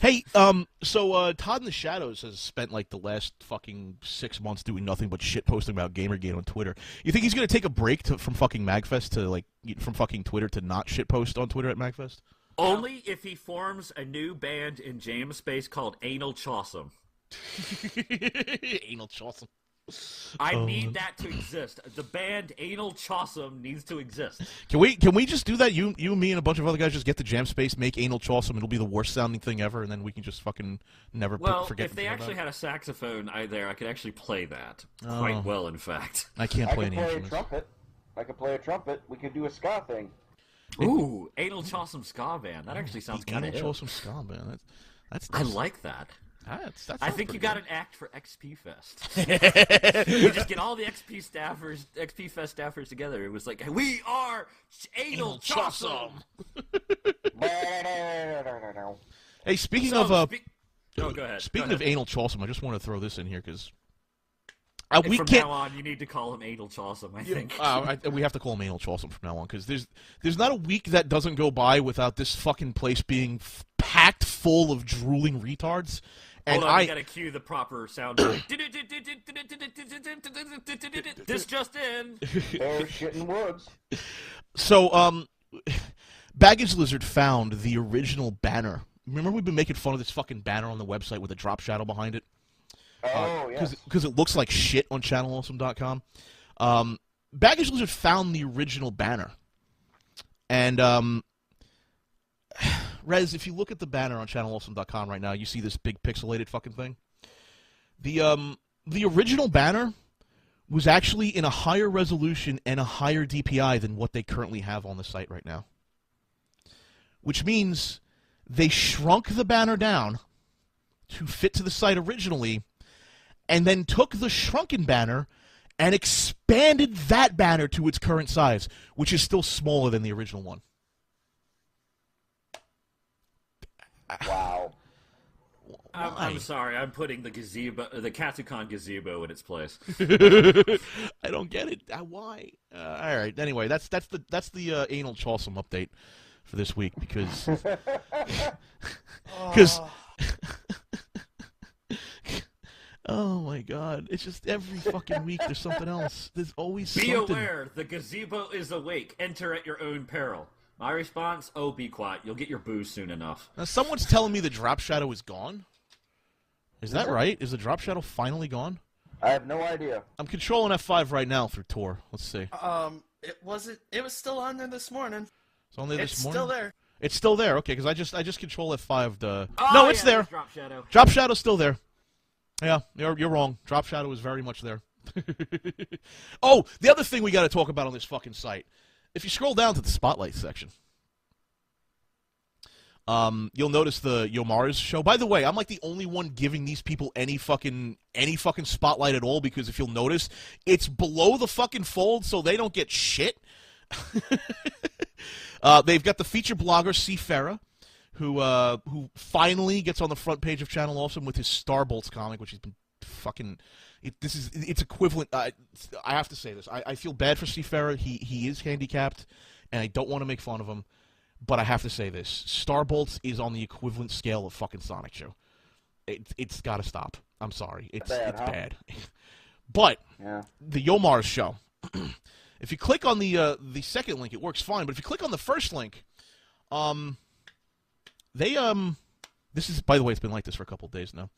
Hey, so Todd in the Shadows has spent like the last fucking 6 months doing nothing but shit posting about GamerGate on Twitter. You think he's gonna take a break from fucking MagFest to like from fucking Twitter to not shit post on Twitter at MagFest? Only if he forms a new band in James Space called Anal Chawsome. Anal Chawsome. I need that to exist. The band Anal Chawsome needs to exist. Can we just do that? You, me, and a bunch of other guys just get to Jam Space, make Anal Chawsome. It'll be the worst sounding thing ever, and then we can just fucking never forget. If they actually had a saxophone there, I could actually play that quite well. In fact, I can't play any instruments. I could play a trumpet. We could do a ska thing. Ooh, Anal Chawsome ska band. That actually sounds kind of Anal Chawsome ska band. That's I like that. I think you got an act for XP Fest. You just get all the XP Fest staffers together. It was like, we are Anal Chawsome. Hey, speaking of go ahead. Speaking of Anal Chawsome, I just want to throw this in here because from now on, you need to call him Anal Chawsome. I think we have to call him Anal Chawsome from now on because there's not a week that doesn't go by without this fucking place being packed full of drooling retards. And Hold on, I gotta cue the proper sound. This just in. Bear shit in woods. So, Baggage Lizard found the original banner. Remember we've been making fun of this fucking banner on the website with a drop shadow behind it? Oh, yes. Because it looks like shit on channelawesome.com. Baggage Lizard found the original banner. And, Rez, if you look at the banner on channelawesome.com right now, you see this big pixelated fucking thing. The original banner was actually in a higher resolution and a higher DPI than what they currently have on the site right now. Which means they shrunk the banner down to fit to the site originally, and then took the shrunken banner and expanded that banner to its current size, which is still smaller than the original one. Wow. I'm sorry. I'm putting the Katsucon gazebo in its place. I don't get it. Why? All right. Anyway, that's the Anal Chawsome update for this week because oh my God! It's just every fucking week there's something else. There's always something. Be aware, the gazebo is awake. Enter at your own peril. My response: oh, be quiet. You'll get your booze soon enough. Now, someone's telling me the drop shadow is gone. Is that right? Is the drop shadow finally gone? I have no idea. I'm controlling F5 right now through Tor. Let's see. It was still on there this morning. It's on there this morning? It's still there. It's still there. Okay, because I just control F5 to... Oh, no, it's there. Drop shadow. Drop shadow's still there. Yeah, you're wrong. Drop shadow is very much there. Oh, the other thing we got to talk about on this fucking site. If you scroll down to the spotlight section, you'll notice the Yomar's show. By the way, I'm like the only one giving these people any fucking spotlight at all because if you'll notice, it's below the fucking fold, so they don't get shit. They've got the feature blogger C. Farah, who finally gets on the front page of Channel Awesome with his Starbolts comic, which has been fucking. It's equivalent. I have to say this. I feel bad for C. Farah. He is handicapped, and I don't want to make fun of him. But I have to say this. Starbolts is on the equivalent scale of fucking Sonic Show. It's got to stop. I'm sorry. It's bad. But yeah. The Yomar's show. If you click on the second link, it works fine. But if you click on the first link, this is, by the way, it's been like this for a couple of days now.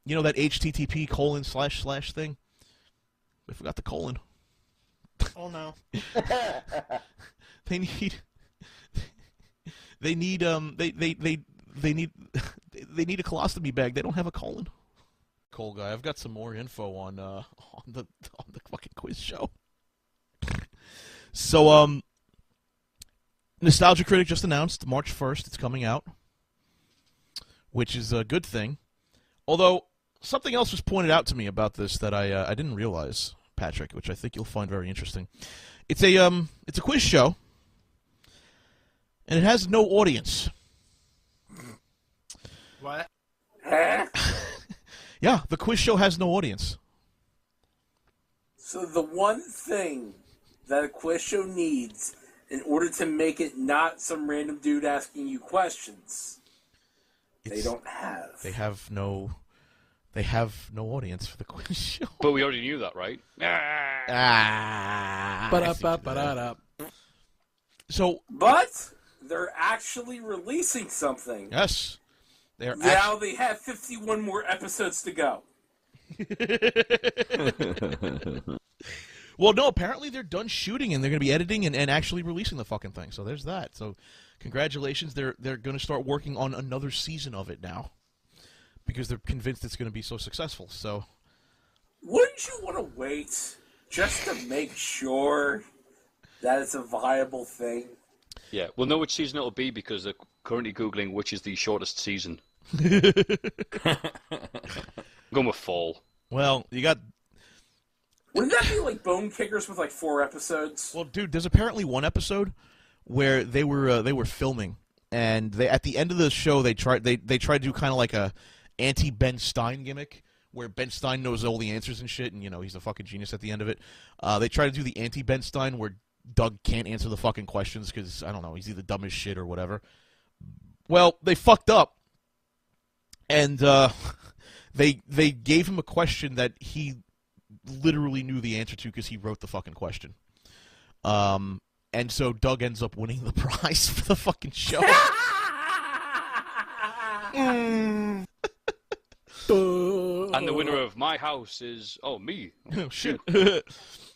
You know that HTTP:// thing? I forgot the colon. Oh no. They need a colostomy bag. They don't have a colon. Cold guy, I've got some more info on the fucking quiz show. So Nostalgia Critic just announced March 1st it's coming out, which is a good thing. Although something else was pointed out to me about this that I didn't realize, Patrick, which I think you'll find very interesting. It's a quiz show. And it has no audience. What? Yeah, the quiz show has no audience. So the one thing that a quiz show needs in order to make it not some random dude asking you questions They don't have. They have no audience for the quiz show. But we already knew that, right? Ba-da-ba-ba-da-da. So, But they're actually releasing something. yes, they're Now they have 51 more episodes to go. Well, no, apparently they're done shooting and they're going to be editing and actually releasing the fucking thing. So there's that. So congratulations, they're going to start working on another season of it now because they're convinced it's going to be so successful. So Wouldn't you want to wait just to make sure that it's a viable thing? Yeah, we'll know which season it'll be because they're currently Googling which is the shortest season. I'm going with fall. well, you got Wouldn't that be like Bone Kickers with like 4 episodes? well, dude. There's apparently one episode where they were filming and they at the end of the show they tried to do kind of like a anti Ben Stein gimmick. Where Ben Stein knows all the answers and shit, and, you know, he's a fucking genius at the end of it. They try to do the anti-Ben Stein where Doug can't answer the fucking questions because, I don't know, he's either dumb as shit or whatever. Well, they fucked up. And they gave him a question that he literally knew the answer to because he wrote the fucking question. And so Doug ends up winning the prize for the fucking show. And the winner of my house is me. Oh shit!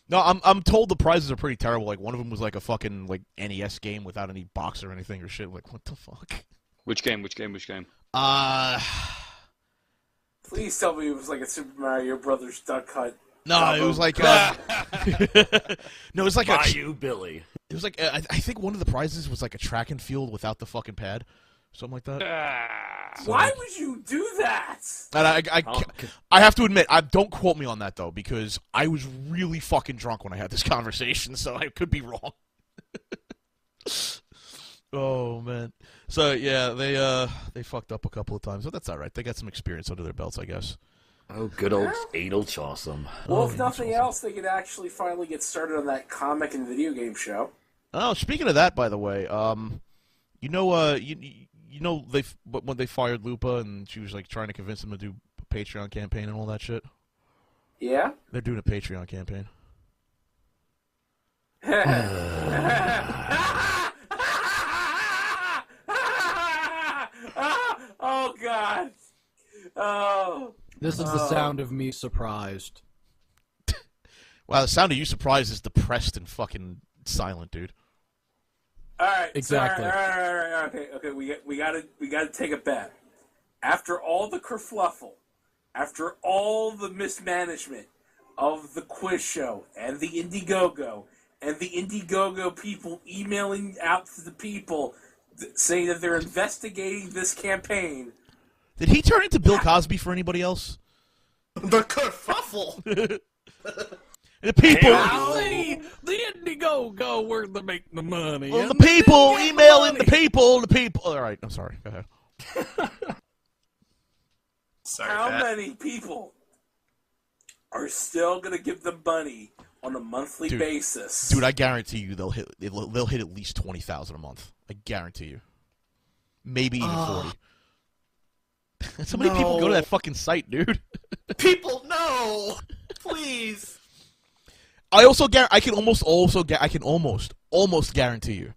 No, I'm told the prizes are pretty terrible. Like one of them was like a fucking like NES game without any box or anything or shit. Like what the fuck? Which game? Please tell me it was like a Super Mario Brothers Duck Hunt. No, it was like no, it was like Bayou Billy. It was like I think one of the prizes was like a track and field without the fucking pad, something like that. Why would you do that? And I have to admit, don't quote me on that though, because I was really fucking drunk when I had this conversation, so I could be wrong. Oh man. So yeah, they fucked up a couple of times, but that's all right. They got some experience under their belts, I guess. Oh, good old anal Chawsome. Well, if nothing else, they could actually finally get started on that comic and video game show. Oh, speaking of that, by the way, you know, when they fired Lupa and she was like trying to convince them to do a Patreon campaign and all that shit. Yeah. They're doing a Patreon campaign. Oh God. Oh. This is the sound of me surprised. Wow, the sound of you surprised is depressed and fucking silent, dude. All right. Exactly. All right. Okay. We gotta take a bet. After all the kerfluffle, after all the mismanagement of the quiz show and the Indiegogo and the Indiegogo people emailing out to the people saying that they're investigating this campaign. Did he turn into Bill Cosby for anybody else? The kerfuffle! The people! The Indiegogo, where to make the money. Well, the people emailing the people. All right, I'm sorry. Go ahead. Sorry, How Pat. many people are still going to give them money on a monthly basis? Dude, I guarantee you they'll hit at least 20,000 a month. I guarantee you. Maybe even 40. So many people go to that fucking site, dude. People, no! Please! I can almost guarantee you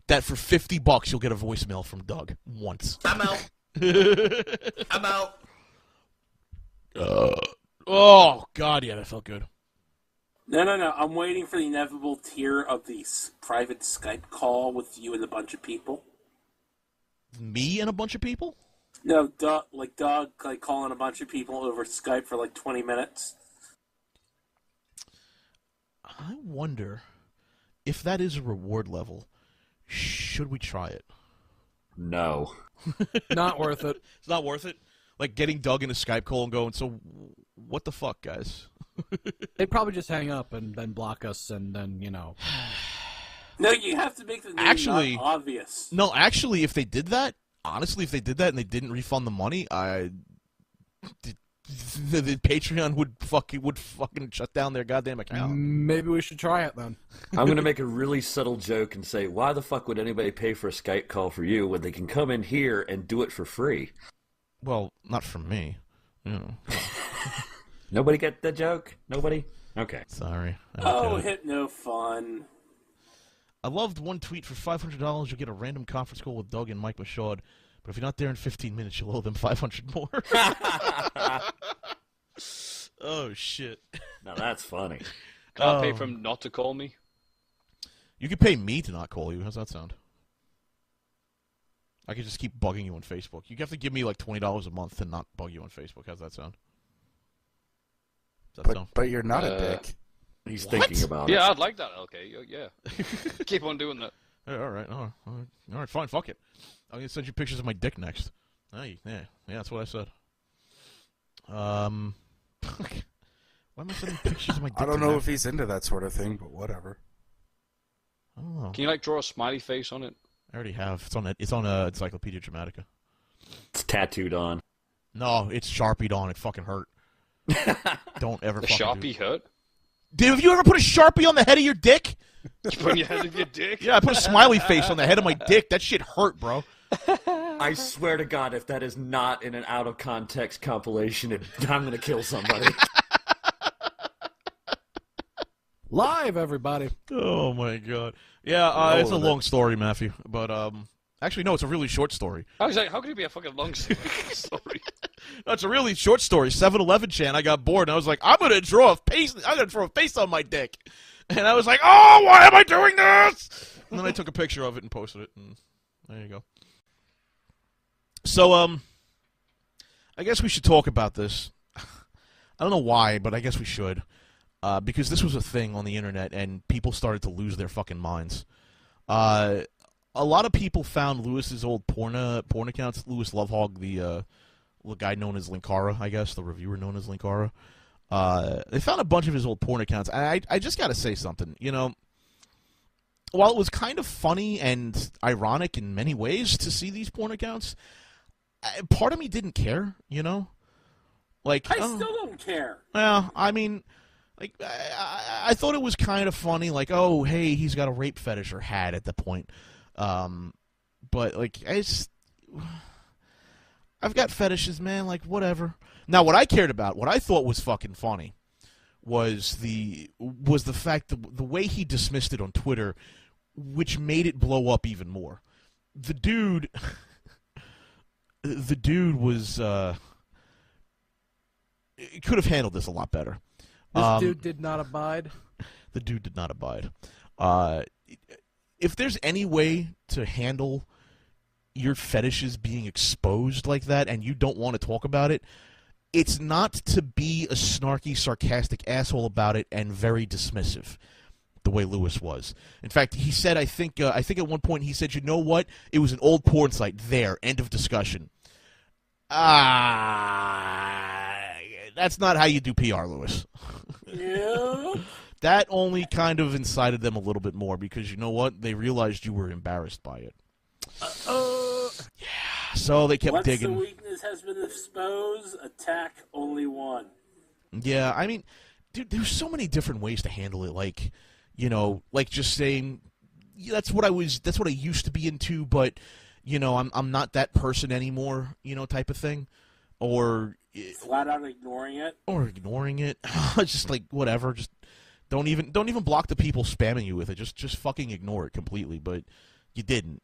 that for $50 you'll get a voicemail from Doug once. I'm out. I'm out. Oh God, yeah, that felt good. No. I'm waiting for the inevitable tier of the private Skype call with you and a bunch of people. Me and a bunch of people? No, Doug calling a bunch of people over Skype for like 20 minutes. I wonder if that is a reward level. Should we try it? No. Not worth it. It's not worth it? Like getting Doug in a Skype call and going, so what the fuck, guys? They'd probably just hang up and then block us and then, you know. No, you have to make the name Actually, not obvious. No, actually, if they did that, honestly, if they did that and they didn't refund the money, the Patreon would fucking shut down their goddamn account. Maybe we should try it then. I'm going to make a really subtle joke and say, why the fuck would anybody pay for a Skype call for you when they can come in here and do it for free? Well, not from me. You know. Nobody get the joke? Nobody? Okay. Sorry. Oh, Hypno Fun. I loved one tweet. For $500, you'll get a random conference call with Doug and Mike Michaud. But if you're not there in 15 minutes, you'll owe them 500 more. Oh, shit. Now that's funny. Can I pay for him not to call me? You could pay me to not call you. How's that sound? I could just keep bugging you on Facebook. You have to give me like $20 a month to not bug you on Facebook. How's that sound? Does that sound? But you're not a dick. He's thinking about it. Yeah, I'd like that. Okay, yeah. Keep on doing that. All right, all right, fine, fuck it. I'm gonna send you pictures of my dick next. Hey, yeah, that's what I said. Why am I sending pictures of my dick? I don't know if he's into that sort of thing, but whatever. I don't know. Can you like draw a smiley face on it? I already have. It's on Encyclopedia Dramatica. It's tattooed on. No, it's Sharpied on. It fucking hurt. Don't ever. The fucking Sharpie hurt? Dude, have you ever put a Sharpie on the head of your dick? You put on your head of your dick? Yeah, I put a smiley face on the head of my dick. That shit hurt, bro. I swear to God, if that is not in an out of context compilation, I'm gonna kill somebody. Live, everybody. Oh my god. Yeah, it's a long story, Matthew. But actually, no, it's a really short story. I was like, how could it be a fucking long story? No, it's a really short story. 7-Eleven Chan. I got bored, and I was like, I'm gonna throw a face on my dick. And I was like, oh, why am I doing this? And then I took a picture of it and posted it, and there you go. So, I guess we should talk about this. I don't know why, but I guess we should. Because this was a thing on the internet, and people started to lose their fucking minds. A lot of people found Lewis's old porn accounts. Lewis Lovehog, the guy known as Linkara, I guess, the reviewer known as Linkara. They found a bunch of his old porn accounts. I just got to say something. You know, while it was kind of funny and ironic in many ways to see these porn accounts, part of me didn't care, you know? Like, I still don't care. Well, I mean, like, I thought it was kind of funny, like, oh, hey, he's got a rape fetish, or had at the point. But, like, I've got fetishes, man, like, whatever. Now, what I cared about, what I thought was fucking funny, was the fact that the way he dismissed it on Twitter, which made it blow up even more. The dude was, could have handled this a lot better. This dude did not abide. The dude did not abide. If there's any way to handle your fetishes being exposed like that and you don't want to talk about it, it's not to be a snarky, sarcastic asshole about it and very dismissive, the way Lewis was. In fact, he said, I think at one point he said, you know what? It was an old porn site. There. End of discussion. That's not how you do PR, Lewis. Yeah. That only kind of incited them a little bit more because, you know what? They realized you were embarrassed by it. Yeah, so they kept digging. Once the weakness has been exposed, attack only one. Yeah, I mean, dude, there's so many different ways to handle it. Like, you know, like just saying, yeah, that's what I used to be into, but, you know, I'm not that person anymore, you know, type of thing. Or flat out ignoring it. Or ignoring it. Just like whatever. Just don't even block the people spamming you with it. Just fucking ignore it completely. But you didn't.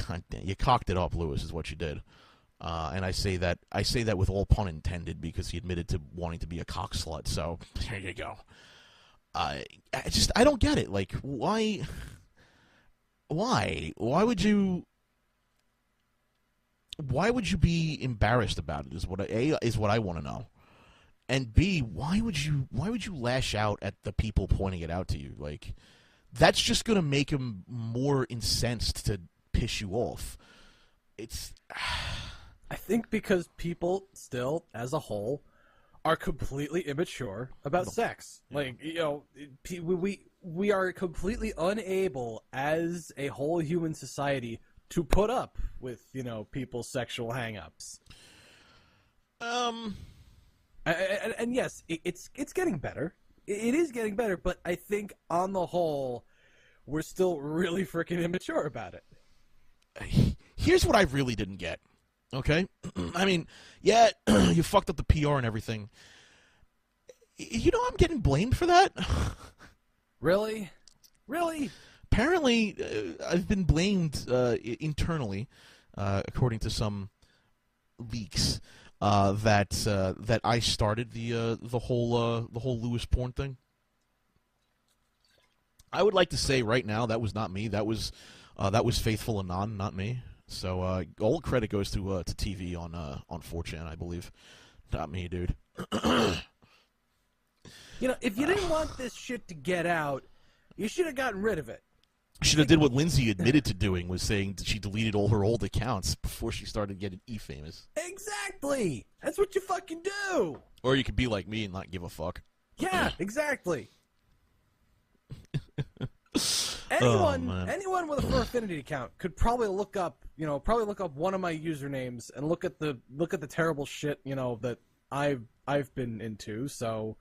God damn, you cocked it up, Lewis, is what you did. And I say that with all pun intended because he admitted to wanting to be a cock slut. So there you go. I don't get it. Like, why would you be embarrassed about it? Is what I want to know. And B, why would you lash out at the people pointing it out to you? Like, that's just gonna make them more incensed to piss you off. It's. I think because people still, as a whole, are completely immature about sex. Like, you know, we are completely unable as a whole human society to put up with, you know, people's sexual hang-ups. And yes, it's getting better. It is getting better, but I think on the whole, we're still really freaking immature about it. Here's what I really didn't get. Okay? I mean, yeah, you fucked up the PR and everything. You know I'm getting blamed for that? Really? Really? Apparently, I've been blamed internally, according to some leaks, that I started the whole Lewis porn thing. I would like to say right now that was not me. That was Faithful Anon, not me. So all credit goes to TV on 4chan, I believe. Not me, dude. You know, if you didn't want this shit to get out, you should have gotten rid of it. Should have did what Lindsay admitted to doing, was saying that she deleted all her old accounts before she started getting e-famous. Exactly! That's what you fucking do! Or you could be like me and not give a fuck. Yeah, exactly. Anyone with a Fur Affinity account could probably look up one of my usernames and look at the terrible shit, that I've been into, so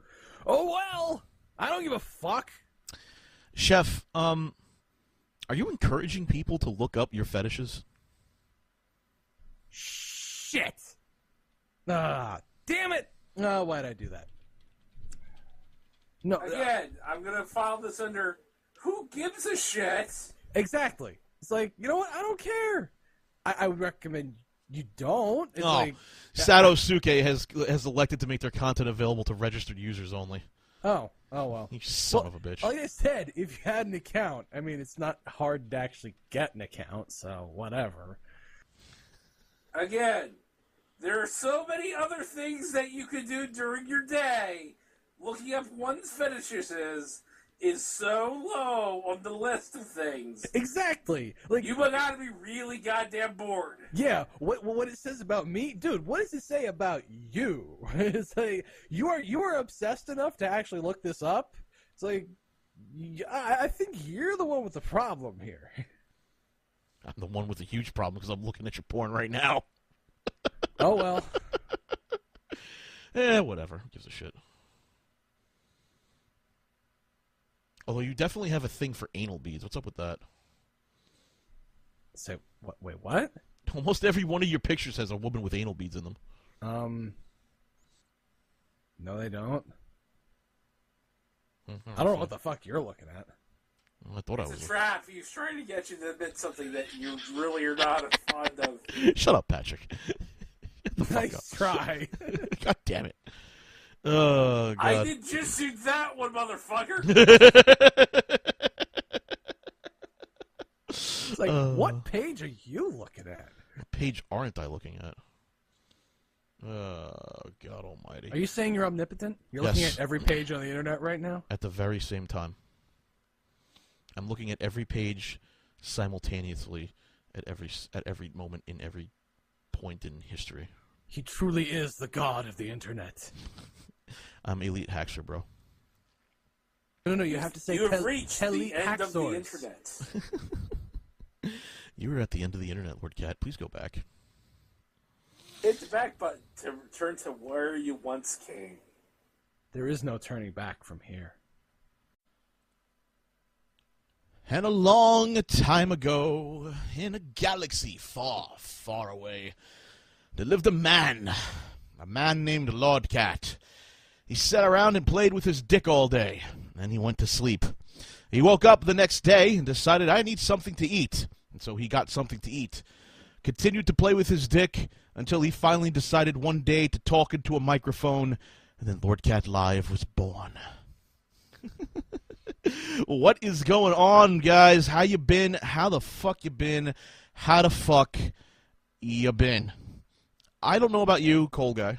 oh well! I don't give a fuck. Chef, are you encouraging people to look up your fetishes? Shit! Ah, damn it! Oh, why'd I do that? No. Again, I'm gonna file this under who gives a shit? Exactly. It's like, you know what? I don't care. I would recommend you don't. It's Satosuke has elected to make their content available to registered users only. Oh well. You son of a bitch. Like I said, if you had an account, I mean, it's not hard to actually get an account, so whatever. Again, there are so many other things that you could do during your day. Looking up one's fetishes is so low on the list of things. Exactly. Like you gotta be really goddamn bored. Yeah. What it says about me, dude? What does it say about you? It's like you are obsessed enough to actually look this up. It's like I think you're the one with the problem here. I'm the one with a huge problem because I'm looking at your porn right now. Oh well. Whatever. Who gives a shit? Although you definitely have a thing for anal beads. What's up with that? So, what? Wait, what? Almost every one of your pictures has a woman with anal beads in them. No, they don't. I don't know what the fuck you're looking at. Well, I thought I was. It's a trap. He's trying to get you to admit something that you really are not fond of. Shut up, Patrick. Nice try. God damn it. Oh, God. I did just see that one, motherfucker. It's like, what page are you looking at? What page aren't I looking at? Oh, God almighty. Are you saying you're omnipotent? You're looking at every page on the internet right now? At the very same time. I'm looking at every page simultaneously at every moment in every point in history. He truly is the god of the internet. I'm Elite Hackster, bro. No, you have to say you have reached Elite the end of the Hacksaurs. internet. You were at the end of the internet, LordKat. Please go back. Hit the back button to return to where you once came. There is no turning back from here. And a long time ago, in a galaxy far, far away, there lived a man named LordKat. He sat around and played with his dick all day, and he went to sleep. He woke up the next day and decided, I need something to eat. And so he got something to eat. Continued to play with his dick until he finally decided one day to talk into a microphone, and then LordKat Live was born. What is going on, guys? How you been? How the fuck you been? How the fuck you been? I don't know about you, ColdGuy,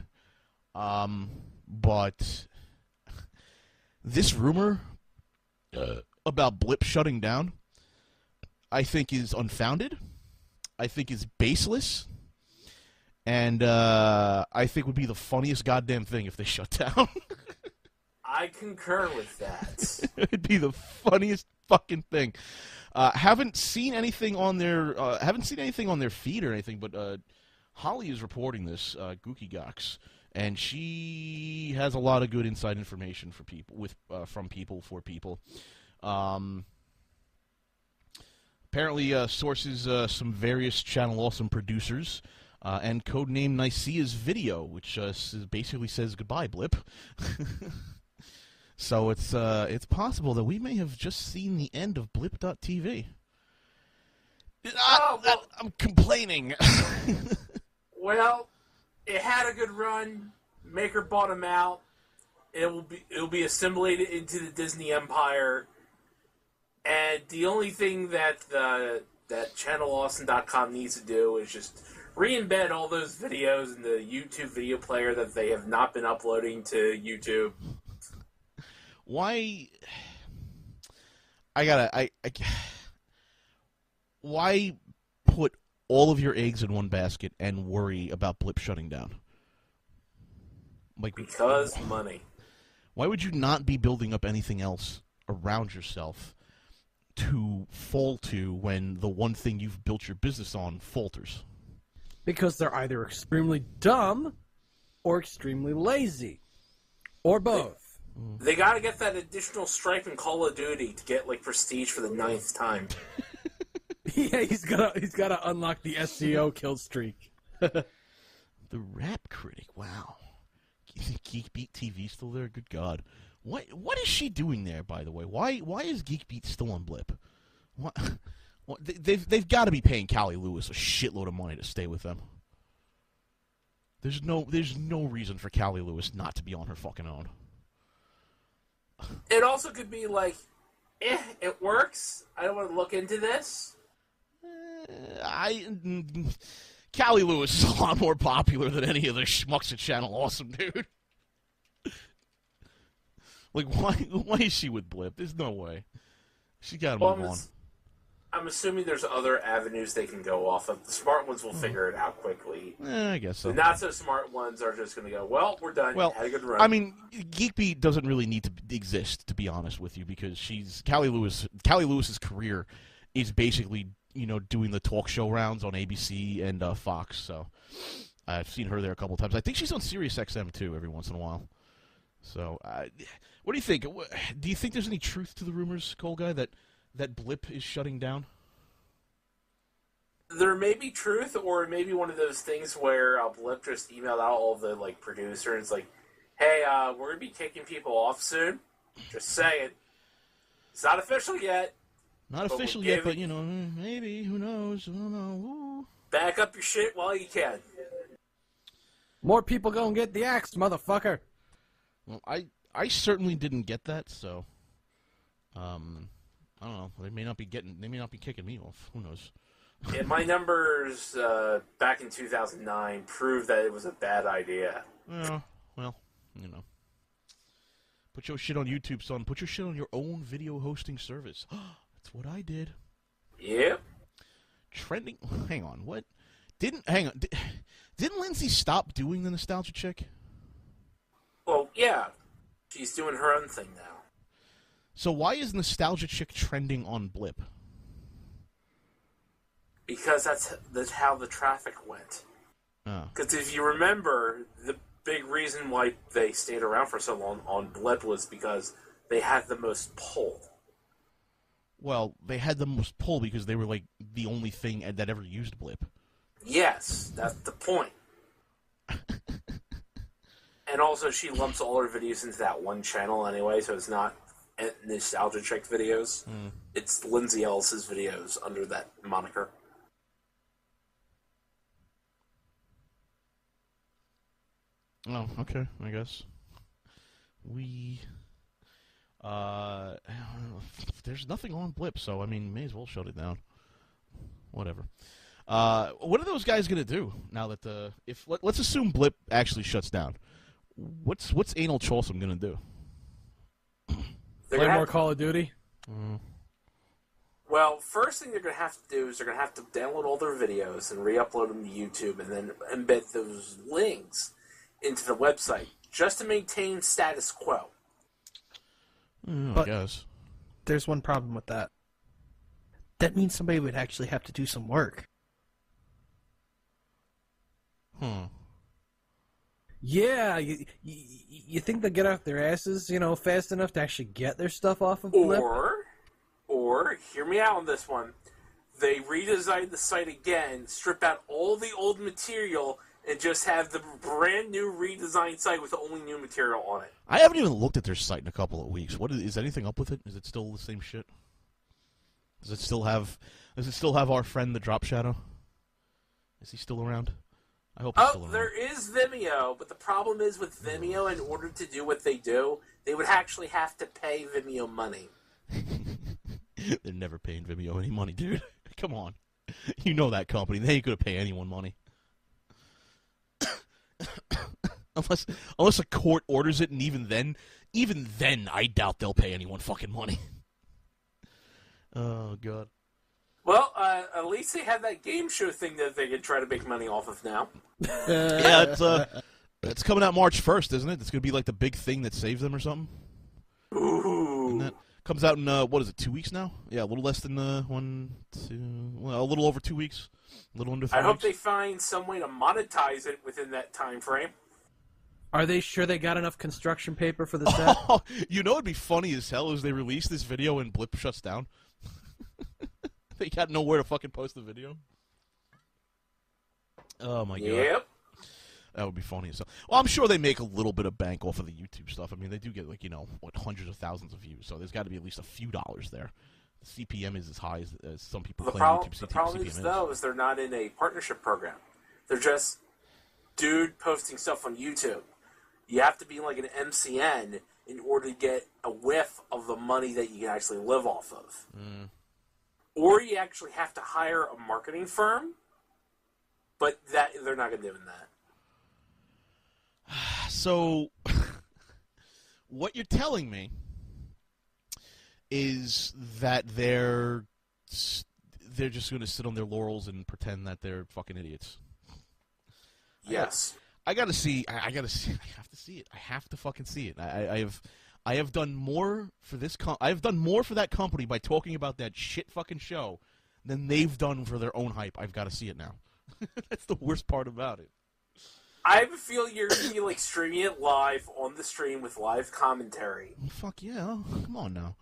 but this rumor about Blip shutting down, I think is unfounded. I think is baseless. And I think would be the funniest goddamn thing if they shut down. I concur with that. It'd be the funniest fucking thing. Haven't seen anything on their feed or anything, but Holly is reporting this, Gookie Gox, and she has a lot of good inside information for people from people for people. Apparently, sources, some various Channel Awesome producers and codename Nicea's Video, which basically says goodbye, Blip. So it's possible that we may have just seen the end of Blip.tv. I'm complaining. Well, it had a good run. Maker bought him out. It'll be assimilated into the Disney empire. And the only thing that ChannelAwesome.com needs to do is just re-embed all those videos in the YouTube video player that they have not been uploading to YouTube. Why? Why put all of your eggs in one basket and worry about Blip shutting down? Because money. Why would you not be building up anything else around yourself to fall to when the one thing you've built your business on falters? Because they're either extremely dumb or extremely lazy. Or both. They got to get that additional stripe in Call of Duty to get prestige for the 9th time. Yeah, he's gotta unlock the SEO kill streak. The Rap Critic, wow. Geekbeat TV still there? Good God. What is she doing there, by the way? Why is Geekbeat still on Blip? What they've got to be paying Callie Lewis a shitload of money to stay with them. There's no reason for Callie Lewis not to be on her fucking own. It also could be it works. I don't want to look into this. Callie Lewis is a lot more popular than any of the schmucks at Channel Awesome, dude. Why is she with Blip? There's no way. She got to move on. I'm assuming there's other avenues they can go off of. The smart ones will figure it out quickly. I guess so. The not-so-smart ones are just going to go, well, we're done. Well, had a good run. I mean, Geekbeat doesn't really need to exist, to be honest with you, because Callie Lewis's career is basically, doing the talk show rounds on ABC and Fox, so I've seen her there a couple of times. I think she's on Sirius XM, too, every once in a while. So, what do you think? Do you think there's any truth to the rumors, ColdGuy, that Blip is shutting down? There may be truth, or maybe one of those things where Blip just emailed out all the producers, hey, we're going to be kicking people off soon. Just saying. It's not official yet. Not official yet, but, maybe. Who knows? I don't know. Ooh. Back up your shit while you can. More people gonna get the axe, motherfucker. Well, I certainly didn't get that, so I don't know. They may not be kicking me off. Who knows? Yeah, my numbers back in 2009 proved that it was a bad idea. Well, put your shit on YouTube, son. Put your shit on your own video hosting service. That's what I did. Yep. Trending. Hang on. What? Didn't Lindsay stop doing the Nostalgia Chick? Well, yeah. She's doing her own thing now. So why is Nostalgia Chick trending on Blip? Because that's how the traffic went. Because if you remember, the big reason why they stayed around for so long on Blip was because they had the most pull. Well, they had the most pull because they were the only thing that ever used Blip. Yes, that's the point. And also, she lumps all her videos into that one channel anyway, so it's not Nostalgia Chick videos. It's Lindsay Ellis's videos under that moniker. Oh, okay, I guess. There's nothing on Blip, so, may as well shut it down. Whatever. What are those guys going to do now that let's assume Blip actually shuts down. What's Anal Chawsome going to do? Play more Call of Duty? Well, first thing they're going to have to do is they're going to have to download all their videos and re-upload them to YouTube and then embed those links into the website just to maintain status quo. I guess. There's one problem with that. That means somebody would actually have to do some work. Yeah, you think they'll get off their asses, fast enough to actually get their stuff off of Blip? Or, hear me out on this one, they redesign the site again, strip out all the old material, and just have the brand new redesigned site with only new material on it. I haven't even looked at their site in a couple of weeks. Is anything up with it? Is it still the same shit? Does it still have our friend the Drop Shadow? Is he still around? I hope he's still around. There is Vimeo, but the problem is with Vimeo, in order to do what they do, they would actually have to pay Vimeo money. They're never paying Vimeo any money, dude. Come on. You know that company. They ain't gonna pay anyone money. Unless a court orders it, and even then, I doubt they'll pay anyone fucking money. Oh, God. Well, at least they have that game show thing that they can try to make money off of now. Yeah, it's coming out March 1st, isn't it? It's going to be like the big thing that saves them or something. Ooh. And that comes out in, 2 weeks now? Yeah, a little less than, a little over 2 weeks. A little under 3 I hope weeks. they find some way to monetize it within that time frame. Are they sure they got enough construction paper for the set? Oh, you know what'd be funny as hell is they release this video and Blip shuts down. They got nowhere to fucking post the video. Oh my god. Yep. That would be funny as hell. Well, I'm sure they make a little bit of bank off of the YouTube stuff. I mean, they do get hundreds of thousands of views, so there's got to be at least a few dollars there. The CPM is as high as some people claim YouTube The problem is, though, is they're not in a partnership program. They're just dude posting stuff on YouTube. You have to be like an MCN in order to get a whiff of the money that you can actually live off of. Mm. Or you actually have to hire a marketing firm, but they're not going to do that. So, what you're telling me is that they're just going to sit on their laurels and pretend that they're fucking idiots. Yes. I gotta see. I have to see it. I have to fucking see it. I have done more for this. I have done more for that company by talking about that shit fucking show than they've done for their own hype. I've got to see it now. That's the worst part about it. I have a feeling you're going to be like streaming it live on the stream with live commentary. Fuck yeah! Oh, come on now.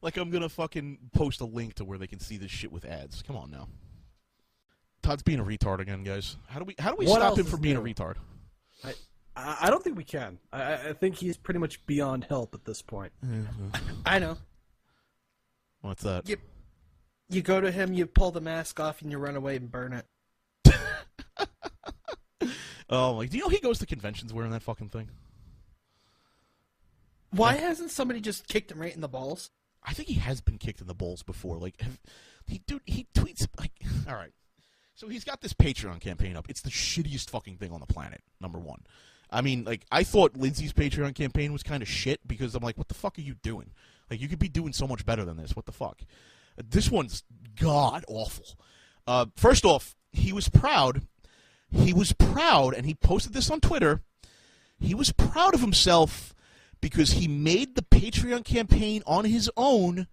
like I'm gonna fucking post a link to where they can see this shit with ads. Come on now. Todd's being a retard again, guys. How do we stop him from being a retard? I don't think we can. I think he's pretty much beyond help at this point. I know. What's that? You go to him, you pull the mask off, and you run away and burn it. Oh, like, do you know he goes to conventions wearing that fucking thing? Why hasn't somebody just kicked him right in the balls? I think he has been kicked in the balls before. Like, he tweets like, all right. So he's got this Patreon campaign up. It's the shittiest fucking thing on the planet, number one. I mean, like, I thought Lindsay's Patreon campaign was kind of shit because I'm like, what the fuck are you doing? Like, you could be doing so much better than this. What the fuck? This one's god-awful. First off, he was proud. He was proud, and he posted this on Twitter. He was proud of himself because he made the Patreon campaign on his own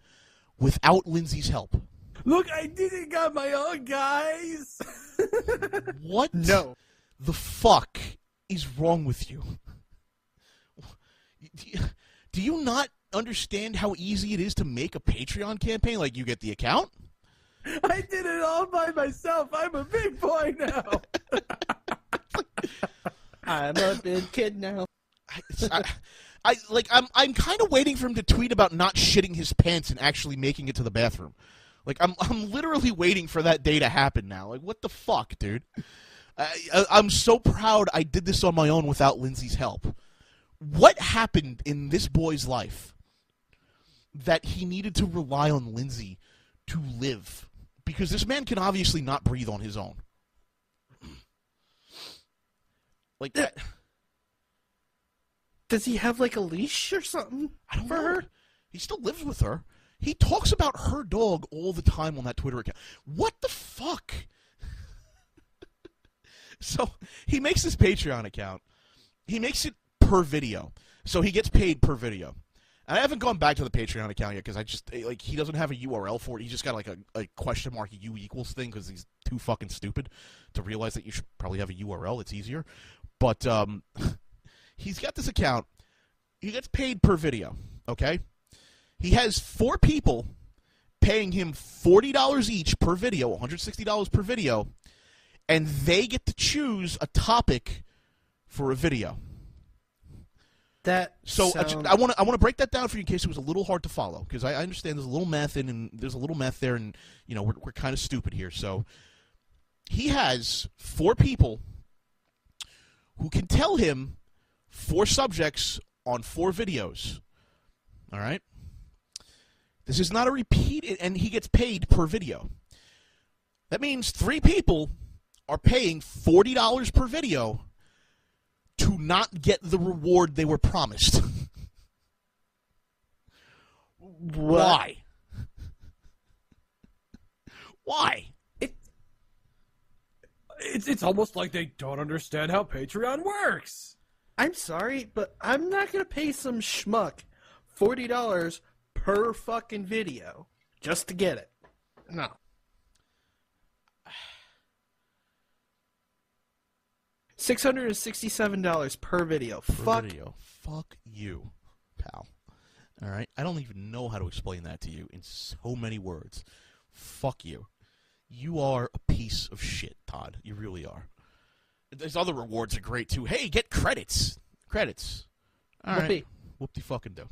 without Lindsay's help. Look, I did it on my own, guys! What No. the fuck is wrong with you? Do you not understand how easy it is to make a Patreon campaign? Like, you get the account? I did it all by myself. I'm a big boy now. I'm a big kid now. I'm kind of waiting for him to tweet about not shitting his pants and actually making it to the bathroom. Like, I'm literally waiting for that day to happen now. Like, what the fuck, dude? I'm so proud I did this on my own without Lindsay's help. What happened in this boy's life that he needed to rely on Lindsay to live? Because this man can obviously not breathe on his own. Like that. Does he have, like, a leash or something I don't for know. her? He still lives with her. He talks about her dog all the time on that Twitter account. What the fuck? So he makes this Patreon account. He makes it per video. So he gets paid per video. And I haven't gone back to the Patreon account yet because I just, like, he doesn't have a URL for it. He just got, like, a question mark U equals thing because he's too fucking stupid to realize that you should probably have a URL. It's easier. But he's got this account. He gets paid per video, okay? He has 4 people paying him $40 each per video, $160 per video, and they get to choose a topic for a video. So I want to break that down for you in case it was a little hard to follow, because I understand there's a little math and there's a little math there, and we're kind of stupid here. So he has 4 people who can tell him 4 subjects on 4 videos. All right? This is not a repeat, and he gets paid per video. That means 3 people are paying $40 per video to not get the reward they were promised. Why? Why? It's almost like they don't understand how Patreon works. I'm sorry, but I'm not going to pay some schmuck $40 per fucking video just to get it. No. $667 per video. Fuck you, pal. All right? I don't even know how to explain that to you in so many words. Fuck you. You are a piece of shit, Todd. You really are. There's other rewards are great, too. Hey, get credits. Credits. All right. Whoop-de-fucking-do.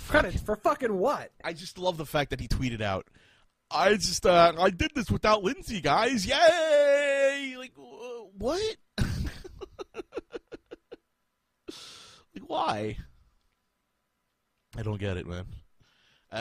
Credits for fucking what? I just love the fact that he tweeted out, I did this without Lindsay, guys. Yay! Like, what? Like, why? I don't get it, man.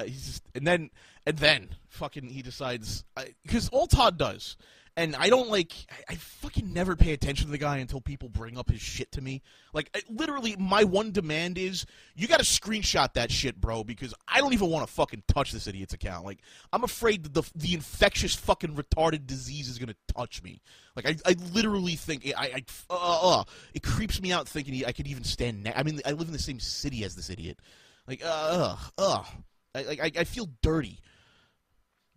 He's just, and then, fucking, he decides, because all Todd does, and I don't I fucking never pay attention to the guy until people bring up his shit to me. Like, literally, my one demand is, you gotta screenshot that shit, bro, because I don't even want to fucking touch this idiot's account. Like, I'm afraid that the infectious fucking retarded disease is gonna touch me. Like, I literally think, it creeps me out thinking I could even stand I mean, I live in the same city as this idiot. Like, I feel dirty.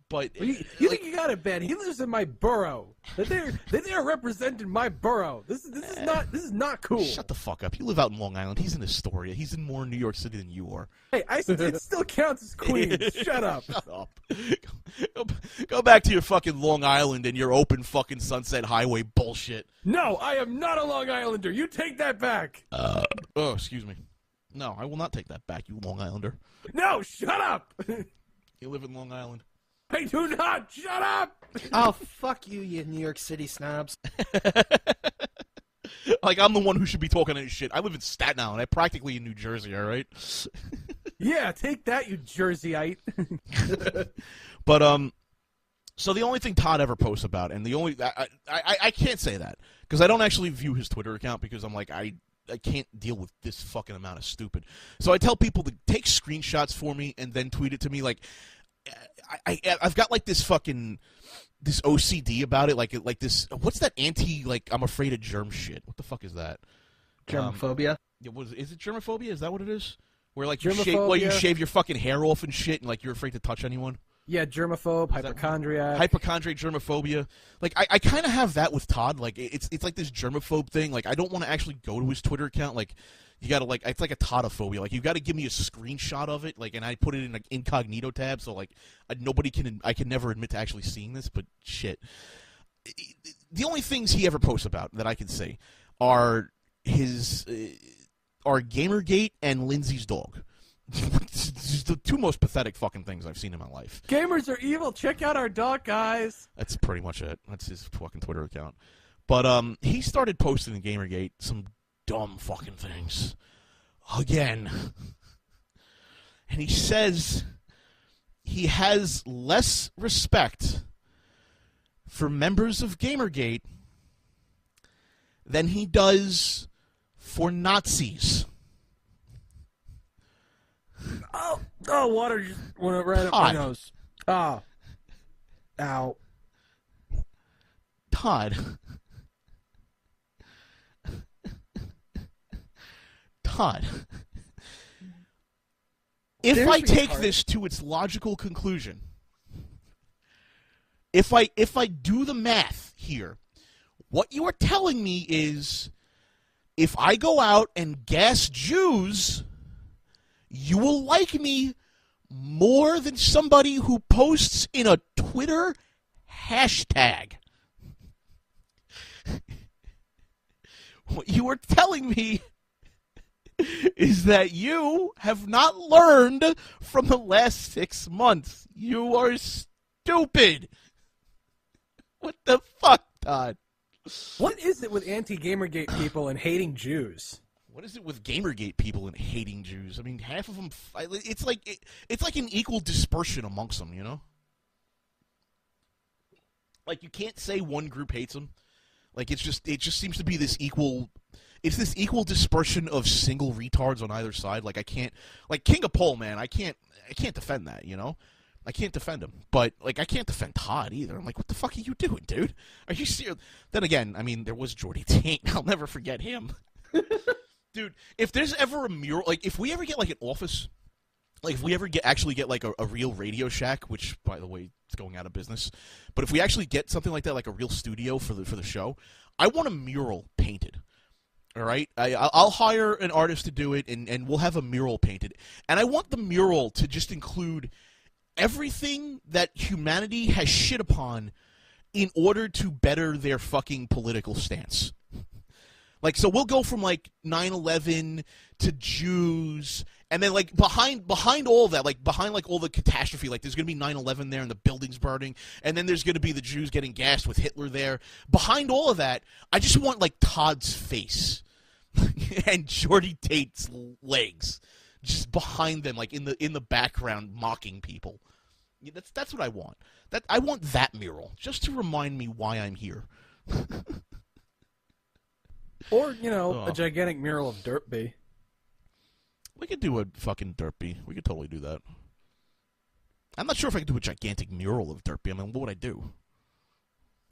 But you think you got it bad? He lives in my borough. They're representing my borough. This is not cool. Shut the fuck up. You live out in Long Island. He's in Astoria. He's in more New York City than you are. Hey, it still counts as Queens. Shut up. Shut up. Go back to your fucking Long Island and your open fucking Sunset Highway bullshit. No, I am not a Long Islander. You take that back. Oh, excuse me. No, I will not take that back, you Long Islander. No, shut up. You live in Long Island. I do not! Shut up! Oh, fuck you, you New York City snobs. Like, I'm the one who should be talking any shit. I live in Staten Island. I'm practically in New Jersey, all right? Yeah, take that, you Jerseyite. But, so the only thing Todd ever posts about, and the only... I can't say that, because I don't actually view his Twitter account, because I'm like, I can't deal with this fucking amount of stupid. So I tell people to take screenshots for me and then tweet it to me, like... I've got like this OCD about it, like this. What's that I'm afraid of germ shit? What the fuck is that? Germophobia? Is it germophobia? Is that what it is? Where like Germophobia. you shave your fucking hair off and shit, and like you're afraid to touch anyone. Yeah, germaphobe, hypochondriac. Hypochondriac, germophobia. Like I kind of have that with Todd. Like it's like this germaphobe thing. Like I don't want to actually go to his Twitter account. Like. You gotta it's like a Toddophobia. Like you gotta give me a screenshot of it, like, and I put it in an incognito tab, so like I can never admit to actually seeing this. But shit, the only things he ever posts about that I can say are GamerGate and Lindsay's dog. The 2 most pathetic fucking things I've seen in my life. Gamers are evil. Check out our dog, guys. That's pretty much it. That's his fucking Twitter account. But he started posting in GamerGate some dumb fucking things. Again. And he says he has less respect for members of GamerGate than he does for Nazis. Oh, water just went right up my nose. Oh. Ow. Todd. If I take this to its logical conclusion, if I do the math here, what you are telling me is if I go out and gas Jews, you will like me more than somebody who posts in a Twitter hashtag. What you are telling me is that you have not learned from the last 6 months. You are stupid. What the fuck, Todd? What is it with anti-GamerGate people and hating Jews? What is it with GamerGate people and hating Jews? I mean, half of them. It's like an equal dispersion amongst them, you know. Like you can't say one group hates them. Like it just seems to be this equal. It's this equal dispersion of single retards on either side. Like I can't, like King of Pole, man. I can't defend that, you know. I can't defend him, but like I can't defend Todd either. I'm like, what the fuck are you doing, dude? Are you serious? Then again, I mean, there was Jordy Taint. I'll never forget him. Dude, if there's ever a mural, like if we ever get like an office, like if we ever actually get like a real Radio Shack, which by the way is going out of business, but if we actually get something like that, like a real studio for the show, I want a mural painted. All right, I'll hire an artist to do it, and we'll have a mural painted, and I want the mural to just include everything that humanity has shit upon in order to better their fucking political stance. Like, so we'll go from, like, 9/11 to Jews, and then, like, behind all that, like, behind, like, all the catastrophe, like, there's going to be 9/11 there and the buildings burning, and then there's going to be the Jews getting gassed with Hitler there. Behind all of that, I just want, like, Todd's face and Jordy Tate's legs just behind them, like, in the background, mocking people. That's what I want. I want that mural, just to remind me why I'm here. Or, you know, a gigantic mural of Dirtby. We could do a fucking Dirtby. We could totally do that. I'm not sure if I could do a gigantic mural of Dirtby. I mean, what would I do?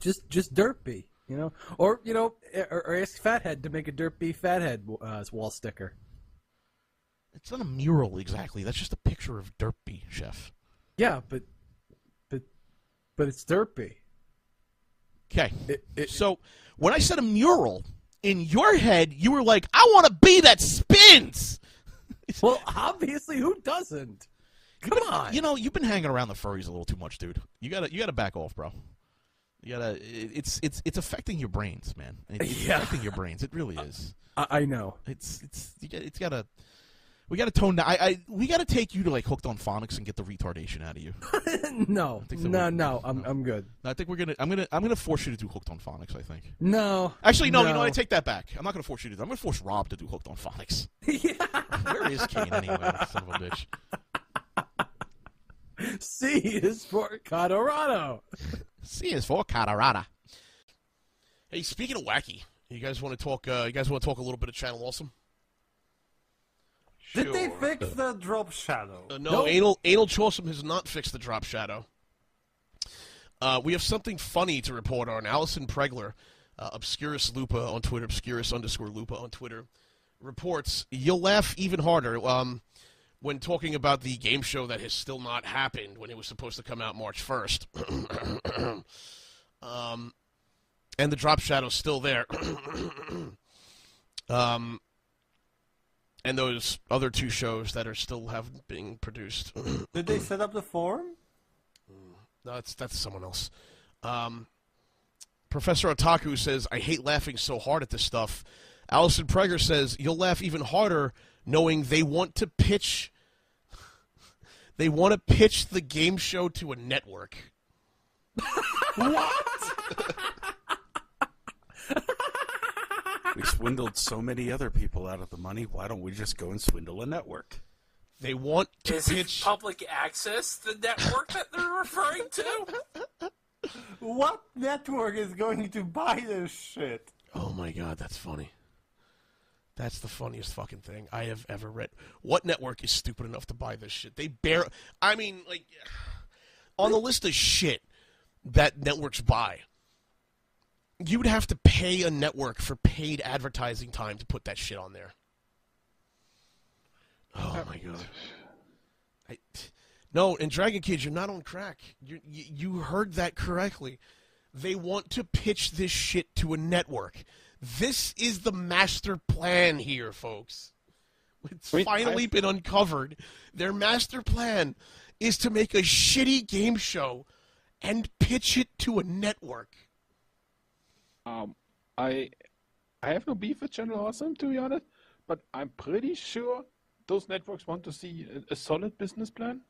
Just Dirtby, you know? Or, you know, or ask Fathead to make a Dirtby Fathead wall sticker. It's not a mural, exactly. That's just a picture of Dirtby, Chef. Yeah, but it's Dirtby. Okay. So, when I said a mural, in your head, you were like, I want to be that spins! Well, obviously, who doesn't? Come on. You know, you've been hanging around the furries a little too much, dude. You gotta back off, bro. You gotta. It's affecting your brains, man. It's affecting your brains. It really is. I know. It's gotta. We gotta tone down. We gotta take you to like Hooked on Phonics and get the retardation out of you. No, I'm good. I think we're gonna. I'm gonna force you to do Hooked on Phonics. I think. No. Actually, no. You know, I take that back. I'm not gonna force you to do that. I'm gonna force Rob to do Hooked on Phonics. Yeah. Where is Kane anyway? Son of a bitch. C is for Colorado. C is for Colorado. Hey, speaking of wacky, you guys want to talk? You guys want to talk a little bit of Channel Awesome? Did they fix the drop shadow? No, Anal Chawsome has not fixed the drop shadow. We have something funny to report on. Allison Pregler, Obscurus Lupa on Twitter, Obscurus_Lupa on Twitter, reports, you'll laugh even harder when talking about the game show that has still not happened when it was supposed to come out March 1st. And the drop shadow's still there. And those other two shows that are still being produced. Did they set up the forum? No, that's someone else. Professor Otaku says, I hate laughing so hard at this stuff. Allison Preger says, you'll laugh even harder knowing they want to pitch the game show to a network. What? We swindled so many other people out of the money. Why don't we just go and swindle a network? They want to Is pitch... it public access, the network that they're referring to? What network is going to buy this shit? Oh my god, that's funny. That's the funniest fucking thing I have ever read. What network is stupid enough to buy this shit? I mean, like, on the list of shit that networks buy, you would have to pay a network for paid advertising time to put that shit on there. Oh my god. No, and Dragon Kids, you're not on crack. You heard that correctly. They want to pitch this shit to a network. This is the master plan here, folks. It's finally been uncovered. Their master plan is to make a shitty game show and pitch it to a network. I have no beef with Channel Awesome, to be honest, but I'm pretty sure those networks want to see a solid business plan.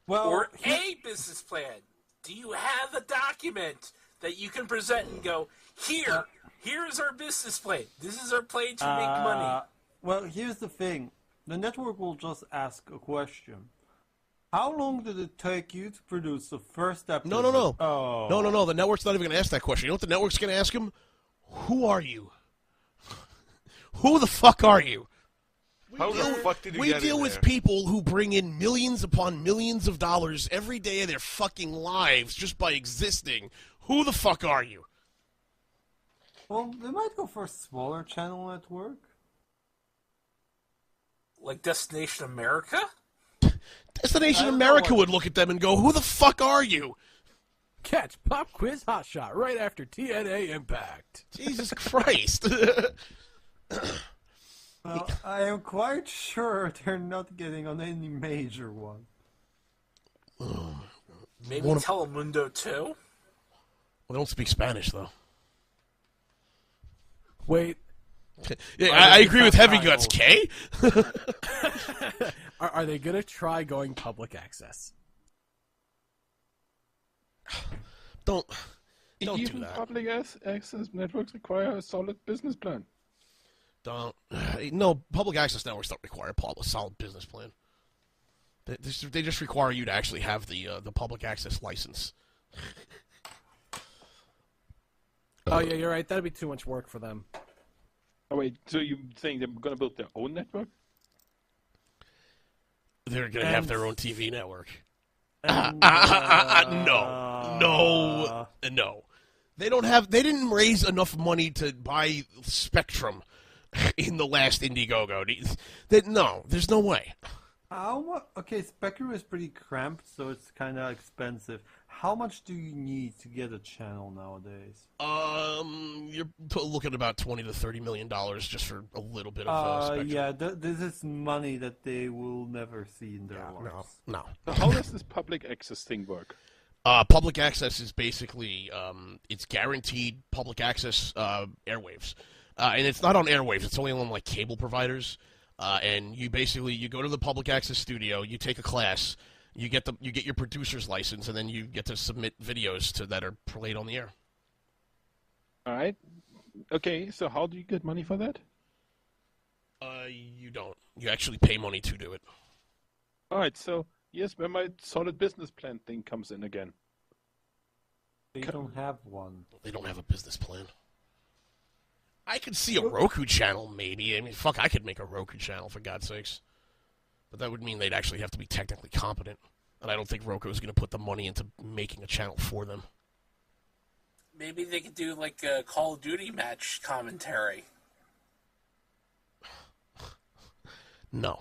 Or a business plan. Do you have a document that you can present and go, here's our business plan. This is our plan to make money. Well, here's the thing. The network will just ask a question. How long did it take you to produce the first episode? No. Oh. No. The network's not even going to ask that question. You know what the network's going to ask him? Who are you? Who the fuck are you? How the fuck did you We get deal in with there? people who bring in millions upon millions of dollars every day of their fucking lives just by existing. Who the fuck are you? Well, they might go for a smaller channel network. Like Destination America? Destination America would look at them and go, who the fuck are you? Catch Pop Quiz Hotshot right after TNA Impact. Jesus Christ. Well, I am quite sure they're not getting on any major one. Maybe Telemundo too? Well, they don't speak Spanish, though. Wait. Yeah, I agree with Heavy Guts. K? Are they going to try going public access? Don't do Even that. public access networks require a solid business plan. No, public access networks don't require a solid business plan. They just require you to actually have the public access license. Oh, yeah, you're right. That'd be too much work for them. Oh, wait, so you think they're going to build their own network? They're going to have their own TV network. And, No. They don't have. They didn't raise enough money to buy Spectrum in the last Indiegogo. No, there's no way. How much? Okay, Spectrum is pretty cramped, so it's kind of expensive. How much do you need to get a channel nowadays? You're looking at about $20 to $30 million just for a little bit of Spectrum. Yeah, this is money that they will never see in their lives. No. So how does this public access thing work? Public access is basically it's guaranteed public access airwaves, and it's not on airwaves. It's only on like cable providers. And you go to the public access studio, you take a class, you get your producer's license, and then you get to submit videos that are played on the air. All right. Okay, so how do you get money for that? You don't. You actually pay money to do it. All right, so here's where my solid business plan thing comes in again. They don't have one. They don't have a business plan. I could see a Roku channel, maybe. I mean, fuck, I could make a Roku channel, for God's sakes. But that would mean they'd actually have to be technically competent. And I don't think Roku is going to put the money into making a channel for them. Maybe they could do like a Call of Duty match commentary. No.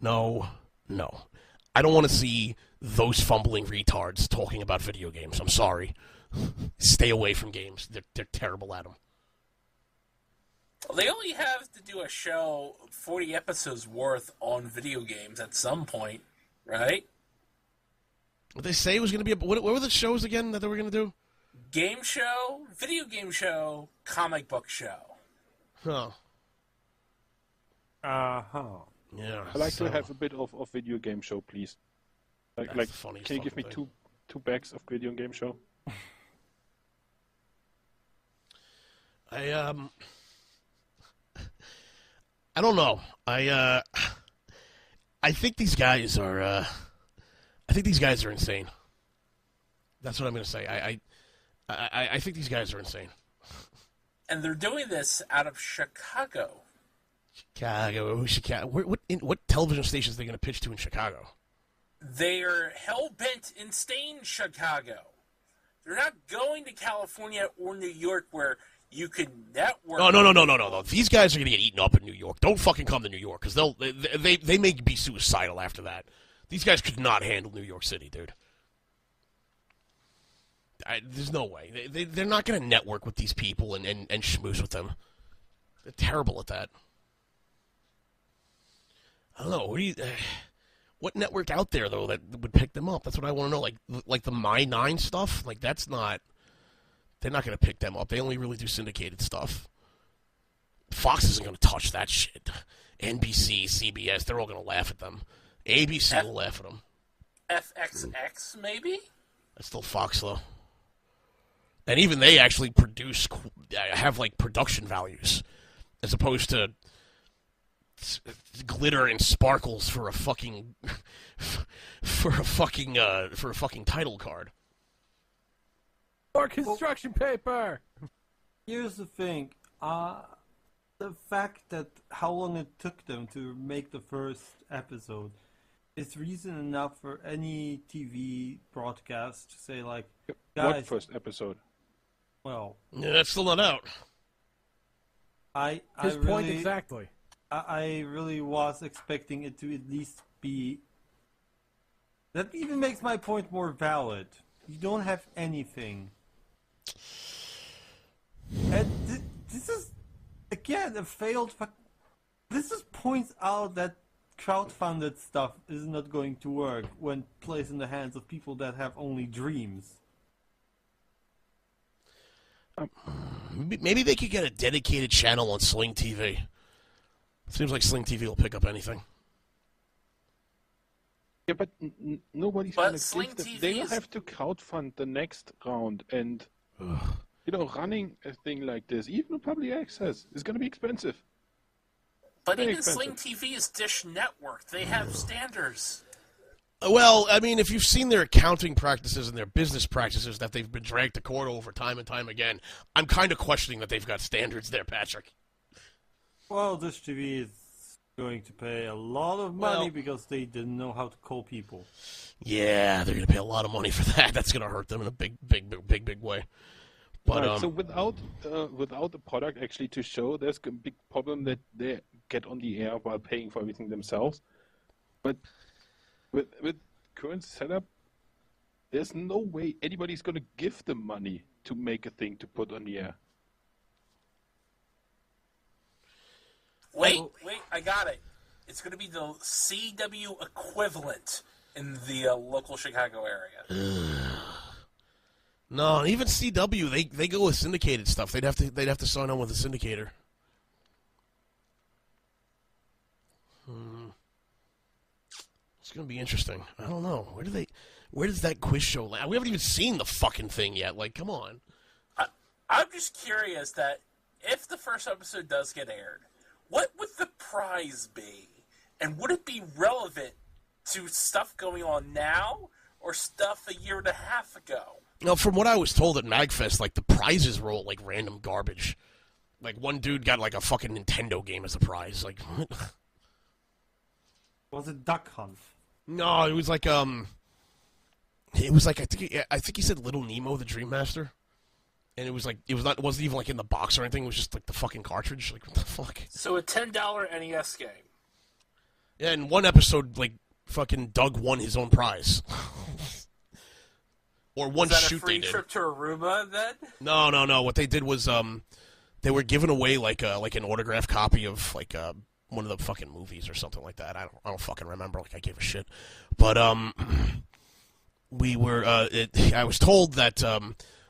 I don't want to see those fumbling retards talking about video games. I'm sorry. Stay away from games. They're terrible at them. Well, they only have to do a show 40 episodes worth on video games at some point, right? What they say was going to be what were the shows again that they were going to do? Game show, video game show, comic book show. Huh. Uh-huh. Yeah. I'd like to have a bit of video game show, please. Like can you give me two bags of video game show? I don't know. I think these guys are. I think these guys are insane. That's what I'm going to say. I think these guys are insane. And they're doing this out of Chicago. Chicago. What television stations are they going to pitch to in Chicago? They're hell-bent in staying in Chicago. They're not going to California or New York where you can network. No. These guys are going to get eaten up in New York. Don't fucking come to New York, because they may be suicidal after that. These guys could not handle New York City, dude. There's no way. They're not going to network with these people and schmooze with them. They're terrible at that. I don't know. What network out there though that would pick them up? That's what I want to know. Like the My9 stuff. Like that's not. They're not going to pick them up. They only really do syndicated stuff. Fox isn't going to touch that shit. NBC, CBS, they're all going to laugh at them. ABC will laugh at them. FXX, maybe? That's still Fox, though. And even they actually have, like, production values. As opposed to glitter and sparkles for a fucking... for a fucking title card. Or construction paper! Here's the thing. The fact that how long it took them to make the first episode is reason enough for any TV broadcast to say, like, guys... What first episode? Well... Yeah, that's still not out. His point exactly. I really was expecting it to at least be... That even makes my point more valid. You don't have anything. And this is, again, a failed... This just points out that crowdfunded stuff is not going to work when placed in the hands of people that have only dreams. Maybe they could get a dedicated channel on Sling TV. Seems like Sling TV will pick up anything. Yeah, but nobody's But going to Sling give them. TV They will is- have to crowdfund the next round, and running a thing like this, even public access, is going to be expensive. But Very even Sling expensive. TV is Dish Network. They have standards. Well, I mean, if you've seen their accounting practices and their business practices that they've been dragged to court over time and time again, I'm kind of questioning that they've got standards there, Patrick. Well, Dish TV is going to pay a lot of money because they didn't know how to call people. Yeah, they're going to pay a lot of money for that. That's going to hurt them in a big way. But Right, so without the product actually to show, there's a big problem that they get on the air while paying for everything themselves. But with current setup, there's no way anybody's going to give them money to make a thing to put on the air. Wait, I got it. It's going to be the CW equivalent in the local Chicago area. no, even CW, they go with syndicated stuff. They'd have to sign on with a syndicator. It's going to be interesting. I don't know. Where does that quiz show land? We haven't even seen the fucking thing yet. Like, come on. I'm just curious that if the first episode does get aired, what would the prize be? And would it be relevant to stuff going on now or stuff a year and a half ago? Now, from what I was told at MagFest, like, the prizes were all, like, random garbage. Like, one dude got, like, a fucking Nintendo game as a prize. Like, what? Was it Duck Hunt? No, it was like, I think he said Little Nemo, the Dream Master. And it wasn't even, like, in the box or anything. It was just, like, the fucking cartridge. Like, what the fuck? So a $10 NES game. Yeah, in one episode, like, fucking Doug won his own prize. Or one Is that shoot a free they did. trip to Aruba, then? No. What they did was, they were giving away, like an autographed copy of, like, one of the fucking movies or something like that. I don't fucking remember. Like, I gave a shit. But, we were, I was told that,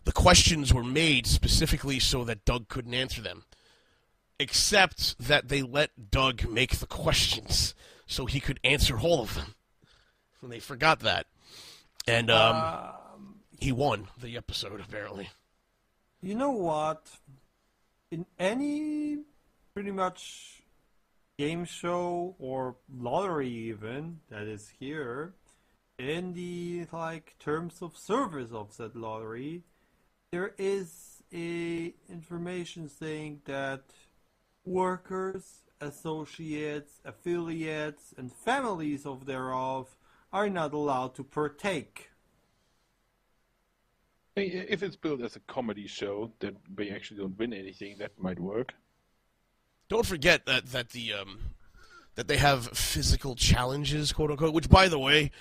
the questions were made specifically so that Doug couldn't answer them. Except that they let Doug make the questions so he could answer all of them. And they forgot that. And he won the episode, apparently. You know what? In any pretty much game show or lottery even that is here, in the terms of service of said lottery, there is a information saying that workers, associates, affiliates, and families of thereof are not allowed to partake. If it's billed as a comedy show that they actually don't win anything, that might work. Don't forget that they have physical challenges, quote unquote, which, by the way,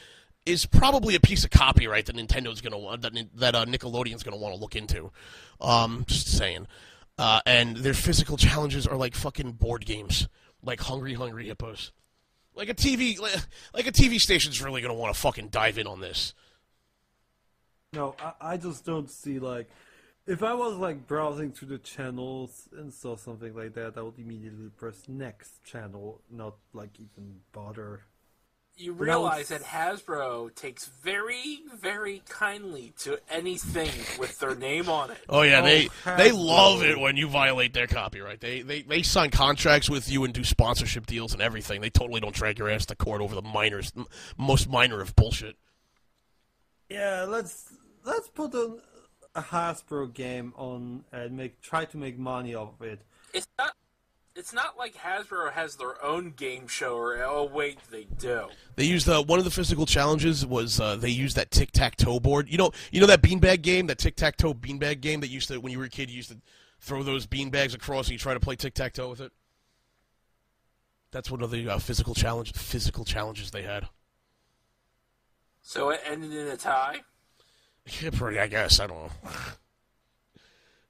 is probably a piece of copyright that Nintendo's gonna want, that Nickelodeon's gonna want to look into. Just saying. and their physical challenges are like fucking board games, like Hungry Hungry Hippos. Like a TV station's really gonna want to fucking dive in on this. No, I just don't see, like, if I was, like, browsing through the channels and saw something like that, I would immediately press next channel, not, like, even bother. You realize that Hasbro takes very, very kindly to anything with their name on it. Oh yeah, they love it when you violate their copyright. They sign contracts with you and do sponsorship deals and everything. They totally don't drag your ass to court over the most minor of bullshit. Yeah, let's put a Hasbro game on and try to make money off of it. It's not like Hasbro has their own game show, or oh wait, they do. They used one of the physical challenges was they used that tic-tac-toe board. You know that beanbag game, that tic-tac-toe beanbag game that used to, when you were a kid, you used to throw those beanbags across and you try to play tic-tac-toe with it. That's one of the physical challenges they had. So it ended in a tie? Yeah, pretty, I guess. I don't know.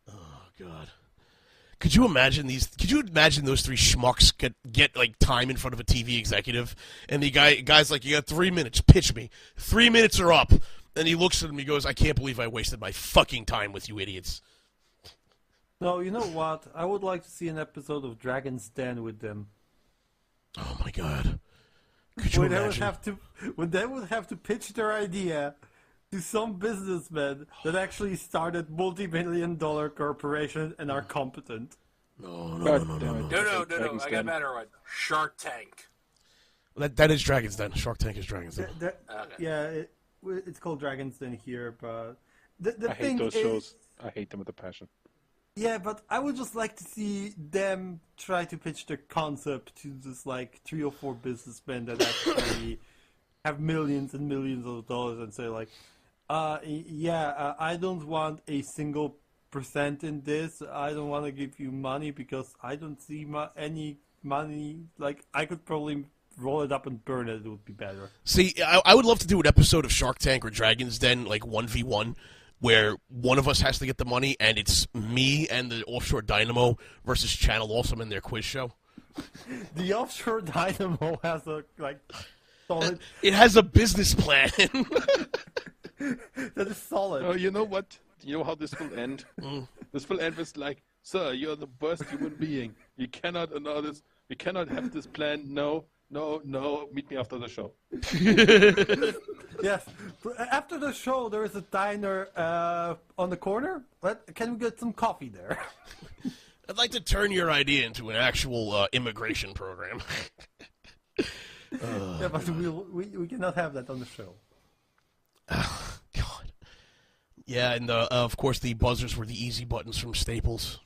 Oh God. Could you imagine those three schmucks get like time in front of a TV executive, and the guy's like, you got 3 minutes, pitch me. 3 minutes are up, and he looks at him, he goes, I can't believe I wasted my fucking time with you idiots. No, you know what? I would like to see an episode of Dragon's Den with them. Oh my God. Could you imagine? When they would have to pitch their idea to some businessmen that actually started multi-million-dollar corporation and are competent. No. I got a better one. Shark Tank. That is Dragon's Den. Shark Tank is Dragon's Den. Yeah, it's called Dragon's Den here, but the I thing hate those is, shows. I hate them with a passion. Yeah, but I would just like to see them try to pitch their concept to just like 3 or 4 businessmen that actually have millions and millions of dollars and say like, I don't want a single % in this. I don't want to give you money because I don't see any money. Like, I could probably roll it up and burn it. It would be better. See, I would love to do an episode of Shark Tank or Dragon's Den, like 1v1, where one of us has to get the money, and it's me and the Offshore Dynamo versus Channel Awesome in their quiz show. The Offshore Dynamo has a, like, solid... It has a business plan. That is solid. Oh, you know what? You know how this will end? This will end with like, sir, you're the worst human being. You cannot allow this. We cannot have this plan. No. Meet me after the show. Yes. After the show, there is a diner on the corner. Can we get some coffee there? I'd like to turn your idea into an actual immigration program. Yeah, but we cannot have that on the show. Oh, God. Yeah, and of course the buzzers were the easy buttons from Staples.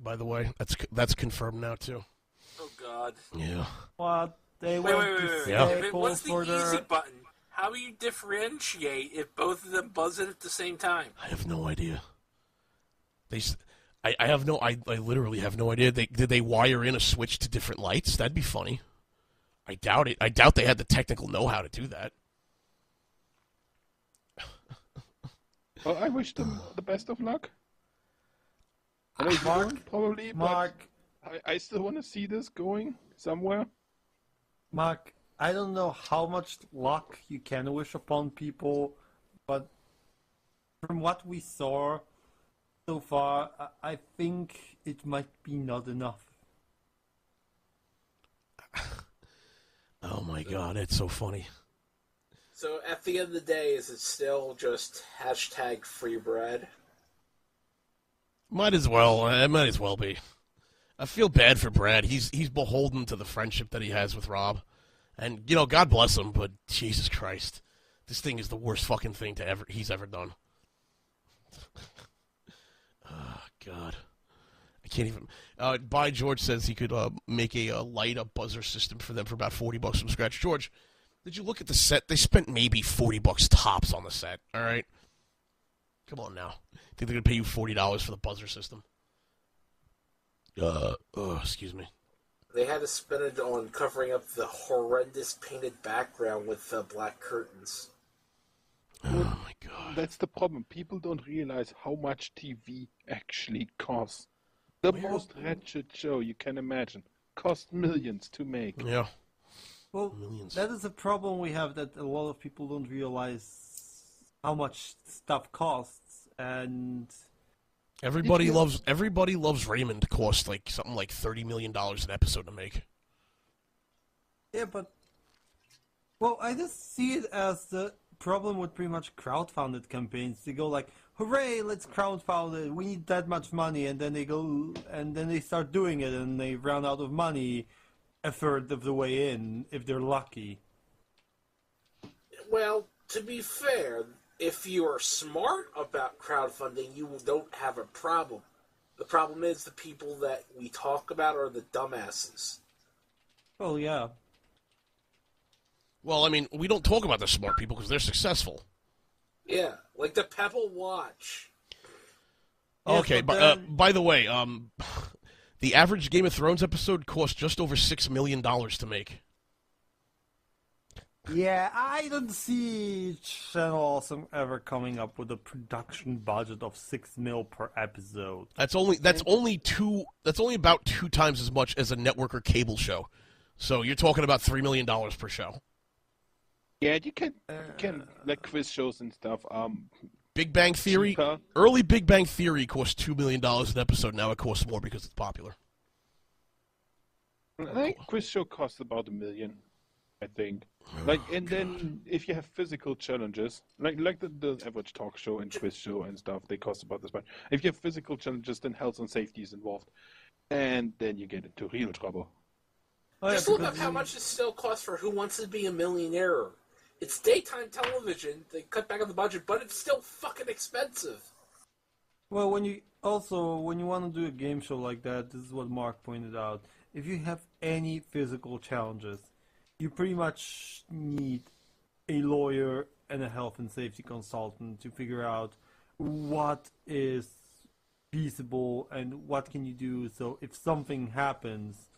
By the way, that's confirmed now too. Oh God. Yeah. What? They wait. Staples What's the easy button? How do you differentiate if both of them buzz it at the same time? I have no idea. I literally have no idea. Did they wire in a switch to different lights? That'd be funny. I doubt it. I doubt they had the technical know-how to do that. Well, I wish them the best of luck. And I won't, probably, Mark, but I still want to see this going somewhere. Mark, I don't know how much luck you can wish upon people, but from what we saw so far, I think it might be not enough. Oh my God, it's so funny. So at the end of the day, is it still just hashtag free bread? Might as well. It might as well be. I feel bad for Brad. He's beholden to the friendship that he has with Rob. And, you know, God bless him, but Jesus Christ. This thing is the worst fucking thing he's ever done. Oh, God. I can't even... By George says he could make a light-up buzzer system for them for about $40 from scratch. George... Did you look at the set? They spent maybe $40 tops on the set, all right? Come on now. Think they're going to pay you $40 for the buzzer system? Excuse me. They had to spend it on covering up the horrendous painted background with black curtains. Oh, my That's the problem. People don't realize how much TV actually costs. The most wretched show you can imagine cost millions to make. Yeah. Well, that is a problem we have, that a lot of people don't realize how much stuff costs, and Everybody loves Raymond cost like something like $30 million an episode to make. Yeah, but well, I just see it as the problem with pretty much crowdfunded campaigns. They go like, "Hooray, let's crowdfund it. We need that much money," and then they start doing it, and they run out of money a third of the way in, if they're lucky. Well, to be fair, if you are smart about crowdfunding, you don't have a problem. The problem is the people that we talk about are the dumbasses. Oh, yeah. Well, I mean, we don't talk about the smart people because they're successful. Yeah, like the Pebble Watch. Okay, by the way, the average Game of Thrones episode cost just over $6 million to make. Yeah, I don't see Channel Awesome ever coming up with a production budget of $6 million per episode. That's only about 2 times as much as a network or cable show. So you're talking about $3 million per show. Yeah, you can like quiz shows and stuff. Big Bang Theory, early Big Bang Theory cost $2 million an episode. Now it costs more because it's popular. I think quiz show costs about $1 million, I think. Like, and then if you have physical challenges, like the average talk show and quiz show and stuff, they cost about this much. If you have physical challenges, then health and safety is involved, and then you get into real trouble. Just look up how much it still costs for Who Wants to Be a Millionaire. It's daytime television. They cut back on the budget, but it's still fucking expensive. Well, when you want to do a game show like that, this is what Mark pointed out. If you have any physical challenges, you pretty much need a lawyer and a health and safety consultant to figure out what is feasible and what can you do so if something happens,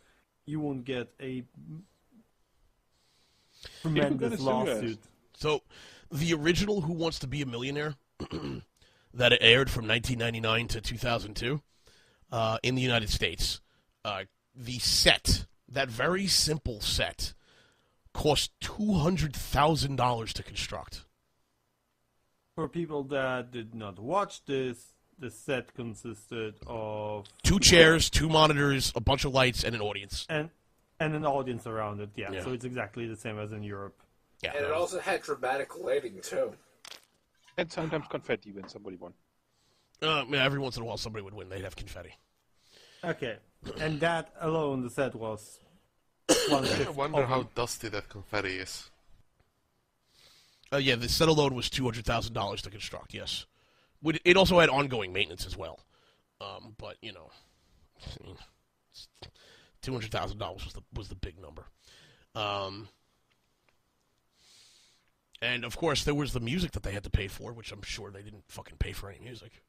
you won't get a tremendous lawsuit. So, the original Who Wants to Be a Millionaire that aired from 1999 to 2002 in the United States, the set, that very simple set, cost $200,000 to construct. For people that did not watch this, the set consisted of 2 chairs, 2 monitors, a bunch of lights, and an audience. And an audience around it, yeah. So it's exactly the same as in Europe. Yeah. And it also had dramatic lighting, too. And sometimes confetti when somebody won. Yeah, every once in a while somebody would win. They'd have confetti. Okay. And that alone, the set was I wonder how dusty that confetti is. Yeah, the set alone was $200,000 to construct, yes. It also had ongoing maintenance as well. But, you know, I mean, $200,000 was the big number. And, of course, there was the music that they had to pay for, which I'm sure they didn't fucking pay for any music.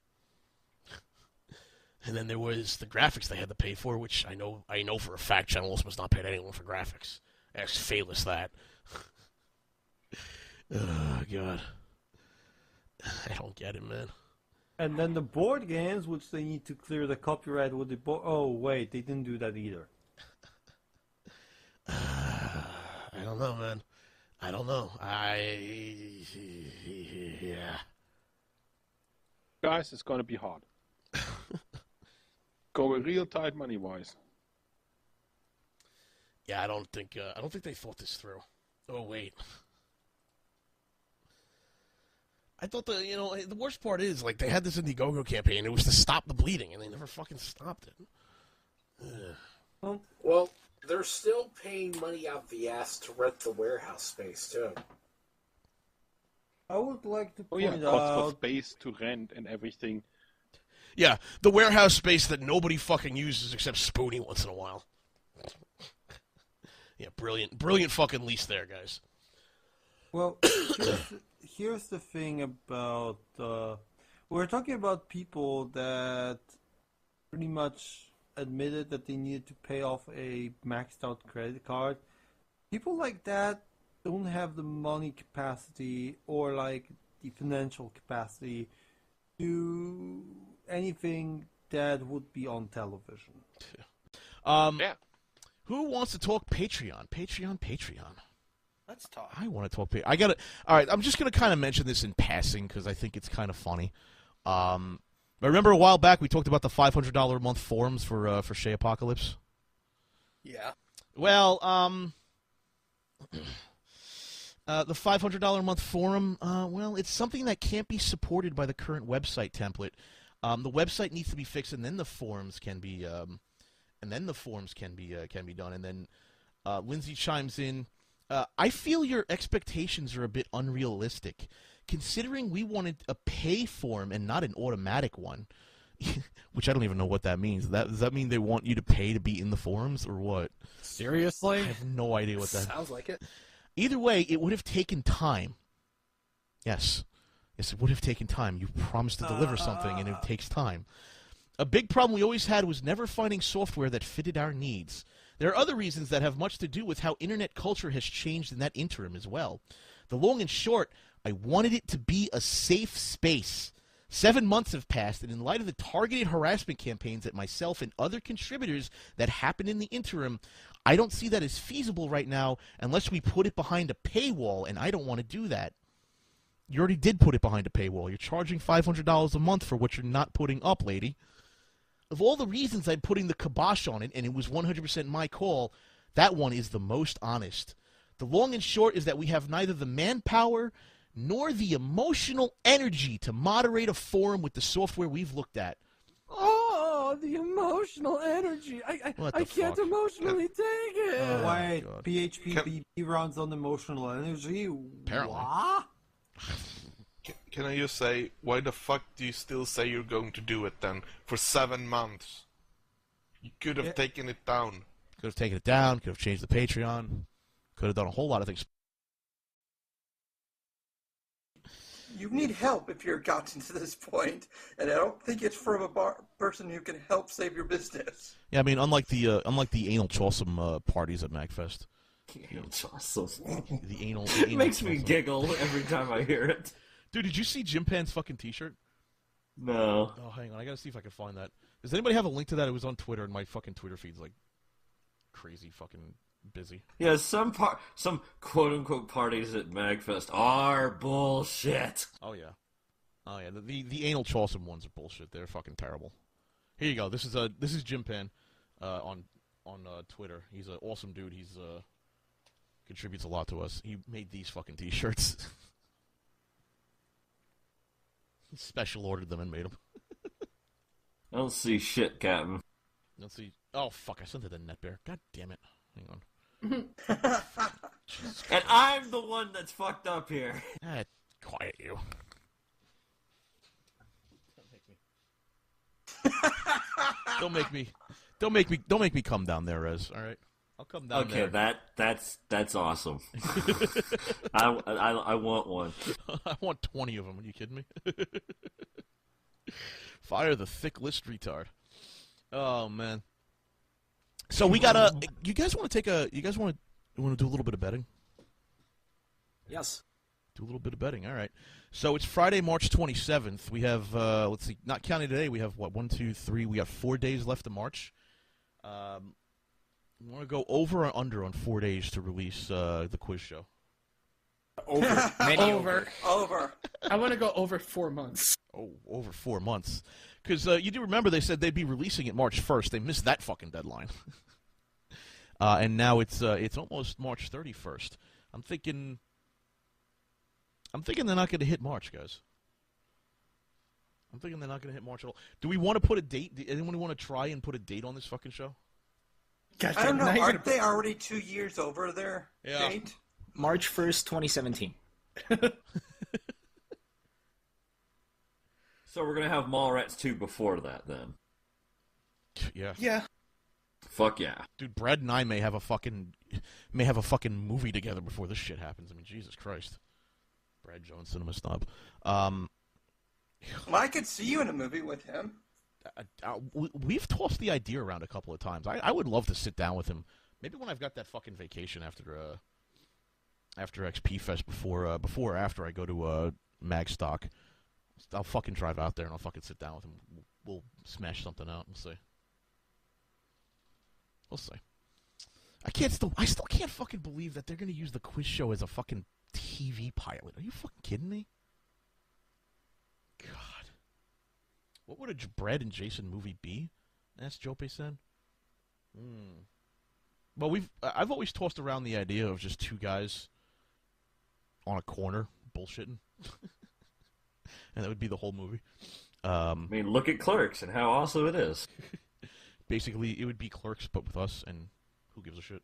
And then there was the graphics they had to pay for, which I know for a fact Channel Awesome has not paid anyone for graphics. Ask Fayless that. Oh, God. I don't get it, man. And then the board games, which they need to clear the copyright with the board. Oh, wait, they didn't do that either. I don't know, man. I don't know. Yeah. Guys, it's gonna be hard. Going real tight money-wise. Yeah, I don't think they thought this through. Oh, wait. I thought the worst part is, like, they had this Indiegogo campaign. It was to stop the bleeding, and they never fucking stopped it. Well, they're still paying money out the ass to rent the warehouse space, too. I would like to point cost out... for space to rent and everything. Yeah, the warehouse space that nobody fucking uses except Spoony once in a while. Yeah, brilliant fucking lease there, guys. Well, here's the thing about... we're talking about people that pretty much admitted that they needed to pay off a maxed out credit card. People like that don't have the money capacity or like the financial capacity to anything that would be on television. Yeah. Who wants to talk Patreon? Patreon. Let's talk. I want to talk. I got it. All right, I'm just going to kind of mention this in passing because I think it's kind of funny. I remember a while back we talked about the $500 a month forums for Shea Apocalypse. Yeah. Well, the $500 a month forum, well, it's something that can't be supported by the current website template. The website needs to be fixed, and then the forums can be, done. And then Lindsay chimes in. I feel your expectations are a bit unrealistic, considering we wanted a pay form and not an automatic one. Which I don't even know what that means. Does that mean they want you to pay to be in the forums, or what? Seriously? I have no idea what that sounds like it. Either way, it would have taken time. Yes, it would have taken time. You promised to deliver something, and it takes time. A big problem we always had was never finding software that fitted our needs. There are other reasons that have much to do with how internet culture has changed in that interim as well. The long and short, I wanted it to be a safe space. 7 months have passed, and in light of the targeted harassment campaigns that myself and other contributors that happened in the interim, I don't see that as feasible right now unless we put it behind a paywall, and I don't want to do that. You already did put it behind a paywall. You're charging $500 a month for what you're not putting up, lady. Of all the reasons I'm putting the kibosh on it, and it was 100% my call, that one is the most honest. The long and short is that we have neither the manpower nor the emotional energy to moderate a forum with the software we've looked at. Oh, the emotional energy. I can't emotionally take it. Wait, PHP runs on emotional energy? Apparently. What? Can I just say, why the fuck do you still say you're going to do it then? For 7 months. You could have taken it down. Could have taken it down, could have changed the Patreon, could have done a whole lot of things. You need help if you're gotten to this point, and I don't think it's from a person who can help save your business. Yeah, I mean, unlike the anal Chawsome parties at MagFest. Anal Chawsome. The anal It makes me giggle every time I hear it. Dude, did you see Jim Pan's fucking T-shirt? No. Oh, hang on, I gotta see if I can find that. Does anybody have a link to that? It was on Twitter, and my fucking Twitter feed's like crazy fucking busy. Yeah, some quote-unquote parties at MagFest are bullshit. Oh, yeah. Oh, yeah. The anal Chawsome ones are bullshit. They're fucking terrible. Here you go. This is Jim Pan on Twitter. He's an awesome dude. He's contributes a lot to us. He made these fucking T-shirts. He special ordered them and made them. I don't see shit, Captain. Let's see. Oh, fuck. I sent it to Netbear. God damn it. Hang on. And I'm the one that's fucked up here. Quiet you. Don't make me come down there, Rez. All right, I'll come down there. Okay, that's awesome. I want one. I want 20 of them. Are you kidding me? Fire the thick list, retard. Oh man. So we got you guys want to take a? You guys want to do a little bit of betting? Yes. Do a little bit of betting. All right. So it's Friday, March 27th. We have let's see, not counting today. We have what? 1, 2, 3. We got 4 days left of March. You want to go over or under on 4 days to release the quiz show? Over. Over. I want to go over 4 months. Oh, over 4 months. Because you do remember they said they'd be releasing it March 1st. They missed that fucking deadline. And now it's almost March 31st. I'm thinking they're not going to hit March, guys. I'm thinking they're not going to hit March at all. Do we want to put a date? Do anyone want to try and put a date on this fucking show? Gosh, I don't know. Aren't they already 2 years over their date? March 1st, 2017. So we're gonna have Mallrats 2 before that, then. Yeah. Yeah. Fuck yeah, dude. Brad and I may have a fucking movie together before this shit happens. I mean, Jesus Christ. Brad Jones, cinema snob. Well, I could see you in a movie with him. We've tossed the idea around a couple of times. I would love to sit down with him. Maybe when I've got that fucking vacation after XP Fest before or after I go to Magstock. I'll fucking drive out there and I'll fucking sit down with him. We'll smash something out. We'll see. We'll see. I still can't fucking believe that they're gonna use the quiz show as a fucking TV pilot. Are you fucking kidding me? God. What would a Brad and Jason movie be? That's Jope said. Well, I've always tossed around the idea of just two guys on a corner bullshitting. And that would be the whole movie. I mean, look at Clerks and how awesome it is. Basically, it would be Clerks, but with us, and who gives a shit?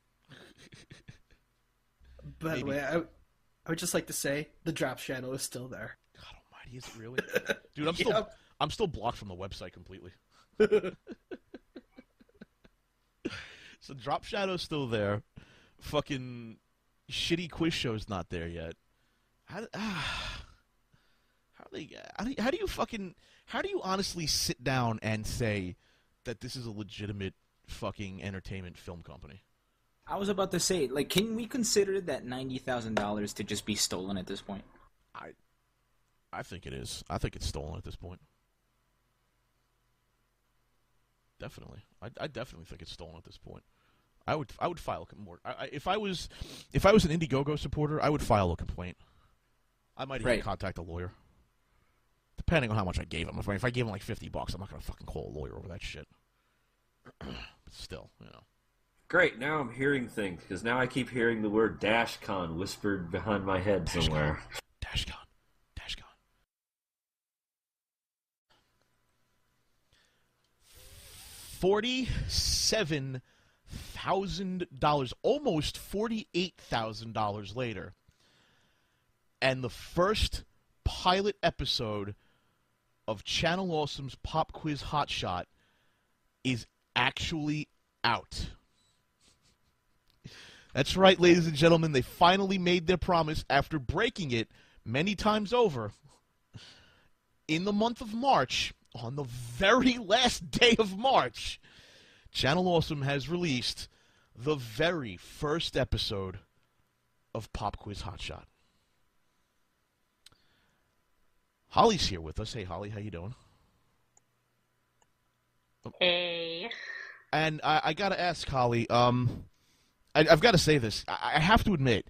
By the way, I would just like to say the drop channel is still there. God almighty, is it really? Dude, I'm still blocked from the website completely. So Drop Shadow's still there. Fucking shitty quiz show's not there yet. How do you honestly sit down and say that this is a legitimate fucking entertainment film company? I was about to say, like, can we consider that $90,000 to just be stolen at this point? I think it is. I think it's stolen at this point. Definitely. I definitely think it's stolen at this point. I would file a more. If I was an Indiegogo supporter, I would file a complaint. I might even contact a lawyer, depending on how much I gave him. If I gave him like $50, I'm not gonna fucking call a lawyer over that shit. But still, you know. Great, now I'm hearing things, because now I keep hearing the word DashCon whispered behind my head somewhere. DashCon. $47,000, almost $48,000 later, and the first pilot episode of Channel Awesome's Pop Quiz Hotshot is actually out. That's right, ladies and gentlemen, they finally made their promise after breaking it many times over. In the month of March, on the very last day of March, Channel Awesome has released the very first episode of Pop Quiz Hotshot. Holly's here with us. Hey, Holly, how you doing? Hey. And I gotta ask, Holly, I've got to say this. I have to admit,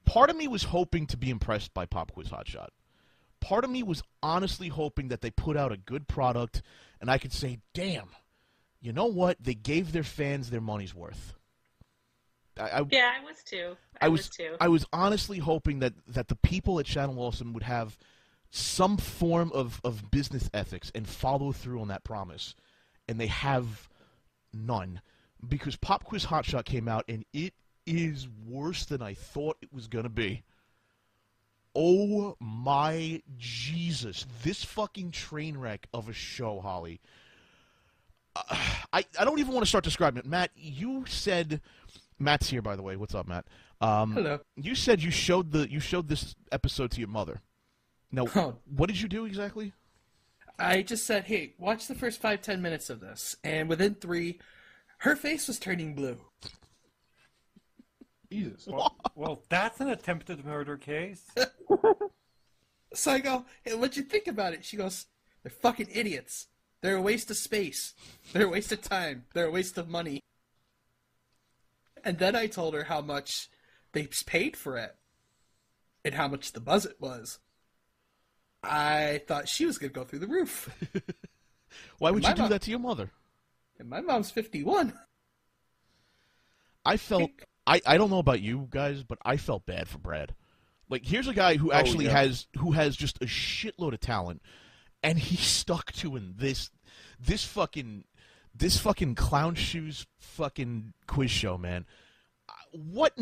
part of me was hoping to be impressed by Pop Quiz Hotshot. Part of me was honestly hoping that they put out a good product, and I could say, damn, you know what? They gave their fans their money's worth. I was too. I was too. I was honestly hoping that the people at Channel Awesome would have some form of business ethics and follow through on that promise. And they have none. Because Pop Quiz Hotshot came out, and it is worse than I thought it was going to be. Oh my Jesus. This fucking train wreck of a show, Holly. I don't even want to start describing it. Matt, you said... Matt's here, by the way. What's up, Matt? Hello. You said you showed this episode to your mother. Now, what did you do exactly? I just said, hey, watch the first 5-10 minutes of this. And within 3, her face was turning blue. Jesus. Well, that's an attempted murder case. So I go, hey, what'd you think about it? She goes, they're fucking idiots. They're a waste of space. They're a waste of time. They're a waste of money. And then I told her how much they paid for it and how much the budget was. I thought she was going to go through the roof. Why would you do that to your mother? And my mom's 51. I felt... I don't know about you guys, but I felt bad for Brad. Like, here's a guy who actually has just a shitload of talent, and he's stuck doing this fucking clown shoes fucking quiz show, man. What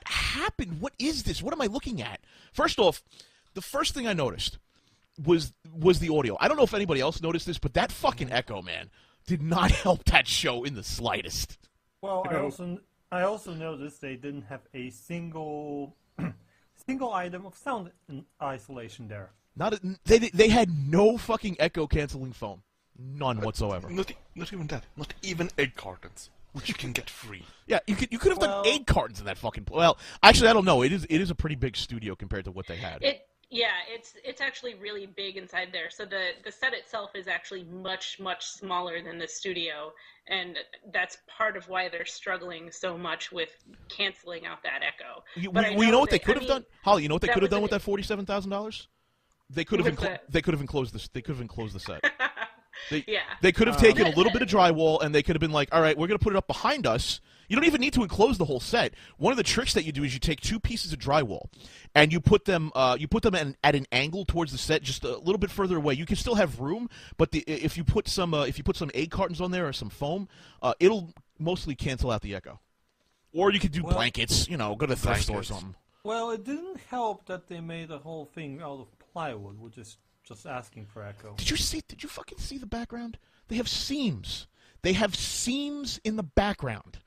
happened? What is this? What am I looking at? First off, the first thing I noticed was the audio. I don't know if anybody else noticed this, but that fucking echo, man, did not help that show in the slightest. Well, I also noticed they didn't have a single item of sound isolation there. They had no fucking echo canceling foam. None whatsoever. Not even that. Not even egg cartons, which you can get free. Yeah, you could have done egg cartons in that fucking. Well, actually, I don't know. It is a pretty big studio compared to what they had. Yeah, it's actually really big inside there. So the set itself is actually much smaller than the studio, and that's part of why they're struggling so much with canceling out that echo. You know what they could have done, Holly? You know what they could have done with that $47,000? They could have enclosed this. They could have enclosed the set. They could have taken a little bit of drywall, and they could have been like, all right, we're going to put it up behind us. You don't even need to enclose the whole set. One of the tricks that you do is you take 2 pieces of drywall, and you put them at an angle towards the set, just a little bit further away. You can still have room, but if you put some egg cartons on there or some foam, it'll mostly cancel out the echo. Or you could do blankets. You know, go to the thrift store or something. Well, it didn't help that they made the whole thing out of plywood, which is just asking for echo. Did you fucking see the background? They have seams. They have seams in the background.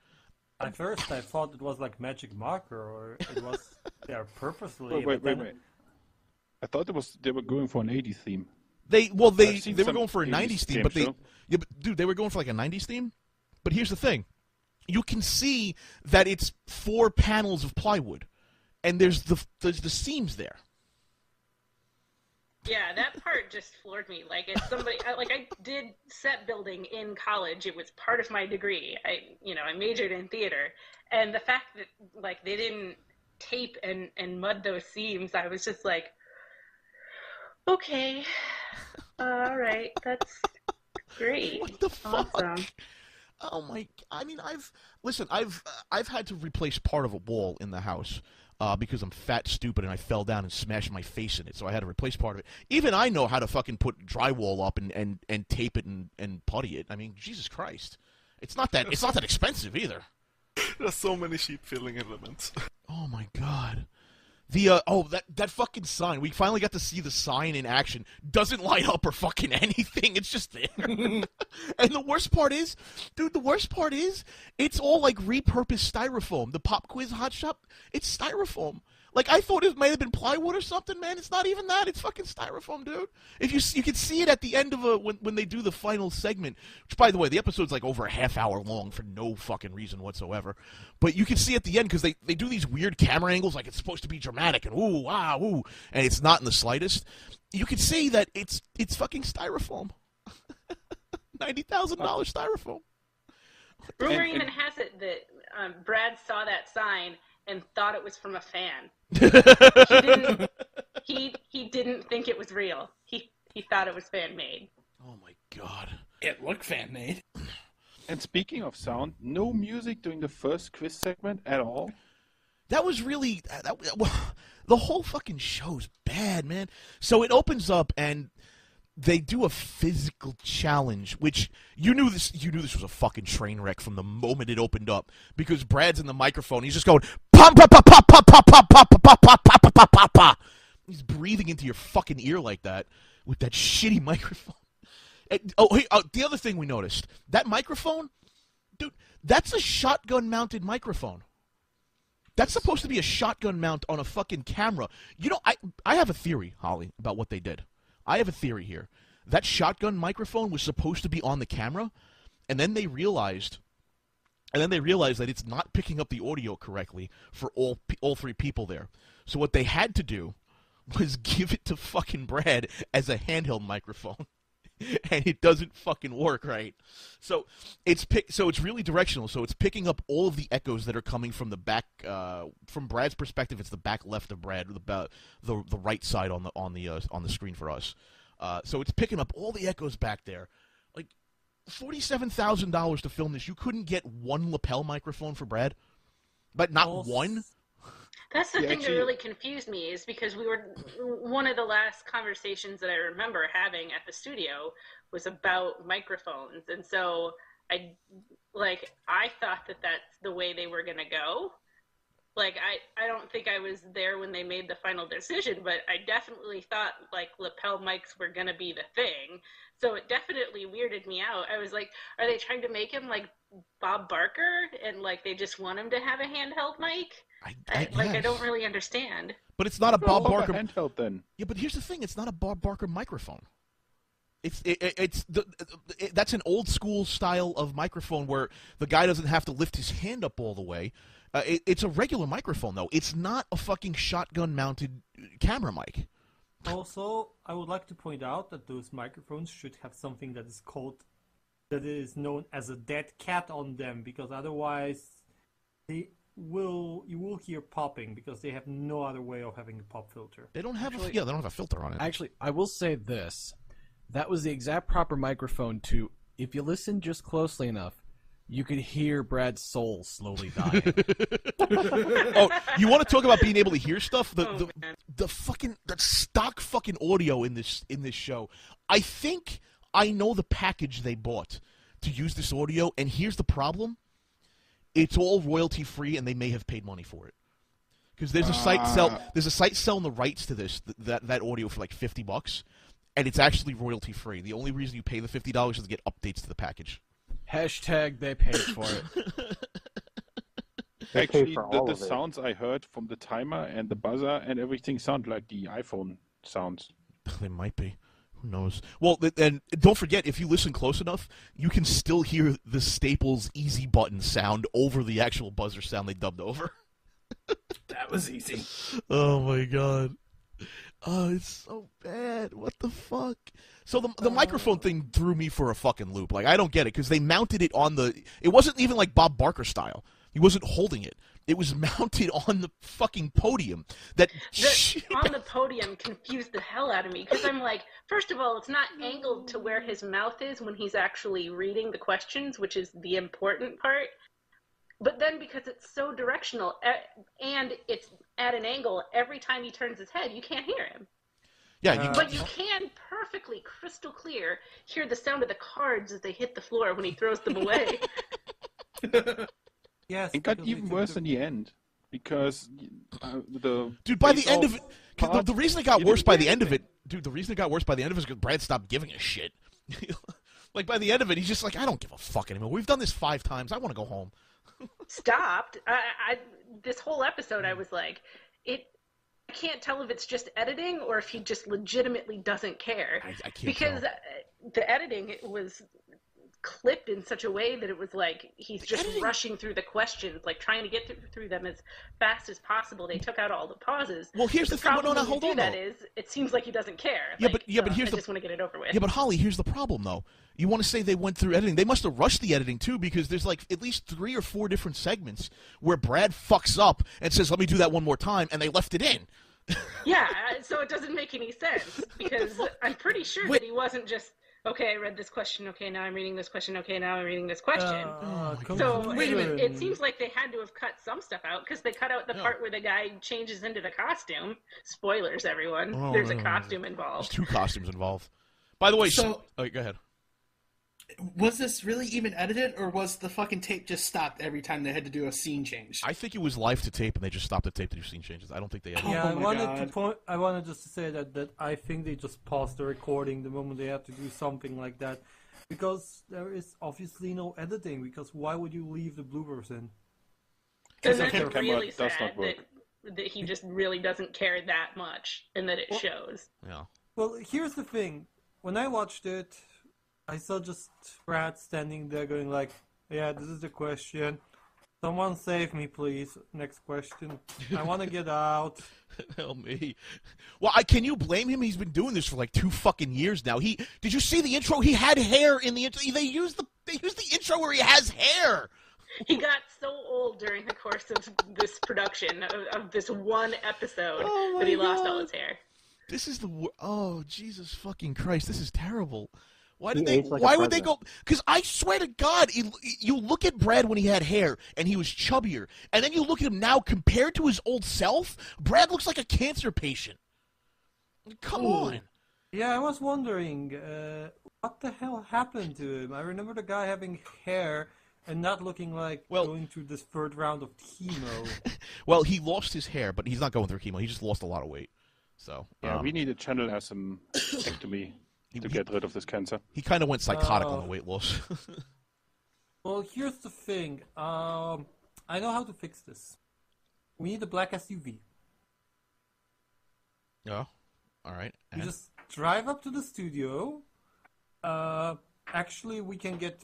At first, I thought it was like magic marker, or it was there purposely. Wait. I thought they were going for an 80s theme. They were going for a 90s theme, but they were going for like a 90s theme. But here's the thing. You can see that it's 4 panels of plywood, and there's the seams there. Yeah, that part just floored me. Like, it's somebody, I did set building in college. It was part of my degree. I majored in theater, and the fact that like they didn't tape and mud those seams, I was just like, okay, all right, that's great. What the fuck? Awesome. Oh my! I mean, I've had to replace part of a wall in the house. Because I'm fat, stupid, and I fell down and smashed my face in it, so I had to replace part of it. Even I know how to fucking put drywall up and tape it and putty it. I mean, Jesus Christ, it's not that expensive either. There's so many sheep filling elements. Oh my god. That fucking sign. We finally got to see the sign in action. Doesn't light up or fucking anything. It's just there. And the worst part is, it's all like repurposed styrofoam. The Pop Quiz Hotshot, it's styrofoam. Like, I thought it might have been plywood or something, man. It's not even that. It's fucking styrofoam, dude. If you can see it at the end of when they do the final segment, which, by the way, the episode's like over a half hour long for no fucking reason whatsoever. But you can see at the end because they do these weird camera angles like it's supposed to be dramatic and ooh, wow, ooh, and it's not in the slightest. You can see that it's fucking styrofoam. $90,000 styrofoam. Rumor even has it that Brad saw that sign and thought it was from a fan. He didn't think it was real. He thought it was fan made. Oh my god. It looked fan made. And speaking of sound, no music during the first quiz segment at all. That was really the whole fucking show's bad, man. So it opens up and they do a physical challenge, which you knew this was a fucking train wreck from the moment it opened up, because Brad's in the microphone. He's just going pop pop pop pop pop pop pop pop pop pop pop pop pop pop. He's breathing into your fucking ear like that with that shitty microphone. The other thing we noticed, that microphone, dude, that's a shotgun-mounted microphone. That's supposed to be a shotgun mount on a fucking camera. You know, I have a theory, Holly, about what they did. I have a theory here. That shotgun microphone was supposed to be on the camera, and then they realized that it's not picking up the audio correctly for all 3 people there. So what they had to do was give it to fucking Brad as a handheld microphone. And it doesn't fucking work right. So it's really directional. So it's picking up all of the echoes that are coming from the back. From Brad's perspective, it's the back left of Brad, the right side on the screen for us. So it's picking up all the echoes back there. Like $47,000 to film this. You couldn't get one lapel microphone for Brad, but not one. That's the thing that really confused me, is because one of the last conversations that I remember having at the studio was about microphones. And so I thought that that's the way they were going to go. Like, I don't think I was there when they made the final decision, but I definitely thought, like, lapel mics were going to be the thing. So it definitely weirded me out. I was like, are they trying to make him like Bob Barker and, like, they just want him to have a handheld mic? I don't really understand. But it's not a Bob Barker handheld then. Yeah, but here's the thing: it's not a Bob Barker microphone. That's an old school style of microphone where the guy doesn't have to lift his hand up all the way. It's a regular microphone though. It's not a fucking shotgun mounted camera mic. Also, I would like to point out that those microphones should have something that is known as a dead cat on them, because otherwise you will hear popping, because they have no other way of having a pop filter. They don't have they don't have a filter on it. Actually, I will say this. That was the exact proper microphone to, if you listen just closely enough, you could hear Brad's soul slowly dying. Oh, you want to talk about being able to hear stuff? The stock fucking audio in this show. I think I know the package they bought to use this audio, and here's the problem. It's all royalty free, and they may have paid money for it. Because there's a site selling the rights to that audio for like $50, and it's actually royalty free. The only reason you pay the $50 is to get updates to the package. Hashtag they paid for it. Actually, the sounds I heard from the timer and the buzzer and everything sound like the iPhone sounds. They might be. Who knows? Well, and don't forget, if you listen close enough, you can still hear the Staples easy button sound over the actual buzzer sound they dubbed over. That was easy. Oh my god. Oh, it's so bad. What the fuck? So the microphone thing threw me for a fucking loop. Like, I don't get it, because they mounted it on the... It wasn't even like Bob Barker style. He wasn't holding it. It was mounted on the fucking podium. On the podium confused the hell out of me, because I'm like, first of all, it's not angled to where his mouth is when he's actually reading the questions, which is the important part. But then because it's so directional and it's at an angle, every time he turns his head, you can't hear him. Yeah, but you can perfectly, crystal clear, hear the sound of the cards as they hit the floor when he throws them away. Yes, it got even worse in the end, because dude, by the end of it, the reason it got worse by the end of it, dude, the reason it got worse by the end of it is because Brad stopped giving a shit. Like, by the end of it, he's just like, I don't give a fuck anymore. We've done this 5 times. I want to go home. Stopped. This whole episode, I was like, I can't tell if it's just editing or if he just legitimately doesn't care. I can't because tell. The editing was clipped in such a way that it was like he's just rushing through the questions, like trying to get through them as fast as possible. They took out all the pauses. Well, here's the thing. problem. Hold on. That is, it seems like he doesn't care. Yeah, like, but here's I just want to get it over with. Yeah, but Holly, here's the problem though. You want to say they went through editing? They must have rushed the editing too, because there's like at least 3 or 4 different segments where Brad fucks up and says, "Let me do that one more time," and they left it in. Yeah, so it doesn't make any sense, because I'm pretty sure that he wasn't just, okay, I read this question, okay, now I'm reading this question, okay, now I'm reading this question. So it seems like they had to have cut some stuff out, because they cut out the part where the guy changes into the costume. Spoilers, everyone. Oh, There's a costume involved. There's 2 costumes involved. By the way, So- go ahead. Was this really even edited, or was the fucking tape just stopped every time they had to do a scene change? I think it was live to tape, and they just stopped the tape to do scene changes. I don't think they edited. Yeah, I wanted just to say that I think they just paused the recording the moment they have to do something like that, because there is obviously no editing. Because why would you leave the bloopers in? Because it's really sad that he just really doesn't care that much, and that it shows. Yeah. Well, here's the thing. When I watched it, I saw just Brad standing there going like, yeah, this is the question. Someone save me, please. Next question. I want to get out. Help me. Well, can you blame him? He's been doing this for like 2 fucking years now. Did you see the intro? He had hair in the intro. They used the intro where he has hair. He got so old during the course of this production of this one episode that he lost all his hair. This is oh, Jesus fucking Christ. This is terrible. Why would they go? Because I swear to God, you look at Brad when he had hair and he was chubbier, and then you look at him now compared to his old self. Brad looks like a cancer patient. Come on. Yeah, I was wondering what the hell happened to him. I remember the guy having hair and not looking like going through this 3rd round of chemo. Well, he lost his hair, but he's not going through chemo. He just lost a lot of weight. So yeah, we need a channel as some ectomy to get rid of this cancer. He kind of went psychotic on the weight loss. Well, here's the thing. I know how to fix this. We need a black SUV. Oh, all right. You just drive up to the studio. Actually, we can get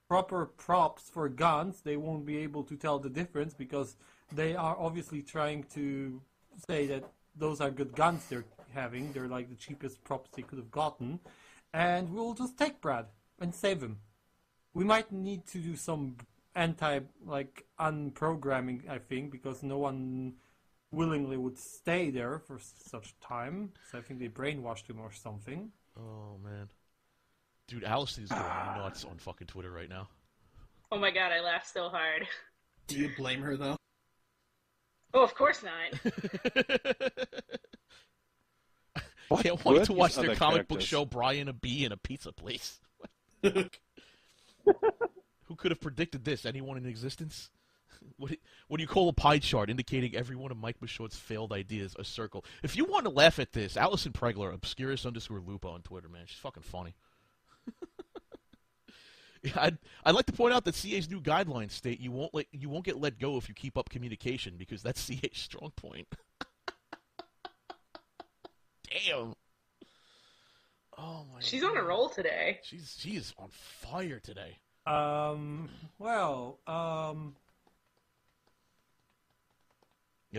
proper props for guns. They won't be able to tell the difference because they are obviously trying to say that those are good guns they're having. They're like the cheapest props they could have gotten. And we'll just take Brad and save him. We might need to do some unprogramming, I think, because no one willingly would stay there for such time. So I think they brainwashed him or something. Oh, man. Dude, Allison is going nuts on fucking Twitter right now. Oh my god, I laughed so hard. Do you blame her, though? Oh, of course not. Can't wait to watch their comic book show Brian a Bee in a pizza place. Who could have predicted this? Anyone in existence? What do you call a pie chart indicating every one of Mike Michaud's failed ideas a circle? If you want to laugh at this, Allison Pregler, Obscurus_Lupa on Twitter, man. She's fucking funny. I'd like to point out that CA's new guidelines state you won't get let go if you keep up communication, because that's CA's strong point. Damn. Oh my. She's on a roll today. She is on fire today. Yeah,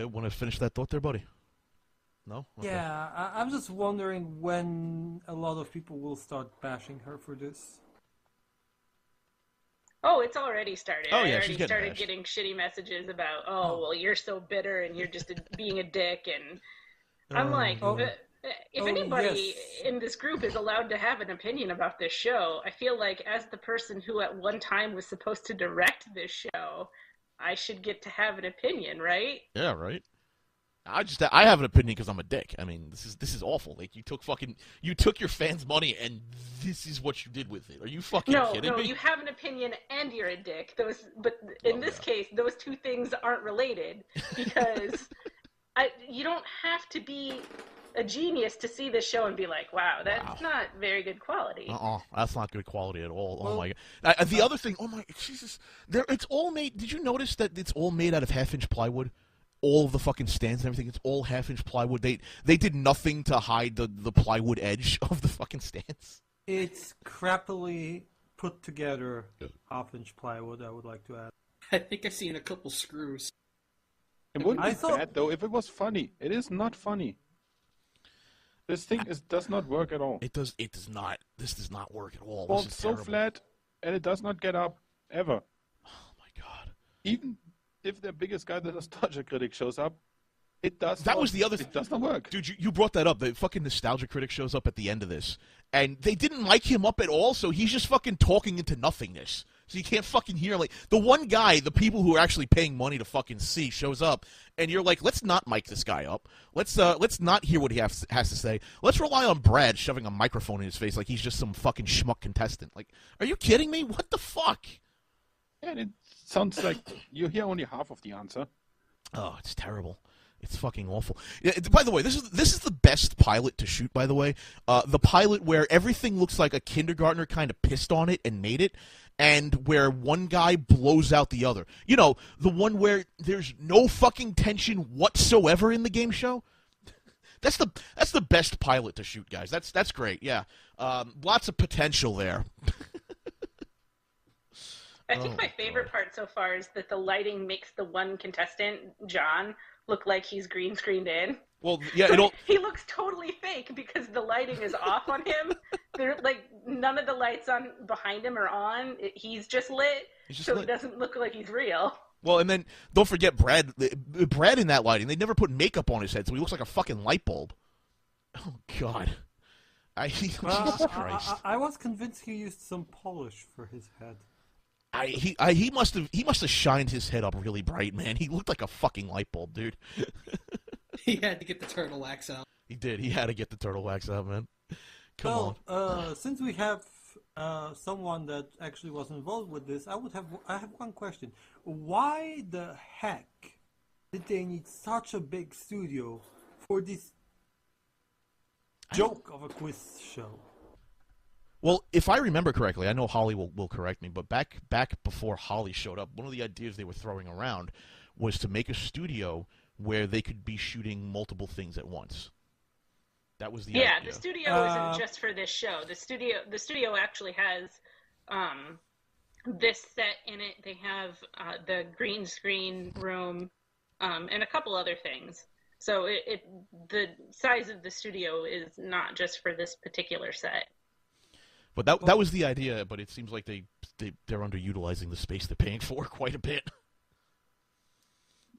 want to finish that thought there, buddy? No? Okay. Yeah, I'm just wondering when a lot of people will start bashing her for this. Oh, it's already started. Oh, yeah, I already she's getting started bashed. getting shitty messages about, well, you're so bitter and you're just being a dick. And I'm like, if anybody in this group is allowed to have an opinion about this show, I feel like as the person who at one time was supposed to direct this show, I should get to have an opinion, right? Yeah, right. I have an opinion because I'm a dick. I mean, this is awful. Like, you took your fans' money and this is what you did with it. Are you fucking kidding me? No, you have an opinion and you're a dick. But in this case, those two things aren't related because you don't have to be a genius to see this show and be like, wow, that's not very good quality. That's not good quality at all. Oh my god. The other thing, oh my Jesus, it's all made. Did you notice that it's all made out of half-inch plywood? All of the fucking stands and everything, it's all half-inch plywood. They did nothing to hide the plywood edge of the fucking stands. It's crappily put together half-inch plywood, I would like to add. I think I've seen a couple screws. It wouldn't be bad, though, if it was funny. It is not funny. This thing does not work at all. It does not. This does not work at all. Well, this is it's so terrible. flat, and it does not get up, ever. Oh my god. Even if the biggest guy, the Nostalgia Critic, shows up, it does That not, was the other thing. It does not work. Dude, you brought that up. The fucking Nostalgia Critic shows up at the end of this, and they didn't mic him up at all, so he's just fucking talking into nothingness. So you can't fucking hear, like, the one guy, the people who are actually paying money to fucking see, shows up, and you're like, let's not mic this guy up. Let's not hear what he has to say. Let's rely on Brad shoving a microphone in his face like he's just some fucking schmuck contestant. Like, are you kidding me? What the fuck? And it sounds like you hear only half of the answer. Oh, it's terrible. It's fucking awful. Yeah, by the way, this is the best pilot to shoot, by the way. The pilot where everything looks like a kindergartner kind of pissed on it and made it, and where one guy blows out the other. You know, the one where there's no fucking tension whatsoever in the game show. That's the best pilot to shoot, guys. That's great. Yeah, lots of potential there. I think my favorite part so far is that the lighting makes the one contestant, John, look like he's green screened in. Well, yeah, he looks totally fake because the lighting is off on him. They're like none of the lights on behind him are on. He's just lit, it doesn't look like he's real. Well, and then don't forget Brad in that lighting. They never put makeup on his head, so he looks like a fucking light bulb. Oh God, Jesus Christ! I was convinced he used some polish for his head. He must have shined his head up really bright, man. He looked like a fucking light bulb, dude. He had to get the turtle wax out. He did. He had to get the turtle wax out, man. Come on. Since we have someone that actually was involved with this, I have one question. Why the heck did they need such a big studio for this joke of a quiz show? Well, if I remember correctly, I know Holly will correct me, but back before Holly showed up, one of the ideas they were throwing around was to make a studio where they could be shooting multiple things at once. That was the idea. The studio isn't just for this show. The studio actually has this set in it. They have the green screen room and a couple other things. So the size of the studio is not just for this particular set. But that was the idea. But it seems like they're underutilizing the space they're paying for quite a bit.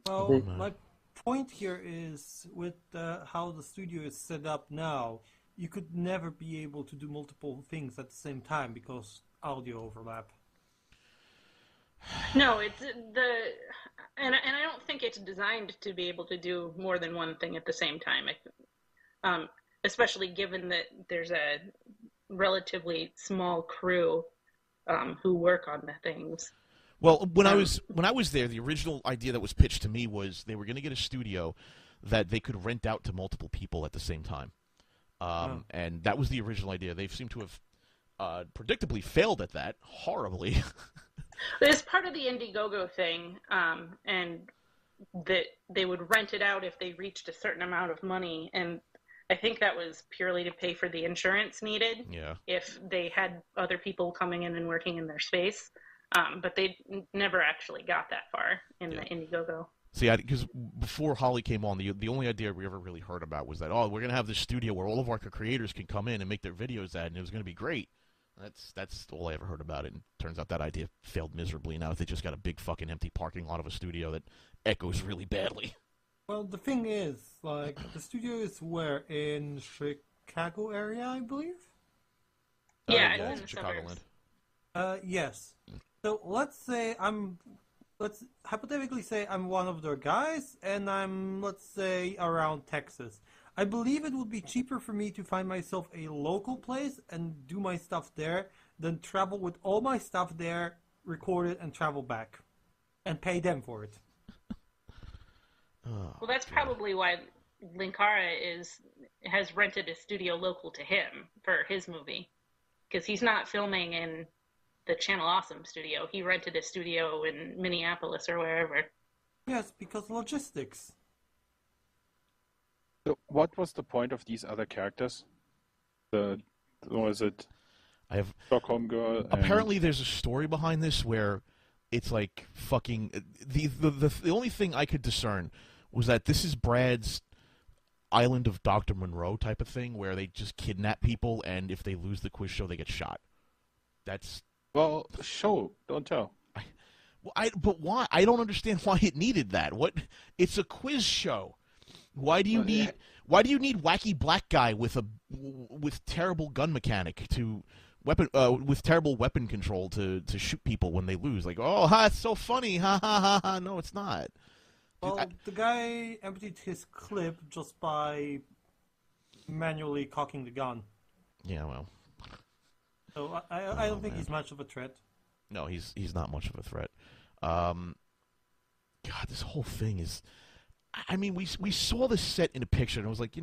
Well, my point here is with how the studio is set up now, you could never be able to do multiple things at the same time because audio overlap. No, it's and I don't think it's designed to be able to do more than one thing at the same time. Especially given that there's a relatively small crew who work on the things. Well, when I was there, the original idea that was pitched to me was they were going to get a studio that they could rent out to multiple people at the same time, and that was the original idea. They seem to have predictably failed at that horribly. It's part of the Indiegogo thing, and that they would rent it out if they reached a certain amount of money, and I think that was purely to pay for the insurance needed. Yeah. If they had other people coming in and working in their space. But they never actually got that far in the Indiegogo. See, because before Holly came on, the only idea we ever really heard about was that, we're going to have this studio where all of our creators can come in and make their videos at, and it was going to be great. That's all I ever heard about it, and turns out that idea failed miserably. Now they just got a big fucking empty parking lot of a studio that echoes really badly. Well, the thing is, like, the studio is where? In Chicago area, I believe? Yeah, it's in Chicagoland. Yes. So let's hypothetically say I'm one of their guys, and I'm, let's say, around Texas. I believe it would be cheaper for me to find myself a local place and do my stuff there than travel with all my stuff there, record it, and travel back. And pay them for it. Well, that's probably why Linkara has rented a studio local to him for his movie. Because he's not filming in the Channel Awesome studio. He rented a studio in Minneapolis or wherever. Yes, because logistics. So what was the point of these other characters? Was it I have Stockholm Girl? Apparently there's a story behind this where it's like fucking... The only thing I could discern was that this is Brad's Island of Dr. Monroe type of thing where they just kidnap people, and if they lose the quiz show, they get shot. That's... Well, show, don't tell. But why? I don't understand why it needed that. What? It's a quiz show. Why do you need wacky black guy with terrible gun mechanic to with terrible weapon control to shoot people when they lose? Like, it's so funny, ha ha ha ha. No, it's not. Well, the guy emptied his clip just by manually cocking the gun. Yeah, well. So I don't think he's much of a threat. No, he's not much of a threat. God, this whole thing is... I mean, we saw this set in a picture, and I was like,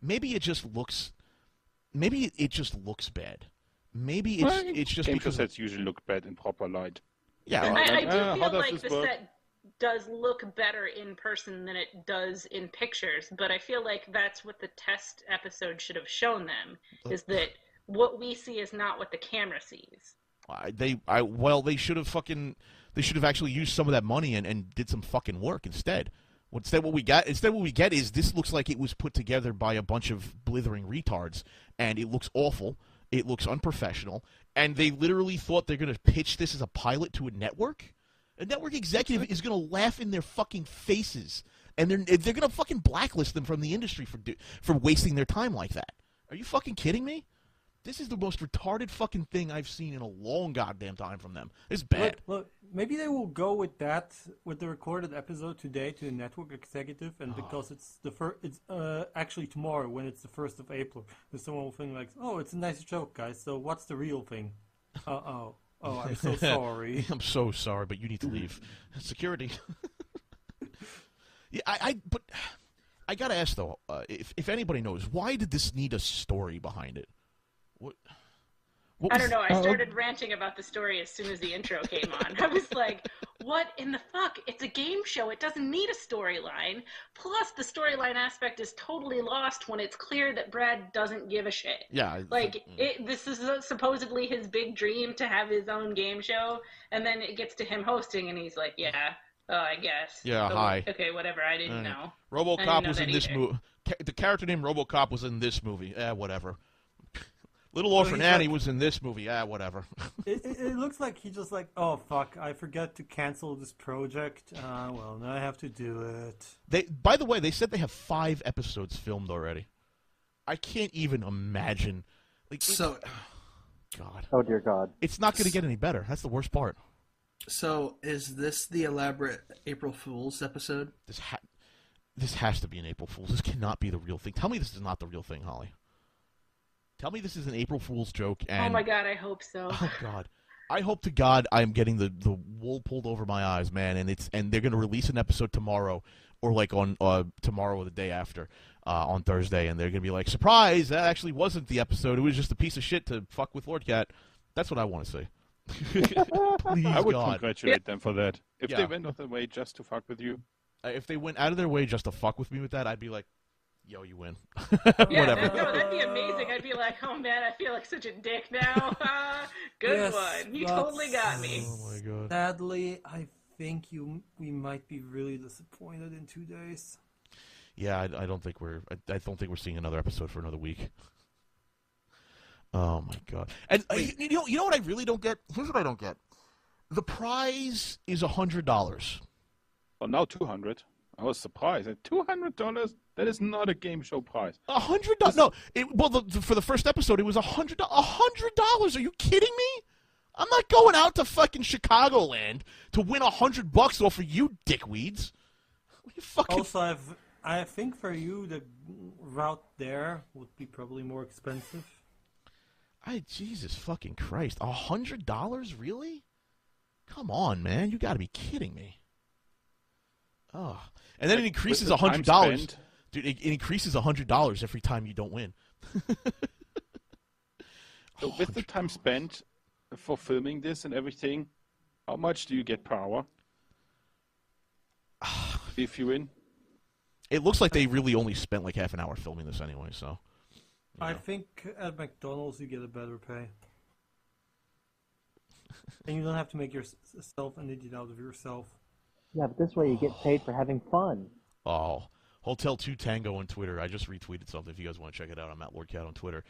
maybe it just looks bad. Maybe it's just game because sets usually look bad in proper light. Yeah, I do feel like the set does look better in person than it does in pictures, but I feel like that's what the test episode should have shown them, is that what we see is not what the camera sees. They should have actually used some of that money and did some fucking work instead. Instead, what we get is this looks like it was put together by a bunch of blithering retards, and it looks awful. It looks unprofessional, and they literally thought they're going to pitch this as a pilot to a network. A network executive is going to laugh in their fucking faces, and they're going to fucking blacklist them from the industry for wasting their time like that. Are you fucking kidding me? This is the most retarded fucking thing I've seen in a long goddamn time from them. It's bad. Look, maybe they will go with that, with the recorded episode today to the network executive, and because it's actually tomorrow when it's the 1st of April, there's someone will think like, it's a nice joke, guys, so what's the real thing? Oh, I'm so sorry. I'm so sorry, but you need to leave. Security. Yeah, but I gotta ask though, if anybody knows, why did this need a story behind it? I don't know. I started ranting about the story as soon as the intro came on. I was like, what in the fuck? It's a game show. It doesn't need a storyline. Plus, the storyline aspect is totally lost when it's clear that Brad doesn't give a shit. Yeah. This is supposedly his big dream to have his own game show, and then it gets to him hosting, and he's like, yeah, Oh, I guess. Yeah, Oh, hi. Okay, whatever. I didn't know. I RoboCop didn't know was that in this either. movie. The character named RoboCop was in this movie. Whatever. Little So Orphan he's Annie like- was in this movie. Whatever. It looks like he just like, oh fuck, I forgot to cancel this project. Well, now I have to do it. By the way, they said they have 5 episodes filmed already. I can't even imagine. God. Oh dear God. It's not going to get any better. That's the worst part. So, is this the elaborate April Fool's episode? This has to be an April Fool's. This cannot be the real thing. Tell me this is not the real thing, Holly. Tell me this is an April Fool's joke. And Oh my god, I hope so. oh God, I hope to God I'm getting the wool pulled over my eyes, man. And they're going to release an episode tomorrow, or like on tomorrow or the day after, on Thursday, and they're going to be like, surprise! That actually wasn't the episode. It was just a piece of shit to fuck with LordKat. That's what I want to see. Please, I would God. congratulate them for that. If Yeah. they went out of their way just to fuck with you. If they went out of their way just to fuck with me with that, I'd be like, yo, you win. Yeah, Whatever. no, that'd be amazing. I'd be like, oh man, I feel like such a dick now. Good Yes, one. You but totally got me. Oh my God. Sadly, I think we might be really disappointed in 2 days. Yeah, I don't think we're seeing another episode for another week. Oh my God! And you know what I really don't get? Here's what I don't get: the prize is $100. Well, now 200. I was surprised. At $200, that is not a game show prize. $100? No. For the first episode, it was $100. $100? Are you kidding me? I'm not going out to fucking Chicagoland to win $100 off of you dickweeds. You fucking. Also, I think for you the route there would be probably more expensive. Jesus fucking Christ! $100? Really? Come on, man! You got to be kidding me. Oh, and then it increases With the time $100. spent- Dude, it increases $100 every time you don't win. So with the time spent for filming this and everything, how much do you get per hour? If you win? It looks like they really only spent like half an hour filming this anyway, so. I think at McDonald's you get a better pay. And you don't have to make yourself an idiot out of yourself. Yeah, but this way you get paid for having fun. Oh, Hotel 2 Tango on Twitter. I just retweeted something. If you guys want to check it out, I'm at LordKat on Twitter.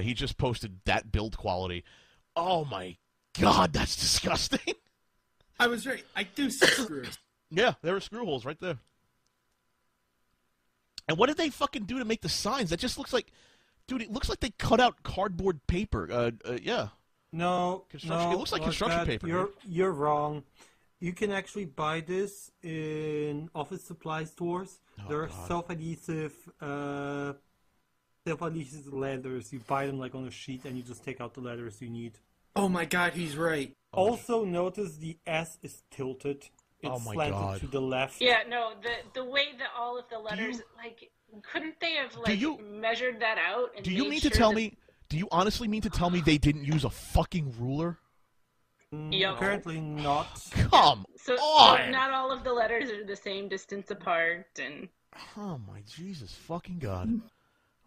He just posted that build quality. Oh my God, that's disgusting. I was right. I do see screws. Yeah, there were screw holes right there. And what did they fucking do to make the signs? That just looks like, dude, it looks like they cut out cardboard paper. Yeah. No, Construction- no, it looks like Lord construction Kat, paper, You're wrong. You can actually buy this in office supply stores. There are self-adhesive letters. You buy them like on a sheet, and you just take out the letters you need. Oh my God, he's right. Also, notice the S is tilted. It's Oh my slanted God. to the left. Yeah, no, the way that all of the letters, like, couldn't they have, like, measured that out? And Do you made mean to sure tell that- me? Do you honestly mean to tell me they didn't use a fucking ruler? Yep. Apparently not. Come So on! not all of the letters are the same distance apart, and Oh my Jesus fucking God!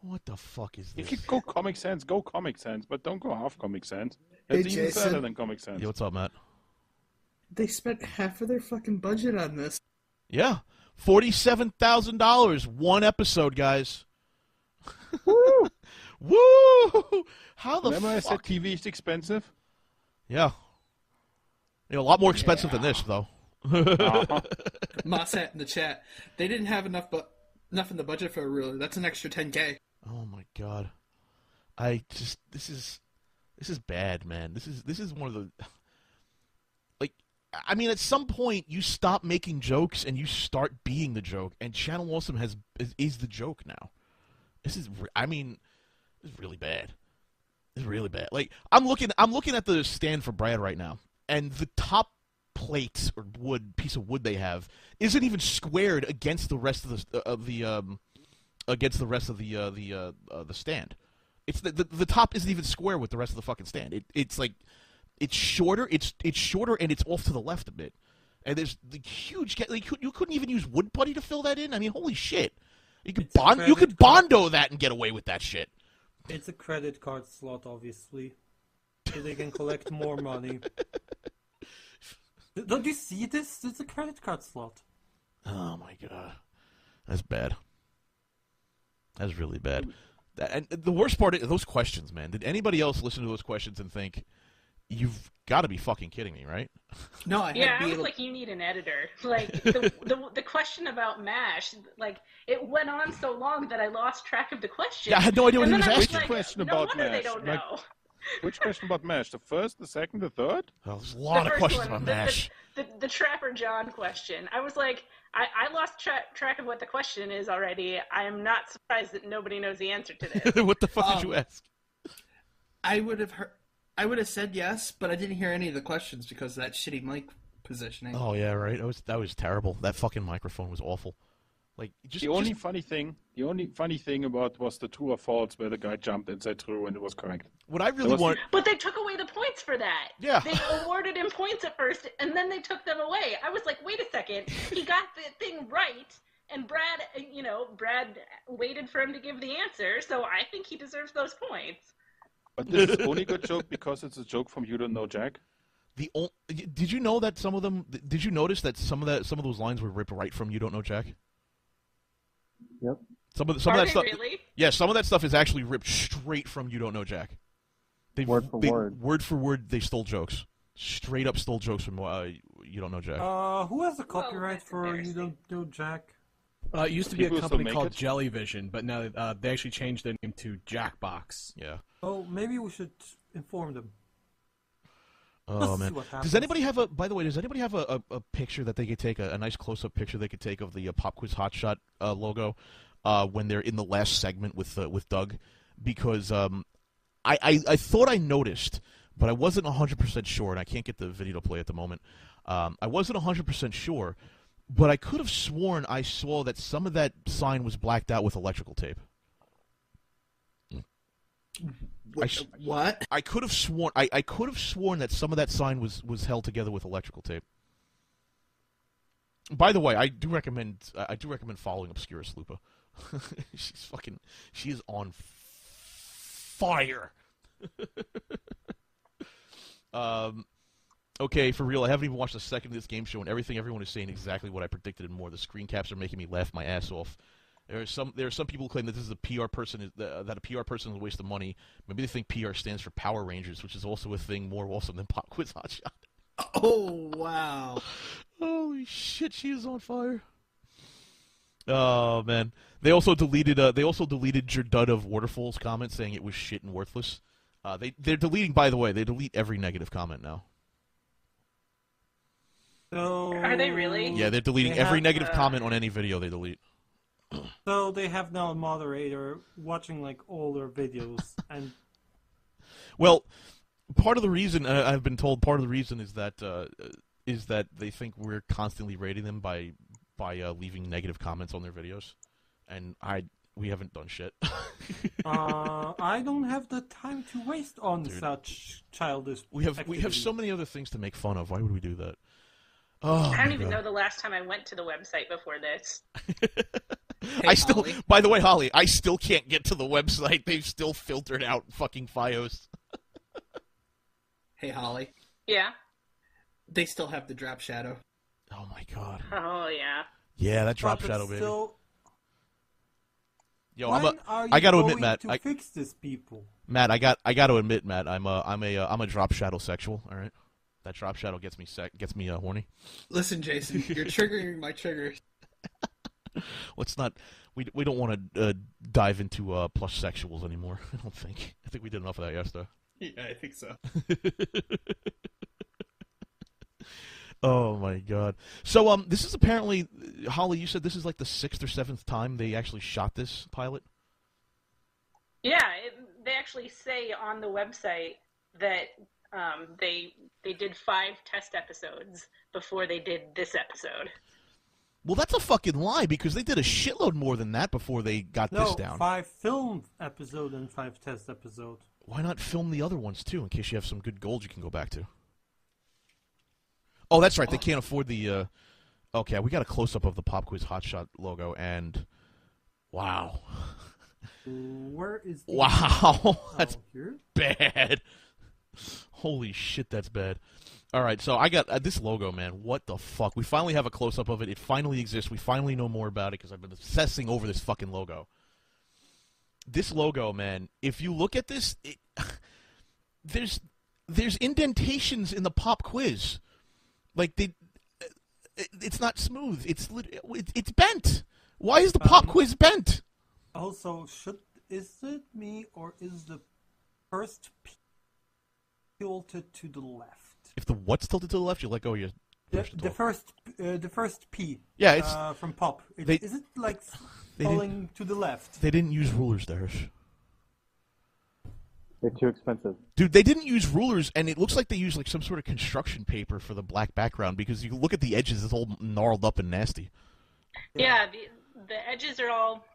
What the fuck is If this? you go Comic Sans, go Comic Sans, but don't go half Comic Sans. Hey, That's even Jason. better than Comic Sans. Yeah, what's up, Matt? They spent half of their fucking budget on this. Yeah, $47,000 one episode, guys. Woo! Woo! How the Remember I said fuck? TV is expensive? Yeah. A lot more expensive than this, though. Mosshat in the chat. They didn't have enough in the budget for a ruler. That's an extra $10K. Oh my God! This is bad, man. This is one of the, like, I mean, at some point you stop making jokes and you start being the joke, and Channel Awesome is the joke now. This is really bad. It's really bad. Like, I'm looking at the stand for Brad right now, and the top plate or piece of wood they have isn't even squared against the rest of the stand. It's the top isn't even square with the rest of the fucking stand. It's like it's shorter. It's shorter and it's off to the left a bit. And there's the huge. Like, you couldn't even use wood putty to fill that in. I mean, holy shit! You could Bondo that and get away with that shit. It's a credit card slot, obviously. So they can collect more money. Don't you see this? It's a credit card slot. Oh my god, that's bad. That's really bad. And the worst part is those questions, man. Did anybody else listen to those questions and think, you've got to be fucking kidding me, right? No, I was like, you need an editor. Like the question about MASH, like it went on so long that I lost track of the question. Yeah, I had no idea what he was asking. Which question no about wonder MASH? they don't know. Which question about MASH? The first, the second, the third? Oh, there's a lot of questions one, about MASH. The Trapper John question. I was like, I lost track of what the question is already. I am not surprised that nobody knows the answer to this. What the fuck did you ask? I would have said yes, but I didn't hear any of the questions because of that shitty mic positioning. Oh yeah, right. That was terrible. That fucking microphone was awful. Like The only funny thing about was the true or false where the guy jumped and said true and it was correct. What I really want. But they took away the points for that. Yeah. They awarded him points at first, and then they took them away. I was like, wait a second. He got the thing right, and Brad waited for him to give the answer, so I think he deserves those points. But this is only good joke because it's a joke from You Don't Know Jack. Did you know that some of them? Did you notice that some of those lines were ripped right from You Don't Know Jack? Yep. Some of that stuff. Really? Yeah, some of that stuff is actually ripped straight from You Don't Know Jack. Word for word. Word for word, they stole jokes. Straight up stole jokes from You Don't Know Jack. Who has the copyright for You Don't Know Jack? It used to be a People company still called make it? Jellyvision, but now they actually changed their name to Jackbox. Yeah. Oh, maybe we should inform them. Oh Let's man. see what Does happens. anybody have a? By the way, does anybody have a picture that they could take a nice close-up picture they could take of the Pop Quiz Hotshot logo when they're in the last segment with Doug? Because I thought I noticed, but I wasn't 100% sure, and I can't get the video to play at the moment. I wasn't 100% sure, but I could have sworn I saw that some of that sign was blacked out with electrical tape. What? I could have sworn I could have sworn that some of that sign was held together with electrical tape. By the way, I do recommend following Obscurus Lupa. She is on fire. Okay, for real, I haven't even watched a second of this game show, and everyone is saying exactly what I predicted and more. The screen caps are making me laugh my ass off. There are some people who claim that this is a PR person that a PR person is a waste of money. Maybe they think PR stands for Power Rangers, which is also a thing more awesome than Pop Quiz Hotshot. Oh wow! Holy shit, she is on fire. Oh man, they also deleted your dud of Waterfall's comment saying it was shit and worthless. They're deleting, by the way, they delete every negative comment now. So, Are they really? Yeah, they're deleting every negative comment on any video they delete. So they have now a moderator watching like all their videos, and well, part of the reason I've been told is that they think we're constantly rating them by leaving negative comments on their videos, and we haven't done shit. I don't have the time to waste on such childish. We have so many other things to make fun of. Why would we do that? Oh, I don't even know the last time I went to the website before this. By the way, Holly, I still can't get to the website. They've still filtered out fucking FiOS. Hey, Holly. Yeah? They still have the drop shadow. Oh my god. Oh, yeah. Yeah, that drop shadow, baby. Still... Yo, when are you I got to going admit, Matt. to fix this, people? Matt, I got to admit, Matt. I'm a drop shadow sexual. All right, that drop shadow gets me horny. Listen, Jason, you're triggering my triggers. Let's not. We don't want to dive into plush sexuals anymore. I don't think. I think we did enough of that yesterday. Yeah, I think so. Oh my god. So this is apparently, Holly, you said this is like the 6th or 7th time they actually shot this pilot? Yeah, they actually say on the website that they did 5 test episodes before they did this episode. Well, that's a fucking lie, because they did a shitload more than that before they got this down. 5 film episodes and 5 test episodes. Why not film the other ones too, in case you have some good gold you can go back to? Oh, that's right. They can't afford the. Okay, we got a close-up of the Pop Quiz Hotshot logo, and wow. Where is the... Wow, that's bad. Holy shit, that's bad. All right, so I got this logo, man. What the fuck? We finally have a close-up of it. It finally exists. We finally know more about it because I've been obsessing over this fucking logo. This logo, man, if you look at this, there's indentations in the pop quiz. Like, it's not smooth. It's bent. Why is the pop quiz bent? Also, is it me or is the first P tilted to the left? If the what's tilted to the left, you let go of your The first P. Yeah, it's from pop. Is it like they falling to the left? They didn't use rulers, Darish. They're too expensive. Dude, they didn't use rulers, and it looks like they used like some sort of construction paper for the black background because you look at the edges, it's all gnarled up and nasty. Yeah, the edges are all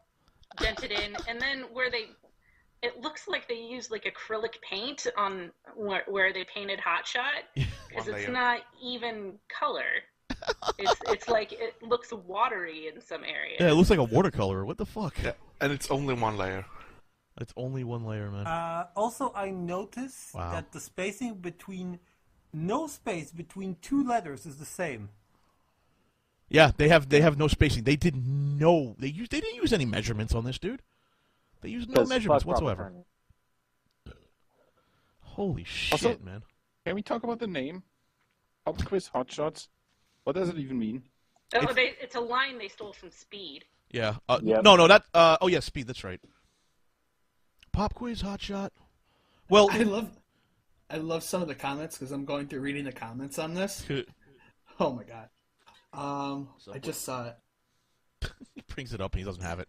dented in, and then it looks like they used like acrylic paint on where they painted Hotshot because it's not even color. It's like it looks watery in some areas. Yeah, it looks like a watercolor. What the fuck? Yeah, and it's only one layer. It's only one layer, man. Also, I noticed that the spacing between no space between two letters is the same. Yeah, they have no spacing. They didn't use any measurements on this, dude. They used no measurements whatsoever. Holy shit, Also, man. Can we talk about the name? Pop Quiz Hotshots? What does it even mean? It's a line they stole from Speed. Yeah. Yep. No, that. Oh yeah, Speed. That's right. Pop Quiz Hotshot. Well, I love some of the comments because I'm going through reading the comments on this. Oh my god. I just saw it. He brings it up and he doesn't have it.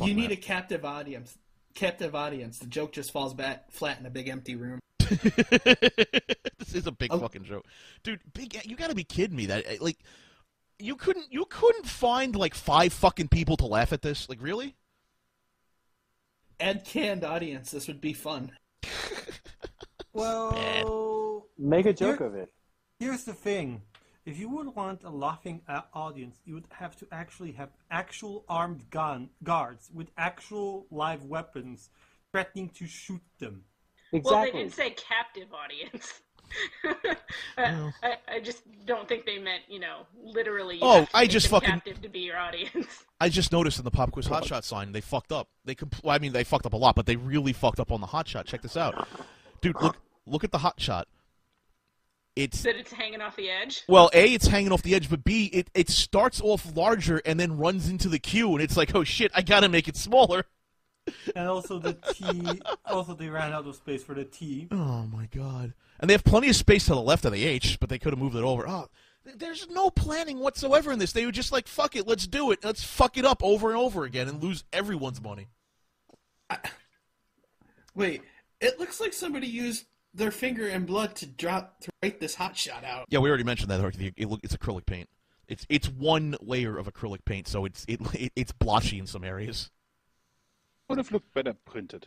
You need a captive audience. Captive audience. The joke just falls back flat in a big empty room. This is a big fucking joke, dude. You gotta be kidding me! That like, you couldn't find like 5 fucking people to laugh at this. Like, really? Add canned audience. This would be fun. Well, make a joke of it. Here's the thing. If you would want a laughing audience, you would have to actually have actual armed guards with actual live weapons threatening to shoot them. Exactly. Well, they didn't say captive audience. I just don't think they meant, literally. I just fucking captive to be your audience. I just noticed in the Pop Quiz Hotshot sign they fucked up. They fucked up a lot, but they really fucked up on the Hotshot. Check this out, dude. Look at the Hotshot. It's hanging off the edge. Well, A, it's hanging off the edge, but B, it starts off larger and then runs into the queue, and it's like, oh shit, I gotta make it smaller. And also the T. Also, they ran out of space for the T. Oh my god! And they have plenty of space to the left of the H, but they could have moved it over. Oh, there's no planning whatsoever in this. They were just like, fuck it, let's do it. Let's fuck it up over and over again and lose everyone's money. Wait, it looks like somebody used their finger and blood to write this Hotshot out. Yeah, we already mentioned that. It's acrylic paint. It's one layer of acrylic paint, so it's blotchy in some areas. Would have looked better printed.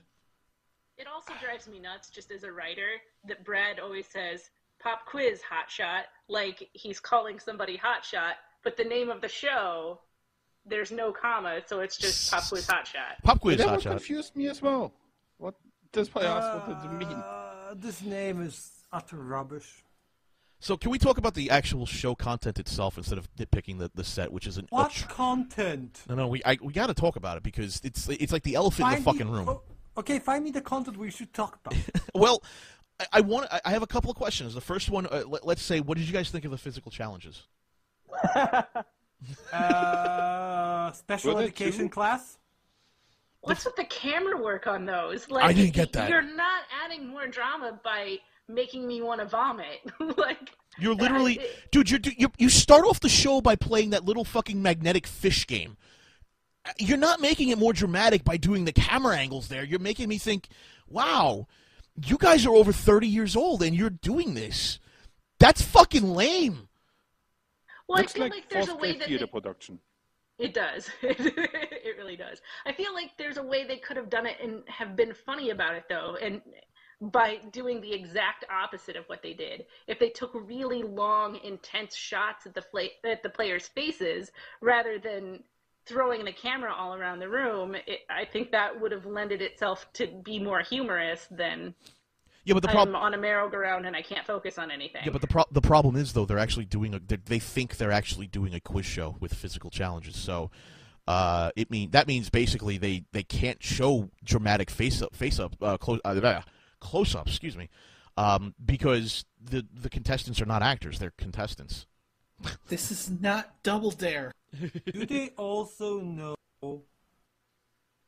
It also drives me nuts, just as a writer, that Brad always says "Pop Quiz Hotshot" like he's calling somebody Hotshot, but the name of the show, there's no comma, so it's just Pop Quiz Hotshot. Pop Quiz That Hotshot. confused me as well. What? That's why I asked what it mean. This name is utter rubbish. So can we talk about the actual show content itself instead of nitpicking the set, which isn't what content? No, we got to talk about it because it's like the elephant in the fucking room. Okay, find me the content we should talk about. Well, I have a couple of questions. The first one, let's say, what did you guys think of the physical challenges? Special education class. What's with the camera work on those? Like, I didn't get that. You're not adding more drama by making me want to vomit. Like, you're literally, dude. You start off the show by playing that little fucking magnetic fish game. You're not making it more dramatic by doing the camera angles there. You're making me think, wow, you guys are over 30 years old and you're doing this. That's fucking lame. Well, Looks I feel like there's a way that theater production. It does. It really does. I feel like there's a way they could have done it and have been funny about it, though, and by doing the exact opposite of what they did. If they took really long, intense shots at the players' faces rather than throwing the camera all around the room, I think that would have lended itself to be more humorous than Yeah, but the I'm on a merry-go-round and I can't focus on anything. Yeah, but the problem is though they're actually doing they think they're actually doing a quiz show with physical challenges. So that means basically they can't show dramatic close up. Excuse me, because the contestants are not actors; they're contestants. This is not Double Dare. Do they also know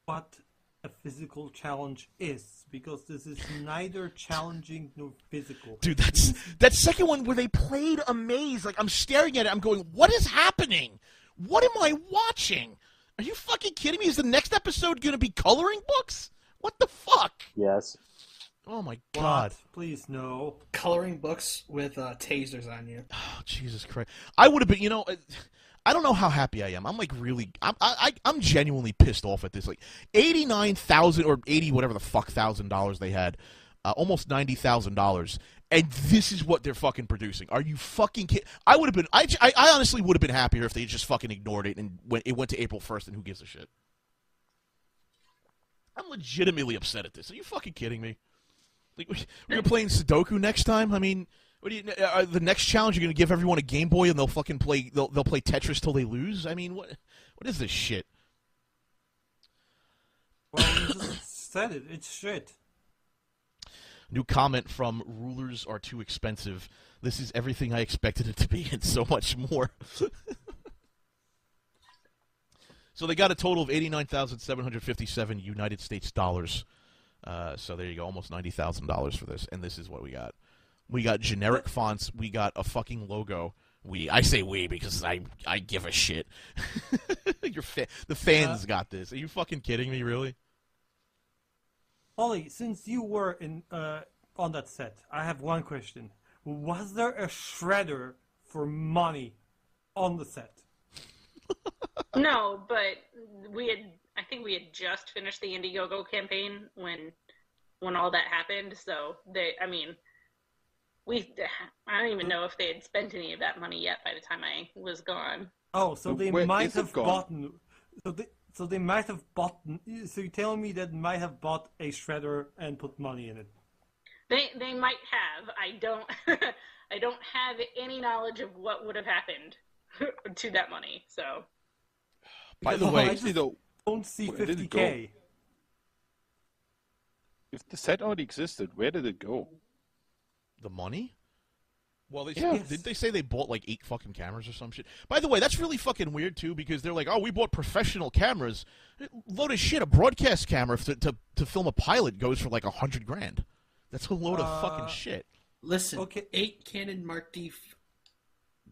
what a physical challenge is? Because this is neither challenging nor physical. Dude, that second one where they played a maze. Like, I'm staring at it, I'm going, what is happening? What am I watching? Are you fucking kidding me? Is the next episode going to be coloring books? What the fuck? Yes. Oh my god. What? Please, no. Coloring books with tasers on you. Oh, Jesus Christ. I would have been, I don't know how happy I am. I'm like really, I'm genuinely pissed off at this. Like $89,000 or 80 whatever the fuck $1,000 they had, almost $90,000, and this is what they're fucking producing. Are you fucking kidding? I would have been, I honestly would have been happier if they just fucking ignored it and it went to April 1st and who gives a shit. I'm legitimately upset at this. Are you fucking kidding me? Like, we're playing Sudoku next time. I mean. What do you? The next challenge, you're gonna give everyone a Game Boy and they'll fucking play. They'll play Tetris till they lose. I mean, what is this shit? Well, you just said it. It's shit. New comment from Rulers Are Too Expensive. This is everything I expected it to be and so much more. So they got a total of 89,757 United States dollars. So there you go, almost $90,000 for this, and this is what we got. We got generic fonts. We got a fucking logo. I say we because I give a shit. The fans got this. Are you fucking kidding me, really? Ollie, since you were on that set, I have one question. Was there a shredder for money on the set? No, but I think we had just finished the Indiegogo campaign when all that happened. So I don't even know if they had spent any of that money yet by the time I was gone. Oh, so they might have gotten. So they might have bought. So you're telling me that might have bought a shredder and put money in it? They might have. I don't. I don't have any knowledge of what would have happened to that money. So. By the way, I just don't see 50K. If the set already existed, where did it go? The money? Well, Yes. Did they say they bought like 8 fucking cameras or some shit? By the way, that's really fucking weird too, because they're like, oh, we bought professional cameras. Load of shit. A broadcast camera to film a pilot goes for like $100,000. That's a load of fucking shit. Listen, 8 Canon Mark D,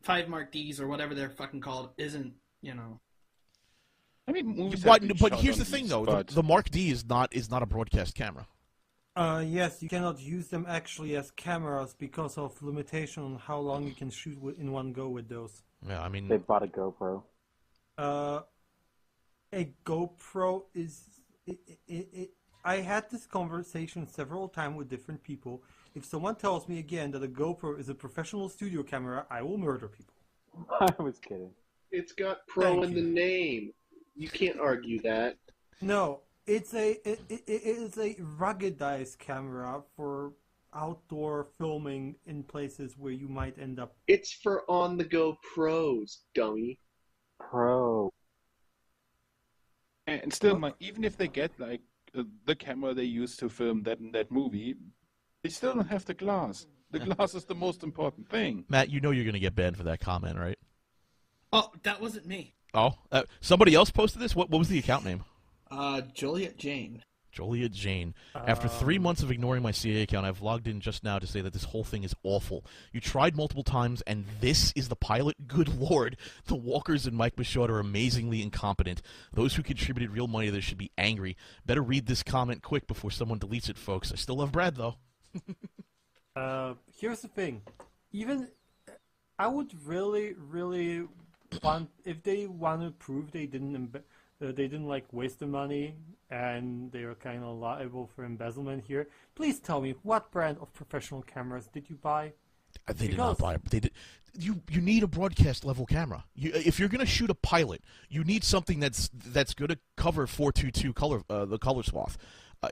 5 Mark Ds or whatever they're fucking called isn't, I mean, movies but have been shot here's on the thing these, though, but... the Mark D is not a broadcast camera. Yes, you cannot use them actually as cameras because of limitation on how long you can shoot in one go with those. Yeah, I mean... They bought a GoPro. A GoPro is... I had this conversation several times with different people. If someone tells me again that a GoPro is a professional studio camera, I will murder people. I was kidding. It's got pro in the name. You can't argue that. No, it is a ruggedized camera for outdoor filming in places where you might end up. It's for on-the-go pros, dummy. Pro. And still, even if they get like the camera they used to film that movie, they still don't have the glass. The glass is the most important thing. Matt, you know you're going to get banned for that comment, right? Oh, that wasn't me. Oh, somebody else posted this? What was the account name? Joliet Jane. Joliet Jane. After 3 months of ignoring my CA account, I've logged in just now to say that this whole thing is awful. You tried multiple times, and this is the pilot? Good lord. The Walkers and Mike Michaud are amazingly incompetent. Those who contributed real money to this should be angry. Better read this comment quick before someone deletes it, folks. I still love Brad, though. Here's the thing. Even I would really, really want, if they want to prove they didn't like waste the money and they are kind of liable for embezzlement here, please tell me, what brand of professional cameras did you buy? They did not buy it. They did. You need a broadcast level camera. If you're going to shoot a pilot, you need something that's going to cover 422 color the color swath.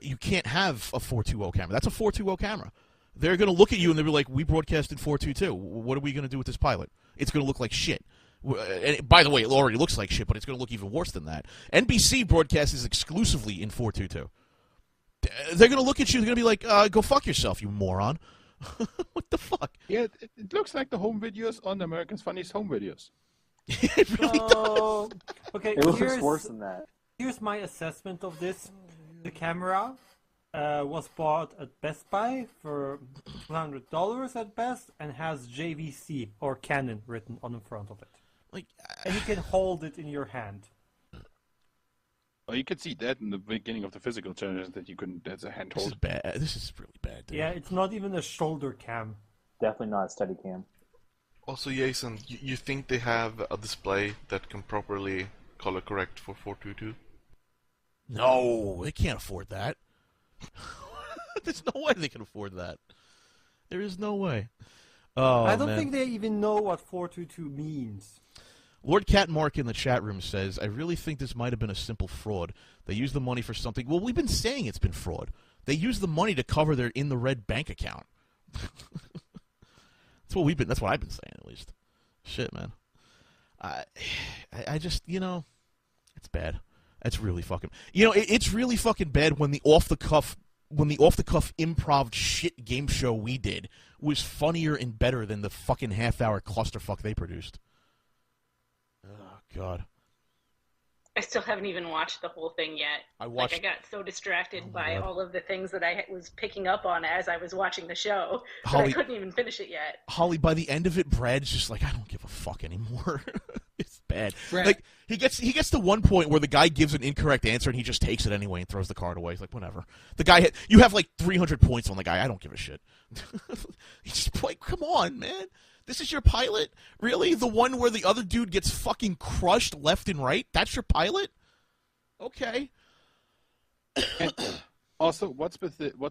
you can't have a 420 camera. That's a 420 camera. They're going to look at you and they'll be like, we broadcast in 422. What are we going to do with this pilot? It's going to look like shit. And by the way, it already looks like shit, but it's going to look even worse than that. NBC broadcasts exclusively in 422. They're going to look at you, they're going to be like, go fuck yourself, you moron. What the fuck? Yeah, it looks like the home videos on America's Funniest Home Videos. It really does. Okay, It looks worse than that. Here's my assessment of this. The camera was bought at Best Buy for $200 at best and has JVC or Canon written on the front of it. And you can hold it in your hand. Oh, you could see that in the beginning of the physical challenge that you couldn't. That's a handhold. This is bad. This is really bad, dude. Yeah, it's not even a shoulder cam. Definitely not a steady cam. Also, Jason, you think they have a display that can properly color correct for 422? No, they can't afford that. There's no way they can afford that. There is no way. Oh, I don't man. think they even know what 422 means. LordKat Mark in the chat room says, I really think this might have been a simple fraud. They used the money for something. Well, we've been saying it's been fraud. They used the money to cover their in the red bank account. That's what I've been saying, at least. Shit, man. I just, it's bad. That's really fucking. It's really fucking bad when the off the cuff improv shit game show we did was funnier and better than the fucking half-hour clusterfuck they produced. Oh, God. I still haven't even watched the whole thing yet. I got so distracted by all of the things that I was picking up on as I was watching the show that I couldn't even finish it yet. Holly, by the end of it, Brad's just like, I don't give a fuck anymore. It's bad. Brad. Like he gets to one point where the guy gives an incorrect answer and he just takes it anyway and throws the card away. He's like, whatever. The guy you have like 300 points on the guy. I don't give a shit. He's just like, come on, man. This is your pilot? Really? The one where the other dude gets fucking crushed left and right? That's your pilot? Okay. And also, what's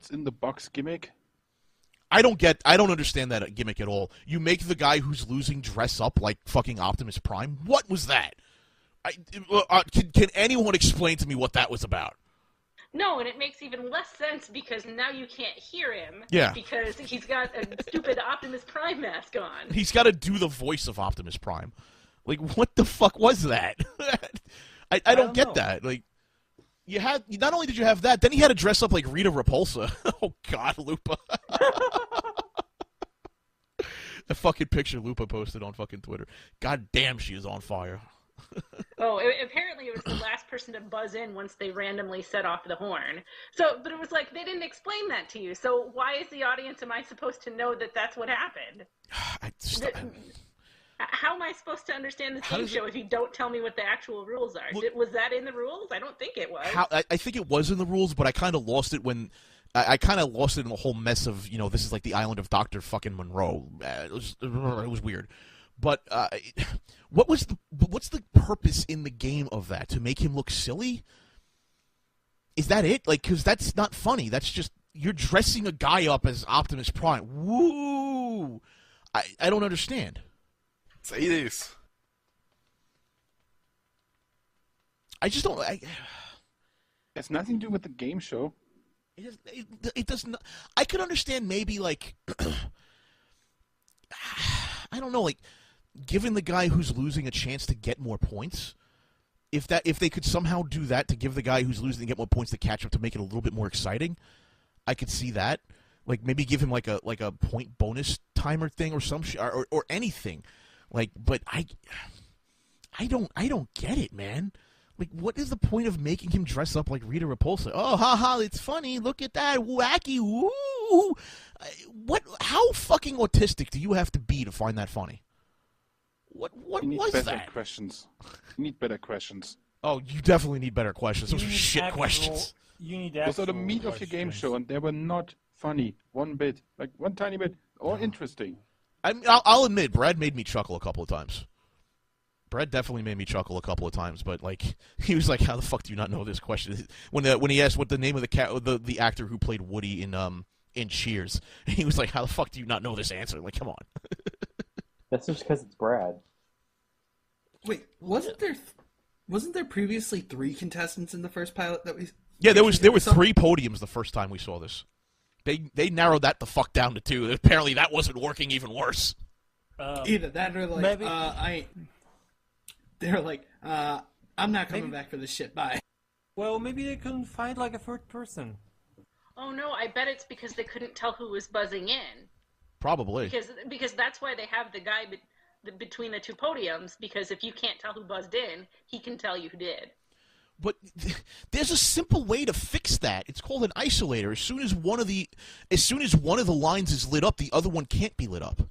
in the box gimmick? I don't understand that gimmick at all. You make the guy who's losing dress up like fucking Optimus Prime? What was that? Can anyone explain to me what that was about? No, and it makes even less sense because now you can't hear him. Yeah. Because he's got a stupid Optimus Prime mask on. He's got to do the voice of Optimus Prime. Like, what the fuck was that? I don't get that. Like, not only did you have that, then he had to dress up like Rita Repulsa. Oh, God, Lupa. The fucking picture Lupa posted on fucking Twitter. God damn, she is on fire. Apparently it was the last person to buzz in once they randomly set off the horn. But it was like, they didn't explain that to you. So why is the audience, am I supposed to know that that's what happened? How am I supposed to understand this game show if you don't tell me what the actual rules are? Was that in the rules? I don't think it was. I think it was in the rules, but I kind of lost it when... I kind of lost it in the whole mess of, this is like the island of Dr. fucking Monroe. It was weird. But what's the purpose in the game of that? To make him look silly? Is that it? Like, because that's not funny. That's just, you're dressing a guy up as Optimus Prime. Woo! I don't understand. Say this. I just don't... It has nothing to do with the game show. It does not... I could understand maybe, like... I don't know, like... Giving the guy who's losing a chance to get more points, if they could somehow do that to give the guy who's losing to get more points to catch up to make it a little bit more exciting, I could see that. Like maybe give him like a point bonus timer thing or some shit or anything. Like, but I don't get it, man. Like, what is the point of making him dress up like Rita Repulsa? Oh, haha, it's funny. Look at that, wacky, woo! What? How fucking autistic do you have to be to find that funny? What was that? Questions. You need better questions. Oh, you definitely need better questions. Those are shit questions. You need those are the meat of your game show, and they were not funny one bit, like one tiny bit, or interesting. I'll admit, Brad made me chuckle a couple of times. Brad definitely made me chuckle a couple of times, but like he was like, "How the fuck do you not know this question?" When he asked what the name of the actor who played Woody in Cheers, and he was like, "How the fuck do you not know this answer?" Like, come on. That's just because it's Brad. Wait, wasn't there previously 3 contestants in the first pilot that we Yeah, there were 3 podiums the first time we saw this. They narrowed that the fuck down to 2. Apparently that wasn't working even worse. Either that or like maybe... they're like, I'm not coming back for this shit. Bye. Well, maybe they couldn't find like a third person. Oh no, I bet it's because they couldn't tell who was buzzing in. Probably. Because that's why they have the guy between the 2 podiums, because if you can't tell who buzzed in, he can tell you who did. But there's a simple way to fix that. It's called an isolator. As soon as one of the lines is lit up, the other one can't be lit up.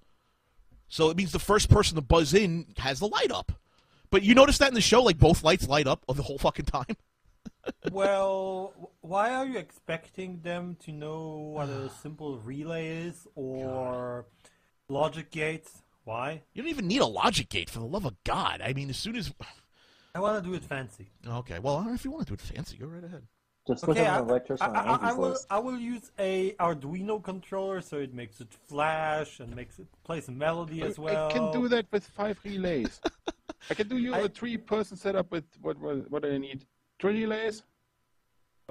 So it means the first person to buzz in has the light up. But you notice that in the show, like both lights light up the whole fucking time. Well, why are you expecting them to know what a simple relay is or logic gates? Why? You don't even need a logic gate, for the love of God. I mean, as soon as... I want to do it fancy. Okay, well, if you want to do it fancy, go right ahead. Just look at the electrician on Angie's list. I will use a Arduino controller so it makes it flash and plays a melody as well. I can do that with 5 relays. I can do a 3-person setup with what I need. 3 relays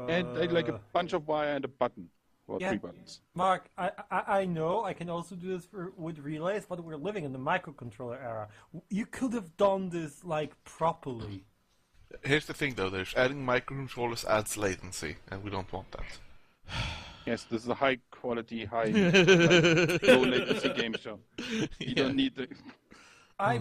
and like a bunch of wire and a button. Or 3 buttons. Mark, I know I can also do this with relays, but we're living in the microcontroller era. You could have done this like properly. Here's the thing, though. Adding microcontrollers adds latency, and we don't want that. Yes, this is a high quality, low latency game show. You don't need the. I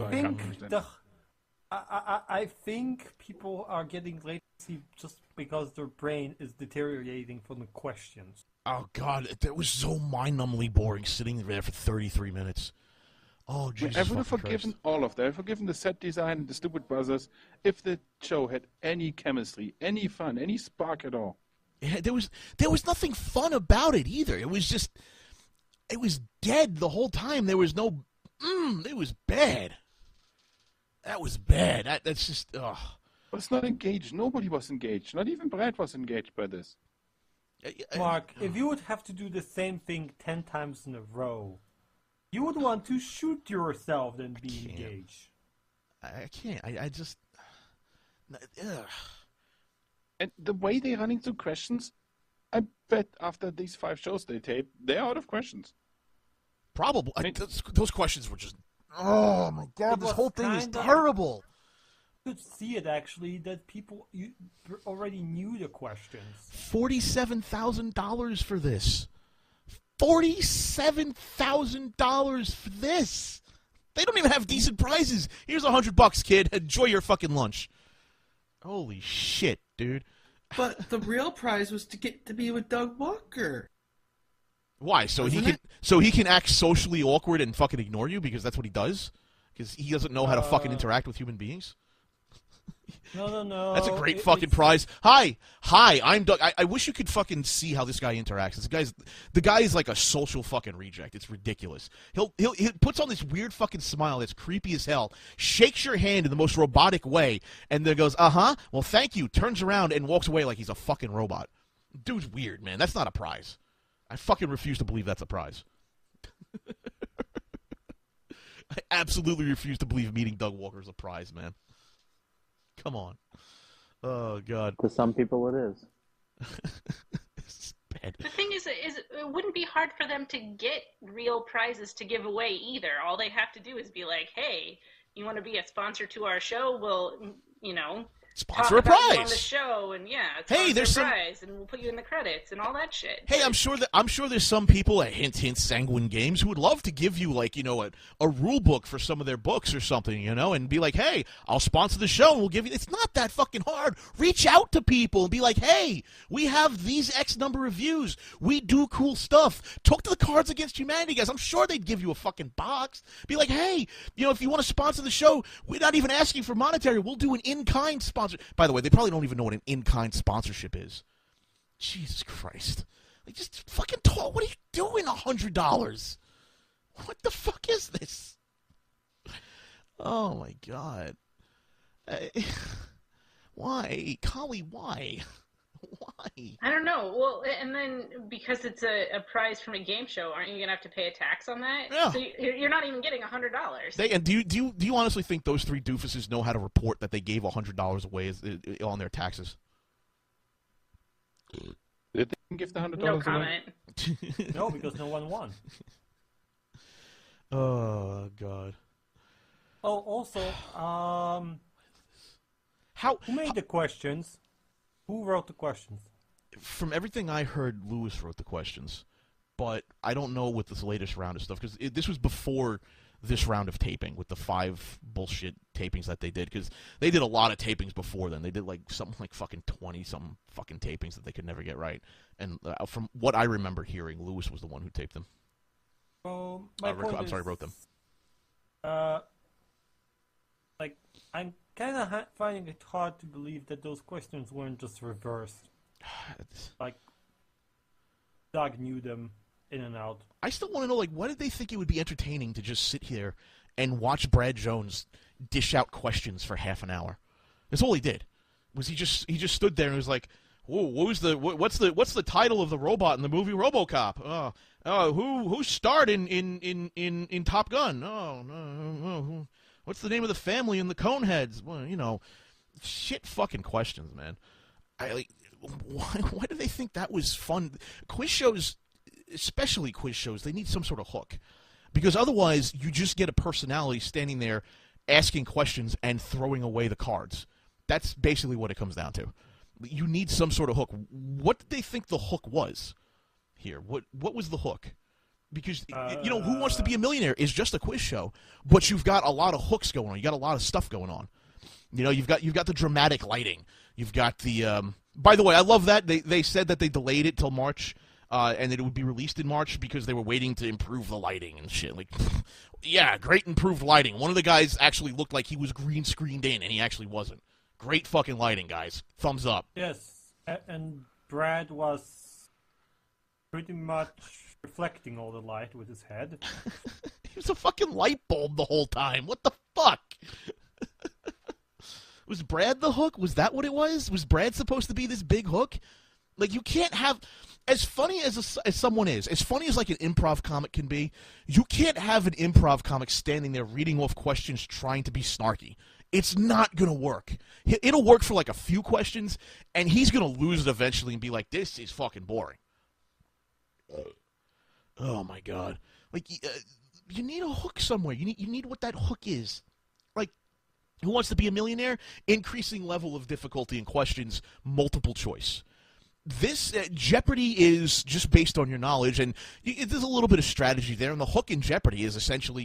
think people are getting latency just because their brain is deteriorating from the questions. Oh God, that was so mind-numbingly boring sitting there for 33 minutes. Oh Jesus! I would have forgiven all of that. I would have forgiven the set design and the stupid buzzers if the show had any chemistry, any fun, any spark at all. Yeah, there was nothing fun about it either. It was dead the whole time. There was no. It was bad. That was bad. That's just. Ugh. But it's not engaged. Nobody was engaged. Not even Brad was engaged by this. Mark, if you would have to do the same thing 10 times in a row, you would want to shoot yourself than be engaged. I can't. I just... Ugh. And the way they're running through questions, I bet after these 5 shows they taped, they're out of questions. Probably. Those questions were just... Oh my God, this whole thing is terrible. You could see it actually that people already knew the questions. $47,000 for this. $47,000 for this. They don't even have decent prizes. Here's $100, kid. Enjoy your fucking lunch. Holy shit, dude. But the real prize was to get to be with Doug Walker. Why? So he can act socially awkward and fucking ignore you because that's what he does? Because he doesn't know how to fucking interact with human beings? No. That's a great fucking prize. Hi, I'm Doug. I wish you could fucking see how this guy interacts. The guy is like a social fucking reject. It's ridiculous. He puts on this weird fucking smile that's creepy as hell, shakes your hand in the most robotic way, and then goes, well, thank you, turns around and walks away like he's a fucking robot. Dude's weird, man. That's not a prize. I fucking refuse to believe that's a prize. I absolutely refuse to believe meeting Doug Walker is a prize, man. Come on. Oh, God. To some people it is. This is bad. The thing is, it wouldn't be hard for them to get real prizes to give away either. All they have to do is be like, hey, you want to be a sponsor to our show? Well, sponsor a prize on the show, and hey, there's some prize, and we'll put you in the credits and all that shit. Hey, I'm sure there's some people at Hint Sanguine Games who would love to give you a rule book for some of their books or something, and be like, hey, I'll sponsor the show and we'll give you. It's not that fucking hard. Reach out to people and be like, hey, we have these X number of views. We do cool stuff. Talk to the Cards Against Humanity guys. I'm sure they'd give you a fucking box. Be like, hey, if you want to sponsor the show, we're not even asking for monetary. We'll do an in-kind sponsor. By the way, they probably don't even know what an in-kind sponsorship is. Jesus Christ. Just fucking talk. What are you doing, $100? What the fuck is this? Oh, my God. Why? Collie, why? Why? I don't know. Well, and then because it's a prize from a game show, aren't you going to have to pay a tax on that? Yeah. So you're not even getting $100. And do you honestly think those 3 doofuses know how to report that they gave $100 away on their taxes? Did they give the $100 No away? comment. No, because no one won. Oh God. Oh, also, who made the questions? Who wrote the questions? From everything I heard, Lewis wrote the questions, but I don't know with this latest round of stuff because this was before this round of taping with the 5 bullshit tapings that they did, because they did a lot of tapings before then. They did like something like fucking 20-some fucking tapings that they could never get right. And from what I remember hearing, Lewis was the one who taped them. Well, I'm sorry, wrote them. Like, I'm kind of finding it hard to believe that those questions weren't just reversed. Like, Doug knew them in and out. I still want to know, like, why did they think it would be entertaining to just sit here and watch Brad Jones dish out questions for half an hour? That's all he did. Was he just stood there and was like, "Whoa, what's the title of the robot in the movie RoboCop? Who starred in Top Gun? Oh, no. What's the name of the family in the Coneheads?" Well, shit fucking questions, man. Why do they think that was fun? Quiz shows, especially quiz shows, they need some sort of hook. Because otherwise, you just get a personality standing there asking questions and throwing away the cards. That's basically what it comes down to. You need some sort of hook. What did they think the hook was here? What was the hook? Because, Who Wants to Be a Millionaire is just a quiz show, but you've got a lot of hooks going on. You got a lot of stuff going on. You've got the dramatic lighting. You've got the... By the way, I love that. They said that they delayed it till March, and that it would be released in March because they were waiting to improve the lighting and shit. Like, yeah, great improved lighting. One of the guys actually looked like he was green screened in, and he actually wasn't. Great fucking lighting, guys. Thumbs up. Yes, and Brad was pretty much reflecting all the light with his head. He was a fucking light bulb the whole time. What the fuck? Was Brad the hook? Was that what it was? Was Brad supposed to be this big hook? Like, you can't have... As funny as someone is, as funny as like an improv comic can be, you can't have an improv comic standing there reading off questions trying to be snarky. It's not going to work. It'll work for like a few questions, and he's going to lose it eventually and be like, this is fucking boring. Oh, my God. Like, you need a hook somewhere. You need what that hook is. Like, Who Wants to Be a Millionaire? Increasing level of difficulty in questions, multiple choice. This Jeopardy is just based on your knowledge, and there's a little bit of strategy there. And the hook in Jeopardy is essentially,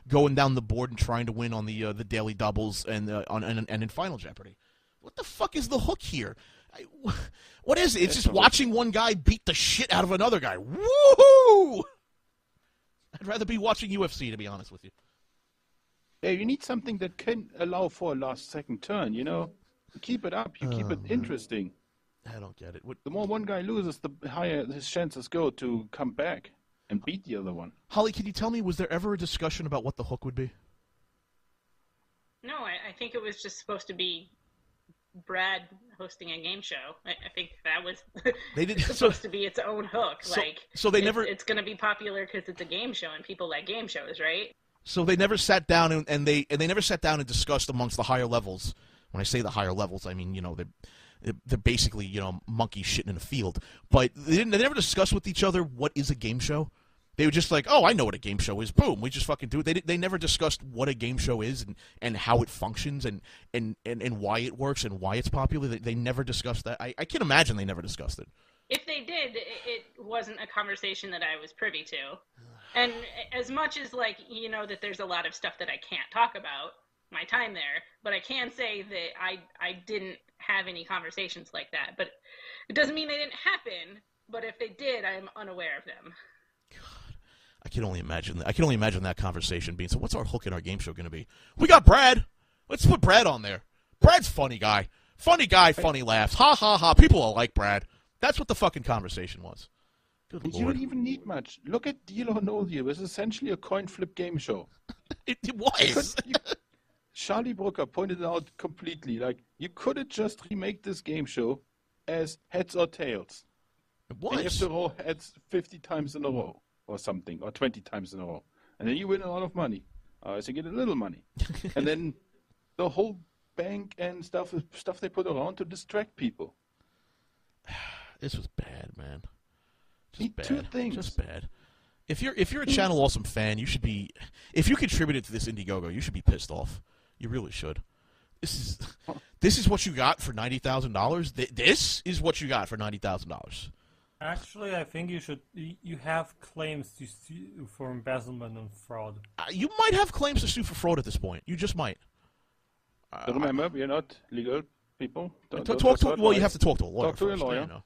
going down the board and trying to win on the daily doubles and in Final Jeopardy. What the fuck is the hook here? What is it? It's just watching one guy beat the shit out of another guy. Woohoo! I'd rather be watching UFC, to be honest with you. Yeah, you need something that can allow for a last-second turn. You keep it up. You keep it interesting. I don't get it. The more one guy loses, the higher his chances go to come back and beat the other one. Holly, can you tell me, was there ever a discussion about what the hook would be? No, I think it was just supposed to be Brad hosting a game show. I think that was supposed to be its own hook. It's going to be popular because it's a game show and people like game shows, right? So they never sat down and they never sat down and discussed amongst the higher levels. When I say the higher levels, I mean they're basically monkeys shitting in a field. But they never discussed with each other what is a game show. They were just like, oh, I know what a game show is. Boom, we just fucking do it. They never discussed what a game show is and how it functions and why it works and why it's popular. They never discussed that. I can't imagine they never discussed it. If they did, it wasn't a conversation that I was privy to. And as much as, that there's a lot of stuff that I can't talk about, my time there, but I can say that I didn't have any conversations like that. But it doesn't mean they didn't happen, but if they did, I'm unaware of them. God, I can only imagine that. I can only imagine that conversation being, so what's our hook in our game show going to be? We got Brad. Let's put Brad on there. Brad's funny guy. Funny guy, funny laughs. Ha, ha, ha. People will like Brad. That's what the fucking conversation was. Good and Lord. You don't even need much. Look at Deal or No Deal. It was essentially a coin flip game show. It was. Charlie Brooker pointed it out completely. You could have just remake this game show as heads or tails. It was. And you have to roll heads 50 times in a row or something, or 20 times in a row. And then you win a lot of money. So you get a little money. And then the whole bank and stuff they put around to distract people. This was bad, man. Just bad. 2 things. Just bad. If you're a Channel Awesome fan, you should be. If you contributed to this Indiegogo, you should be pissed off. You really should. This is what you got for $90,000. This is what you got for $90,000. Actually, I think you have claims to sue for embezzlement and fraud. You might have claims to sue for fraud at this point. You just might. Remember, we are not legal people. You have to talk to a lawyer. Talk to a lawyer. You know.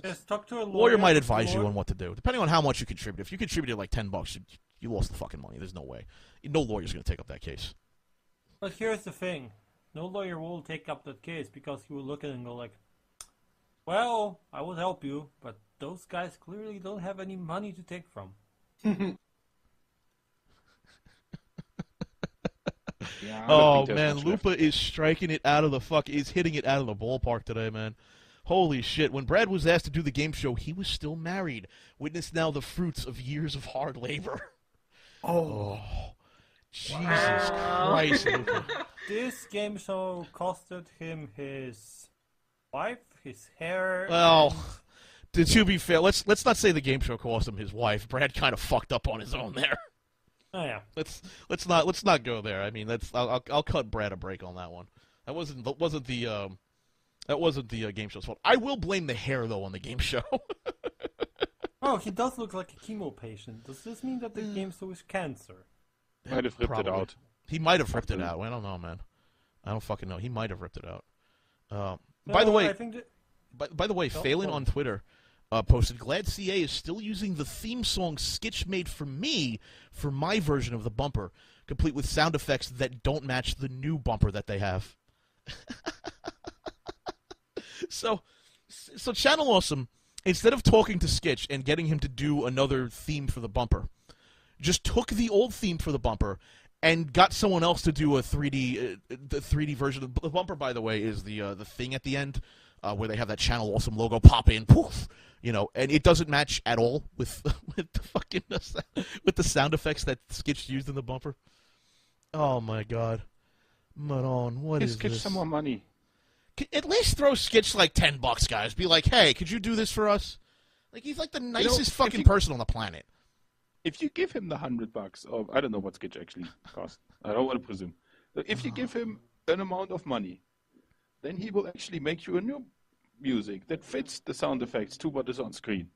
Yes, talk to a lawyer. Lawyer might advise you on what to do, depending on how much you contribute. If you contributed like $10, you lost the fucking money. There's no way. No lawyer's going to take up that case. But here's the thing. No lawyer will take up that case because he will look at it and go like, well, I will help you, but those guys clearly don't have any money to take from. Yeah, oh man, Lupa is striking it out of the is hitting it out of the ballpark today, man. Holy shit. When Brad was asked to do the game show, he was still married. Witness now the fruits of years of hard labor. Oh. Jesus Christ, Lupa. This game show costed him his wife, his hair. Well, to be fair, let's not say the game show cost him his wife. Brad kind of fucked up on his own there. Oh yeah. Let's not go there. I mean, I'll cut Brad a break on that one. That wasn't the game show's fault. I will blame the hair though on the game show. Oh, he does look like a chemo patient. Does this mean that the game show is cancer? Might have ripped it out. He might have ripped it out. I don't know, man. I don't fucking know. He might have ripped it out. By the way, Phelan on Twitter posted, glad CA is still using the theme song Skitch made for me for my version of the bumper, complete with sound effects that don't match the new bumper that they have. So Channel Awesome, instead of talking to Skitch and getting him to do another theme for the bumper, just took the old theme for the bumper and got someone else to do a 3D version of the bumper. By the way, is the thing at the end where they have that Channel Awesome logo pop in, poof, and it doesn't match at all with the sound effects that Skitch used in the bumper. Oh my God, Maron, what is this? Skitch some more money. At least throw Skitch like $10, guys. Be like, hey, could you do this for us? Like he's like the nicest fucking person on the planet. If you give him the $100, or I don't know what Skitch actually costs. I don't want to presume. But if you give him an amount of money, then he will actually make you a new music that fits the sound effects to what is on screen.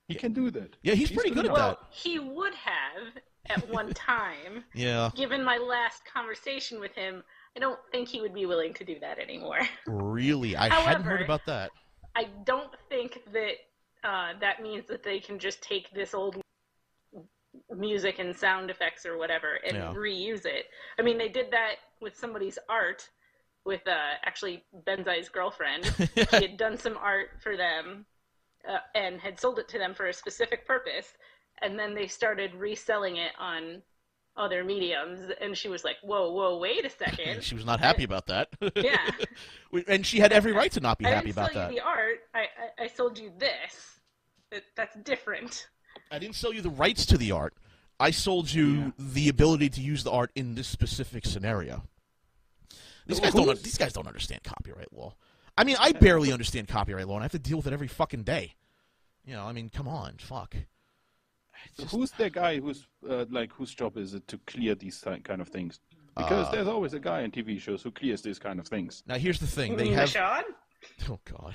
He can do that. Yeah, he's pretty good at that. Well, he would have at one time. Yeah. Given my last conversation with him, I don't think he would be willing to do that anymore. Really? I hadn't heard about that. I don't think that that means that they can just take this old music and sound effects or whatever and reuse it. I mean, they did that with somebody's art with actually Benzai's girlfriend. She had done some art for them and had sold it to them for a specific purpose, and then they started reselling it on other mediums, and she was like, whoa, wait a second. She was not happy about that. Yeah. And she had every right to not be happy about that. I didn't sell you the art. I sold you this. That's different. I didn't sell you the rights to the art. I sold you the ability to use the art in this specific scenario. These guys don't understand copyright law. I mean, I barely understand copyright law, and I have to deal with it every fucking day. I mean, come on, fuck. Who's the guy whose job is it to clear these kind of things? Because there's always a guy in TV shows who clears these kind of things. Now, here's the thing. They have... Sean? Oh, God.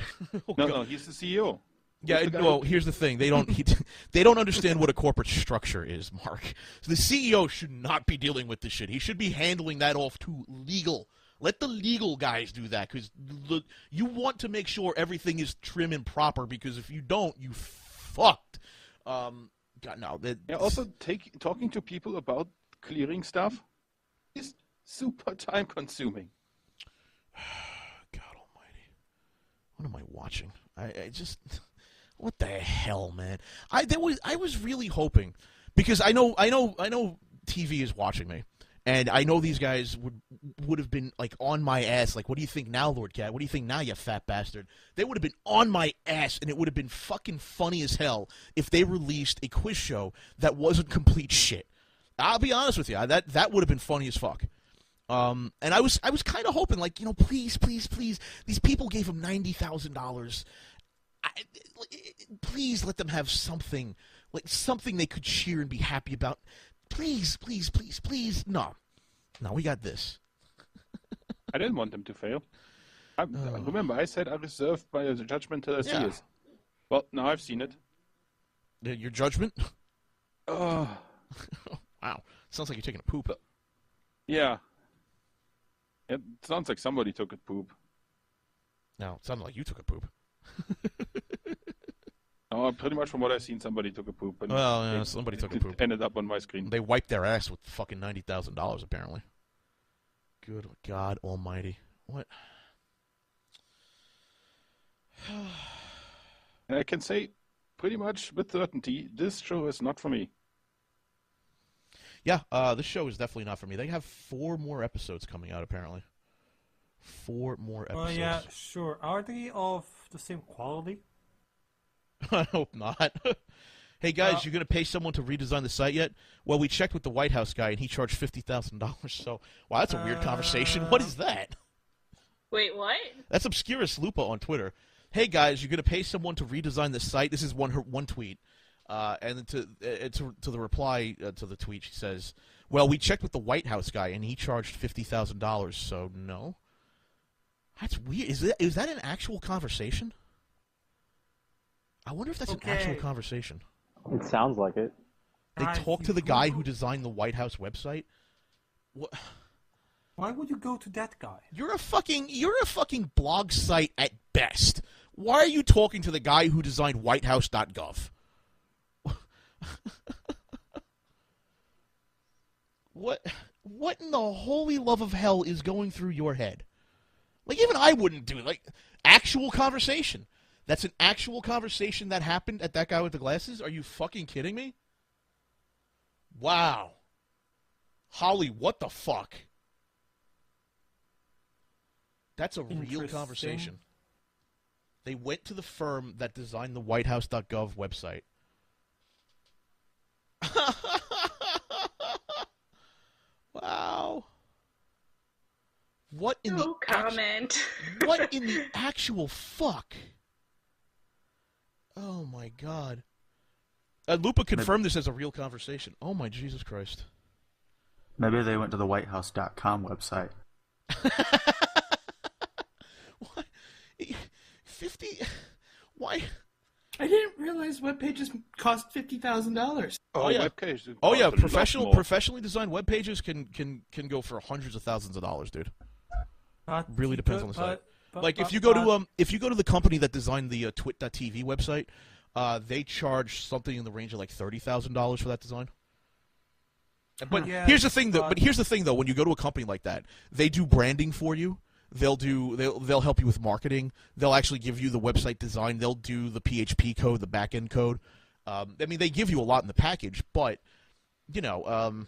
No, he's the CEO. Yeah, well, here's the thing. They don't understand what a corporate structure is, Mark. So the CEO should not be dealing with this shit. He should be handling that off to legal. Let the legal guys do that, because you want to make sure everything is trim and proper, because if you don't, you fucked. God, no. Also, talking to people about clearing stuff is super time-consuming. God almighty. What am I watching? I just... What the hell, man? I was really hoping, because I know TV is watching me, and I know these guys would have been like on my ass, like, what do you think now, LordKat? What do you think now, you fat bastard? They would have been on my ass, and it would have been fucking funny as hell if they released a quiz show that wasn't complete shit. I'll be honest with you, that would have been funny as fuck. And I was kind of hoping, like, please, these people gave him $90,000. please let them have something, like something they could cheer and be happy about. Please, please, please, please. No, we got this. I didn't want them to fail. Remember, I said I reserved my judgment till I see it. Well, now I've seen it. Your judgment? Oh. Wow. Sounds like you're taking a poop. Yeah. It sounds like somebody took a poop. No, it sounded like you took a poop. Oh, pretty much from what I've seen, somebody took a poop. And somebody took a poop. It ended up on my screen. They wiped their ass with fucking $90,000, apparently. Good God almighty. What? I can say pretty much with certainty, this show is not for me. Yeah, this show is definitely not for me. They have 4 more episodes coming out, apparently. 4 more episodes. Well, yeah, sure. Are they of the same quality? I hope not. Hey, guys, you going to pay someone to redesign the site yet? Well, we checked with the White House guy, and he charged $50,000. So, wow, that's a weird conversation. What is that? Wait, what? That's Obscurus Lupa on Twitter. Hey, guys, you're going to pay someone to redesign the site? This is one tweet. And to the reply to the tweet, she says, well, we checked with the White House guy, and he charged $50,000, so no. That's weird. Is that an actual conversation? I wonder if that's an actual conversation. It sounds like it. They talked to the guy who designed the White House website? What? Why would you go to that guy? You're a fucking blog site at best. Why are you talking to the guy who designed whitehouse.gov? What in the holy love of hell is going through your head? Like, even I wouldn't do it. Like, actual conversation. That's an actual conversation that happened at that guy with the glasses? Are you fucking kidding me? Wow. Holly, what the fuck? That's a real conversation. They went to the firm that designed the whitehouse.gov website. Wow. What in no comment. What in the actual fuck? Oh my God. Lupa confirmed this as a real conversation. Oh my Jesus Christ. Maybe they went to the whitehouse.com website. What? 50? Why? I didn't realize web pages cost $50,000. Oh yeah. Oh yeah. Professionally designed web pages can go for hundreds of thousands of dollars, dude. Really depends on the site. Like if you go to the company that designed the TWiT.tv website, they charge something in the range of like $30,000 for that design. But here's the thing though. When you go to a company like that, they do branding for you. They'll help you with marketing. They'll actually give you the website design. They'll do the PHP code, the backend code. I mean, they give you a lot in the package, but you know,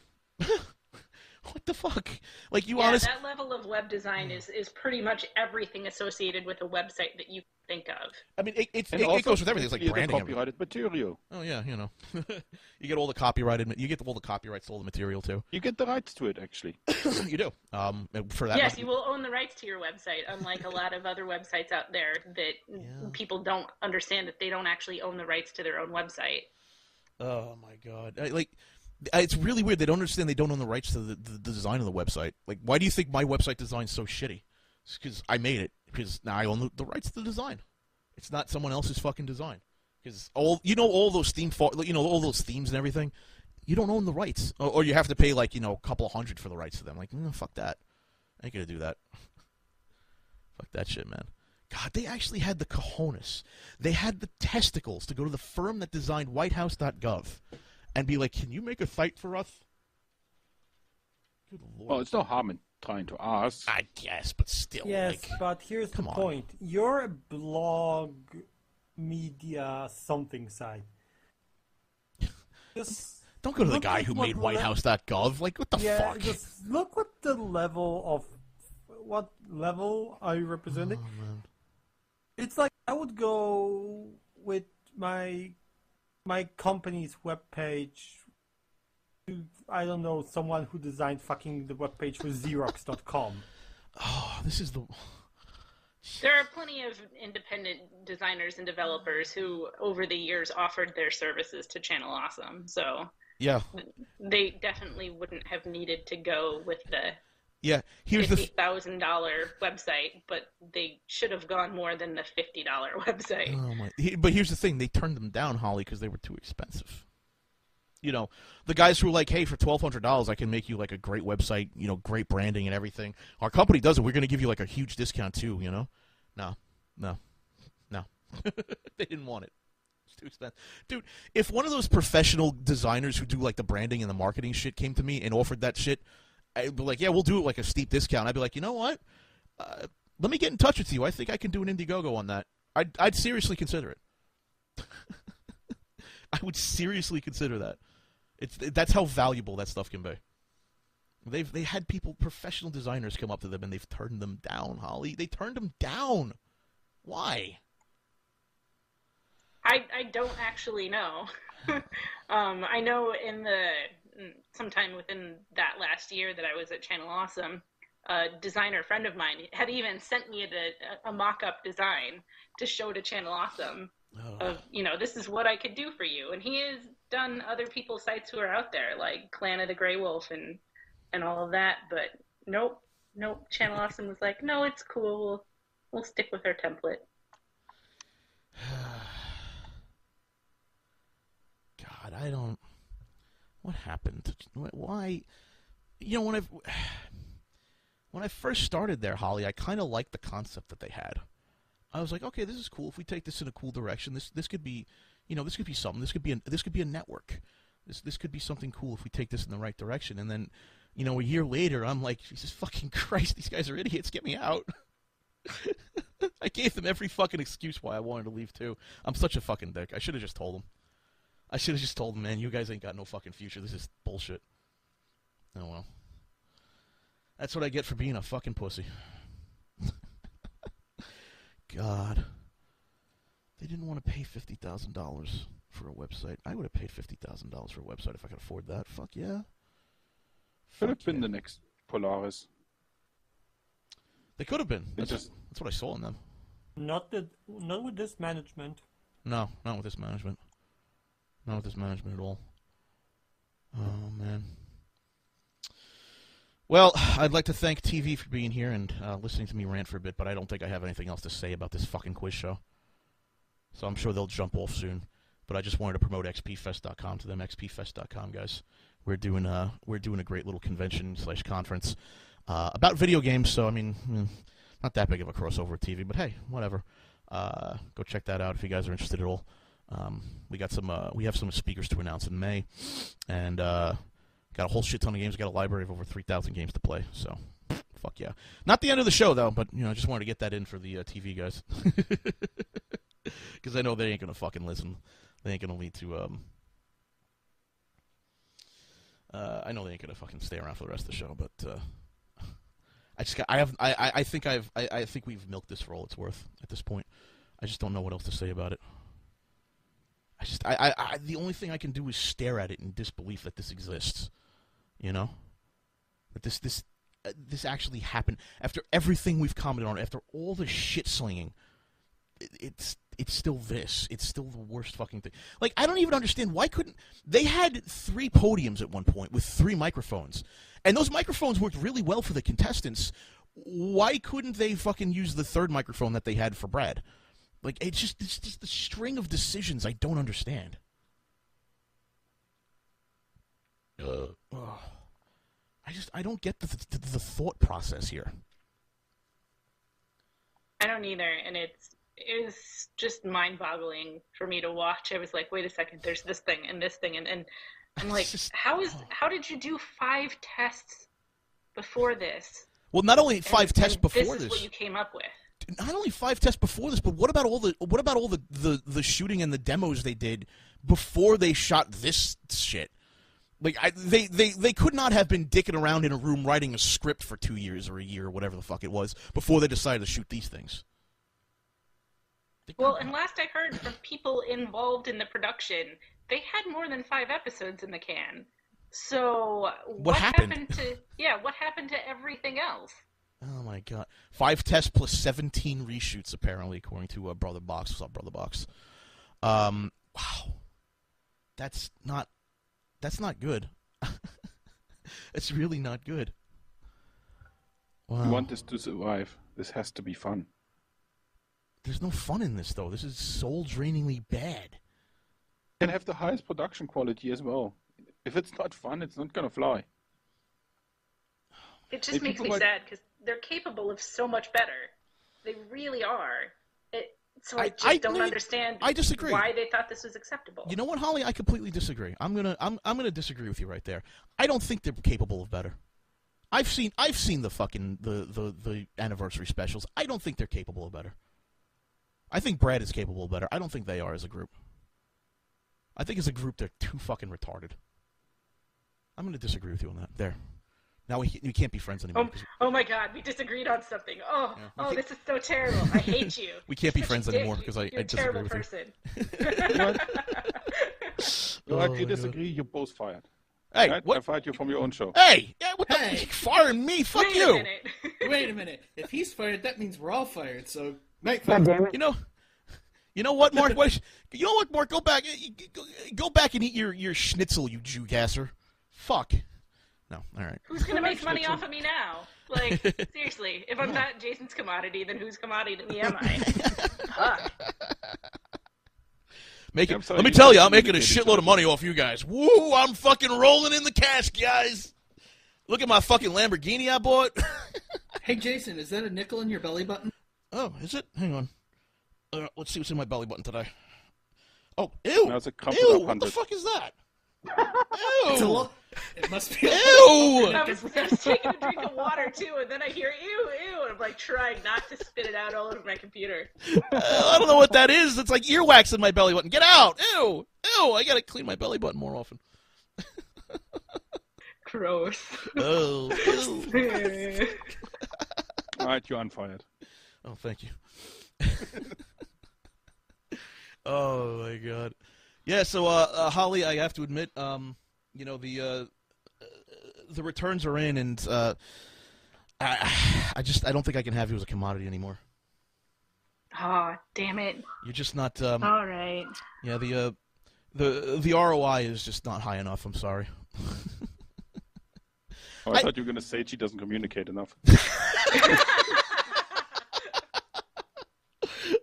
what the fuck? Like that level of web design is pretty much everything associated with a website that you think of. I mean, it goes with everything. It's like branding. Copyrighted material. Oh yeah, you know, you get all the copyrighted. You get all the copyrights to all the material too. You get the rights to it, actually. You do. For that. Yes, you will own the rights to your website, unlike a lot of other websites out there that people don't understand that they don't actually own the rights to their own website. Oh my God! It's really weird. They don't understand they don't own the rights to the design of the website. Like, why do you think my website design's so shitty? It's because I made it. Because now I own the rights to the design. It's not someone else's fucking design. Because all those all those themes and everything, you don't own the rights, or you have to pay like a couple $100 for the rights to them. Like, fuck that. I ain't gonna do that. Fuck that shit, man. God, they actually had the cojones. They had the testicles to go to the firm that designed whitehouse.gov. And be like, can you make a site for us? Good Lord. Well, it's no harm in trying to ask. I guess, but still. Yes, but here's the point. You're a blog media something site. Just don't go to the guy who made whitehouse.gov. Like, what the fuck? Just look what the level of... What level are you representing? Oh, it's like I would go with my company's webpage to, I don't know, someone who designed fucking the webpage for Xerox.com. Oh, this is the... There are plenty of independent designers and developers who, over the years, offered their services to Channel Awesome. So Yeah. they definitely wouldn't have needed to go with the here's $50,000 website, but they should have gone more than the $50 website. Oh my! But here's the thing: they turned them down, Holly, because they were too expensive. You know, the guys who were like, "Hey, for $1,200, I can make you like a great website, you know, great branding and everything. Our company does it. We're going to give you like a huge discount too." You know, no, they didn't want it. It's too expensive, dude. If one of those professional designers who do like the branding and the marketing shit came to me and offered that shit, I'd be like, "Yeah, we'll do it like a steep discount." I'd be like, "You know what? Let me get in touch with you. I think I can do an Indiegogo on that. I'd seriously consider it." I would seriously consider that. That's how valuable that stuff can be. They had professional designers come up to them and they've turned them down, Holly. They turned them down. Why? I don't actually know. I know sometime within that last year that I was at Channel Awesome, a designer friend of mine had even sent me a mock-up design to show to Channel Awesome of, you know, this is what I could do for you. And he has done other people's sites who are out there, like Clan of the Grey Wolf and all of that. But nope. Channel Awesome was like, no, it's cool. We'll stick with our template. God, I don't... What happened? Why? You know, when I first started there, Holly, I kind of liked the concept that they had. I was like, okay, this is cool. If we take this in a cool direction, this could be, you know, this could be something. This could be a network. This could be something cool if we take this in the right direction. And then, you know, a year later, I'm like, Jesus fucking Christ, these guys are idiots. Get me out. I gave them every fucking excuse why I wanted to leave too. I'm such a fucking dick. I should have just told them. Man, you guys ain't got no fucking future. This is bullshit. Oh well. That's what I get for being a fucking pussy. God. They didn't want to pay $50,000 for a website. I would have paid $50,000 for a website if I could afford that. Fuck yeah. Could have been the next Polaris. They could have been. That's what I saw in them. Not with this management. No, not with this management. Not with this management at all. Oh, man. Well, I'd like to thank TV for being here and listening to me rant for a bit, but I don't think I have anything else to say about this fucking quiz show. So I'm sure they'll jump off soon. But I just wanted to promote xpfest.com to them. xpfest.com, guys. We're doing a great little convention/conference about video games. So I mean, not that big of a crossover with TV, but hey, whatever. Go check that out if you guys are interested at all. We have some speakers to announce in May, and got a whole shit ton of games. Got a library of over 3,000 games to play. So, fuck yeah. Not the end of the show though, but I just wanted to get that in for the TV guys, because I know they ain't gonna fucking listen. They ain't gonna lead to I know they ain't gonna fucking stay around for the rest of the show, but I think we've milked this for all it's worth at this point. I just don't know what else to say about it. The only thing I can do is stare at it in disbelief that this exists. You know? That this actually happened. After everything we've commented on, after all the shit slinging, it's still this. It's still the worst fucking thing. Like, I don't even understand, why couldn't... They had 3 podiums at one point with 3 microphones. And those microphones worked really well for the contestants. Why couldn't they fucking use the 3rd microphone that they had for Brad? Like, it's just the string of decisions I don't understand. I don't get the thought process here. I don't either, and it was just mind-boggling for me to watch. I was like, wait a second, there's this thing and this thing, and I'm like, how did you do 5 tests before this? Well, not only 5 tests before this is what you came up with. Not only 5 tests before this, but what about all the shooting and the demos they did before they shot this shit? Like, they could not have been dicking around in a room writing a script for 2 years or a year or whatever the fuck it was before they decided to shoot these things. Well, and last I heard from people involved in the production, they had more than 5 episodes in the can. So what happened to everything else? Oh my god. 5 tests plus 17 reshoots, apparently, according to Brother Box. What's up, Brother Box? Wow. That's not good. It's really not good. Wow. You want this to survive. This has to be fun. There's no fun in this, though. This is soul-drainingly bad. You can have the highest production quality as well. If it's not fun, it's not gonna fly. It just makes me sad because they're capable of so much better. They really are. So I just don't understand. I disagree. Why they thought this was acceptable. You know what, Holly? I completely disagree. I'm gonna disagree with you right there. I don't think they're capable of better. I've seen the fucking the anniversary specials. I don't think they're capable of better. I think Brad is capable of better. I don't think they are as a group. I think as a group they're too fucking retarded. I'm gonna disagree with you on that. There. Now we can't be friends anymore. Oh my god, we disagreed on something. This is so terrible. I hate you. We can't be friends anymore because I disagree with person. You. If you disagree, you're both fired. Hey, right? what? I fired you from your own show. Hey, what the? Firing me? Fuck you. Wait a minute. If he's fired, that means we're all fired. So, God damn it. You know what, Mark? You know what, Mark? Go back and eat your schnitzel, you Jew gasser. Fuck. No, all right. Who's gonna make money off of me now? Like, seriously, if I'm not Jason's commodity, then whose commodity am I? Fuck. Let me tell you, I'm making a shitload of money off you guys. Woo! I'm fucking rolling in the cash, guys. Look at my fucking Lamborghini I bought. Hey, Jason, is that a nickel in your belly button? Oh, is it? Hang on. Let's see what's in my belly button today. Oh, ew! Now it's a Ew! What the fuck is that? Ew! It must be. Ew! I was taking a drink of water too, and then I hear ew, ew, and I'm like trying not to spit it out all over my computer. I don't know what that is. It's like earwax in my belly button. Get out! Ew! Ew! I gotta clean my belly button more often. Gross. Oh. All right, you're unfired. Oh, thank you. Oh my god. Yeah, so Holly, I have to admit, you know, the returns are in, and I don't think I can have you as a commodity anymore. Oh, damn it. You're just not. All right. Yeah, the ROI is just not high enough. I'm sorry. Oh, I thought you were gonna say she doesn't communicate enough.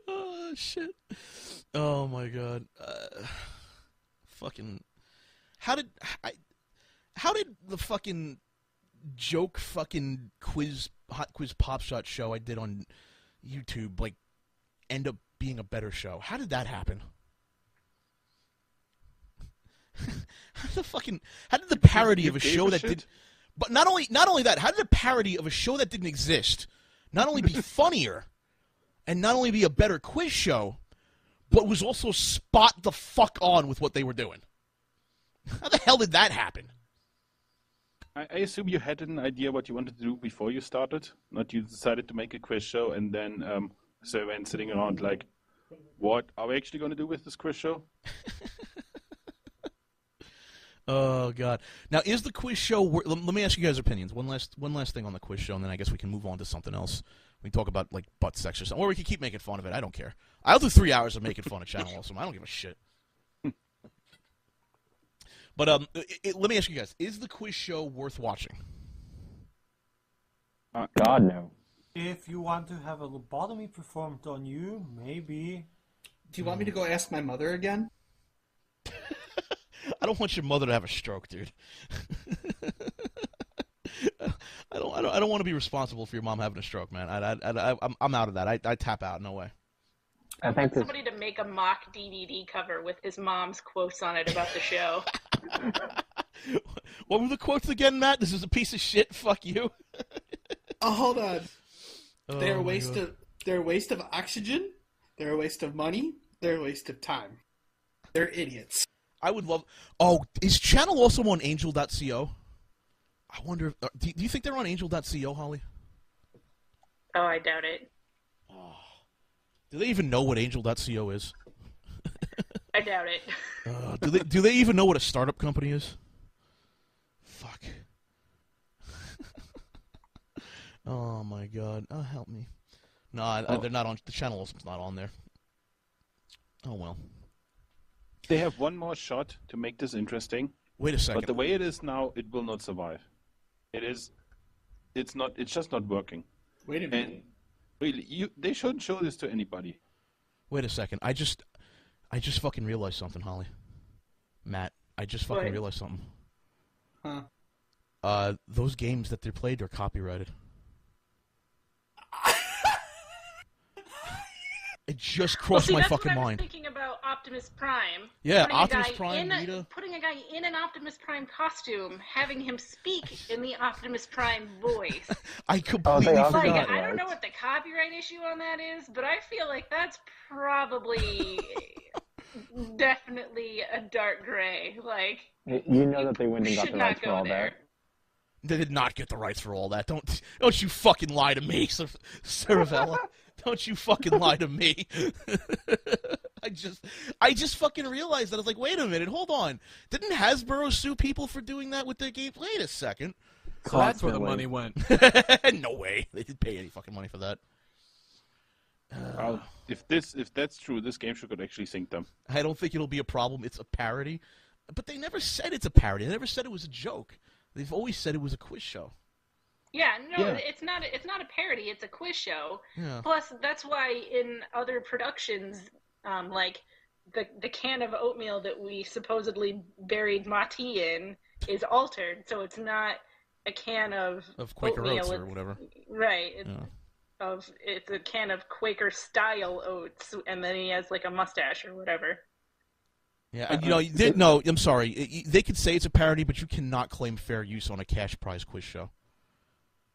Oh shit. Oh my god. Fucking. How did the fucking joke fucking hot quiz pop shot show I did on YouTube like end up being a better show? How did that happen? How did the parody of a show that did, but not only that, how did the parody of a show that didn't exist not only be funnier and not only be a better quiz show, but was also spot the fuck on with what they were doing? How the hell did that happen? I assume you had an idea what you wanted to do before you started, not you decided to make a quiz show and then so when sitting around like, what are we actually going to do with this quiz show? Oh god! Now, is the quiz show? Let me ask you guys' opinions. One last thing on the quiz show, and then I guess we can move on to something else. We can talk about like butt sex or something, or we can keep making fun of it. I don't care. I'll do 3 hours of making fun of Channel Awesome. I don't give a shit. But let me ask you guys: is the quiz show worth watching? God no. If you want to have a lobotomy performed on you, maybe. Do you want me to go ask my mother again? I don't want your mother to have a stroke, dude. I don't want to be responsible for your mom having a stroke, man. I'm out of that. I tap out. No way. I want somebody to make a mock DVD cover with his mom's quotes on it about the show. What were the quotes again, Matt? This is a piece of shit. Fuck you. Oh, hold on. They're a my waste God. of. They're a waste of oxygen. They're a waste of money. They're a waste of time. They're idiots. I would love. Oh, is Channel also on Angel.co? I wonder. Do you think they're on Angel.co, Holly? Oh, I doubt it. Do they even know what Angel.co is? I doubt it. Do they even know what a startup company is? Fuck. Oh my god. Oh, help me. No, they're not on. The channel awesome's not on there. Oh well. They have one more shot to make this interesting. Wait a second. But the way it is now, it will not survive. It's just not working. Wait a minute. And really, they shouldn't show this to anybody. Wait a second. I just fucking realized something, Holly. Matt, I just fucking realized something. Huh? Those games that they're played are copyrighted. It just crossed my fucking mind. I was thinking about Optimus Prime. Yeah, Optimus Prime, putting a guy in an Optimus Prime costume, having him speak in the Optimus Prime voice. I completely forgot. I don't know what the copyright issue on that is, but I feel like that's probably definitely a dark gray. Like, you know that they wouldn't have got the rights for all there. that. They did not get the rights for all that. Don't you fucking lie to me, Cervella. Don't you fucking lie to me. I just fucking realized that. I was like, wait a minute, hold on. Didn't Hasbro sue people for doing that with their game? Wait a second. So that's where the money went. No way. They didn't pay any fucking money for that. If that's true, this game show could actually sync them. I don't think it'll be a problem. It's a parody. But they never said it's a parody. They never said it was a joke. They've always said it was a quiz show. Yeah, no, it's not a parody. It's a quiz show. Yeah. Plus, that's why in other productions, like the can of oatmeal that we supposedly buried Mati in is altered, so it's not a can of Quaker oatmeal Oats or whatever. Right. It's a can of Quaker style oats, and then he has like a mustache or whatever. Yeah, no, I'm sorry. They could say it's a parody, but you cannot claim fair use on a cash prize quiz show.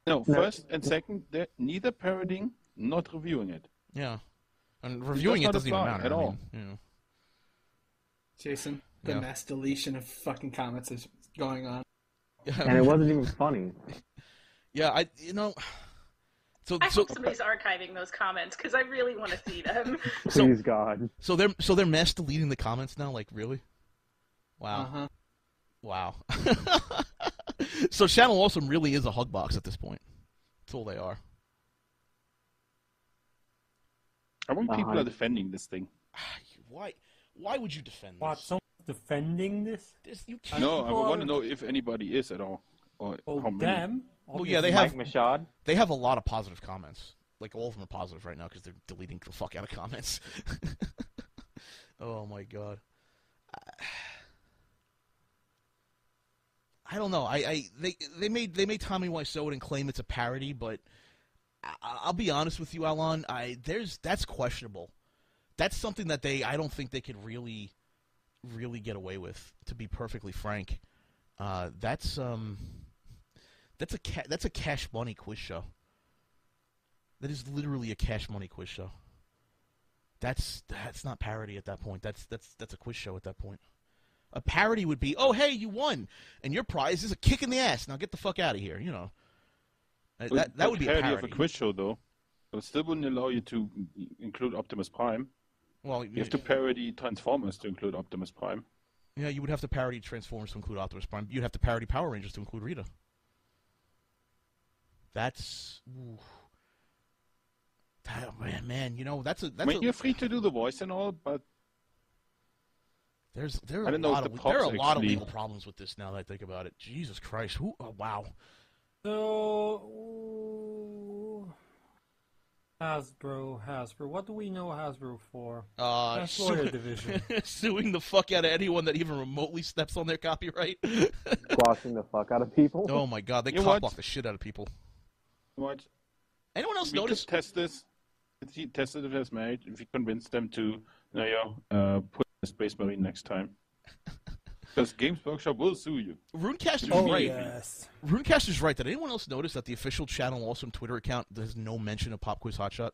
No, first and second, they're neither parodying, not reviewing it. Yeah. And reviewing it doesn't even matter at all. Jason, the mass deletion of fucking comments is going on. And it wasn't even funny. Yeah, I hope somebody's archiving those comments because I really want to see them. Please, God. So they're mass deleting the comments now? Like, really? Wow. Uh-huh. Wow. So Channel Awesome really is a hug box at this point. That's all they are. How many people are defending this thing? Why would you defend this? What, someone's defending this? You can't. No, I want to know if anybody is at all. Or how many. Damn. Well, yeah, they have a lot of positive comments. Like, all of them are positive right now because they're deleting the fuck out of comments. Oh, my God. I don't know. They made Tommy Wiseau and claim it's a parody, but I'll be honest with you, Alan. That's questionable. That's something that I don't think they could really get away with. To be perfectly frank, that's a cash money quiz show. That is literally a cash money quiz show. That's not parody at that point. That's a quiz show at that point. A parody would be, oh, hey, you won, and your prize is a kick in the ass. Now get the fuck out of here, you know. That would be a parody. Of a quiz show, though. It still wouldn't allow you to include Optimus Prime. Well, you have to parody Transformers to include Optimus Prime. Yeah, you would have to parody Transformers to include Optimus Prime. You'd have to parody Power Rangers to include Rita. That's... Man, you know, that's you're free to do the voice and all, but... There are a lot of legal problems with this now that I think about it. Jesus Christ. Wow. So, Hasbro. What do we know Hasbro for? Lawyer division. Suing the fuck out of anyone that even remotely steps on their copyright. Squashing the fuck out of people. Oh my God, they cock-block the shit out of people. What? Anyone else notice? Test this. If he tested it as married, if he convinced them to, put the Space Marine next time. Because Games Workshop will sue you. Runecaster's right. Yes. Runecaster's right. Did anyone else notice that the official Channel Awesome Twitter account has no mention of Pop Quiz Hotshot?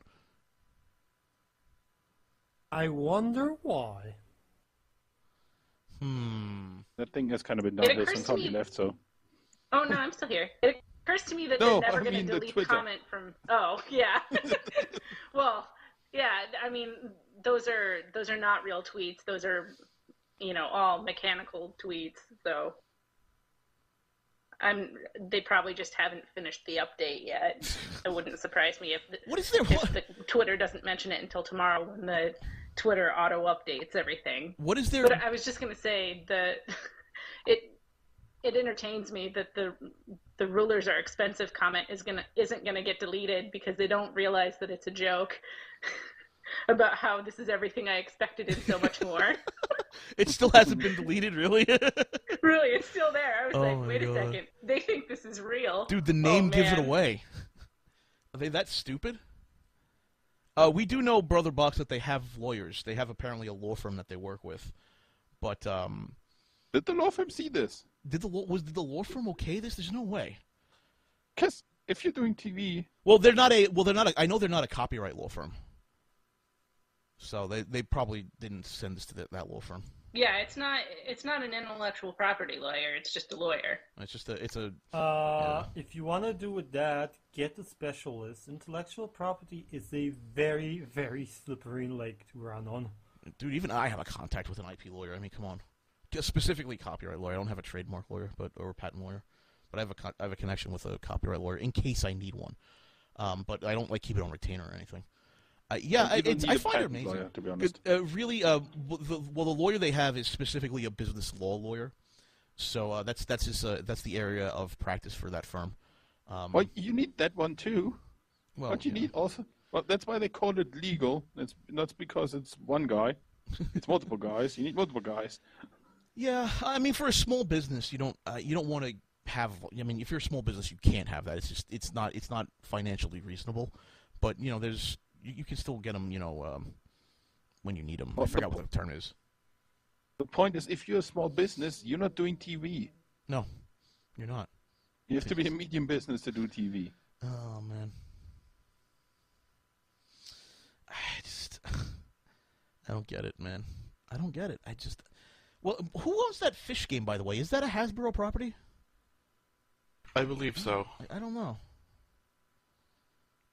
I wonder why. That thing has kind of been done since Tommy left, so... Oh, no, I'm still here. It occurs to me that they're never going to delete comment from... Oh, yeah. Well, yeah, I mean, those are not real tweets. Those are, all mechanical tweets, so... They probably just haven't finished the update yet. It wouldn't surprise me if the Twitter doesn't mention it until tomorrow when the Twitter auto updates everything. What is there? But I was just going to say that it entertains me that the rulers are expensive comment isn't gonna get deleted because they don't realize that it's a joke about how this is everything I expected and so much more. It still hasn't been deleted, really? Really, it's still there. I was Oh like, my wait a God. second. They think this is real. Dude, the name gives it man. away. Are they that stupid? We do know, Brother Box, that they have lawyers. They have apparently a law firm that they work with. But, Did the law firm see this? Did the law firm okay this? There's no way. Because if you're doing TV... Well, they're not a... I know they're not a copyright law firm. So they probably didn't send this to that law firm. Yeah, it's not an intellectual property lawyer. It's just a lawyer. It's just a. If you want to do with that, get a specialist. Intellectual property is a very, very slippery lake to run on. Dude, even I have a contact with an IP lawyer. I mean, come on. Just specifically copyright lawyer. I don't have a trademark lawyer, or a patent lawyer, but I have a connection with a copyright lawyer in case I need one. But I don't keep it on retainer or anything. I find it amazing. Lawyer, to be honest. Really, the lawyer they have is specifically a business law lawyer, so that's the area of practice for that firm. Well, you need that one too. Well, but you need also. Well, that's why they call it legal. That's not because it's one guy. It's multiple guys. You need multiple guys. Yeah, I mean, for a small business, you don't want to have. I mean, if you're a small business, you can't have that. It's not financially reasonable. But there's. You can still get them, when you need them. I forgot what the term is. The point is, if you're a small business, you're not doing TV. No, you're not. You have to be a medium business to do TV. Oh, man. I don't get it, man. I don't get it. Well, who owns that fish game, by the way? Is that a Hasbro property? I believe so. I don't know.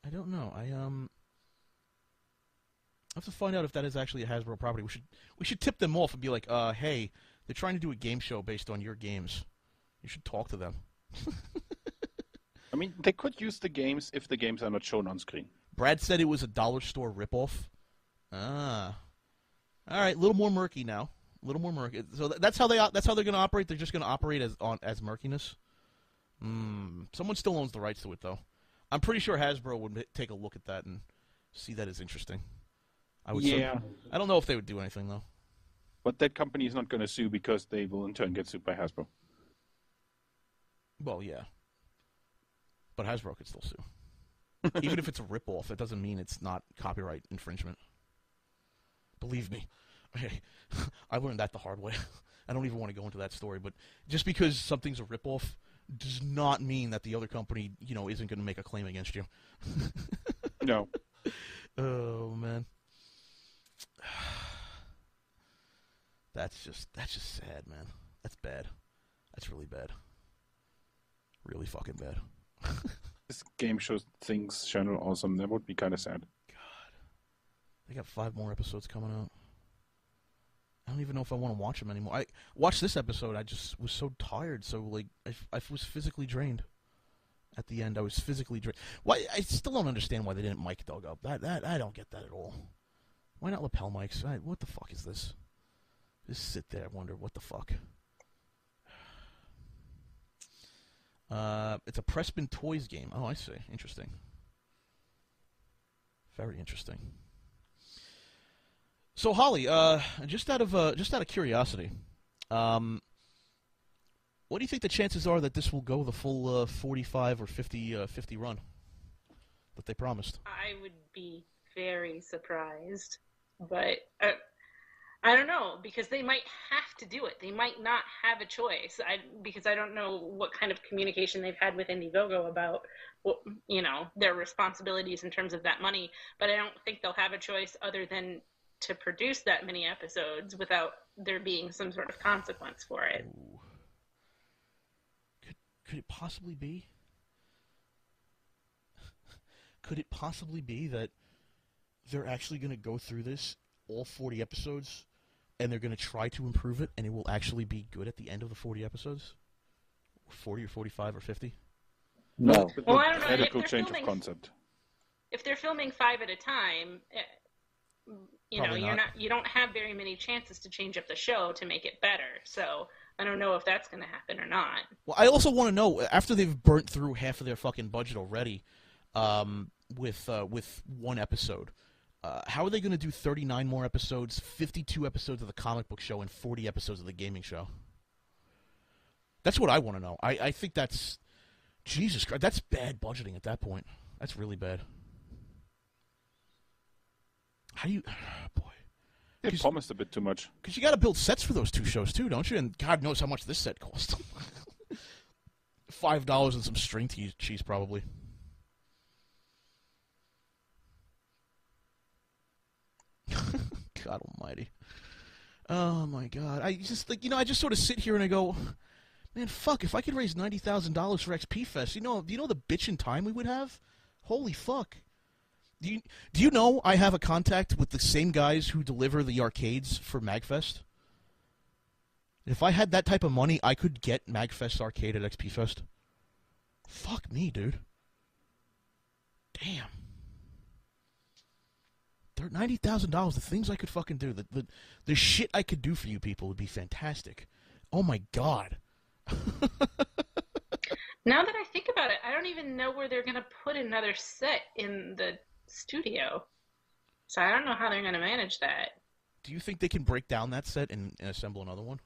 I don't know. I have to find out if that is actually a Hasbro property. We should tip them off and be like, hey, they're trying to do a game show based on your games. You should talk to them. I mean, they could use the games if the games are not shown on screen. Brad said it was a dollar store ripoff. Ah, all right, a little more murky now. A little more murky. So that's how they're going to operate. They're just going to operate as murkiness. Someone still owns the rights to it though. I'm pretty sure Hasbro would take a look at that and see that as interesting. Yeah. I don't know if they would do anything, though. But that company is not going to sue because they will in turn get sued by Hasbro. Well, yeah. But Hasbro could still sue. Even if it's a ripoff, it doesn't mean it's not copyright infringement. Believe me. Okay. I learned that the hard way. I don't even want to go into that story, but just because something's a ripoff does not mean that the other company, isn't going to make a claim against you. No. Oh, man. That's just sad, man. That's bad. That's really bad. Really fucking bad. This game show things channel awesome. That would be kind of sad. God. They got 5 more episodes coming out. I don't even know if I want to watch them anymore. I watched this episode. I just was so tired. So, I was physically drained. At the end, I was physically drained. Why? I still don't understand why they didn't mic Doug up. That I don't get that at all. Why not lapel mics? What the fuck is this? Just sit there and wonder what the fuck. It's a Pressman Toys game. Oh, I see. Interesting. Very interesting. So, Holly, just out of curiosity, what do you think the chances are that this will go the full 45 or 50 run that they promised? I would be very surprised, but I don't know, because they might have to do it. They might not have a choice. Because I don't know what kind of communication they've had with Indiegogo about their responsibilities in terms of that money, but I don't think they'll have a choice other than to produce that many episodes without there being some sort of consequence for it. Ooh. Could it possibly be? Could it possibly be that they're actually going to go through this, all 40 episodes, and they're going to try to improve it, and it will actually be good at the end of the 40 episodes? 40 or 45 or 50? No. Well, I don't know. Radical If they're change filming, of concept. if they're filming 5 at a time, you know, Probably not. you don't have very many chances to change up the show to make it better. So I don't know if that's going to happen or not. Well, I also want to know, after they've burnt through half of their fucking budget already, with one episode, how are they going to do 39 more episodes, 52 episodes of the comic book show, and 40 episodes of the gaming show? That's what I want to know. I think that's... Jesus Christ, that's bad budgeting at that point. That's really bad. How do you... boy. They promised a bit too much. Because you got to build sets for those 2 shows, too, don't you? And God knows how much this set cost. $5 and some string cheese, probably. God almighty. Oh, my God. I just, like, I just sort of sit here and I go... Man, fuck, if I could raise $90,000 for XP Fest, do you know the bitchin' time we would have? Holy fuck. Do you know I have a contact with the same guys who deliver the arcades for MagFest? If I had that type of money, I could get MagFest arcade at XP Fest. Fuck me, dude. Damn. $90,000, the things I could fucking do, the shit I could do for you people would be fantastic. Oh my God. Now that I think about it, I don't even know where they're going to put another set in the studio. So I don't know how they're going to manage that. Do you think they can break down that set and assemble another one?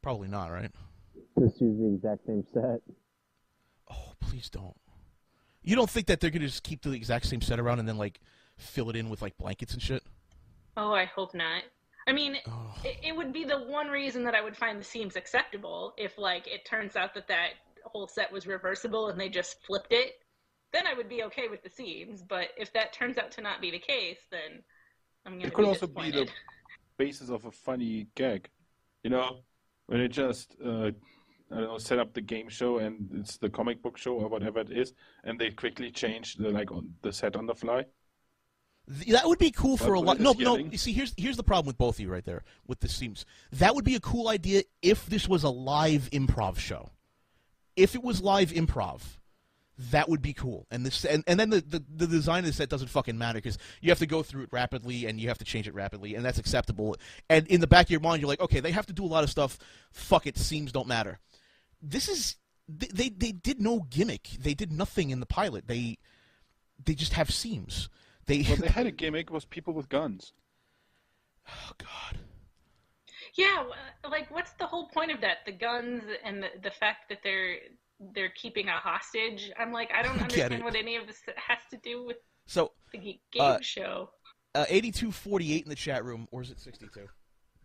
Probably not, right? Just use the exact same set. Oh, please don't. You don't think that they're going to just keep the exact same set around and then, like, fill it in with, like, blankets and shit? Oh, I hope not. I mean, it would be the one reason that I would find the seams acceptable if, like, it turns out that whole set was reversible and they just flipped it. Then I would be okay with the seams. But if that turns out to not be the case, then I'm going to be disappointed. It could also be the basis of a funny gag. You know, when it just, I don't know, set up the game show and it's the comic book show or whatever it is, and they quickly change the set on the fly. That would be cool for a lot. No. You see, here's the problem with both of you right there with the seams. That would be a cool idea if this was a live improv show. If it was live improv, that would be cool. And then the design of the set doesn't fucking matter because you have to go through it rapidly and you have to change it rapidly, and that's acceptable. And in the back of your mind, you're like, okay, they have to do a lot of stuff. Fuck it, seams don't matter. This is they did no gimmick. They did nothing in the pilot. They just have seams. They had a gimmick, was people with guns. Oh, God. Yeah, like, what's the whole point of that? The guns and the fact that they're keeping a hostage? I'm like, I don't understand what any of this has to do with the game show. 8248 in the chat room, or is it 62?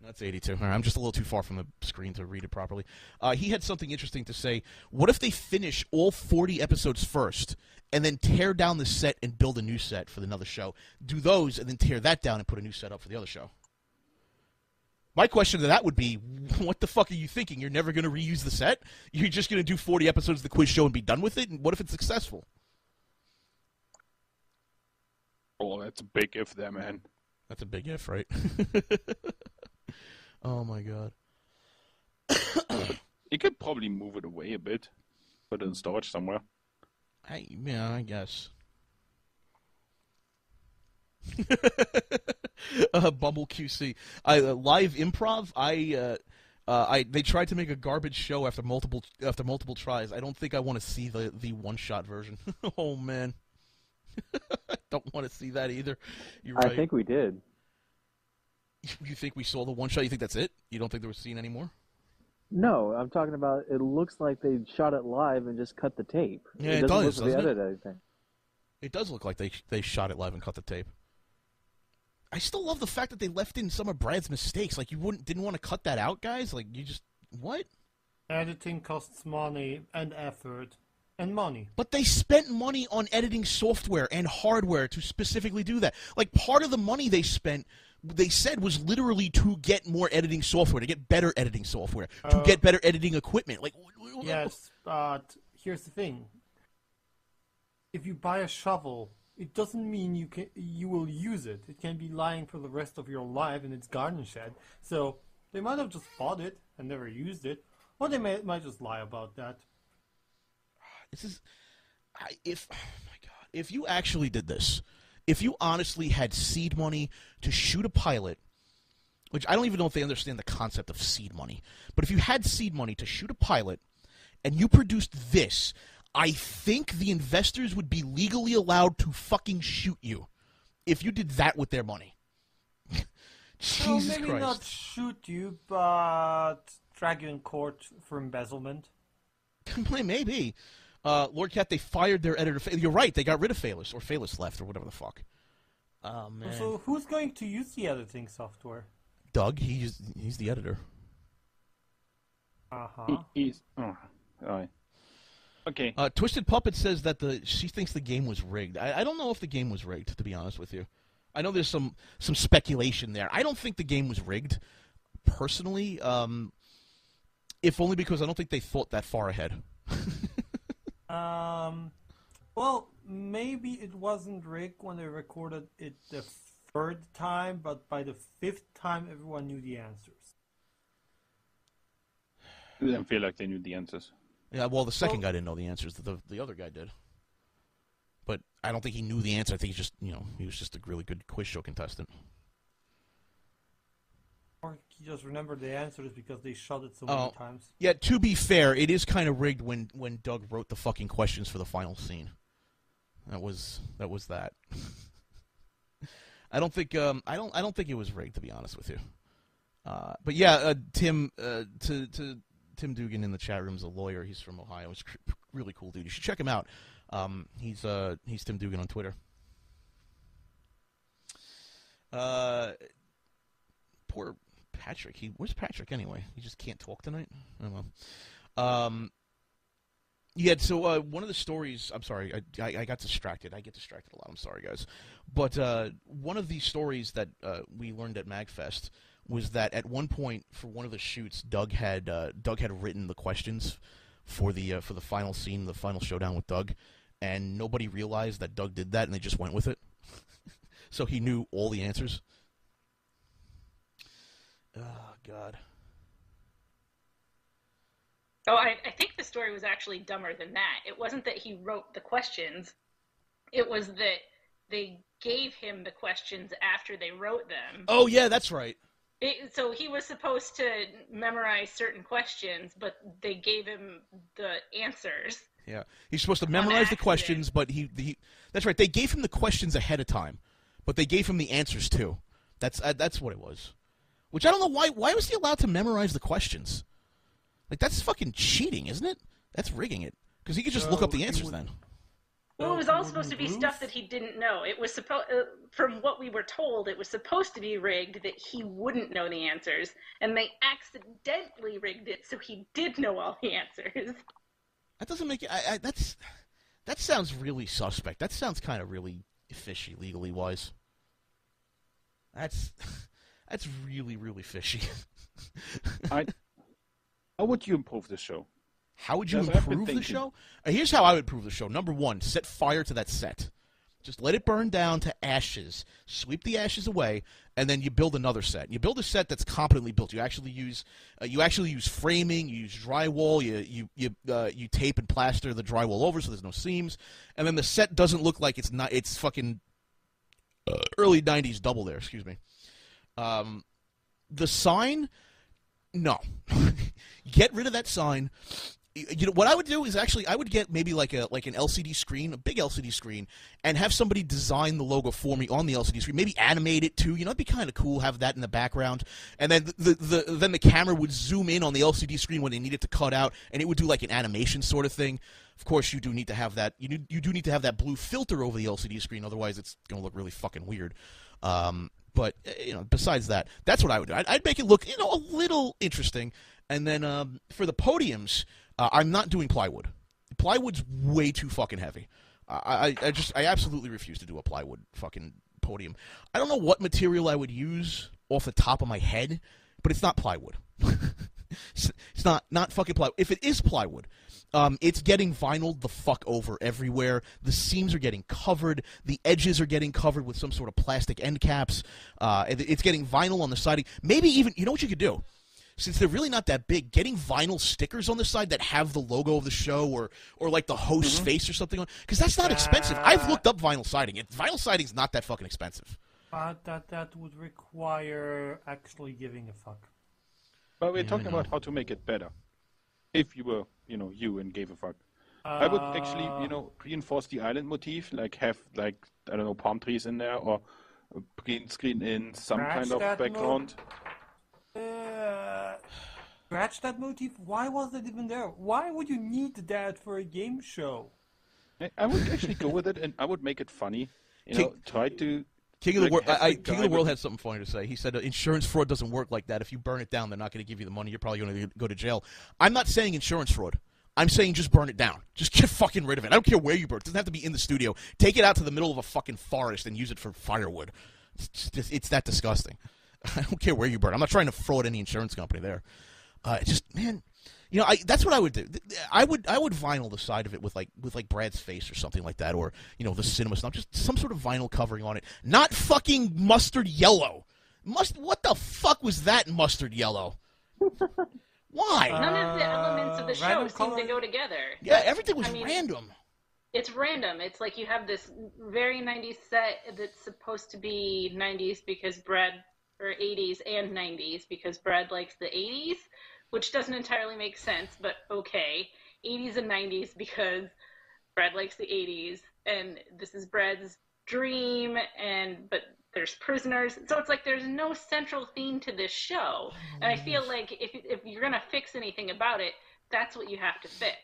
That's 82. All right, I'm just a little too far from the screen to read it properly. He had something interesting to say. What if they finish all 40 episodes first and then tear down the set and build a new set for another show? Do those and then tear that down and put a new set up for the other show? My question to that would be, what the fuck are you thinking? You're never going to reuse the set? You're just going to do 40 episodes of the quiz show and be done with it? And what if it's successful? Oh, that's a big if there, man. That's a big if, right? Oh, my God. You could probably move it away a bit. Put it in storage somewhere. Yeah, I guess. Bumble QC. Live improv. They tried to make a garbage show after multiple tries. I don't think I want to see the one-shot version. Oh, man. I don't want to see that either. You're right. I think we did. You think we saw the one shot? You think that's it? You don't think there was scene anymore? No, I'm talking about. It looks like they shot it live and just cut the tape. Yeah, it does. Look like they edited anything. It does look like they shot it live and cut the tape. I still love the fact that they left in some of Brad's mistakes. Like, you didn't want to cut that out, guys. Like, you just what? Editing costs money and effort and money. But they spent money on editing software and hardware to specifically do that. Like, part of the money they spent, they said, was literally to get more editing software, to get better editing software, to get better editing equipment. Like, yes, but here's the thing: if you buy a shovel, it doesn't mean you will use it. It can be lying for the rest of your life in its garden shed. So they might have just bought it and never used it, Or they might just lie about that. This is, oh my god, if you actually did this, if you honestly had seed money to shoot a pilot, which I don't even know if they understand the concept of seed money, but if you had seed money to shoot a pilot and you produced this, I think the investors would be legally allowed to fucking shoot you if you did that with their money. Jesus maybe Christ. not shoot you, but drag you in court for embezzlement. Maybe. LordKat, they fired their editor. You're right, they got rid of Phaelus, or Phaelus left, or whatever the fuck. Oh, man. So who's going to use the editing software? Doug, he's the editor. Uh-huh. He's... Oh, right. Okay. Twisted Puppet says that she thinks the game was rigged. I don't know if the game was rigged, to be honest with you. I know there's some speculation there. I don't think the game was rigged, personally, if only because I don't think they thought that far ahead. Well, maybe it wasn't rigged when they recorded it the third time, but by the fifth time, everyone knew the answers. I didn't feel like they knew the answers. Yeah, well, the second guy didn't know the answers. The other guy did. But I don't think he knew the answer. I think he was just a really good quiz show contestant. Or he just remembered the answers because they shot it so many times. Yeah, to be fair, it is kind of rigged when Doug wrote the fucking questions for the final scene. That was that. I don't think I don't think it was rigged, to be honest with you. But yeah, Tim Tim Dugan in the chat room is a lawyer. He's from Ohio. He's really cool dude. You should check him out. He's Tim Dugan on Twitter. Poor Patrick. Where's Patrick anyway? He just can't talk tonight? I don't know. Yeah, so one of the stories, I'm sorry, I got distracted. I get distracted a lot. I'm sorry, guys. But one of the stories that we learned at MagFest was that at one point for one of the shoots, Doug had written the questions for the final scene, the final showdown with Doug, and nobody realized that Doug did that, and they just went with it. So he knew all the answers. Oh, God. Oh, I think the story was actually dumber than that. It wasn't that he wrote the questions. It was that they gave him the questions after they wrote them. Oh, yeah, that's right. So he was supposed to memorize certain questions, but they gave him the answers. Yeah, he's supposed to memorize the questions, but that's right. They gave him the questions ahead of time, but they gave him the answers too. That's what it was. Which I don't know why was he allowed to memorize the questions? Like, that's fucking cheating, isn't it? That's rigging it. Because he could just look up the answers then. Well, it was all supposed to be stuff that he didn't know. It was from what we were told, it was supposed to be rigged that he wouldn't know the answers, and they accidentally rigged it so he did know all the answers. That doesn't make it. That sounds really suspect. That sounds kind of really fishy, legally wise. That's really, really fishy. How would you improve the show? How would you improve the show? Here's how I would improve the show. Number one, set fire to that set. Just let it burn down to ashes. Sweep the ashes away, and then you build another set. You build a set that's competently built. You actually use framing. You use drywall. You tape and plaster the drywall over so there's no seams, and then the set doesn't look like it's fucking early '90s Double Dare. Excuse me. The sign, no. Get rid of that sign. You know what I would do is I would get maybe like an LCD screen, a big LCD screen, and have somebody design the logo for me on the LCD screen. Maybe animate it too. You know, it'd be kind of cool. Have that in the background, and then then the camera would zoom in on the LCD screen when they need it to cut out, and it would do like an animation sort of thing. Of course, you do need to have that. You do need to have that blue filter over the LCD screen, otherwise it's gonna look really fucking weird. But you know, besides that, that's what I would do. I'd make it look a little interesting, and then for the podiums. I'm not doing plywood. Plywood's way too fucking heavy. I absolutely refuse to do a plywood fucking podium. I don't know what material I would use off the top of my head, but it's not plywood. It's not fucking plywood. If it is plywood, it's getting vinyled the fuck over everywhere. The seams are getting covered. The edges are getting covered with some sort of plastic end caps. It's getting vinyl on the siding. Maybe even, you know what you could do? since they're really not that big, getting vinyl stickers on the side that have the logo of the show or like the host's face or something, because that's not expensive. I've looked up vinyl siding. Vinyl siding's not that fucking expensive. But that would require actually giving a fuck. But we're talking about how to make it better. If you were, you and gave a fuck. I would actually, reinforce the island motif, like have, I don't know, palm trees in there, or green screen in some kind of background. Scratch that motif? Why was it even there? Why would you need that for a game show? I would actually go with it, and I would make it funny. Try to... King of the World. King of the World had something funny to say. He said insurance fraud doesn't work like that. If you burn it down, they're not going to give you the money. You're probably going to go to jail. I'm not saying insurance fraud. I'm saying just burn it down. Just get fucking rid of it. I don't care where you burn it. It doesn't have to be in the studio. Take it out to the middle of a fucking forest and use it for firewood. It's that disgusting. I don't care where you burn. I'm not trying to fraud any insurance company there. Man, that's what I would do. I would vinyl the side of it with like Brad's face or something like that, or the cinema stuff. Just some sort of vinyl covering on it. Not fucking mustard yellow. What the fuck was that mustard yellow? Why? None of the elements of the show seem to go together. Yeah, everything was random. It's random. It's like you have this very 90s set that's supposed to be 90s because Brad, or 80s and 90s because Brad likes the 80s, which doesn't entirely make sense, but okay. 80s and 90s because Brad likes the 80s, and this is Brad's dream, but there's prisoners. So it's like there's no central theme to this show. And I feel like if you're going to fix anything about it, that's what you have to fix.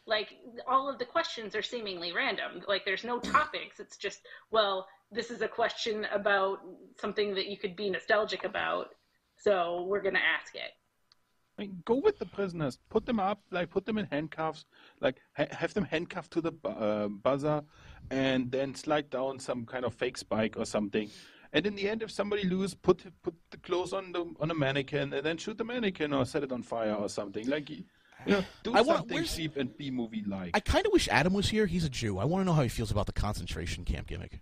Like, all of the questions are seemingly random. Like, there's no topics. It's just, well, this is a question about something that you could be nostalgic about, so we're going to ask it. Go with the prisoners. Put them up, put them in handcuffs, have them handcuffed to the buzzer, and then slide down some kind of fake spike or something. And in the end, if somebody loses, put the clothes on a mannequin, and then shoot the mannequin or set it on fire or something. Do something cheap and B-movie-like. I kind of wish Adam was here. He's a Jew. I want to know how he feels about the concentration camp gimmick.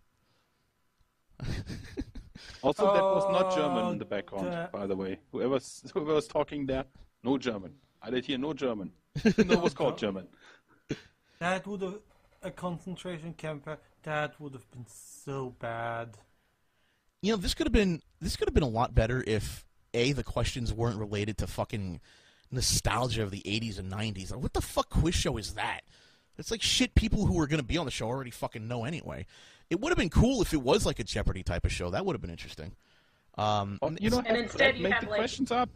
Also, that was not German in the background, by the way. Whoever was talking there, no German. I did hear no German. No, it was called German. That would have a concentration camp. That would have been so bad. This could have been a lot better if the questions weren't related to fucking nostalgia of the 80s and 90s. What the fuck quiz show is that? It's like shit people who are going to be on the show already fucking know anyway. It would have been cool if it was like a Jeopardy type of show. That would have been interesting. And instead you make have the questions up.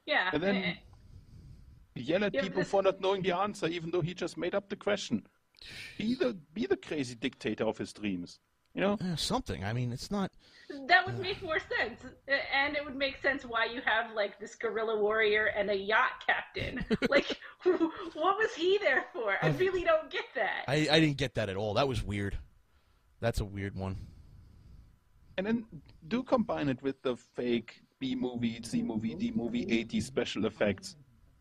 Yeah. And then yell at people for not knowing the answer, even though he just made up the question. Be the crazy dictator of his dreams. Something. I mean, it's not... That would make more sense. And it would make sense why you have, this guerrilla warrior and a yacht captain. What was he there for? I really don't get that. I didn't get that at all. That was weird. That's a weird one. And then do combine it with the fake B-movie, C-movie, D-movie, 80s special effects.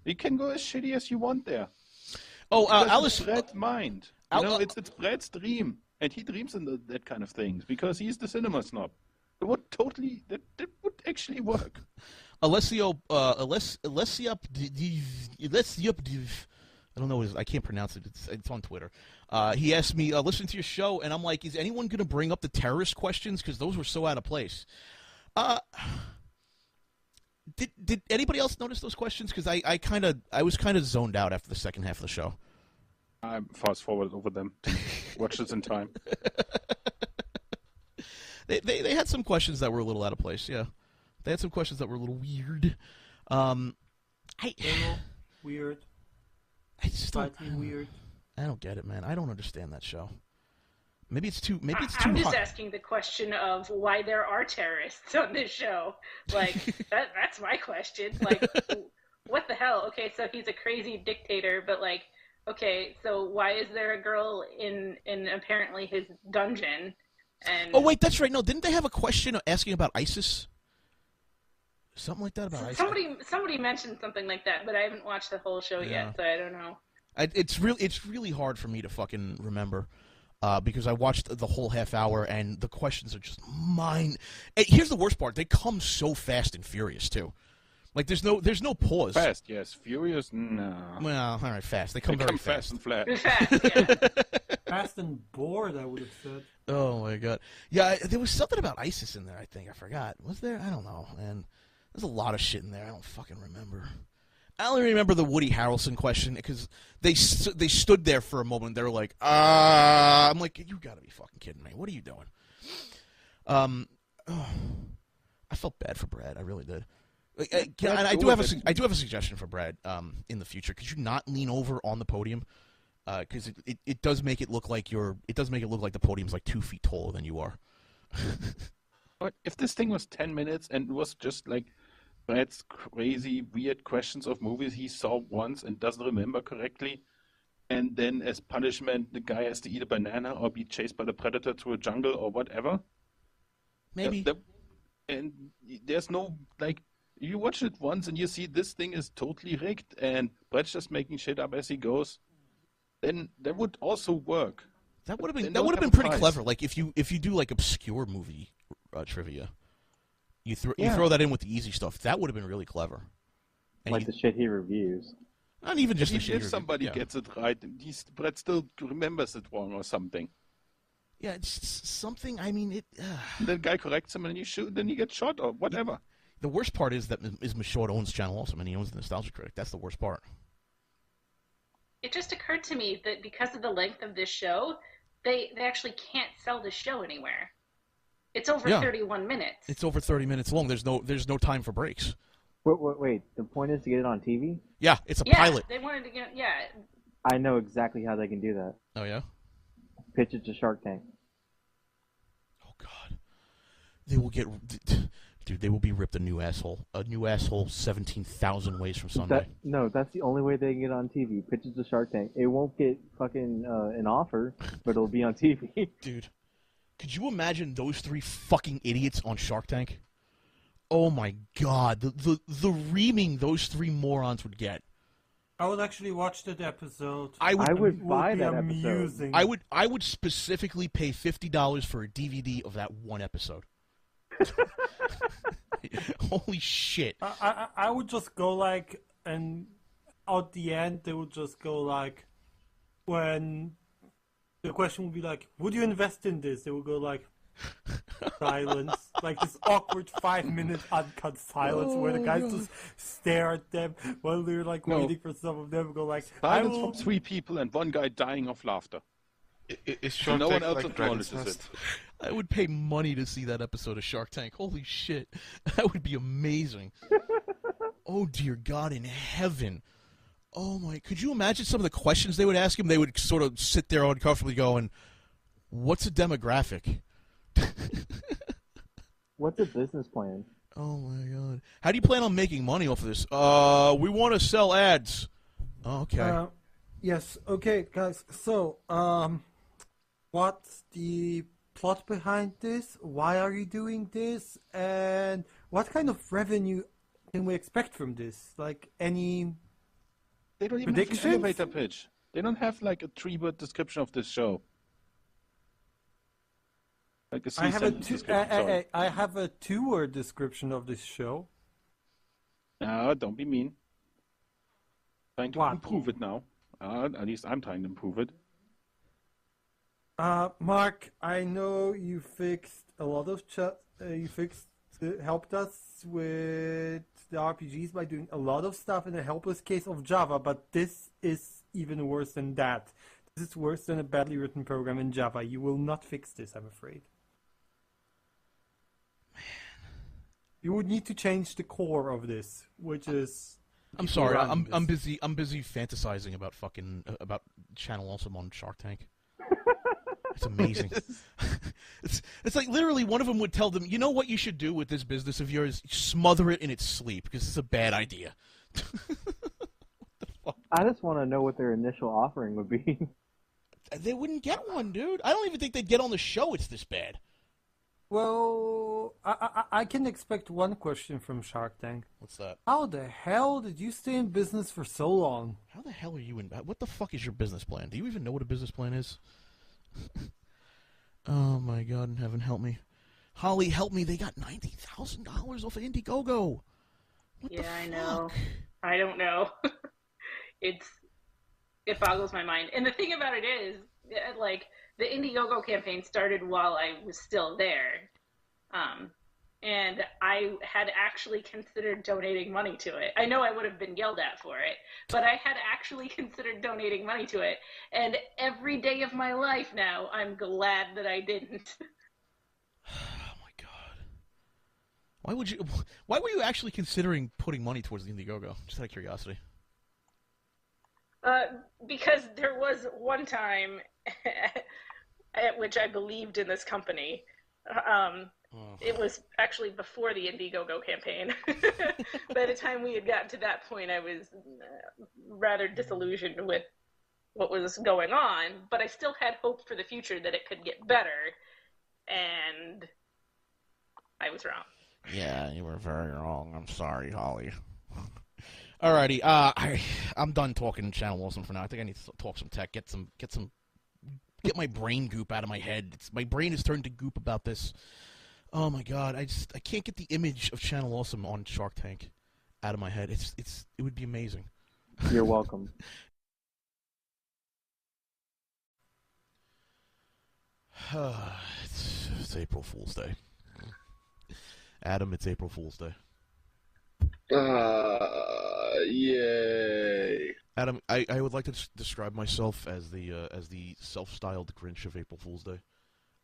You can go as shitty as you want there. Oh, Alice... It's Brad's mind. It's Brad's dream. And he dreams in that kind of things because he's the cinema snob. It would that would actually work. Alessio, I don't know I can't pronounce it. It's on Twitter. He asked me, listen to your show, and I'm like, is anyone going to bring up the terrorist questions? Because those were so out of place. Did anybody else notice those questions? Because I was kind of zoned out after the second half of the show. I fast forwarded over them. Watch this in time. They had some questions that were a little out of place. Yeah, they had some questions that were a little weird. Weird. Slightly weird. I don't get it, man. I don't understand that show. Maybe it's too. I'm just asking the question of why there are terrorists on this show. That's my question. What the hell? Okay, so he's a crazy dictator, but okay, so why is there a girl in apparently his dungeon? And oh wait, that's right. No, didn't they have a question asking about ISIS? Something like that about ISIS. Somebody mentioned something like that, but I haven't watched the whole show yet, so I don't know. It's really hard for me to fucking remember because I watched the whole half hour and the questions are just mine. Here's the worst part: they come so fast and furious too. Like there's no pause. Fast, yes. Furious, no. Well, all right, fast. They come very fast and flat. Fast and bored, I would have said. Oh my god. Yeah, there was something about ISIS in there. I think I forgot. Was there? I don't know. And there's a lot of shit in there. I don't fucking remember. I only remember the Woody Harrelson question because they stood there for a moment. They were like, I'm like, you gotta be fucking kidding me. What are you doing? I felt bad for Brad. I really did. I do have a suggestion for Brad in the future. Could you not lean over on the podium? Because it does make it look like the podium's like 2 feet taller than you are. But if this thing was 10 minutes and it was just like Brad's crazy, weird questions of movies he saw once and doesn't remember correctly, and then as punishment the guy has to eat a banana or be chased by the predator to a jungle or whatever. Maybe. And there's no, like, you watch it once and you see this thing is totally rigged and Brad's just making shit up as he goes, then that would also work. That would have been pretty clever. Like if you do like obscure movie trivia, you throw that in with the easy stuff. That would have been really clever. And like the shit he reviews. Not even just the shit. If somebody gets it right, Brad still remembers it wrong or something. Yeah, it's something. I mean, the guy corrects him and then you get shot or whatever. The worst part is that Michaud owns Channel Awesome and he owns the Nostalgia Critic. That's the worst part. It just occurred to me that because of the length of this show, they actually can't sell the show anywhere. It's over 31 minutes. It's over 30 minutes long. There's no time for breaks. Wait. The point is to get it on TV? Yeah, it's a pilot. They wanted to get I know exactly how they can do that. Oh yeah. Pitch it to Shark Tank. Oh God. They will get. Dude, they will be ripped a new asshole 17,000 ways from Sunday. That's the only way they can get on TV. Pitch it to Shark Tank. It won't get fucking an offer, but it'll be on TV. Dude, could you imagine those three fucking idiots on Shark Tank? Oh my God, the reaming those three morons would get. I would actually watch that episode. I would buy that episode. I would specifically pay $50 for a DVD of that one episode. Holy shit. I would just go like, and at the end they would just go like, when the question would be like, would you invest in this? They would go like, silence. Like this awkward 5-minute uncut silence where the guys just stare at them while they're like waiting for some of them to go like, silence from 3 people and 1 guy dying of laughter. So no one else acknowledges it. I would pay money to see that episode of Shark Tank. Holy shit. That would be amazing. Oh, dear God in heaven. Oh, my. Could you imagine some of the questions they would ask him? They would sort of sit there uncomfortably going, what's a demographic? What's a business plan? Oh, my God. How do you plan on making money off of this? We want to sell ads. Oh, okay. Yes. Okay, guys. So, what's the plot behind this? Why are you doing this? And what kind of revenue can we expect from this? Like any They don't even have an elevator pitch. They don't have like a 3-word description of this show. Like a I have a 2-word description of this show. No, don't be mean. Trying to improve it now. At least I'm trying to improve it. Mark, I know you fixed a lot of helped us with the RPGs by doing a lot of stuff in a helpless case of Java, but this is even worse than that. This is worse than a badly written program in Java. You will not fix this, I'm afraid. Man. You would need to change the core of this, which is... I'm sorry, I'm busy fantasizing about about Channel Awesome on Shark Tank. It's amazing. It's like literally one of them would tell them, you know what you should do with this business of yours? Smother it in its sleep because it's a bad idea. I just want to know what their initial offering would be. They wouldn't get one, dude. I don't even think they'd get on the show. It's this bad. Well, I can expect one question from Shark Tank. What's that? How the hell did you stay in business for so long? How the hell are you in... What the fuck is your business plan? Do you even know what a business plan is? Oh, my God in heaven, help me. Holly, help me. They got $90,000 off of Indiegogo. Yeah, I know. I don't know. It boggles my mind. And the thing about it is, like, the Indiegogo campaign started while I was still there. And I had actually considered donating money to it. I know I would have been yelled at for it, but I had actually considered donating money to it. And every day of my life now, I'm glad that I didn't. Why were you actually considering putting money towards the Indiegogo? Just out of curiosity. Because there was one time at which I believed in this company. It was actually before the Indiegogo campaign. By the time we had gotten to that point, I was rather disillusioned with what was going on, but I still had hope for the future that it could get better, and I was wrong. Yeah, you were very wrong. I'm sorry, Holly. Alrighty, I'm done talking Channel Awesome for now. I think I need to talk some tech, get my brain goop out of my head. My brain has turned to goop about this. Oh my god, I can't get the image of Channel Awesome on Shark Tank out of my head. It would be amazing. You're welcome. It's April Fool's Day. Adam, it's April Fool's Day. Yay. Adam, I would like to describe myself as the self-styled Grinch of April Fool's Day.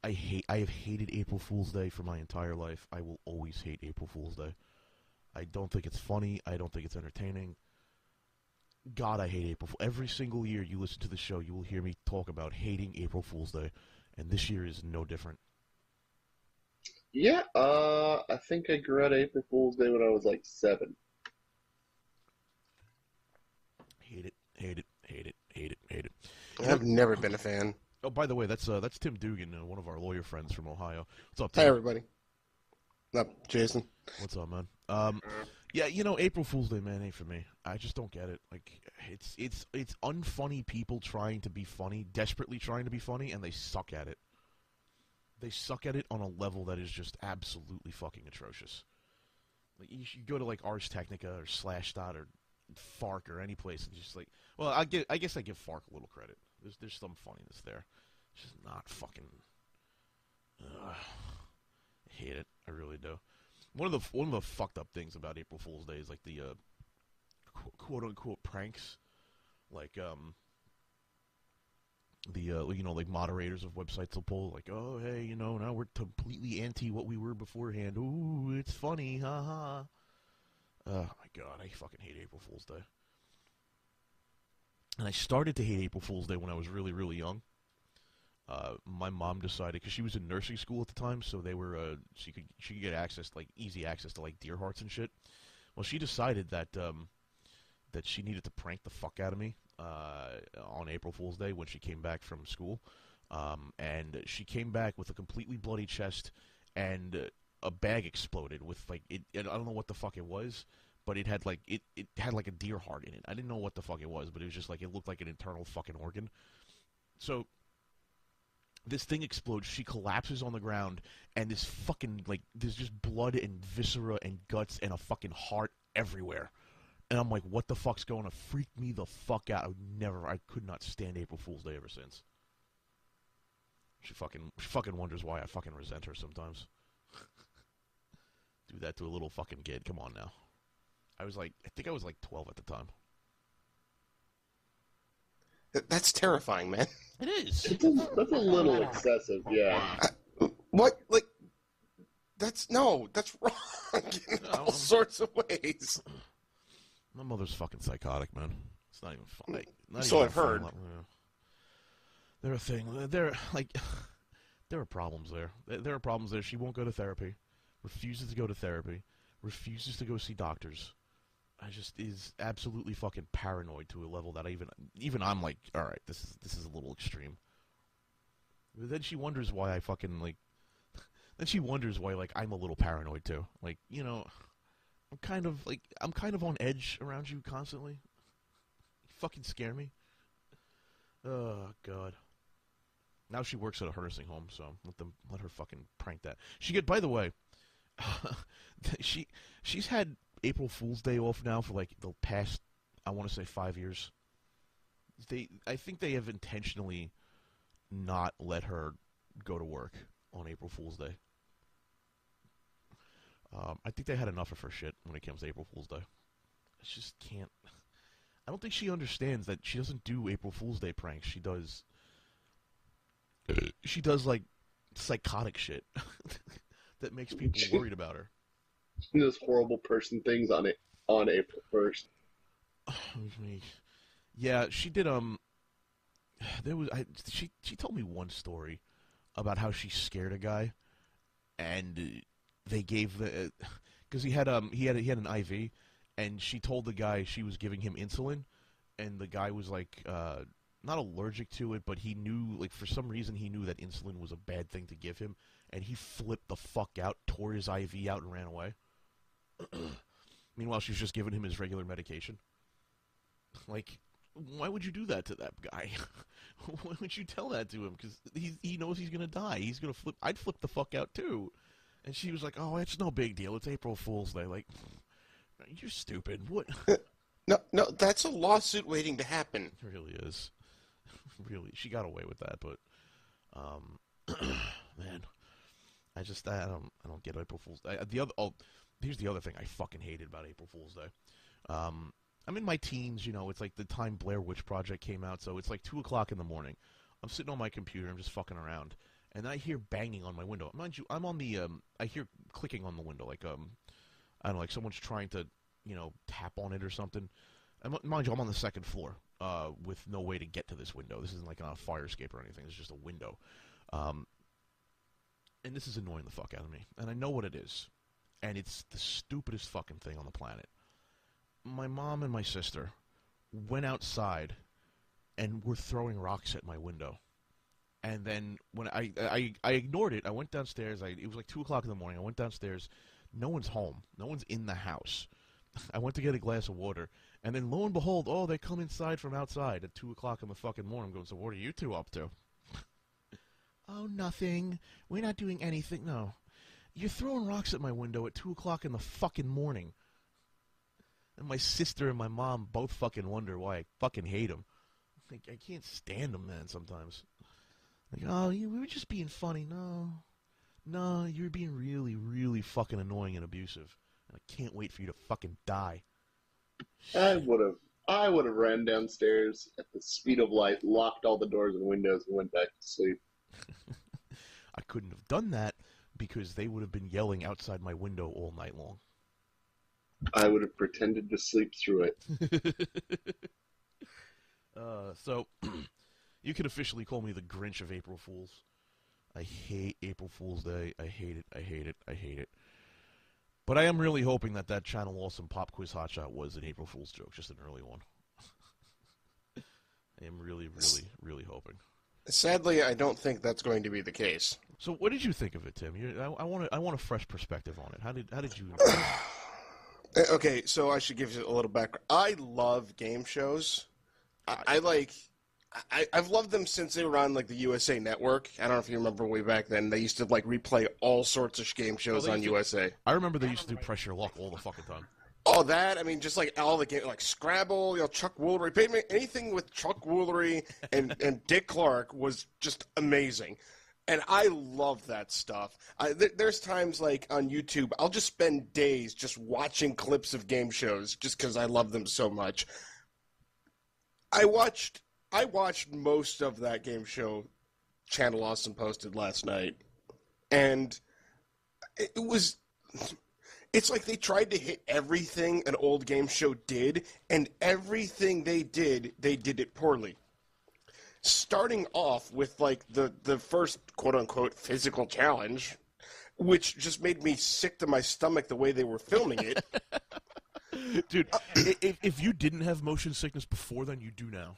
I have hated April Fool's Day for my entire life. I will always hate April Fool's Day. I don't think it's funny. I don't think it's entertaining. God, I hate April Fool's. Every single year you listen to the show, you will hear me talk about hating April Fool's Day, and this year is no different. Yeah, I think I grew out of April Fool's Day when I was like 7. Hate it, hate it, hate it, hate it, hate it. I've never been a fan. Oh, by the way, that's Tim Dugan, one of our lawyer friends from Ohio. What's up, Tim? Hey, everybody. What's up, Jason? What's up, man? Yeah, April Fool's Day, man, ain't for me. I just don't get it. Like, it's unfunny people trying to be funny, desperately trying to be funny, and they suck at it. They suck at it on a level that is just absolutely fucking atrocious. Like, you should go to like Ars Technica or Slashdot or Fark or any place and just like, well, I guess I give Fark a little credit. There's some funniness there. It's just not fucking. I hate it. I really do. One of the fucked up things about April Fool's Day is like the quote unquote pranks, like like moderators of websites will pull like, oh hey, now we're completely anti what we were beforehand. Ooh, it's funny, haha. Oh my god, I fucking hate April Fool's Day. And I started to hate April Fool's Day when I was really, really young. My mom decided, because she was in nursing school at the time, so they were she could get access, like easy access to like deer hearts and shit. Well, she decided that that she needed to prank the fuck out of me on April Fool's Day when she came back from school, and she came back with a completely bloody chest, and a bag exploded with like I don't know what the fuck it was, but it had like it had like a deer heart in it. I didn't know what the fuck it was, but it was just like it looked like an internal fucking organ. So this thing explodes, she collapses on the ground, and this fucking, like, there's just blood and viscera and guts and a fucking heart everywhere. And I'm like, what the fuck's going on? Freak me the fuck out. I could not stand April Fool's Day ever since. She fucking wonders why I fucking resent her sometimes. Do that to a little fucking kid. Come on now. I think I was like 12 at the time. That's terrifying, man. It is. That's a little excessive, yeah. What? Like, that's wrong in all sorts of ways. My mother's fucking psychotic, man. It's not even funny. So I've heard. There are problems there. There are problems there. She won't go to therapy. Refuses to go to therapy. Refuses to go see doctors. I just is absolutely fucking paranoid to a level that even I'm like, all right, this is a little extreme. But then she wonders why I fucking like. Then she wonders why like I'm a little paranoid too. Like, I'm kind of on edge around you constantly. You fucking scare me. Oh god. Now she works at a nursing home, so let her fucking prank that. By the way, she's had April Fool's Day off now for like the past, I want to say 5 years. I think they have intentionally not let her go to work on April Fool's Day. I think they had enough of her shit when it comes to April Fool's Day. I just can't. I don't think she understands that she doesn't do April Fool's Day pranks. She does like psychotic shit that makes people worried about her. She does horrible person things on April 1st. Yeah, she did. She told me one story about how she scared a guy, and they gave because he had an IV, and she told the guy she was giving him insulin, and the guy was like not allergic to it, but he knew, like, for some reason he knew that insulin was a bad thing to give him, and he flipped the fuck out, tore his IV out, and ran away. Meanwhile, she was just giving him his regular medication. Like, why would you do that to that guy? Why would you tell that to him? Because he knows he's gonna die. He's gonna flip. I'd flip the fuck out too. And she was like, "Oh, it's no big deal. It's April Fool's Day." Like, you're stupid. What? No, that's a lawsuit waiting to happen. It really is. Really, she got away with that, but man, I don't get April Fool's Day. Here's the other thing I fucking hated about April Fool's Day. I'm in my teens, you know. It's like the time Blair Witch Project came out, so it's like 2 o'clock in the morning. I'm sitting on my computer, I'm just fucking around, and I hear banging on my window. Mind you, I'm on the I hear clicking on the window, like I don't know, like someone's trying to, you know, tap on it or something. And mind you, I'm on the second floor with no way to get to this window. This isn't like a fire escape or anything. It's just a window. And this is annoying the fuck out of me. And I know what it is. And it's the stupidest fucking thing on the planet. My mom and my sister went outside and were throwing rocks at my window. And then when I ignored it, I went downstairs. It was like 2 o'clock in the morning. I went downstairs. No one's home. No one's in the house. I went to get a glass of water. And then lo and behold, oh, they come inside from outside at 2 o'clock in the fucking morning. I'm going, so what are you two up to? Oh, nothing. We're not doing anything. No. You're throwing rocks at my window at 2 o'clock in the fucking morning. And my sister and my mom both fucking wonder why I fucking hate them. Like, I can't stand them, man, sometimes. Like, oh, we were just being funny. No, you were being really, really fucking annoying and abusive. And I can't wait for you to fucking die. I would have ran downstairs at the speed of light, locked all the doors and windows, and went back to sleep. I couldn't have done that because they would have been yelling outside my window all night long. I would have pretended to sleep through it. So, you can officially call me the Grinch of April Fools. I hate April Fool's Day. I hate it. I hate it. I hate it. But I am really hoping that Channel Awesome Pop Quiz Hotshot was an April Fool's joke, just an early one. I am really, really, really hoping. Sadly, I don't think that's going to be the case. So, what did you think of it, Tim? I want a fresh perspective on it. How did you? Okay, so I should give you a little background. I love game shows. I've loved them since they were on like the USA Network. I don't know if you remember way back then. They used to like replay all sorts of game shows on USA. I remember they used to do Press Your Luck all the fucking time. Oh, that, I mean, just like all the games, like Scrabble, you know, Chuck Woolery, anything with Chuck Woolery and Dick Clark was just amazing. And I love that stuff. There's times like on YouTube, I'll just spend days just watching clips of game shows just because I love them so much. I watched most of that game show Channel Awesome posted last night. And it's like they tried to hit everything an old game show did, and everything they did it poorly. Starting off with, like, the first quote-unquote physical challenge, which just made me sick to my stomach the way they were filming it. Dude, if you didn't have motion sickness before then, you do now.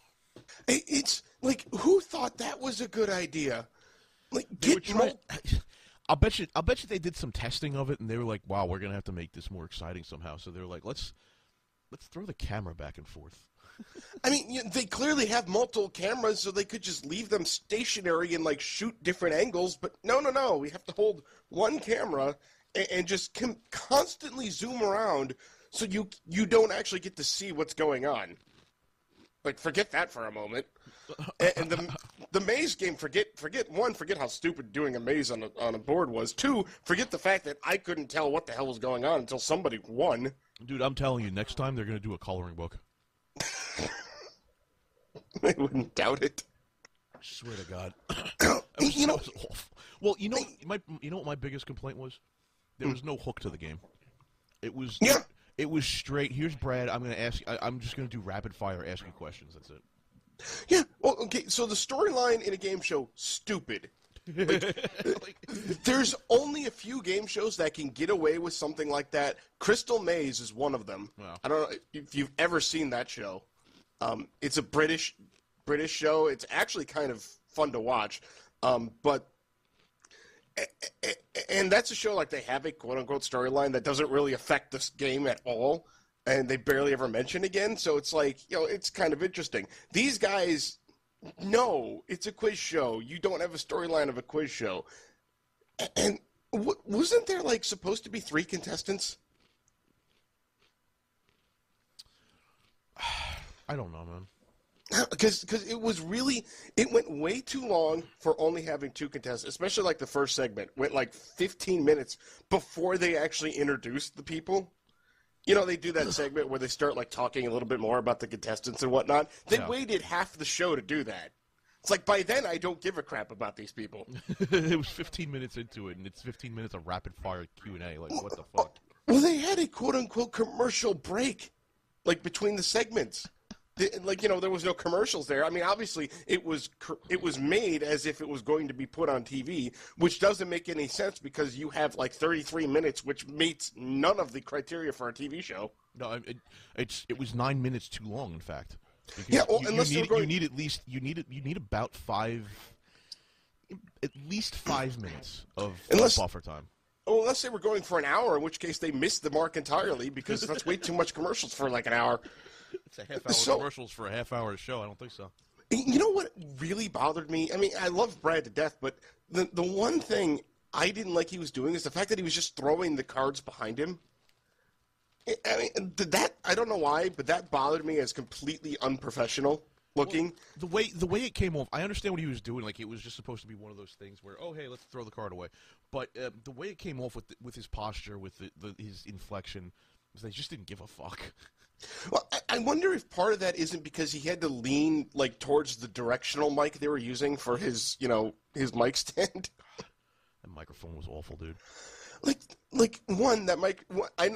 It's, like, who thought that was a good idea? Like, I'll bet you they did some testing of it, and they were like, wow, we're going to have to make this more exciting somehow. So they were like, let's throw the camera back and forth. I mean, they clearly have multiple cameras, so they could just leave them stationary and, like, shoot different angles. But no. We have to hold one camera and just constantly zoom around so you don't actually get to see what's going on. Like, forget that for a moment. And the maze game, forget how stupid doing a maze on a board was. 2, forget the fact that I couldn't tell what the hell was going on until somebody won. Dude, I'm telling you, next time they're going to do a coloring book. I wouldn't doubt it. I swear to God. You know, well, you know what my biggest complaint was? There was no hook to the game. It was It was straight. Here's Brad. I'm going to ask. I'm just going to do rapid fire, ask you questions. That's it. Yeah. Well, okay. So the storyline in a game show, stupid. Like, there's only a few game shows that can get away with something like that. Crystal Maze is one of them. Wow. I don't know if you've ever seen that show. It's a British show. It's actually kind of fun to watch. But that's a show like they have a quote-unquote storyline that doesn't really affect this game at all, and they barely ever mention again, so it's like, it's kind of interesting. These guys, no, it's a quiz show. You don't have a storyline of a quiz show. And wasn't there, like, supposed to be 3 contestants? I don't know, man. Because it went way too long for only having 2 contestants, especially like the first segment. Went like 15 minutes before they actually introduced the people. You know, they do that segment where they start like talking a little bit more about the contestants and whatnot. They waited half the show to do that. It's like, by then I don't give a crap about these people. It was 15 minutes into it, and it's 15 minutes of rapid-fire Q&A. Like, what the fuck? Well, they had a quote-unquote commercial break, like, between the segments. Like, there was no commercials there. I mean, obviously, it was made as if it was going to be put on TV, which doesn't make any sense because you have, like, 33 minutes, which meets none of the criteria for a TV show. No, it was 9 minutes too long, in fact. Yeah, well, you need at least about at least 5 minutes of buffer time. Oh, unless they were going for an hour, in which case they missed the mark entirely because that's way too much commercials for like an hour. It's a half-hour commercials for a half-hour show. I don't think so. You know what really bothered me? I mean, I love Brad to death, but the one thing I didn't like he was doing is the fact that he was just throwing the cards behind him. I mean, I don't know why, but that bothered me as completely unprofessional looking. Well, the way it came off, I understand what he was doing. Like, it was just supposed to be one of those things where, oh, hey, let's throw the card away. But the way it came off with his posture, with his inflection, was they just didn't give a fuck. Well, I wonder if part of that isn't because he had to lean like towards the directional mic they were using for his mic stand. That microphone was awful, dude. That mic. I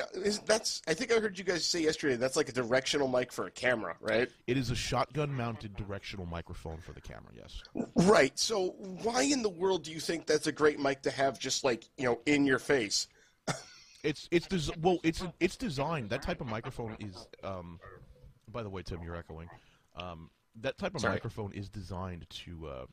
think I heard you guys say yesterday that's like a directional mic for a camera, right? It is a shotgun-mounted directional microphone for the camera. Yes. Right. So why in the world do you think that's a great mic to have just like in your face? It's designed. That type of microphone is. By the way, Tim, you're echoing. That type of microphone is designed to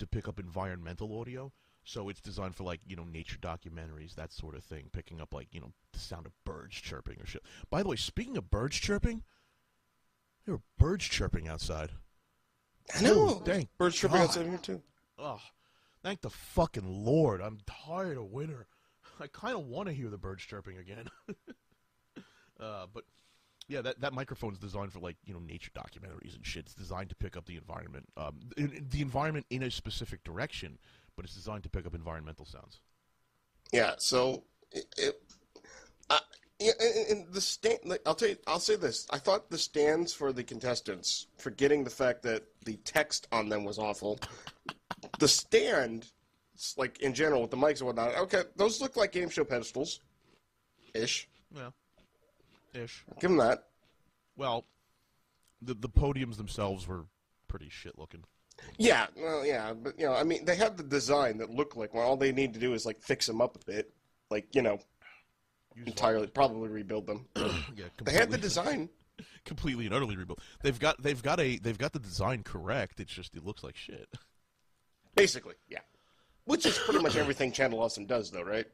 pick up environmental audio. So it's designed for, like, nature documentaries, that sort of thing, picking up, like, the sound of birds chirping or shit. By the way, speaking of birds chirping, there were birds chirping outside. I know. Oh, thank birds chirping God. outside here, too. Oh, thank the fucking Lord. I'm tired of winter. I kind of want to hear the birds chirping again. But, yeah, that microphone is designed for, like, nature documentaries and shit. It's designed to pick up the environment. The environment in a specific direction, but it's designed to pick up environmental sounds. Yeah, so and the stand. Like, I'll say this. I thought the stands for the contestants, forgetting the fact that the text on them was awful. The stand, like in general with the mics and whatnot. Okay, those look like game show pedestals, ish. Yeah, ish. Give them that. Well, the podiums themselves were pretty shit looking. Yeah, well, yeah, but I mean, they have the design that look like. Well, all they need to do is like fix them up a bit, like entirely, probably rebuild them. Yeah, they had the design completely and utterly rebuilt. They've got the design correct. It's just it looks like shit. Basically, yeah. Which is pretty much everything Channel Awesome does, though, right?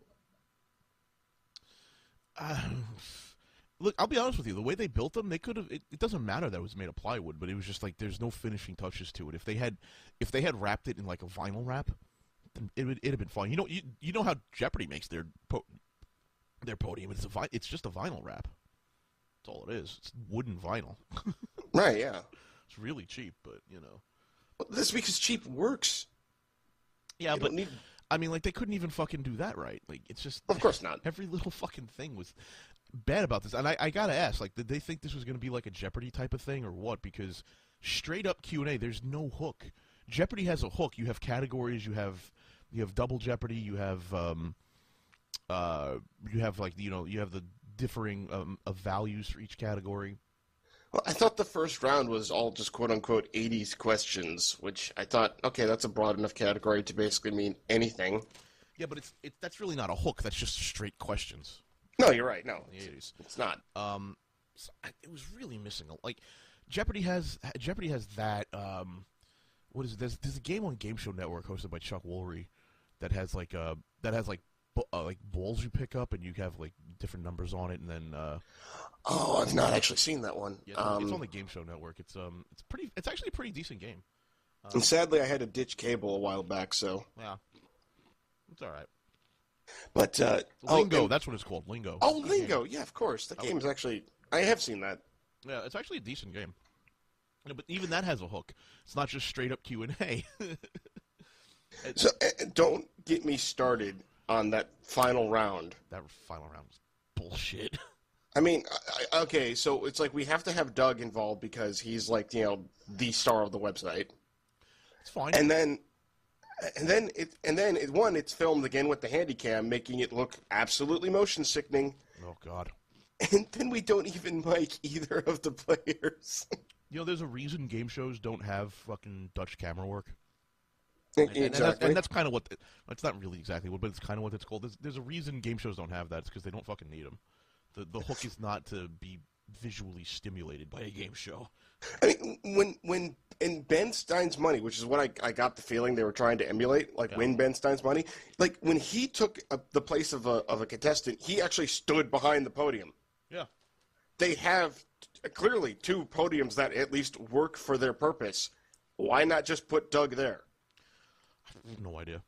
Look, I'll be honest with you. The way they built them, they could have. It doesn't matter that it was made of plywood, but it was just like there's no finishing touches to it. If they had wrapped it in like a vinyl wrap, then it'd have been fine. You know how Jeopardy makes their their podium. It's just a vinyl wrap. That's all it is. It's wooden vinyl. Right, yeah. It's really cheap, but, you know. Well, that's because cheap works. Yeah, but, I mean, like, they couldn't even fucking do that right. Like, it's just... Of course not. Every little fucking thing was bad about this. And I gotta ask, like, did they think this was going to be like a Jeopardy type of thing or what? Because straight up Q&A, there's no hook. Jeopardy has a hook. You have categories, you have double Jeopardy, you have like, you know, you have the differing of values for each category. Well, I thought the first round was all just quote-unquote 80s questions, which I thought, okay, that's a broad enough category to basically mean anything. Yeah, but that's really not a hook. That's just straight questions. No, you're right. No, in the 80s. It's not. So it was really missing. Like, Jeopardy has that, what is it? There's a game on Gameshow Network hosted by Chuck Woolery that has like balls you pick up, and you have like different numbers on it, and then oh, I've not actually seen that one. Yeah, it's on the Gameshow Network. It's actually a pretty decent game. And sadly, I had to ditch cable a while back, so yeah, it's all right. But Lingo, that's what it's called, Lingo. Oh, Lingo, yeah, of course. That game is actually, I have seen that. Yeah, it's actually a decent game. Yeah, but even that has a hook. It's not just straight up Q&A. So don't get me started on that final round. That final round was bullshit. I mean, okay, so it's like we have to have Doug involved because he's like, you know, the star of the website. It's fine. And then it's filmed again with the Handycam, making it look absolutely motion sickening. Oh God. And then we don't even mic either of the players. You know, there's a reason game shows don't have fucking Dutch camera work. Exactly. And that's kind of what... It's not really exactly what, but it's kind of what it's called. There's a reason game shows don't have that. It's because they don't fucking need them. The hook is not to be visually stimulated by a game show. I mean, when in Ben Stein's Money, which is what I got the feeling they were trying to emulate, like Win Ben Stein's Money, like when he took the place of a contestant, he actually stood behind the podium. Yeah. They have clearly two podiums that at least work for their purpose. Why not just put Doug there? I have no idea.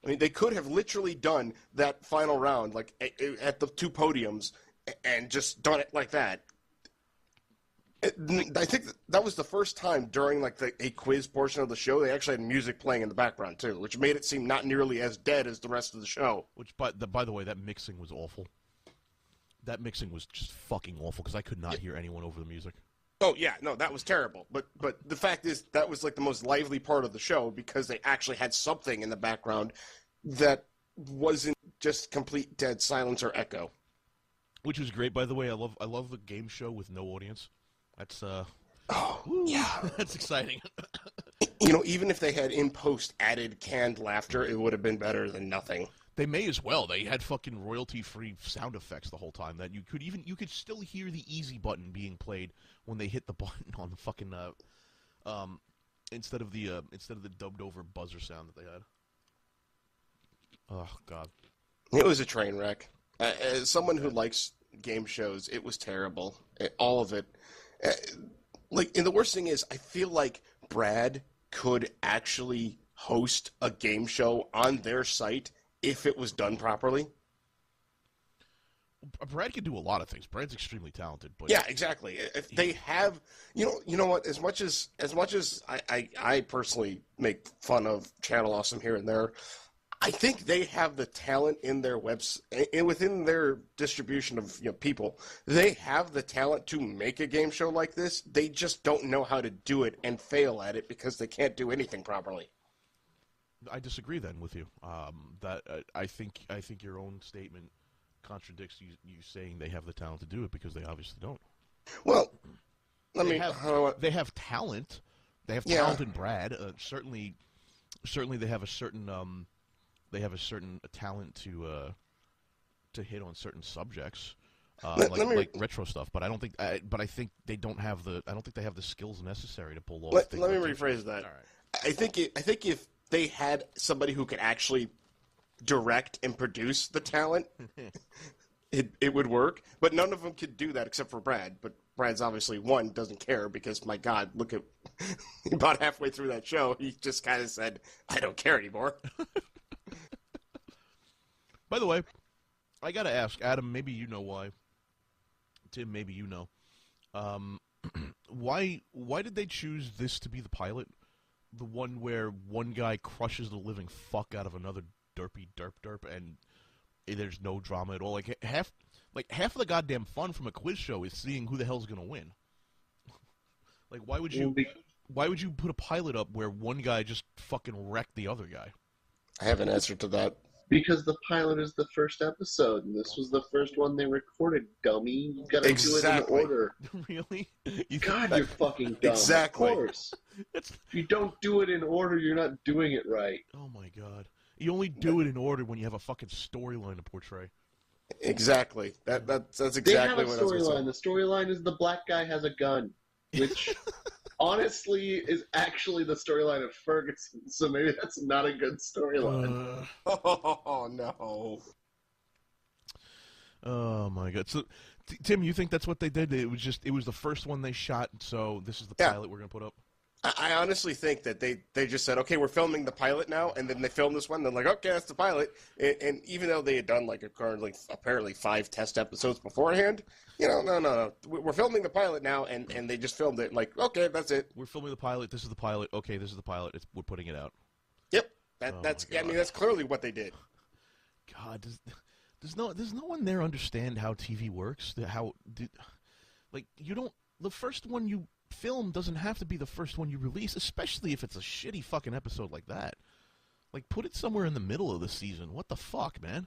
I mean, they could have literally done that final round, like, at the two podiums, and just done it like that. I think that was the first time during, like, a quiz portion of the show, they actually had music playing in the background, too, which made it seem not nearly as dead as the rest of the show. Which, by the way, that mixing was awful. That mixing was just fucking awful, because I could not hear anyone over the music. Oh, yeah, no, that was terrible. But the fact is, that was, like, the most lively part of the show, because they actually had something in the background that wasn't just complete dead silence or echo. Which was great, by the way. I love the game show with no audience. That's, yeah. That's exciting. You know, even if they had in post added canned laughter, it would have been better than nothing. They may as well. They had fucking royalty-free sound effects the whole time. That you could still hear the easy button being played when they hit the button on the fucking instead of the dubbed over buzzer sound that they had. Oh God, it was a train wreck. As someone who likes game shows, it was terrible. All of it. And the worst thing is, I feel like Brad could actually host a game show on their site if it was done properly. Brad can do a lot of things. Brad's extremely talented. But yeah, exactly. If they have, you know what? As much as I personally make fun of Channel Awesome here and there, I think they have the talent in their within their distribution of people. They have the talent to make a game show like this. They just don't know how to do it and fail at it because they can't do anything properly. I disagree then with you. I think your own statement contradicts you saying they have the talent to do it because they obviously don't. Well, they have talent. They have talent in Brad. Certainly they have a certain talent to hit on certain subjects, like retro stuff. But I think they don't have the. I don't think they have the skills necessary to pull off. Let me rephrase that. All right. I think if they had somebody who could actually direct and produce the talent, it would work. But none of them could do that except for Brad. But Brad's obviously doesn't care because my God, look at about halfway through that show, he just kind of said, "I don't care anymore." By the way, I gotta ask, Adam, maybe you know why. Tim, maybe you know. Why did they choose this to be the pilot? The one where one guy crushes the living fuck out of another derpy derp, and there's no drama at all. Like half of the goddamn fun from a quiz show is seeing who the hell's gonna win. Like, why would you put a pilot up where one guy just fucking wrecked the other guy? I have an answer to that. Because the pilot is the first episode, and this was the first one they recorded, dummy. You gotta do it in order. Really? God, you're fucking dumb. Exactly. Of course. If you don't do it in order, you're not doing it right. Oh my god. You only do it in order when you have a fucking storyline to portray. Exactly. That's exactly they have a what I was storyline. going The storyline is the black guy has a gun, which honestly is actually the storyline of Ferguson. So maybe that's not a good storyline. Oh no. Oh my god. So, Tim, you think that's what they did? It was the first one they shot, so this is the pilot we're gonna put up. I honestly think that they just said, okay, we're filming the pilot now, and then they filmed this one. They're like, okay, that's the pilot. And even though they had done apparently 5 test episodes beforehand, no, we're filming the pilot now, and they just filmed it. Like, okay, that's it. We're filming the pilot. This is the pilot. Okay, this is the pilot. We're putting it out. Yep, that's clearly what they did. God, does no one there understand how TV works? The first one you film doesn't have to be the first one you release, especially if it's a shitty fucking episode like that. Like, put it somewhere in the middle of the season. What the fuck, man?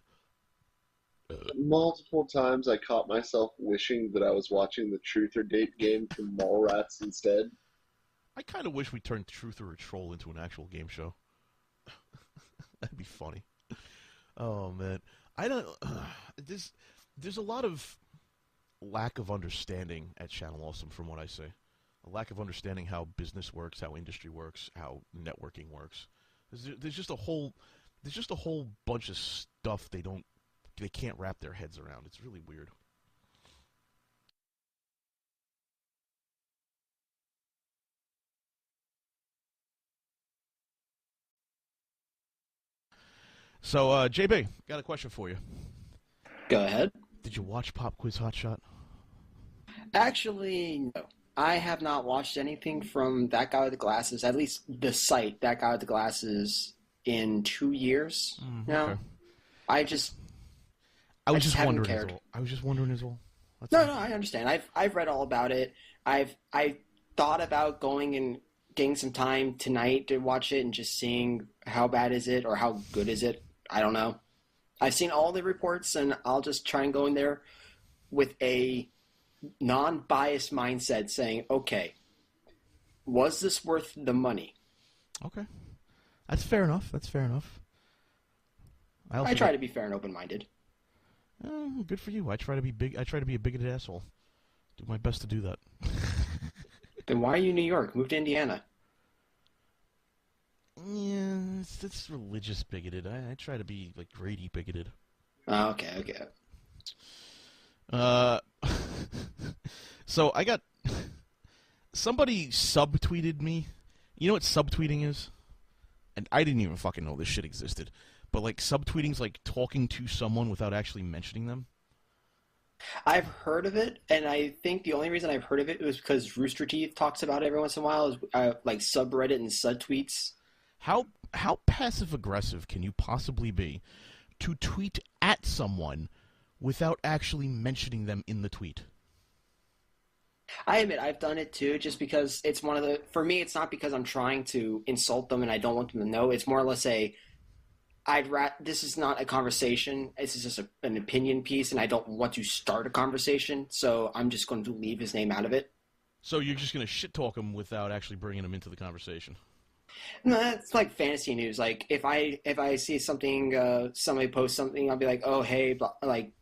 Multiple times I caught myself wishing that I was watching the Truth or Date game from Mallrats instead. I kind of wish we turned Truth or a Troll into an actual game show. That'd be funny. Oh, man. I don't... There's a lot of lack of understanding at Channel Awesome, from what I say. A lack of understanding how business works, how industry works, how networking works. There's just a whole bunch of stuff they can't wrap their heads around. It's really weird. So, JB, got a question for you. Go ahead. Did you watch Pop Quiz Hotshot? Actually, no. I have not watched anything from That Guy with the Glasses, at least the site, That Guy with the Glasses, in 2 years now. Okay. I was just wondering as well. No, I understand. I've read all about it. I thought about going and getting some time tonight to watch it and just seeing how bad is it or how good is it. I don't know. I've seen all the reports, and I'll just try and go in there with a non-biased mindset saying, okay, was this worth the money? Okay. That's fair enough. I try to be fair and open-minded. Good for you. I try to be a bigoted asshole. Do my best to do that. Then why are you in New York? Move to Indiana. Yeah, it's religious bigoted. I try to be, like, Grady bigoted. Oh, okay. So I got... Somebody subtweeted me. You know what subtweeting is? And I didn't even fucking know this shit existed. But, like, subtweeting's like talking to someone without actually mentioning them. I've heard of it, and I think the only reason I've heard of it was because Rooster Teeth talks about it every once in a while, is like subreddit and subtweets. How passive-aggressive can you possibly be to tweet at someone without actually mentioning them in the tweet? I admit I've done it too, just because it's one of the... For me, it's not because I'm trying to insult them and I don't want them to know. It's more or less this is not a conversation. This is just an opinion piece, and I don't want to start a conversation, so I'm just going to leave his name out of it. So you're just going to shit-talk him without actually bringing him into the conversation? No, it's like fantasy news. Like, if I see something, somebody posts something, I'll be like, oh, hey, like,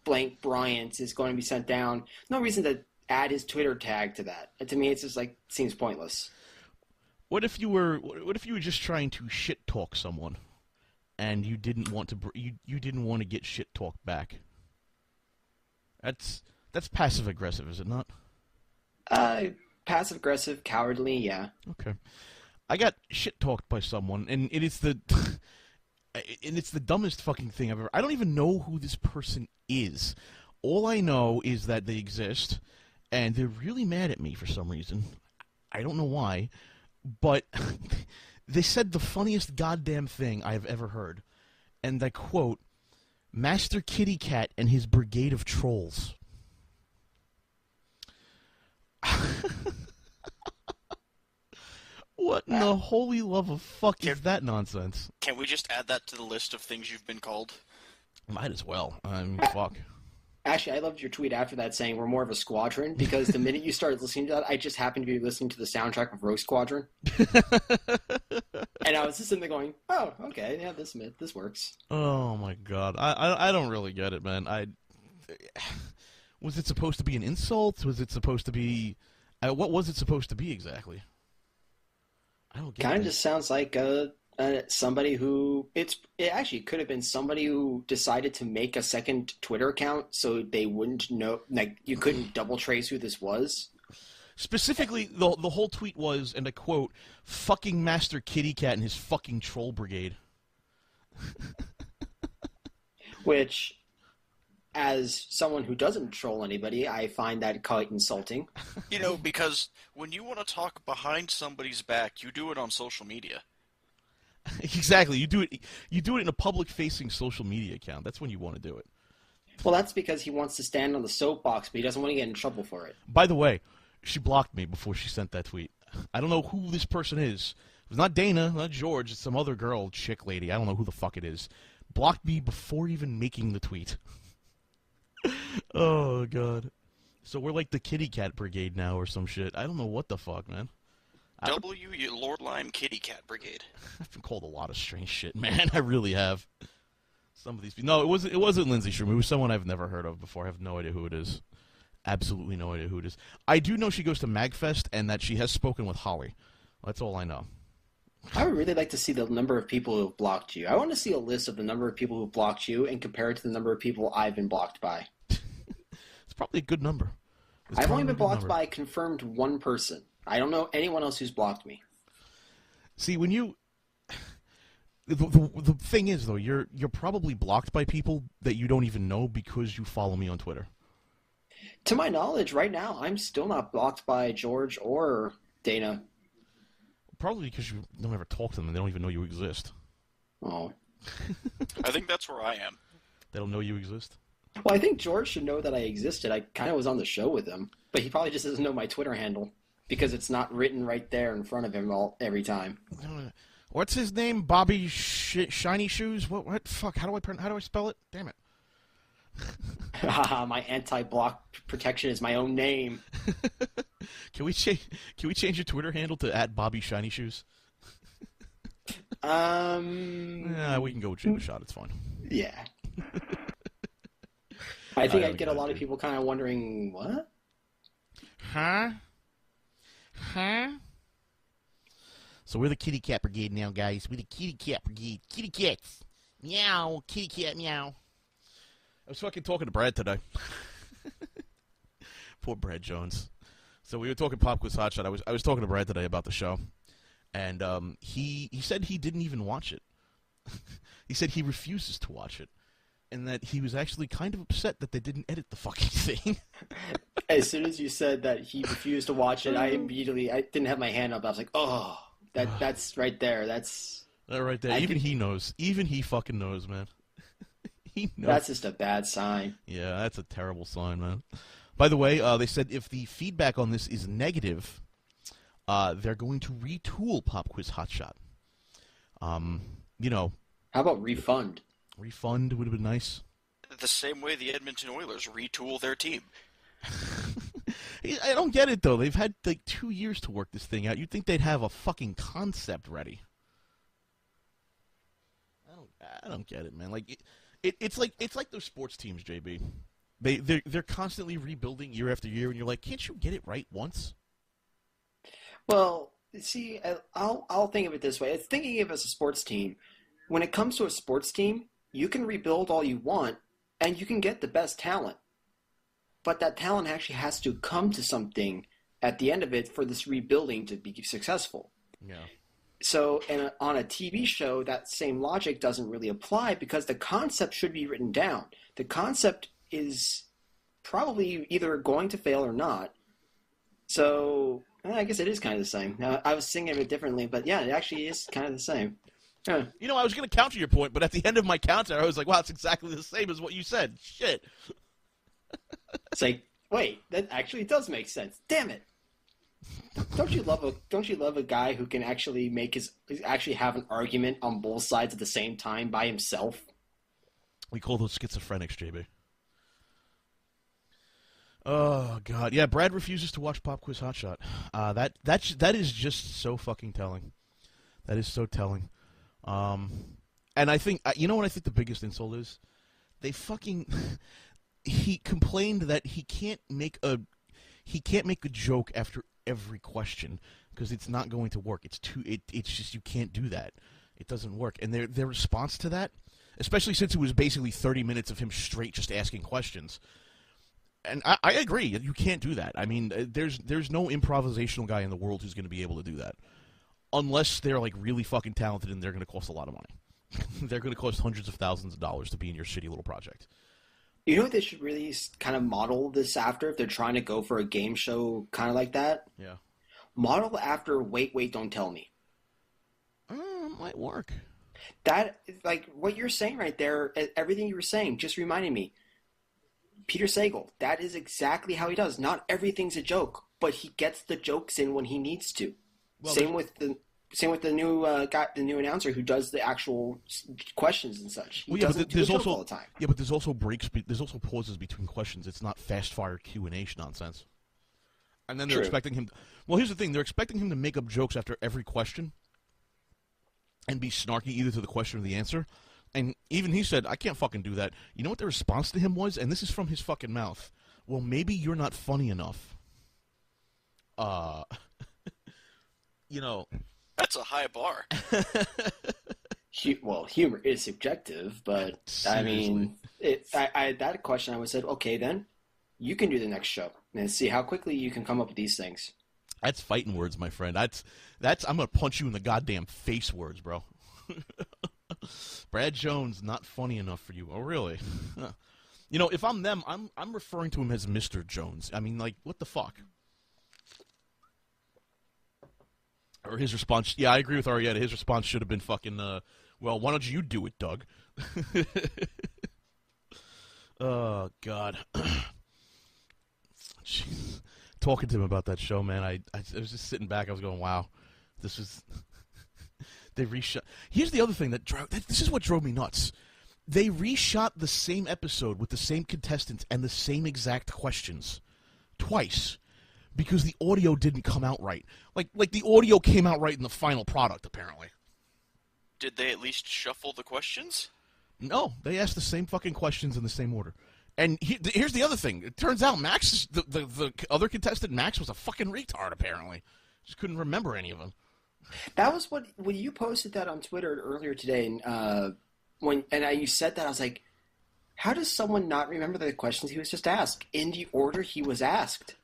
blank Bryant is going to be sent down. No reason to add his Twitter tag to that. To me, it's just, like, seems pointless. What if you were just trying to shit-talk someone? And you didn't want to you didn't want to get shit talked back. That's passive aggressive, is it not? Passive aggressive, cowardly, yeah. Okay. I got shit talked by someone, and it is and it's the dumbest fucking thing I've ever. I don't even know who this person is. All I know is that they exist, and they're really mad at me for some reason. I don't know why, but they said the funniest goddamn thing I have ever heard, and I quote, "MasterKitty Cat and his brigade of trolls." What in the holy love of fuck is that nonsense? Can we just add that to the list of things you've been called? Might as well. I mean, fuck. Actually, I loved your tweet after that saying we're more of a squadron, because the minute you started listening to that, I just happened to be listening to the soundtrack of Rogue Squadron. And I was just sitting there going, oh, okay, yeah, this works. Oh my god. I don't really get it, man. Was it supposed to be an insult? Was it supposed to be... what was it supposed to be exactly? I don't get it. Kind of just sounds like somebody who... It actually could have been somebody who decided to make a second Twitter account so they wouldn't know... Like, you couldn't double trace who this was. Specifically, the whole tweet was, and I quote, "fucking MasterKitty Cat and his fucking troll brigade." Which, as someone who doesn't troll anybody, I find that quite insulting. You know, because when you want to talk behind somebody's back, you do it on social media. Exactly. You do it in a public-facing social media account. That's when you want to do it. Well, that's because he wants to stand on the soapbox, but he doesn't want to get in trouble for it. By the way, she blocked me before she sent that tweet. I don't know who this person is. It's not Dana, not George. It's some other girl, chick lady. I don't know who the fuck it is. Blocked me before even making the tweet. Oh, God. So we're like the Kitty Cat Brigade now or some shit. I don't know what the fuck, man. You Lord Lime Kitty Cat Brigade. I've been called a lot of strange shit, man. I really have. Some of these people. No, it wasn't Lindsay Shroom. It was someone I've never heard of before. I have no idea who it is. Absolutely no idea who it is. I do know she goes to MagFest and that she has spoken with Holly. That's all I know. I would really like to see the number of people who have blocked you. I want to see a list of the number of people who have blocked you and compare it to the number of people I've been blocked by. It's probably a good number. I've only been blocked by confirmed one person. I don't know anyone else who's blocked me. See, when you... The thing is, though, you're probably blocked by people that you don't even know because you follow me on Twitter. To my knowledge, right now, I'm still not blocked by George or Dana. Probably because you don't ever talk to them and they don't even know you exist. Oh. I think that's where I am. They don't know you exist? Well, I think George should know that I existed. I kind of was on the show with him. But he probably just doesn't know my Twitter handle because it's not written right there in front of him every time. What's his name? Bobby Shiny Shoes? What? Fuck, how do I spell it? Damn it. Haha, my anti-block protection is my own name. Can we change your Twitter handle to @BobbyShinyShoes? Yeah, we can go with Jim Shot. It's fine. Yeah. I think I'd get a lot of people kind of wondering, what? Huh? So we're the Kitty Cat Brigade now, guys. We're the Kitty Cat Brigade. Kitty cats. Meow. Kitty cat meow. I was fucking talking to Brad today. Poor Brad Jones. So we were talking Pop Quiz Hotshot. I was talking to Brad today about the show, and he said he didn't even watch it. He said he refuses to watch it, and that he was actually kind of upset that they didn't edit the fucking thing. As soon as you said that he refused to watch it, I didn't have my hand up. I was like, oh, that's right there. That's right there. Even he knows. Even he fucking knows, man. He knows. That's just a bad sign. Yeah, that's a terrible sign, man. By the way, they said if the feedback on this is negative, they're going to retool Pop Quiz Hotshot. You know. How about refund? Refund would have been nice. The same way the Edmonton Oilers retool their team. I don't get it, though. They've had, like, 2 years to work this thing out. You'd think they'd have a fucking concept ready. I don't get it, man. Like, it's like those sports teams, JB. They're constantly rebuilding year after year, and you're like, can't you get it right once? Well, see, I'll think of it this way. Thinking of it as a sports team, when it comes to a sports team, you can rebuild all you want, and you can get the best talent. But that talent actually has to come to something at the end of it for this rebuilding to be successful. Yeah. So, on a TV show, that same logic doesn't really apply because the concept should be written down. The concept is probably either going to fail or not. So, I guess it is kind of the same. Now, I was thinking of it differently, but yeah, it actually is kind of the same. Yeah. You know, I was going to counter your point, but at the end of my counter, I was like, wow, it's exactly the same as what you said. Shit. It's like, wait, that actually does make sense. Damn it. Don't you love a guy who can actually have an argument on both sides at the same time by himself? We call those schizophrenics, JB. Oh God, yeah. Brad refuses to watch Pop Quiz Hotshot. That is just so fucking telling. That is so telling. And I think you know what I think the biggest insult is? They fucking. He complained that he can't make a joke after every question because it's not going to work. It's just you can't do that. It doesn't work. And their response to that, especially since it was basically 30 minutes of him straight just asking questions. And I agree, you can't do that. I mean, there's no improvisational guy in the world who's going to be able to do that, unless they're like really fucking talented and they're going to cost a lot of money. They're going to cost hundreds of thousands of dollars to be in your shitty little project. You know what they should really kind of model this after if they're trying to go for a game show kind of like that? Yeah. Model after Wait, Wait, Don't Tell Me. Might work. That, like, what you're saying right there, everything you were saying just reminded me. Peter Sagal, that is exactly how he does. Not everything's a joke, but he gets the jokes in when he needs to. Well, same with the new guy, the new announcer who does the actual questions and such. He doesn't do a joke all the time. Yeah, but there's also breaks. There's also pauses between questions. It's not fast fire Q&A nonsense. And then they're expecting him. Well, here's the thing: they're expecting him to make up jokes after every question, and be snarky either to the question or the answer. And even he said, I can't fucking do that. You know what the response to him was? And this is from his fucking mouth. Well, maybe you're not funny enough. You know. That's a high bar. Well, humor is subjective, but Seriously. I mean, that question I would said, okay, then you can do the next show and see how quickly you can come up with these things. That's fighting words, my friend. That's I'm gonna punch you in the goddamn face words, bro. Brad Jones, not funny enough for you. Oh, really? You know, if I'm them, I'm referring to him as Mr. Jones. I mean, like, what the fuck? Or his response, yeah, I agree with Arietta. His response should have been fucking, well, why don't you do it, Doug? Oh, God. Jeez. Talking to him about that show, man, I was just sitting back. I was going, wow, this is... They reshot. Here's the other thing this is what drove me nuts. They reshot the same episode with the same contestants and the same exact questions twice because the audio didn't come out right. Like the audio came out right in the final product, apparently. Did they at least shuffle the questions? No, they asked the same fucking questions in the same order. And here's the other thing. It turns out Max, the other contestant, Max, was a fucking retard, apparently. Just couldn't remember any of them. That was when you posted that on Twitter earlier today, and you said that, I was like, how does someone not remember the questions he was just asked in the order he was asked?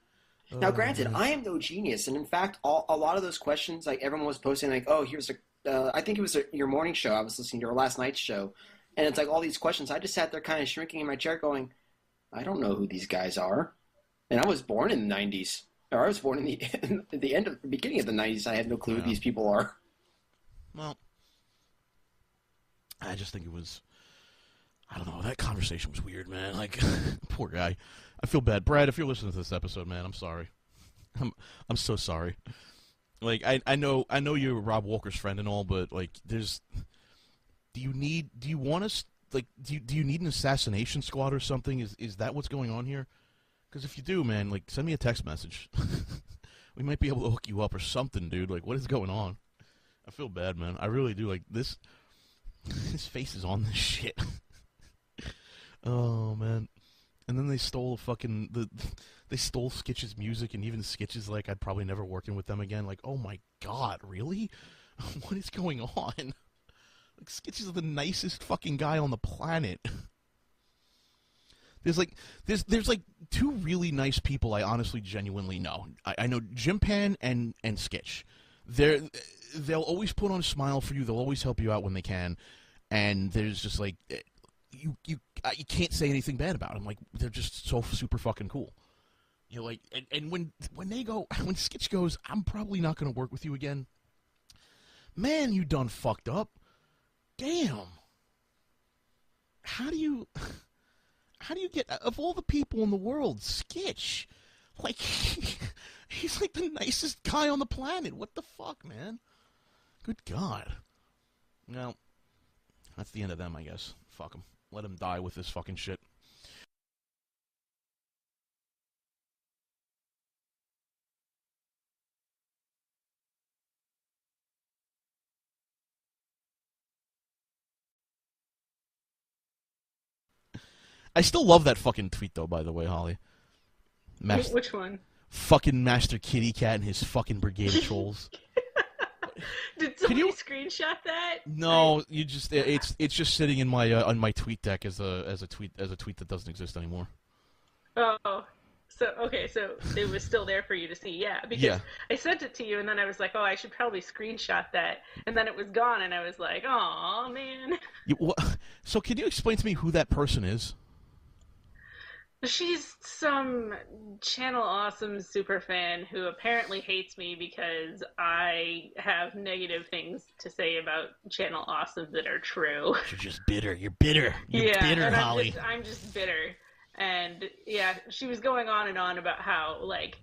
Now, granted, I am no genius, and in fact, a lot of those questions, like everyone was posting, like, oh, here's I think it was your morning show. I was listening to your last night's show, and it's like all these questions. I just sat there kind of shrinking in my chair, going, I don't know who these guys are, and I was born in the '90s. Or I was born in the beginning of the 90s. I had no clue who these people are. Well, I just think it was, I don't know, that conversation was weird, man. Like, poor guy. I feel bad. Brad, if you're listening to this episode, man, I'm sorry. I'm so sorry. Like, I know you're Rob Walker's friend and all, but, like, do you want us, like, do you need an assassination squad or something? Is that what's going on here? Because if you do, man, like, send me a text message. We might be able to hook you up or something, dude. Like, what is going on? I feel bad, man. I really do. Like, his face is on this shit. Oh, man. And then they stole they stole Skitch's music, and even Skitch's like, I'd probably never working with them again. Like, oh my God, really? What is going on? Like, Skitch is the nicest fucking guy on the planet. There's like two really nice people I honestly genuinely know. I know Jim Pan and Skitch. they'll always put on a smile for you. They'll always help you out when they can, and there's just like you can't say anything bad about them. Like they're just so super fucking cool. You know, like and when Skitch goes, I'm probably not going to work with you again. Man, you done fucked up. Damn. How do you get, of all the people in the world, Skitch, like, he's like the nicest guy on the planet. What the fuck, man? Good God. Well, that's the end of them, I guess. Fuck them. Let them die with this fucking shit. I still love that fucking tweet, though, by the way, Holly. Which one? Fucking MasterKitty Cat and his fucking brigade of trolls. Did somebody screenshot that? No, you just it's just sitting in my on my tweet deck as a tweet that doesn't exist anymore. Oh, so okay, so it was still there for you to see, yeah. Because I sent it to you, and then I was like, oh, I should probably screenshot that, and then it was gone, and I was like, oh man. So can you explain to me who that person is? She's some Channel Awesome superfan who apparently hates me because I have negative things to say about Channel Awesome that are true. You're just bitter. You're bitter. You're bitter, Holly. I'm just bitter. And yeah, she was going on and on about how, like,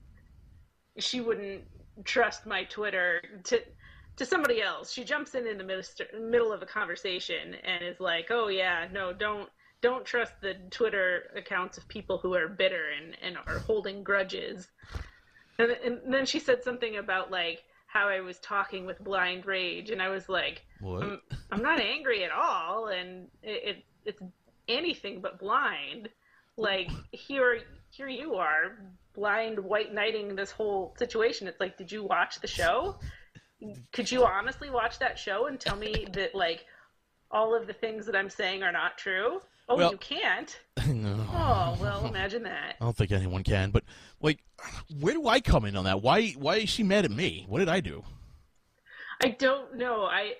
she wouldn't trust my Twitter to somebody else. She jumps in the middle of a conversation and is like, oh yeah, no, don't trust the Twitter accounts of people who are bitter and are holding grudges. And then she said something about, like, how I was talking with blind rage, and I was like, what? I'm not angry at all, and it's anything but blind. Like, here you are, blind white knighting this whole situation. It's like, did you watch the show? Could you honestly watch that show and tell me that, like, all of the things that I'm saying are not true? Oh, well, you can't? No. Oh, well, imagine that. I don't think anyone can, but, like, where do I come in on that? Why is she mad at me? What did I do? I don't know. I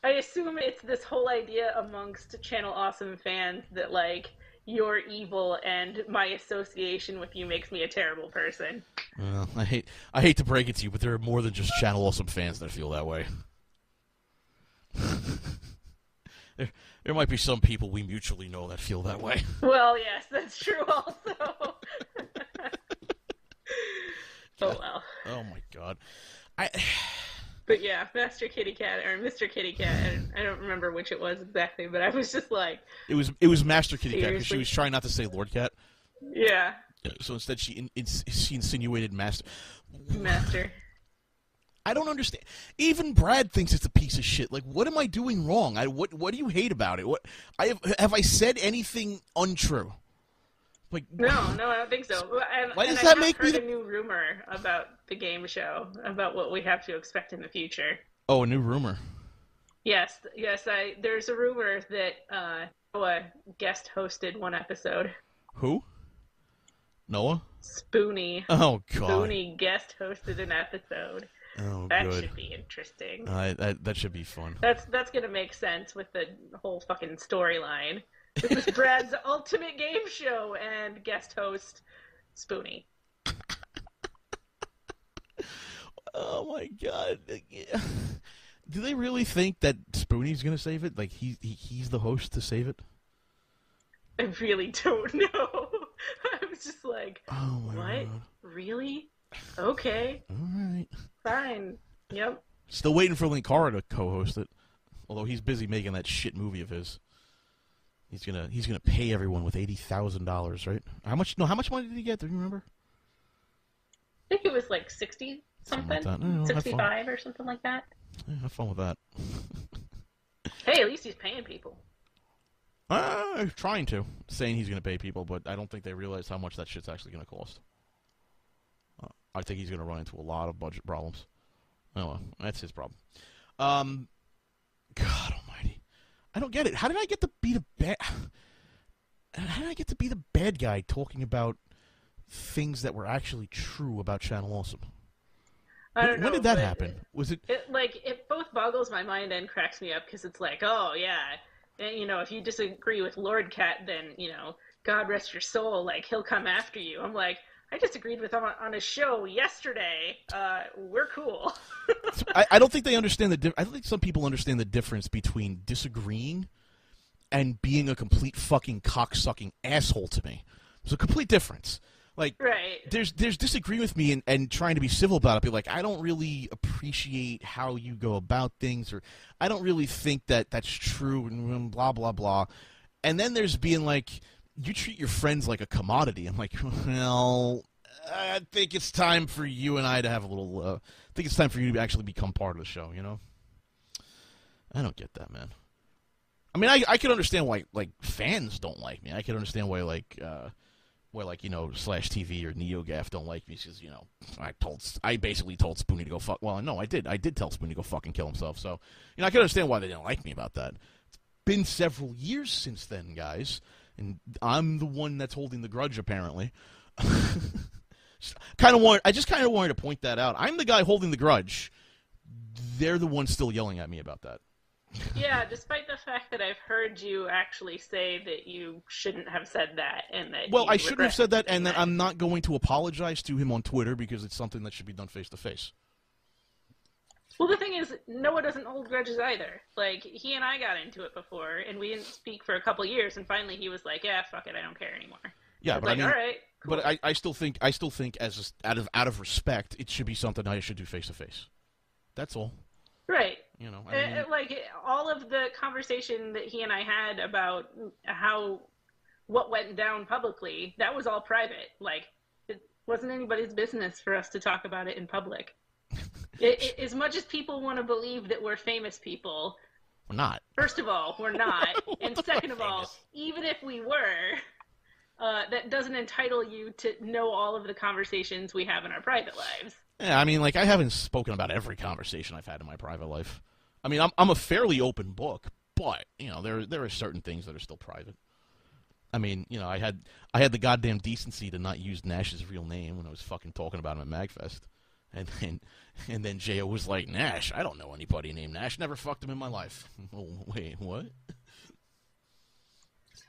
assume it's this whole idea amongst Channel Awesome fans that, like, you're evil and my association with you makes me a terrible person. Well, I hate to break it to you, but there are more than just Channel Awesome fans that feel that way. There might be some people we mutually know that feel that way. Well, yes, that's true also. Oh, well. Oh, my God. But yeah, Master Kitty Cat, or Mr. Kitty Cat, I don't remember which it was exactly, but I was just like... It was Master Kitty Cat, because she was trying not to say LordKat. Yeah. So instead she insinuated Master. I don't understand. Even Brad thinks it's a piece of shit. Like, what am I doing wrong? What do you hate about it? Have I said anything untrue? Like, no, I don't think so. Why does that make me a new rumor about the game show, about what we have to expect in the future? Oh, a new rumor. Yes. There's a rumor that Noah guest hosted one episode. Who? Noah? Spoony. Oh, God. Spoony guest hosted an episode. Oh, that good. should be interesting. That should be fun. That's gonna make sense with the whole fucking storyline. This is Brad's ultimate game show and guest host Spoony. Oh my God! Do they really think that Spoony's gonna save it? Like he's the host to save it? I really don't know. I was just like, oh my what? God. Really? Okay. All right. Fine. Yep. Still waiting for Linkara to co-host it. Although he's busy making that shit movie of his. He's gonna pay everyone with $80,000, right? How much money did he get? Do you remember? I think it was like 60 something. Like 65 or something like that. Yeah, have fun with that. Hey, at least he's paying people. Trying to. Saying he's gonna pay people, but I don't think they realize how much that shit's actually gonna cost. I think he's going to run into a lot of budget problems. Oh, well, that's his problem. God almighty. I don't get it. How did I get to be the bad... How did I get to be the bad guy talking about things that were actually true about Channel Awesome? I don't know. When did that but happen? Was it? It both boggles my mind and cracks me up because it's like, oh yeah, and if you disagree with LordKat, then God rest your soul, like he'll come after you. I'm like, I disagreed with him on a show yesterday. We're cool. I don't think they understand I don't think some people understand the difference between disagreeing and being a complete fucking cocksucking asshole to me. There's a complete difference. Like, right. There's disagreeing with me and trying to be civil about it. Be like, I don't really appreciate how you go about things, or I don't really think that that's true, and blah blah blah. And then there's being like, you treat your friends like a commodity. I'm like, well, I think it's time for you and I to have a little. I think it's time for you to actually become part of the show. I don't get that, man. I mean, I can understand why fans don't like me. I can understand why Slash TV or NeoGaf don't like me because I basically told Spoony to go fuck. Well, no, I did tell Spoony to go fucking kill himself. So I can understand why they didn't like me about that. It's been several years since then, guys, and I'm the one that's holding the grudge apparently. I just kind of wanted to point that out. I'm the guy holding the grudge. They're the ones still yelling at me about that. Yeah, despite the fact that I've heard you actually say that you shouldn't have said that, and that I shouldn't have said that, and that I'm not going to apologize to him on Twitter because it's something that should be done face to face. Well, the thing is, Noah doesn't hold grudges either. Like, he and I got into it before, and we didn't speak for a couple years, and finally he was like, "Yeah, fuck it, I don't care anymore." Yeah, but like, all right, cool. But I still think as out of respect, it should be something I should do face to face. That's all. Right. All of the conversation that he and I had about what went down publicly, that was all private. Like, it wasn't anybody's business for us to talk about it in public. As much as people want to believe that we're famous people, we're not. First of all, we're not. And second of all, even if we were, that doesn't entitle you to know all of the conversations we have in our private lives. Yeah, I mean, I haven't spoken about every conversation I've had in my private life. I mean, I'm a fairly open book, but there are certain things that are still private. I mean, I had the goddamn decency to not use Nash's real name when I was fucking talking about him at MagFest, and then J.O. was like, "Nash, I don't know anybody named Nash. Never fucked him in my life." Oh, wait, what?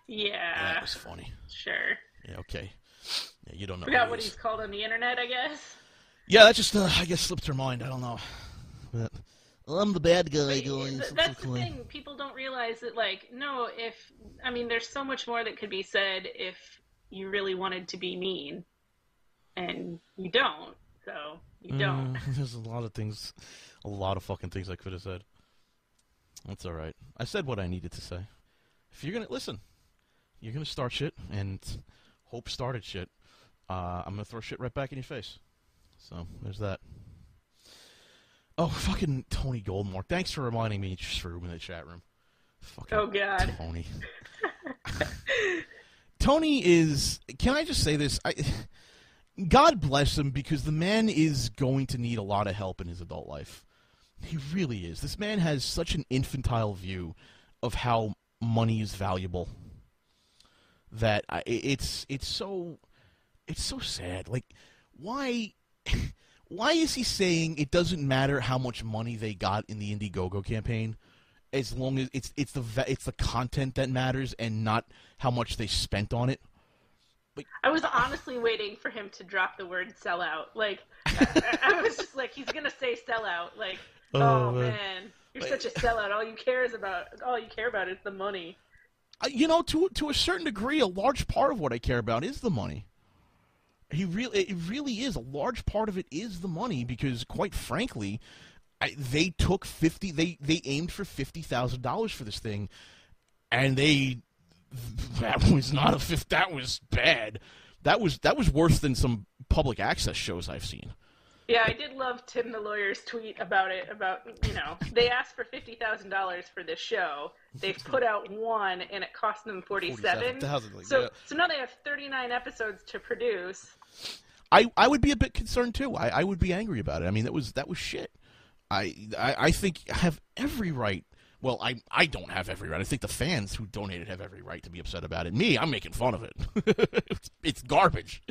Yeah. That was funny. Sure. Yeah. Okay. Yeah, you don't know. Forgot what he's called on the internet, I guess. Yeah, that just, I guess, slipped her mind. I don't know. But I'm the bad guy going. That's the thing. People don't realize that, there's so much more that could be said if you really wanted to be mean. And you don't. So, you don't. There's a lot of fucking things I could have said. That's all right. I said what I needed to say. If you're going to, listen, you're going to start shit, and Hope started shit. I'm going to throw shit right back in your face. So, there's that. Oh, fucking Tony Goldmark. Thanks for reminding me just for in the chat room. Fucking oh, God. Tony. Tony is... Can I just say this? God bless him, because the man is going to need a lot of help in his adult life. He really is. This man has such an infantile view of how money is valuable that it's so sad. Like, why is he saying it doesn't matter how much money they got in the Indiegogo campaign, as long as it's the content that matters and not how much they spent on it? I was honestly waiting for him to drop the word sellout. Like, I was just like, he's gonna say sellout. Like, oh man, you're such a sellout. All you care about is the money. To a certain degree, a large part of what I care about is the money. It really is. A large part of it is the money, because, quite frankly, they took they aimed for $50,000 for this thing, and that was bad. That was worse than some public access shows I've seen. Yeah, I did love Tim the lawyer's tweet about it. They asked for $50,000 for this show. They've put out one, and it cost them $47,000. So now they have 39 episodes to produce. I would be a bit concerned too. I would be angry about it. I mean, that was shit. I think I have every right. Well, I don't have every right. I think the fans who donated have every right to be upset about it. Me, I'm making fun of it. It's garbage.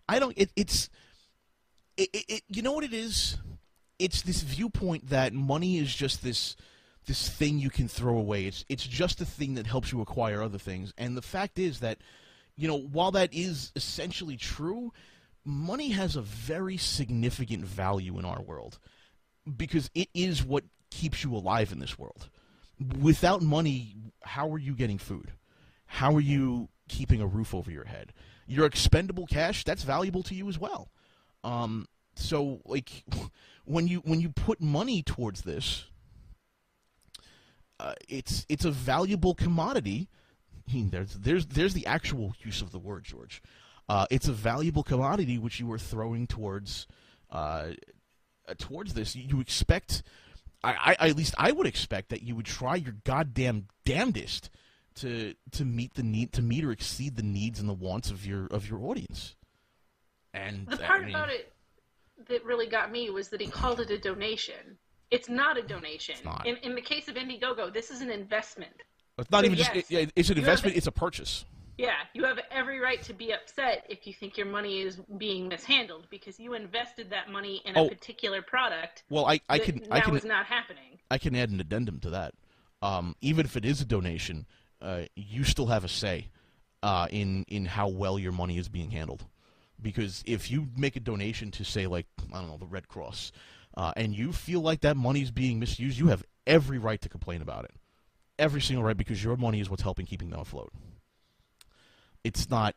I don't. You know what it is? It's this viewpoint that money is just this thing you can throw away. It's just a thing that helps you acquire other things. And the fact is that, while that is essentially true, money has a very significant value in our world because it is what keeps you alive in this world. Without money, how are you getting food? How are you keeping a roof over your head? Your expendable cash, that's valuable to you as well. So, like, when you put money towards this, it's a valuable commodity. There's the actual use of the word, George. It's a valuable commodity which you are throwing towards this. You expect, at least I would expect that you would try your goddamn damnedest to meet or exceed the needs and the wants of your audience. And the part about it that really got me was that he called it a donation. It's not a donation. It's not. In the case of Indiegogo, this is an investment. It's not So even yes, just. It's an investment. It's a purchase. Yeah, you have every right to be upset if you think your money is being mishandled because you invested that money in a particular product. Well, I can is not happening. I can add an addendum to that. Even if it is a donation, you still have a say in how well your money is being handled. Because if you make a donation to, say, like, I don't know, the Red Cross, and you feel like that money is being misused, you have every right to complain about it. Every single right, because your money is what's helping keeping them afloat. It's not.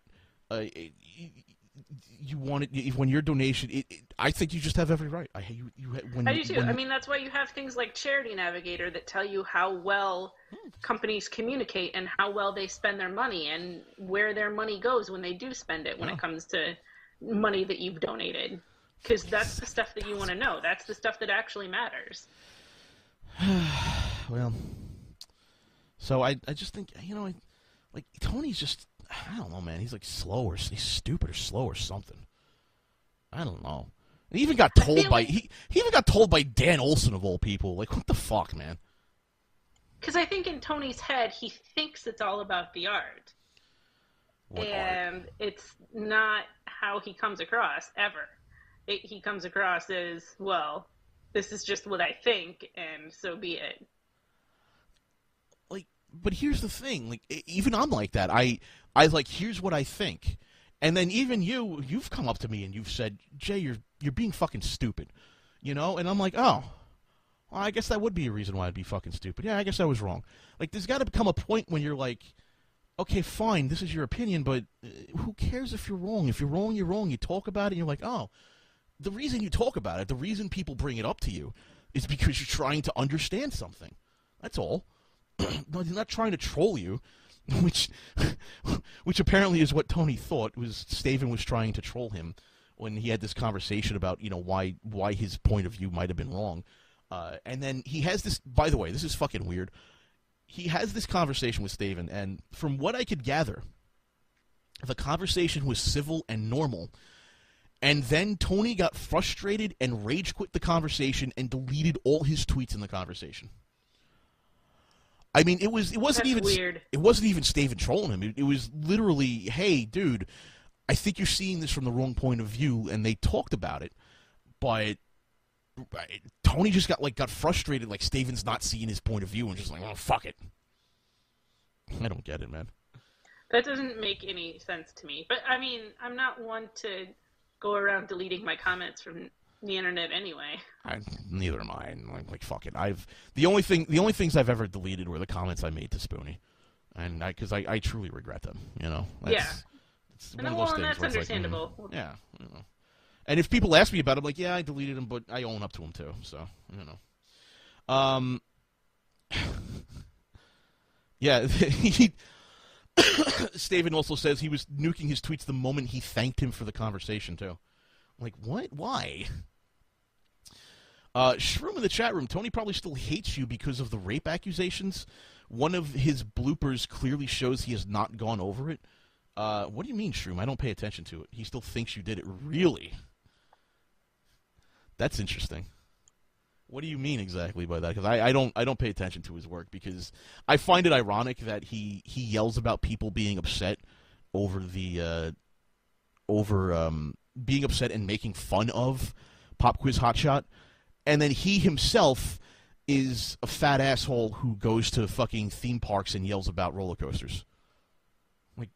You want it when your donation. I think you just have every right. I do too. I mean, that's why you have things like Charity Navigator that tell you how well companies communicate and how well they spend their money and where their money goes when they do spend it. When it comes to money that you've donated, because that's the stuff that you want to know. That's the stuff that actually matters. Well, so I just think like Tony's just. I don't know, man. He's like slow or he's stupid or slow or something. I don't know. He even got told by he even got told by Dan Olson of all people. Like, what the fuck, man? Because I think in Tony's head, he thinks it's all about the art, and it's not how he comes across ever. He comes across as, well, this is just what I think, and so be it. But here's the thing, like, even I'm like that. I like, here's what I think. And then even you've come up to me and you've said, Jay, you're being fucking stupid. And I'm like, oh, well, I guess that would be a reason why I'd be fucking stupid. Yeah, I guess I was wrong. Like, there's got to become a point when you're like, okay, fine, this is your opinion, but who cares if you're wrong? If you're wrong, you're wrong. You talk about it and you're like, oh, the reason you talk about it, the reason people bring it up to you is because you're trying to understand something. That's all. No, he's not trying to troll you, which apparently is what Tony thought. Was Staven was trying to troll him when he had this conversation about why his point of view might have been wrong, and then he has this. By the way, this is fucking weird. He has this conversation with Staven, and from what I could gather, the conversation was civil and normal. And then Tony got frustrated and rage quit the conversation and deleted all his tweets in the conversation. I mean, it wasn't even weird. It wasn't even Staven trolling him. It was literally, hey, dude, I think you're seeing this from the wrong point of view, and they talked about it, but Tony just got frustrated, like Staven's not seeing his point of view, and just like, oh, fuck it. I don't get it, man. That doesn't make any sense to me. But I mean, I'm not one to go around deleting my comments from the internet anyway. Neither am I. Like fuck it. The only things I've ever deleted were the comments I made to Spoony, and because I truly regret them. It's one of those things that's where it's understandable. Like, yeah. And if people ask me about it, I'm like, yeah, I deleted them, but I own up to them too. So yeah. Staven also says he was nuking his tweets the moment he thanked him for the conversation too. I'm like, what? Why? Shroom in the chat room. Tony probably still hates you because of the rape accusations. One of his bloopers clearly shows he has not gone over it. What do you mean, Shroom? I don't pay attention to it. He still thinks you did it. Really? That's interesting. What do you mean exactly by that? Because I don't pay attention to his work, because I find it ironic that he yells about people being upset over the being upset and making fun of Pop Quiz Hotshot, and then he himself is a fat asshole who goes to fucking theme parks and yells about roller coasters. Like,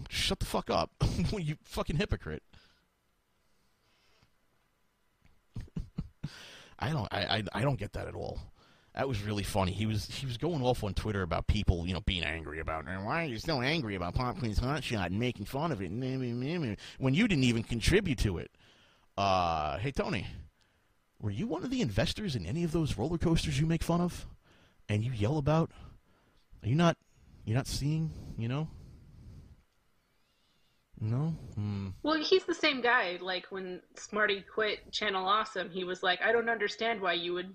shut the fuck up. You fucking hypocrite. I don't get that at all. That was really funny. He was going off on Twitter about people, being angry about it. Why are you still angry about Pop Quiz Hotshot and making fun of it when you didn't even contribute to it? Hey Tony, were you one of the investors in any of those roller coasters you make fun of and you yell about? Are you not? You're not seeing? No? Well, he's the same guy. Like, when Smarty quit Channel Awesome, he was like, I don't understand why you would,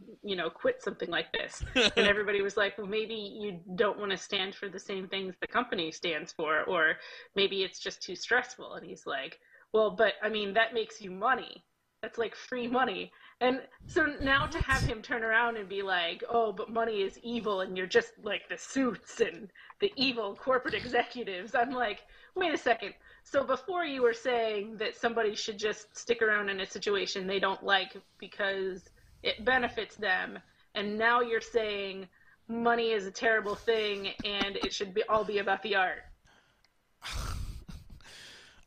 quit something like this. And everybody was like, well, maybe you don't want to stand for the same things the company stands for, or maybe it's just too stressful. And he's like, well, but, I mean, that makes you money. That's like free money. And so now to have him turn around and be like, oh, but money is evil and you're just like the suits and the evil corporate executives. I'm like, wait a second. So before you were saying that somebody should just stick around in a situation they don't like because it benefits them, and now you're saying money is a terrible thing and it should all be about the art.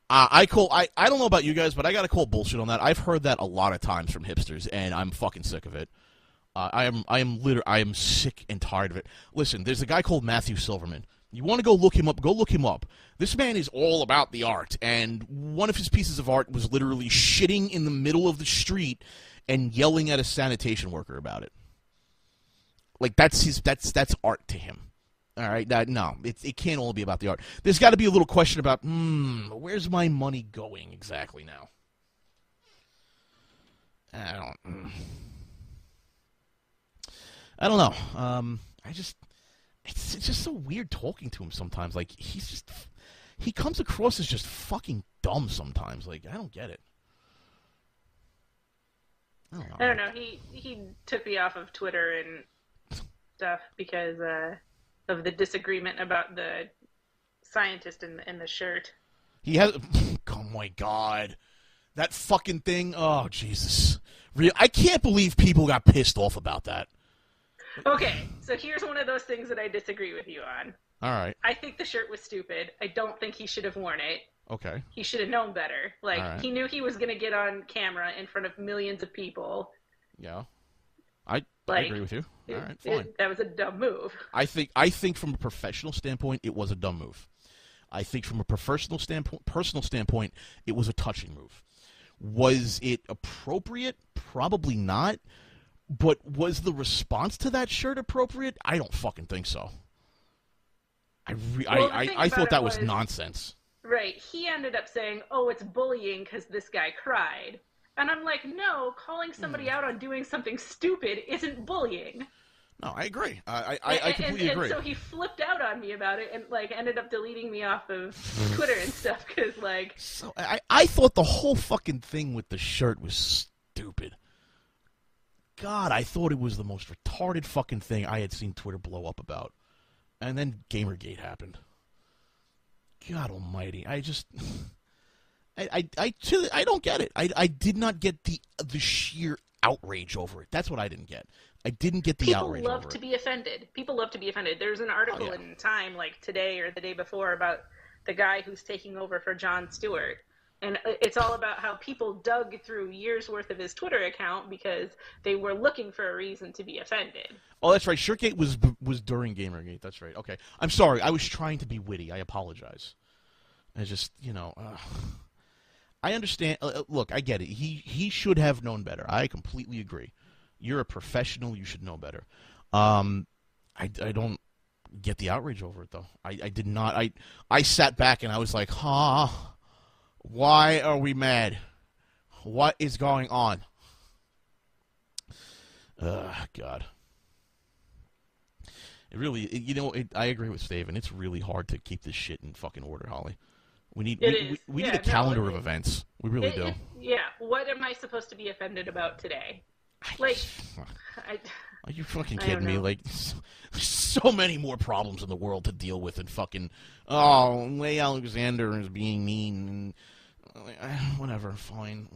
I don't know about you guys, but I gotta call bullshit on that. I've heard that a lot of times from hipsters, and I'm fucking sick of it. I am sick and tired of it. Listen, there's a guy called Matthew Silverman. You want to go look him up? Go look him up. This man is all about the art, and one of his pieces of art was literally shitting in the middle of the street and yelling at a sanitation worker about it. Like, that's art to him. All right, no, it can't all be about the art. There's got to be a little question about, where's my money going exactly now? I don't know. It's just so weird talking to him sometimes. Like, he comes across as just fucking dumb sometimes. Like, I don't get it. I don't know. He took me off of Twitter and stuff because of the disagreement about the scientist in the shirt. He has. Oh my god, that fucking thing! Oh Jesus, I can't believe people got pissed off about that. Okay, so here's one of those things that I disagree with you on. All right. I think the shirt was stupid. I don't think he should have worn it. Okay. He should have known better. Like, right. He knew he was going to get on camera in front of millions of people. Yeah. I agree with you. All right, fine. That was a dumb move. I think from a professional standpoint, it was a dumb move. I think from a personal standpoint, it was a touching move. Was it appropriate? Probably not. But was the response to that shirt appropriate? I don't fucking think so. I thought that was nonsense. Right. He ended up saying, oh, it's bullying because this guy cried. And I'm like, no, calling somebody out on doing something stupid isn't bullying. No, I agree. I completely agree. And so he flipped out on me about it and, like, ended up deleting me off of Twitter and stuff because, like... So I thought the whole fucking thing with the shirt was stupid. God, I thought it was the most retarded fucking thing I had seen Twitter blow up about. And then GamerGate happened. God almighty. I don't get it. I did not get the sheer outrage over it. That's what I didn't get. I didn't get the outrage over it. People love to be offended. People love to be offended. There's an article in Time, like today or the day before, about the guy who's taking over for Jon Stewart. And it's all about how people dug through years' worth of his Twitter account because they were looking for a reason to be offended. Oh, that's right. Shirtgate was during GamerGate. That's right. Okay. I'm sorry. I was trying to be witty. I apologize. I just, I understand. Look, I get it. He should have known better. I completely agree. You're a professional. You should know better. I don't get the outrage over it, though. I did not. I sat back and I was like, why are we mad? What is going on? God. It really, I agree with Steven. It's really hard to keep this shit in fucking order, Holly. We need a calendar of events. We really do. Yeah. What am I supposed to be offended about today? Like, are you fucking kidding me? Like, so many more problems in the world to deal with than fucking, Leigh Alexander is being mean. And, Whatever, fine.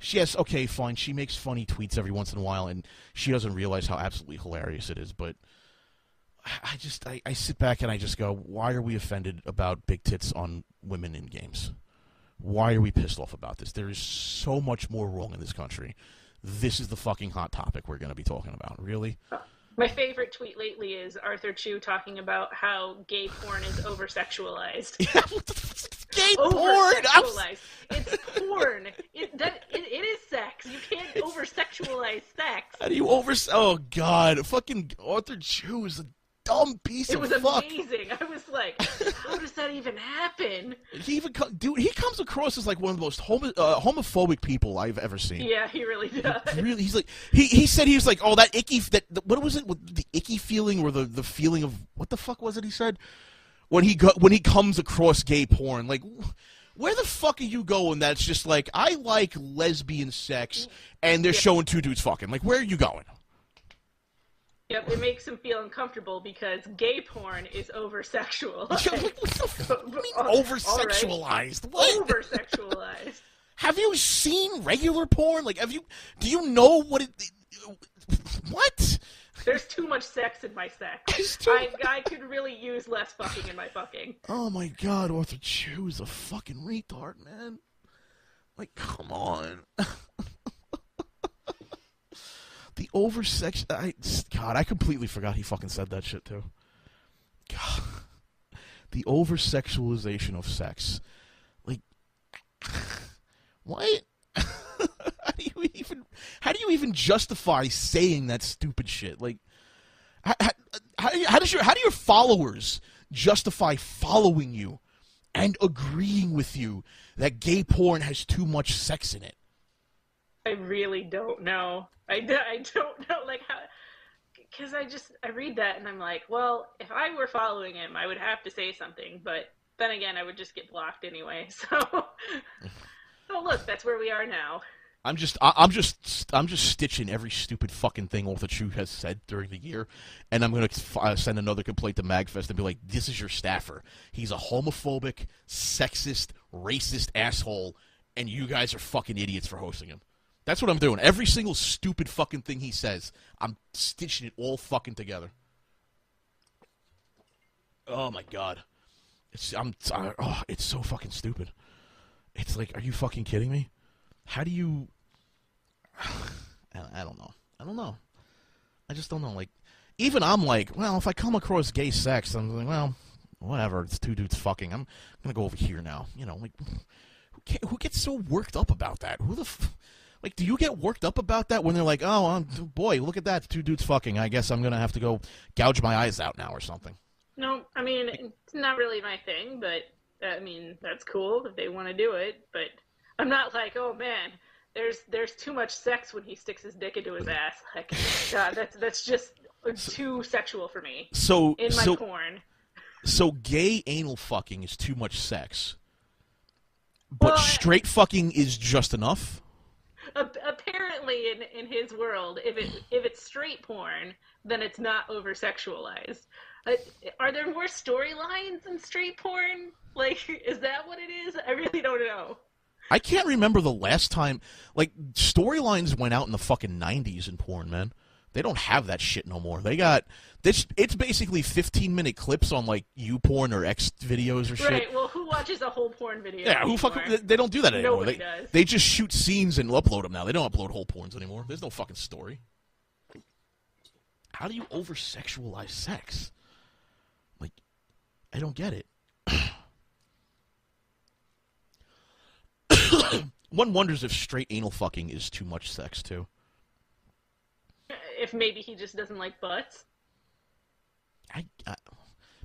Yes, okay, fine. She makes funny tweets every once in a while, and she doesn't realize how absolutely hilarious it is. But I sit back and I just go, why are we offended about big tits on women in games? Why are we pissed off about this? There is so much more wrong in this country. This is the fucking hot topic we're going to be talking about. Really? My favorite tweet lately is Arthur Chu talking about how gay porn is over-sexualized. Gay porn! It's porn. It is sex. You can't over-sexualize sex. How do you Oh, God. Fucking Arthur Chu is a dumb piece of fuck. It was amazing. I was like, how does that even happen? He comes across as like one of the most homophobic people I've ever seen. Yeah, he really does. Really, he's like he said he was like, oh, that icky what was it? The icky feeling or the feeling of what the fuck was it? He said when he comes across gay porn, like. Where the fuck are you going? That's just like I like lesbian sex, and they're showing two dudes fucking. Like, where are you going? Yep, it makes him feel uncomfortable because gay porn is over-sexualized. What do you mean over-sexualized? What? Over-sexualized. Have you seen regular porn? Like, do you know what it... What? There's too much sex in my sex. I could really use less fucking in my fucking. Oh my God, Arthur Chu is a fucking retard, man. Like, come on. The over-sex... God, I completely forgot he fucking said that shit, too. God. The over-sexualization of sex. Like... What? How do you even justify saying that stupid shit? Like... How do your followers justify following you and agreeing with you that gay porn has too much sex in it? I really don't know. I don't know, like, how... Because I read that and I'm like, well, if I were following him, I would have to say something. But then again, I would just get blocked anyway. So, oh, look, that's where we are now. I'm just stitching every stupid fucking thing Arthur Chu has said during the year, and I'm going to send another complaint to MagFest and be like, this is your staffer. He's a homophobic, sexist, racist asshole, and you guys are fucking idiots for hosting him. That's what I'm doing. Every single stupid fucking thing he says, I'm stitching it all fucking together. Oh my God. It's so fucking stupid. It's like, are you fucking kidding me? How do you... I don't know. I just don't know. Like, even I'm like, well, if I come across gay sex, I'm like, well, whatever. It's two dudes fucking. I'm gonna go over here now. You know, like, who gets so worked up about that? Like, do you get worked up about that when they're like, oh, boy, look at that, two dudes fucking. I guess I'm gonna have to go gouge my eyes out now or something. No, I mean, it's not really my thing, but I mean, that's cool if they want to do it. But I'm not like, oh man, there's too much sex when he sticks his dick into his ass. Like, God, that's just too sexual for me. In my porn. So gay anal fucking is too much sex, but straight fucking is just enough. Apparently, in his world, if it's straight porn, then it's not over sexualized. Are there more storylines in straight porn? Like, is that what it is? I really don't know. I can't remember the last time, like, storylines went out in the fucking 90s in porn, man. They don't have that shit no more. They got this. It's basically 15-minute clips on like YouPorn or X videos or shit. Right. Well, who watches a whole porn video? Yeah. Anymore? They don't do that anymore. Nobody does. They just shoot scenes and upload them now. They don't upload whole porns anymore. There's no fucking story. How do you over-sexualize sex? Like, I don't get it. One wonders if straight anal fucking is too much sex too. If maybe he just doesn't like butts.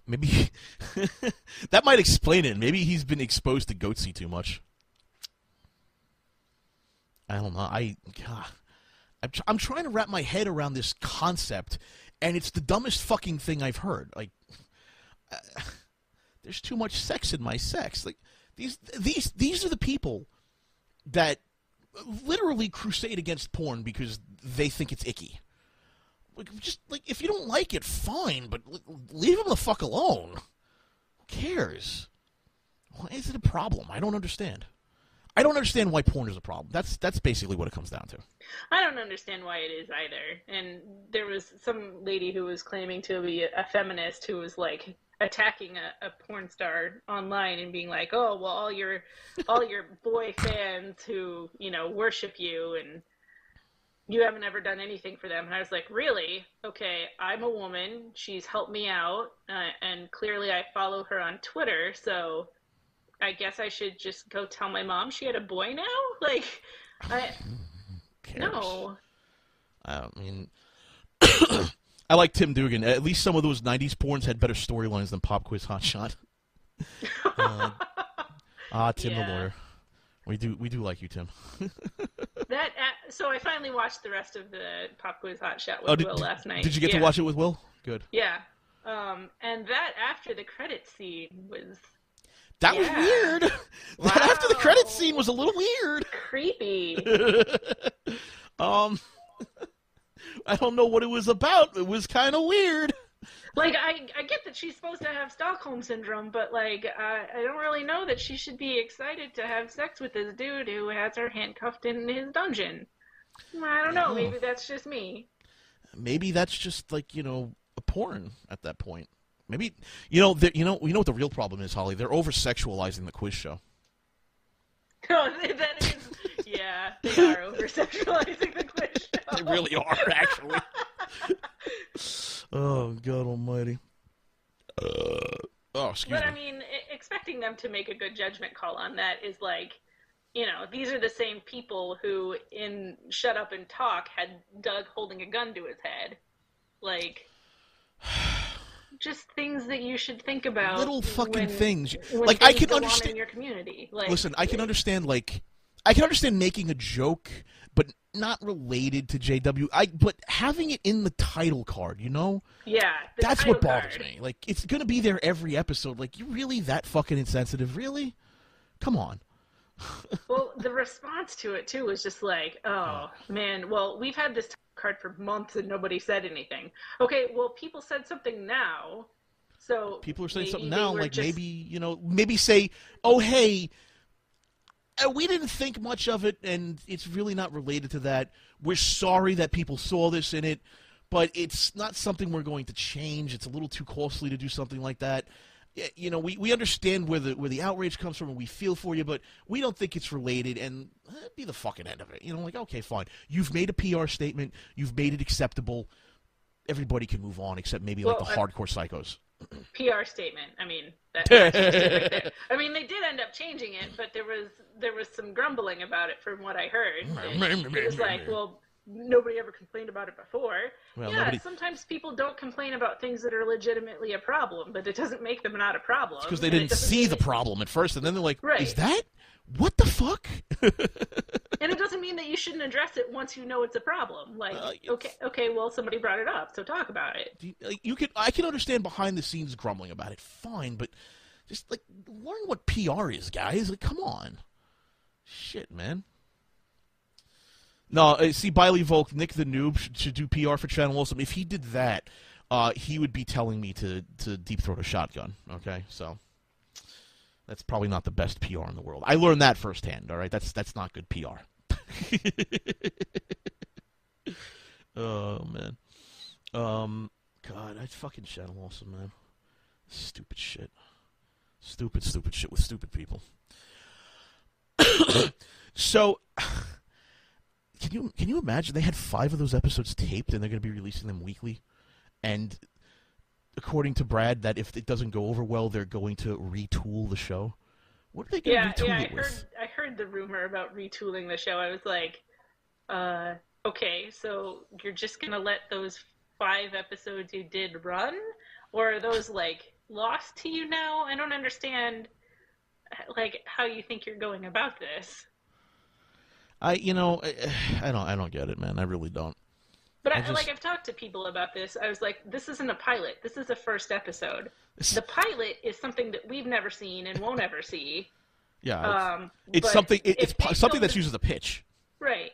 Maybe that might explain it. Maybe he's been exposed to goatsy too much. I don't know. I'm trying to wrap my head around this concept, and it's the dumbest fucking thing I've heard. Like, there's too much sex in my sex. Like, these are the people that literally crusade against porn because they think it's icky. Like, just like, if you don't like it, fine, but leave them the fuck alone. Who cares? Why is it a problem? I don't understand. I don't understand why porn is a problem. That's basically what it comes down to. I don't understand why it is either. And there was some lady who was claiming to be a feminist who was like attacking a porn star online and being like, "Oh, well, all your boy fans who, you know, worship you and you haven't ever done anything for them." And I was like, "Really? Okay, I'm a woman. She's helped me out, and clearly I follow her on Twitter, so I guess I should just go tell my mom she had a boy now?" Like, no. I mean, I like Tim Dugan. At least some of those 90s porns had better storylines than Pop Quiz Hotshot. Tim the lawyer. We do like you, Tim. So I finally watched the rest of the Pop Quiz Hotshot with Will last night. Did you get to watch it with Will? Good. Yeah. And that after the credits scene was... That was weird. Wow. That after the credits scene was a little weird. Creepy. I don't know what it was about. It was kind of weird. Like, I get that she's supposed to have Stockholm Syndrome, but, like, I don't really know that she should be excited to have sex with this dude who has her handcuffed in his dungeon. I don't know. Maybe that's just me. Maybe that's just, like, you know, a porn at that point. Maybe, you know what the real problem is, Holly? They're over-sexualizing the quiz show. Oh, that is, yeah, they are over-sexualizing the quiz show. They really are, actually. Oh, God almighty. Excuse me. But, I mean, expecting them to make a good judgment call on that is like, you know, these are the same people who, in Shut Up and Talk, had Doug holding a gun to his head. Like... just things that you should think about. Little fucking things. When like, things I can go understand on in your community. Like, listen, I can understand. Like, I can understand making a joke, but not related to JW. But having it in the title card, you know. Yeah, that's what bothers me. Like, it's gonna be there every episode. Like, you really that fucking insensitive? Really? Come on. Well, the response to it too was just like, oh man. Well, we've had this card for months and nobody said anything. Okay, well, people said something now, so people are saying something now. Like maybe say, oh hey, we didn't think much of it, and it's really not related to that. We're sorry that people saw this in it, but it's not something we're going to change. It's a little too costly to do something like that. You know, we understand where the outrage comes from, and we feel for you, but we don't think it's related, and be the fucking end of it. You know, like, okay, fine. You've made a PR statement. You've made it acceptable. Everybody can move on, except maybe like the hardcore psychos. PR statement. I mean, that's right there. I mean, they did end up changing it, but there was some grumbling about it from what I heard. It was like, well, nobody ever complained about it before. Well, yeah, sometimes people don't complain about things that are legitimately a problem, but it doesn't make them not a problem. It's because they didn't see the problem at first, and then they're like, is that? What the fuck? And it doesn't mean that you shouldn't address it once you know it's a problem. Like, okay, well, somebody brought it up, so talk about it. I can understand behind the scenes grumbling about it, fine, but just, like, learn what PR is, guys. Like, come on. Shit, man. No, see, Biley Volk, Nick the Noob should do PR for Channel Awesome. If he did that, he would be telling me to deep throat a shotgun. Okay, so that's probably not the best PR in the world. I learned that firsthand. All right, that's not good PR. Oh man, God, that's fucking Channel Awesome, man. Stupid shit with stupid people. So. Can you imagine they had 5 of those episodes taped and they're going to be releasing them weekly? And according to Brad, that if it doesn't go over well, they're going to retool the show. What are they going to retool it with? I heard the rumor about retooling the show. I was like, okay, so you're just going to let those 5 episodes you did run? Or are those, like, lost to you now? I don't understand, like, how you think you're going about this. I don't get it, man. I really don't. But I've talked to people about this. I was like, this isn't a pilot. This is a first episode. The pilot is something that we've never seen and won't ever see. Yeah, it's something. It's something that's used as a pitch. Right.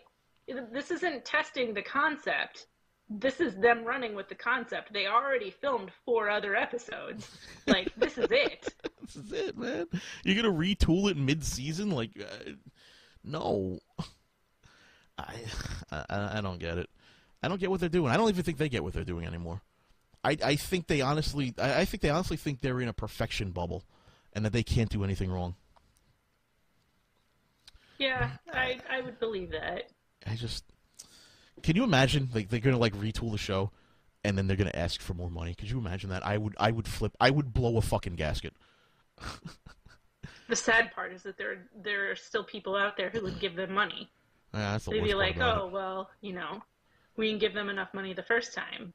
This isn't testing the concept. This is them running with the concept. They already filmed 4 other episodes. Like, this is it. This is it, man. You're gonna retool it mid-season, like. No. I don't get it. I don't get what they're doing. I don't even think they get what they're doing anymore. I think they honestly think they're in a perfection bubble, and that they can't do anything wrong. Yeah, I would believe that. Can you imagine they're gonna like retool the show, and then they're gonna ask for more money? Could you imagine that? I would flip. I would blow a fucking gasket. The sad part is that there are still people out there who would give them money. Yeah, that's the They'd worst be part like, about oh, it. well, we didn't give them enough money the first time.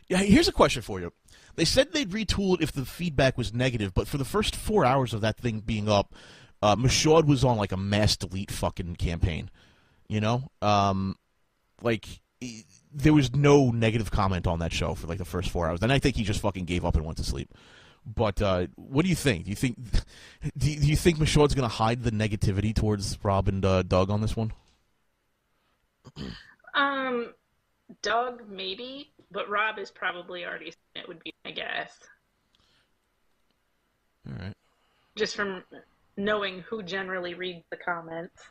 Yeah, here's a question for you. They said they'd retool it if the feedback was negative, but for the first 4 hours of that thing being up, Mashawd was on like a mass delete fucking campaign. You know? There was no negative comment on that show for like the first 4 hours. And I think he just fucking gave up and went to sleep. But what do you think? Do you think Mashawd's going to hide the negativity towards Rob and Doug on this one? Doug, maybe, but Rob is probably already seen it, would be my guess. All right. Just from knowing who generally reads the comments.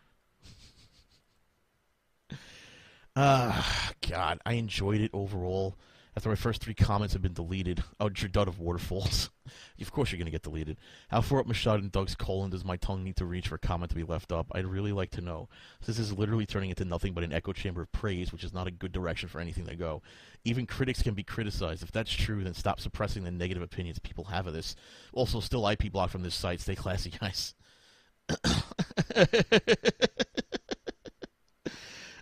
God, I enjoyed it overall. After my first 3 comments have been deleted. Oh, you're done of waterfalls. Of course you're going to get deleted. How far up Mashawd and Doug's colon does my tongue need to reach for a comment to be left up? I'd really like to know. This is literally turning into nothing but an echo chamber of praise, which is not a good direction for anything to go. Even critics can be criticized. If that's true, then stop suppressing the negative opinions people have of this. Also, still IP blocked from this site. Stay classy, guys.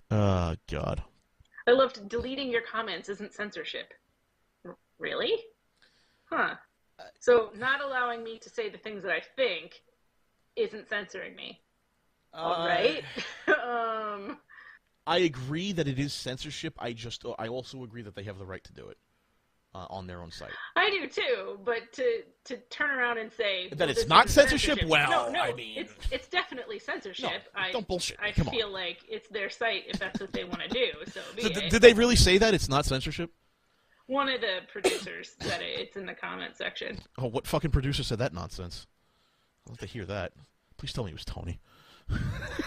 Oh, God. I loved deleting your comments isn't censorship. Really? Huh. So not allowing me to say the things that I think isn't censoring me. All right? I agree that it is censorship. I also agree that they have the right to do it on their own site. I do too, but to turn around and say that well, it's this not isn't censorship? Well, no, I mean, it's definitely censorship. No, don't bullshit. I Come on. feel like it's their site if that's what they want to do. So Did they really say that it's not censorship? One of the producers said it. It's in the comment section. Oh, what fucking producer said that nonsense? I'd like to hear that. Please tell me it was Tony.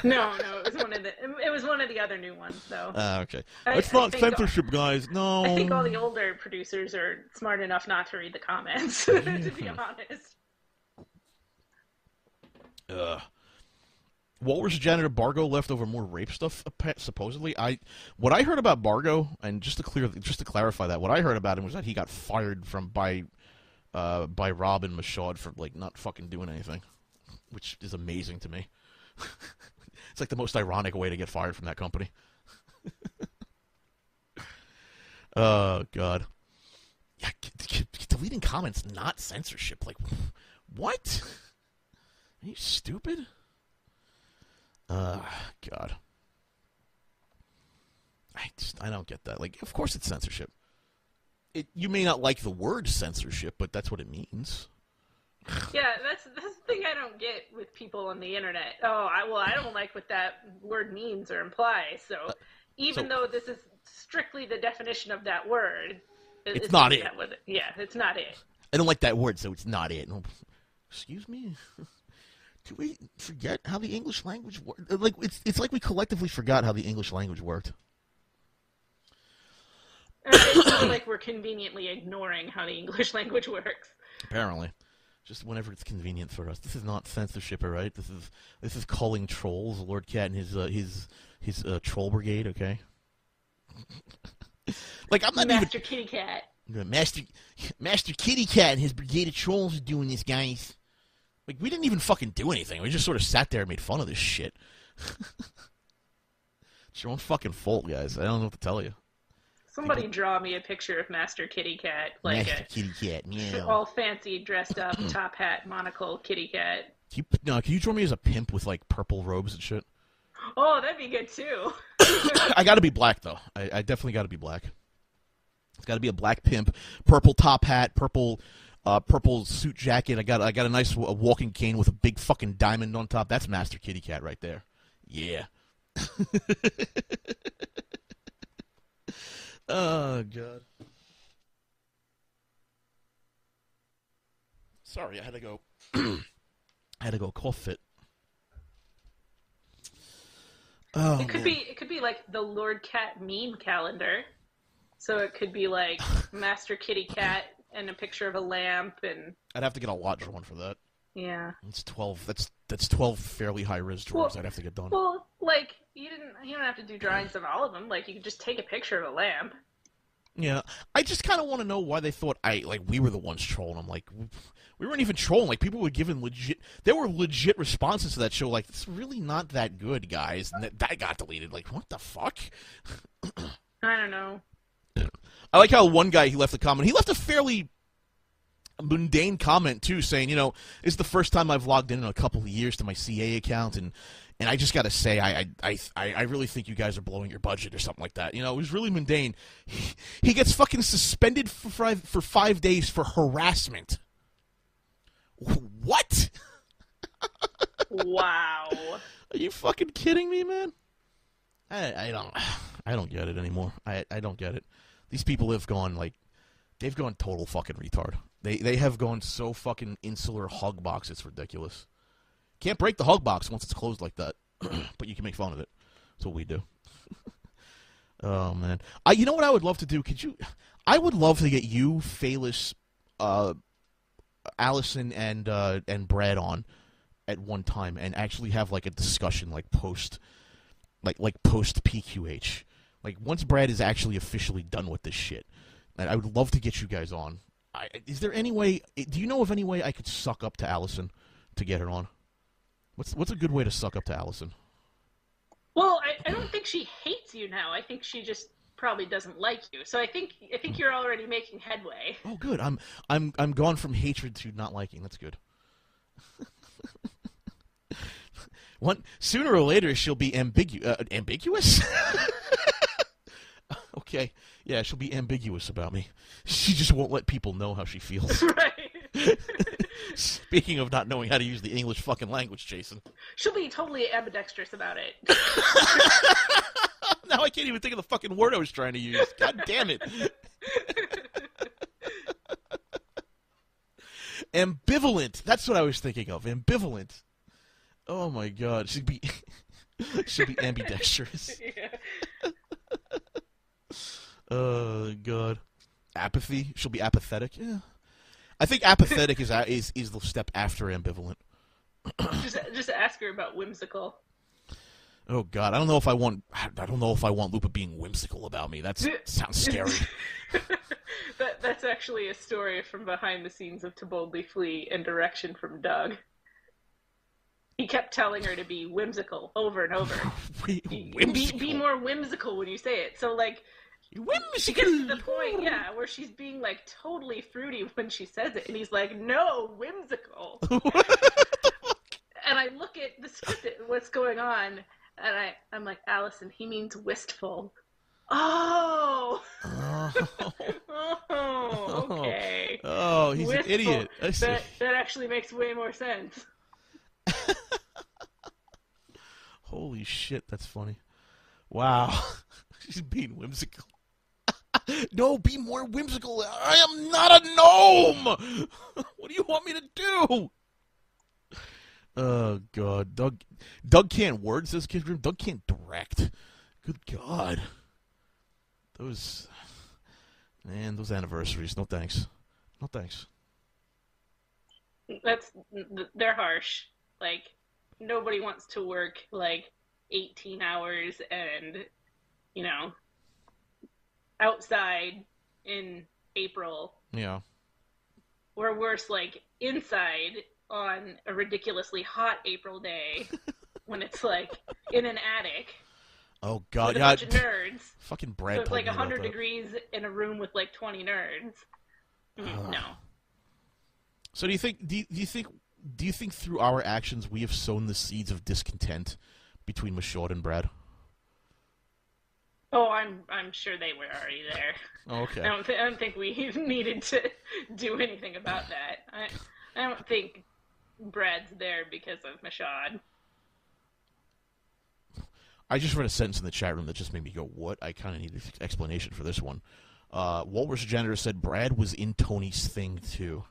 No, it was one of the other new ones though. Okay. It's not censorship, guys. No. I think all the older producers are smart enough not to read the comments, to be honest. Walrus janitor Bargo left over more rape stuff, supposedly. What I heard about Bargo, and just to clarify that, what I heard about him was that he got fired by Rob and Mashawd for like not fucking doing anything, which is amazing to me. It's like the most ironic way to get fired from that company. Oh, God. Yeah, deleting comments, not censorship. Like, what? Are you stupid? God. I don't get that. Like, of course it's censorship. You may not like the word censorship, but that's what it means. Yeah, that's the thing I don't get with people on the internet. Oh, I don't like what that word means or implies. So even though this is strictly the definition of that word, it's not it. Yeah, it's not it. I don't like that word, so it's not it. Excuse me? Do we forget how the English language works? Like it's like we collectively forgot how the English language worked. It's like we're conveniently ignoring how the English language works. Apparently. Just whenever it's convenient for us. This is not censorship, all right? This is culling trolls, LordKat and his troll brigade, okay? Like I'm not Master Kitty Cat. Master Kitty Cat and his brigade of trolls are doing this, guys. Like we didn't even fucking do anything. We just sort of sat there and made fun of this shit. It's your own fucking fault, guys. I don't know what to tell you. Somebody draw me a picture of Master Kitty Cat, like Master Kitty Cat, meow. All fancy, dressed up, top hat, monocle, kitty cat. Can you draw me as a pimp with like purple robes and shit? Oh, that'd be good too. I gotta be black though. I definitely gotta be black. It's gotta be a black pimp, purple top hat, purple suit jacket. I got a nice walking cane with a big fucking diamond on top. That's Master Kitty Cat right there. Yeah. Oh, God. Sorry, I had to go. I had to go cough fit. Oh, It could be like the LordKat meme calendar. So it could be like MasterKitty cat and a picture of a lamp and. I'd have to get a lot drawn for that. Yeah. It's 12. That's 12 fairly high res drawings. I'd have to get done. Well, like you don't have to do drawings of all of them. Like you could just take a picture of a lamp. Yeah, I just kind of want to know why they thought we were the ones trolling. I'm like, we weren't even trolling. Like people were giving legit. There were legit responses to that show. Like it's really not that good, guys. And that got deleted. Like what the fuck? I don't know. I like how one guy he left a comment. He left a fairly mundane comment too, saying, you know, it's the first time I've logged in a couple of years to my CA account, and I just got to say, I really think you guys are blowing your budget or something like that. You know, it was really mundane. He gets fucking suspended for 5 days for harassment. What? Wow. Are you fucking kidding me, man? I don't get it anymore. I don't get it. These people have gone they've gone total fucking retard. They have gone so fucking insular hug box. It's ridiculous. Can't break the hug box once it's closed like that, but you can make fun of it. That's what we do. Oh man, you know what I would love to do? I would love to get you, Phalis, Allison, and Brad on at one time and actually have like a discussion, like post PQH. Like once Brad is actually officially done with this shit, and I would love to get you guys on. Is there any way? Do you know of any way I could suck up to Allison to get her on? What's a good way to suck up to Allison? Well, I don't think she hates you now. I think she just probably doesn't like you. So I think you're already making headway. Oh, good. I'm gone from hatred to not liking. That's good. Sooner or later she'll be ambiguous. Okay, yeah, she'll be ambiguous about me. She just won't let people know how she feels. Right. Speaking of not knowing how to use the English fucking language, Jason. She'll be totally ambidextrous about it. Now I can't even think of the fucking word I was trying to use. God damn it. Ambivalent. That's what I was thinking of. Ambivalent. Oh my god. She'd be ambidextrous. Yeah. Oh god. Apathy. She'll be apathetic. Yeah. I think apathetic is the step after ambivalent. just ask her about whimsical. Oh god, I don't know if I want Lupa being whimsical about me. That sounds scary. That's actually a story from behind the scenes of To Boldly Flee and direction from Doug. He kept telling her to be whimsical over and over. Whimsical. Be more whimsical when you say it. So like she gets to the point, yeah, where she's being like totally fruity when she says it, and he's like, "No, whimsical." And I look at the script, what's going on, and I'm like, Allison, he means wistful. Oh. Oh, okay. Oh, he's wistful. An idiot. I see. That actually makes way more sense. Holy shit, that's funny. Wow. She's being whimsical. No, be more whimsical. I am not a gnome! What do you want me to do? Oh, God. Doug can't word, says Kid Grim. Doug can't direct. Good God. Those anniversaries. No thanks. No thanks. They're harsh. Like, nobody wants to work, like, 18 hours and, outside in April. Yeah. Or worse, like, inside on a ridiculously hot April day when it's, like, in an attic. Oh, God. With a bunch of nerds. Fucking Brad So it's like told me about 100 that. degrees in a room with, like, 20 nerds. No. So do you think through our actions we have sown the seeds of discontent between Michaud and Brad? Oh, I'm sure they were already there. Oh, okay. I don't think we needed to do anything about that. I don't think Brad's there because of Michaud. I just read a sentence in the chat room that just made me go, what? I kind of need an explanation for this one. Walrus Janitor said Brad was in Tony's thing, too.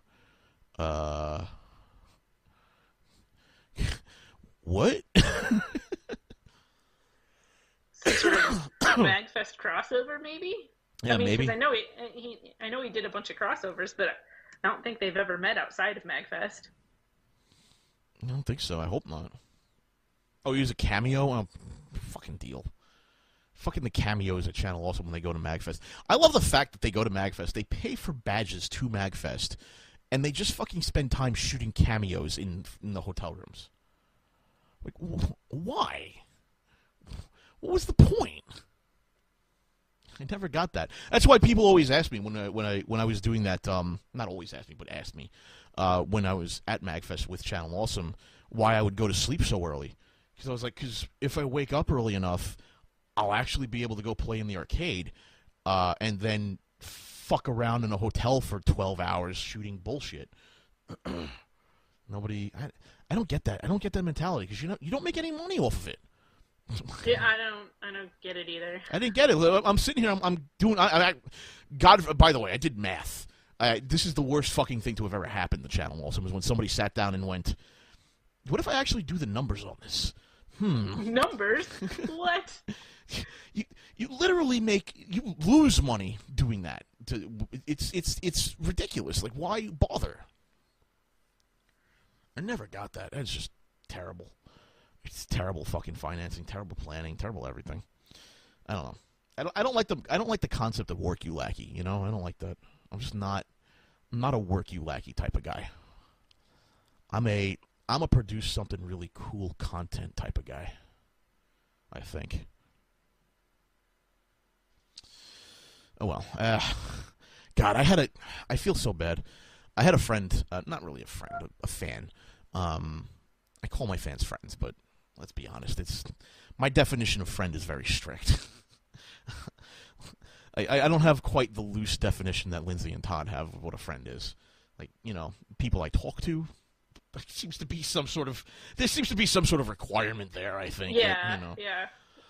What? sort of MagFest crossover, maybe. Yeah, I mean, maybe. because I know he did a bunch of crossovers, but I don't think they've ever met outside of MagFest. I don't think so. I hope not. Oh, use a cameo? Oh, fucking deal. Fucking the cameos at Channel also when they go to MagFest. I love the fact that they go to MagFest. They pay for badges to MagFest, and they just fucking spend time shooting cameos in the hotel rooms. Like, why? What was the point? I never got that. That's why people always ask me when I was doing that. Not always ask me, but asked me when I was at MagFest with Channel Awesome why I would go to sleep so early. Because I was like, because if I wake up early enough, I'll actually be able to go play in the arcade, and then fuck around in a hotel for 12 hours shooting bullshit. Nobody. I don't get that. I don't get that mentality because you don't make any money off of it. Yeah, I don't get it either. I didn't get it. I'm sitting here. I'm doing. God. By the way, I did math. This is the worst fucking thing to have ever happened to Channel Awesome. Was when somebody sat down and went, "What if I actually do the numbers on this?" Numbers? What? You literally you lose money doing that. It's ridiculous. Like, why bother? I never got that. It's just terrible. It's terrible fucking financing, terrible planning, terrible everything. I don't know. I don't like the concept of work you lackey. You know, I don't like that. I'm just not a work you lackey type of guy. I'm a produce something really cool content type of guy. I think. Oh well. God, I feel so bad. I had a friend, not really a friend, a fan. I call my fans friends, but let's be honest. My definition of friend is very strict. I don't have quite the loose definition that Lindsay and Todd have of what a friend is. Like, you know, people I talk to. There seems to be some sort of requirement there, I think. Yeah, you know. yeah.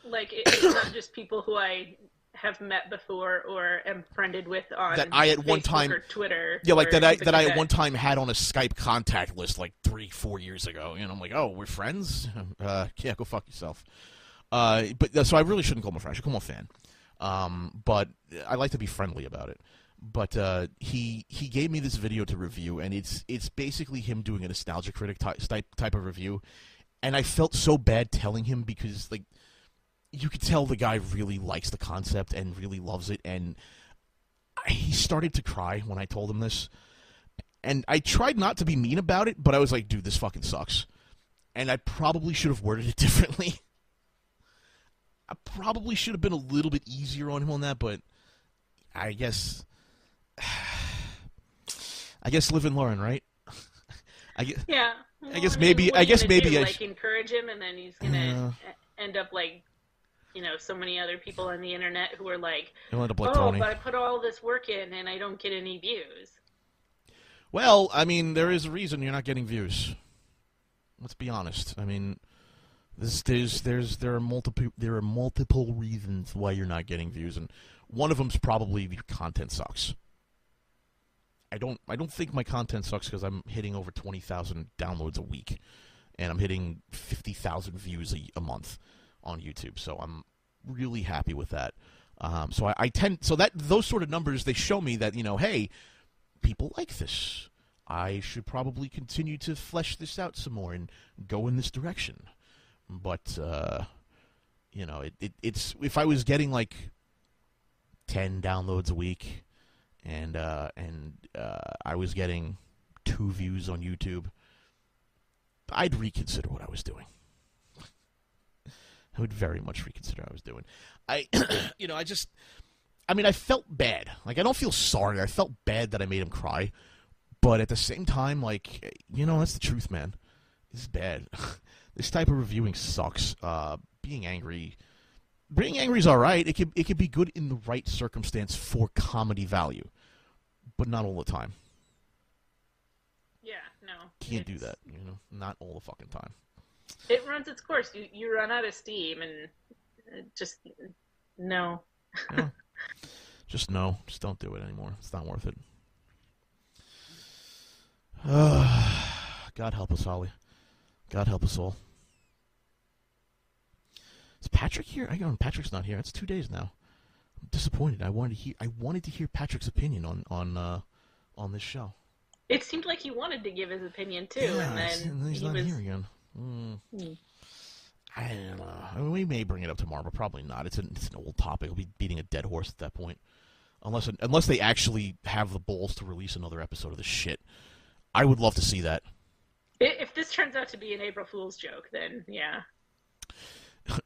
Like, it's not just people who I have met before or am friended with on that I at Facebook one time or Twitter. Yeah, like or that I at one time had on a Skype contact list like 3-4 years ago. You know, I'm like, oh, we're friends? Yeah, go fuck yourself. But so I really shouldn't call him a friend. I should call him a fan. But I like to be friendly about it. But he gave me this video to review, and it's basically him doing a nostalgia critic type of review, and I felt so bad telling him because like you could tell the guy really likes the concept and really loves it, and he started to cry when I told him this, and I tried not to be mean about it, but I was like, dude, this fucking sucks, and I probably should have worded it differently. I probably should have been a little bit easier on him on that, but I guess live and learn, right? Yeah. I guess maybe I like encourage him, and then he's gonna end up like, you know, so many other people on the internet who are like, he'll end up like oh, Tony. but I put all this work in and I don't get any views. Well, I mean, there is a reason you're not getting views. Let's be honest. I mean, there are multiple reasons why you're not getting views, and one of them's probably your content sucks. I don't think my content sucks because I'm hitting over 20,000 downloads a week, and I'm hitting 50,000 views a month on YouTube. So I'm really happy with that. So those sort of numbers, they show me that, you know, hey, people like this. I should probably continue to flesh this out some more and go in this direction. But you know, it's if I was getting like 10 downloads a week, and I was getting 2 views on YouTube, I'd reconsider what I was doing. I would very much reconsider what I was doing. I felt bad. Like, I don't feel sorry. I felt bad that I made him cry. But at the same time, like, you know, that's the truth, man. This is bad. This type of reviewing sucks. Being angry is all right. It could be good in the right circumstance for comedy value, but not all the time. Yeah, no. Can't do that, you know? Not all the fucking time. It runs its course. You run out of steam, and just no. Yeah. Just no. Just don't do it anymore. It's not worth it. God help us, Ollie. God help us all. It's Patrick here? Patrick's not here. It's 2 days now. I'm disappointed. I wanted to hear Patrick's opinion on this show. It seemed like he wanted to give his opinion too, and then he's not here again. I don't know. I mean, we may bring it up tomorrow, but probably not. It's an old topic. We'll be beating a dead horse at that point, unless they actually have the balls to release another episode of this shit. I would love to see that. If this turns out to be an April Fool's joke, then yeah.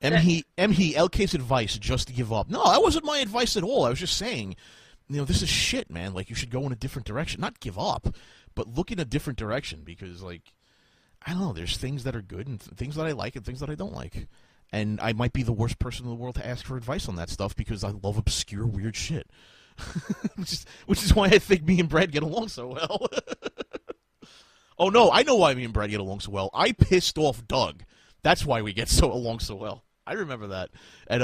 LK's advice just to give up. No, that wasn't my advice at all. I was just saying, this is shit, man. Like, you should go in a different direction. Not give up, but look in a different direction because, like, I don't know, there's things that are good and things that I like and things that I don't like. And I might be the worst person in the world to ask for advice on that stuff because I love obscure, weird shit. which is why I think me and Brad get along so well. Oh, no, I know why me and Brad get along so well. I pissed off Doug. That's why we get along so well. I remember that. At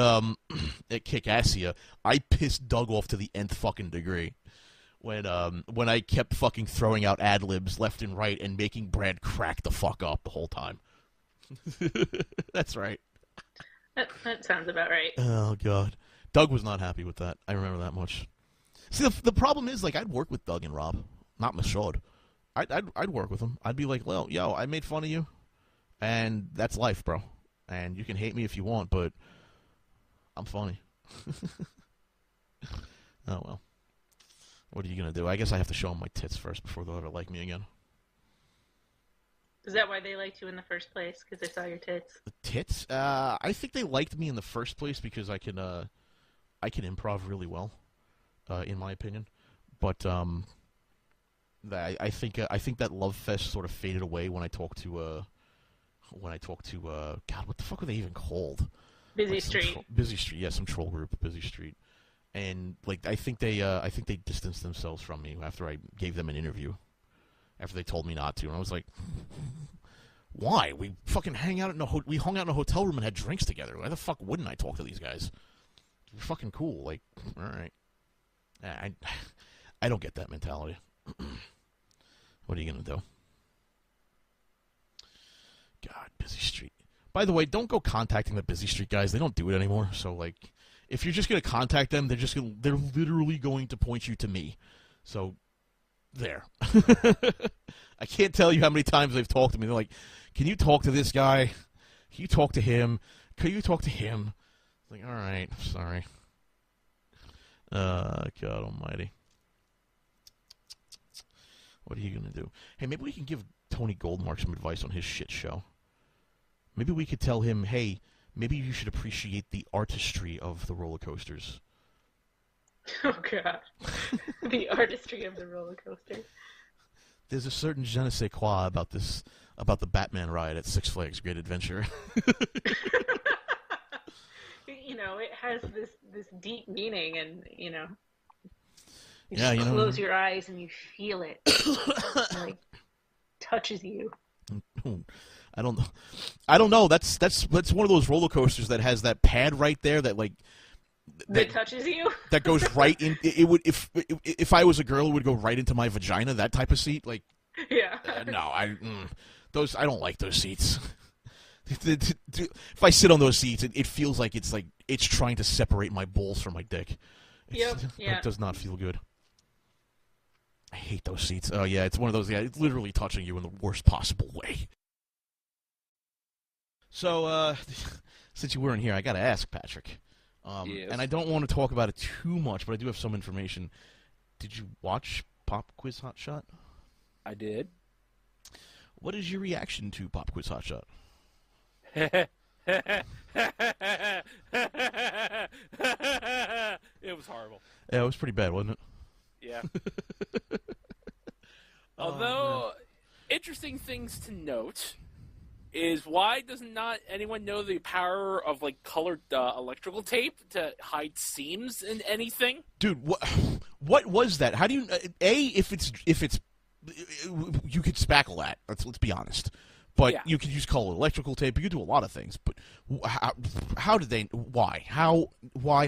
Kickassia, I pissed Doug off to the nth fucking degree. When I kept fucking throwing out ad-libs left and right and making Brad crack the fuck up the whole time. That's right. That sounds about right. Oh, God. Doug was not happy with that. I remember that much. See, the problem is, like, I'd work with Doug and Rob. Not Michaud. I'd work with them. I'd be like, well, yo, I made fun of you, and that's life, bro. And you can hate me if you want, but I'm funny. Oh, well. What are you going to do? I guess I have to show them my tits first before they'll ever like me again. Is that why they liked you in the first place? Because they saw your tits? The tits? I think they liked me in the first place because I can improv really well, in my opinion. But I think that love fest sort of faded away when I talked to God, what the fuck were they even called? Busy Street. Busy Street, yeah, some troll group, Busy Street. And like I think they distanced themselves from me after I gave them an interview. After they told me not to, and I was like, "Why? We fucking hang out we hung out in a hotel room and had drinks together. Why the fuck wouldn't I talk to these guys? We're fucking cool. Like, all right." I don't get that mentality. What are you gonna do? God, Busy Street. By the way, don't go contacting the Busy Street guys. They don't do it anymore. So like, if you're just gonna contact them, they're literally going to point you to me. So there. I can't tell you how many times they've talked to me. They're like, "Can you talk to this guy? Can you talk to him? Can you talk to him?" It's like, all right, sorry. God almighty. What are you going to do? Hey, maybe we can give Tony Goldmark some advice on his shit show. Maybe we could tell him, hey, maybe you should appreciate the artistry of the roller coasters. Oh, God. The artistry of the roller coaster. There's a certain je ne sais quoi about the Batman ride at Six Flags Great Adventure. It has this deep meaning, and, you just close your eyes and you feel it. It like, touches you. I don't know. That's one of those roller coasters that has that pad right there that like that touches you. That goes right in. It would if I was a girl, it would go right into my vagina. That type of seat, like yeah. No, I don't like those seats. If I sit on those seats, it feels like it's trying to separate my balls from my dick. Yeah. It does not feel good. I hate those seats. Oh yeah, it's one of those. Yeah, it's literally touching you in the worst possible way. So, since you weren't here, I got to ask Patrick. Yes. And I don't want to talk about it too much, but I do have some information. Did you watch Pop Quiz Hotshot? I did. What is your reaction to Pop Quiz Hotshot? It was horrible. Yeah, it was pretty bad, wasn't it? Yeah. Although, interesting things to note is why does not anyone know the power of like colored electrical tape to hide seams in anything? Dude, what was that? How do you if it's you could spackle that. Let's be honest. But you could use colored electrical tape. You could do a lot of things. But how did they? Why? Why?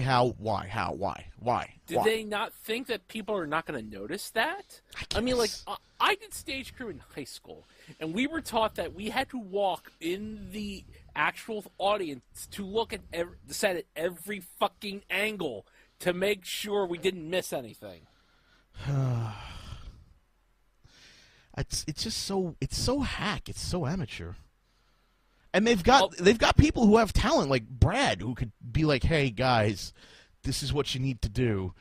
Did they not think that people are not going to notice that? I mean, like, I did stage crew in high school, and we were taught that we had to walk in the actual audience to look at the set at every fucking angle to make sure we didn't miss anything. It's just so hack. It's so amateur. And they've got people who have talent like Brad who could be like, "Hey guys, this is what you need to do,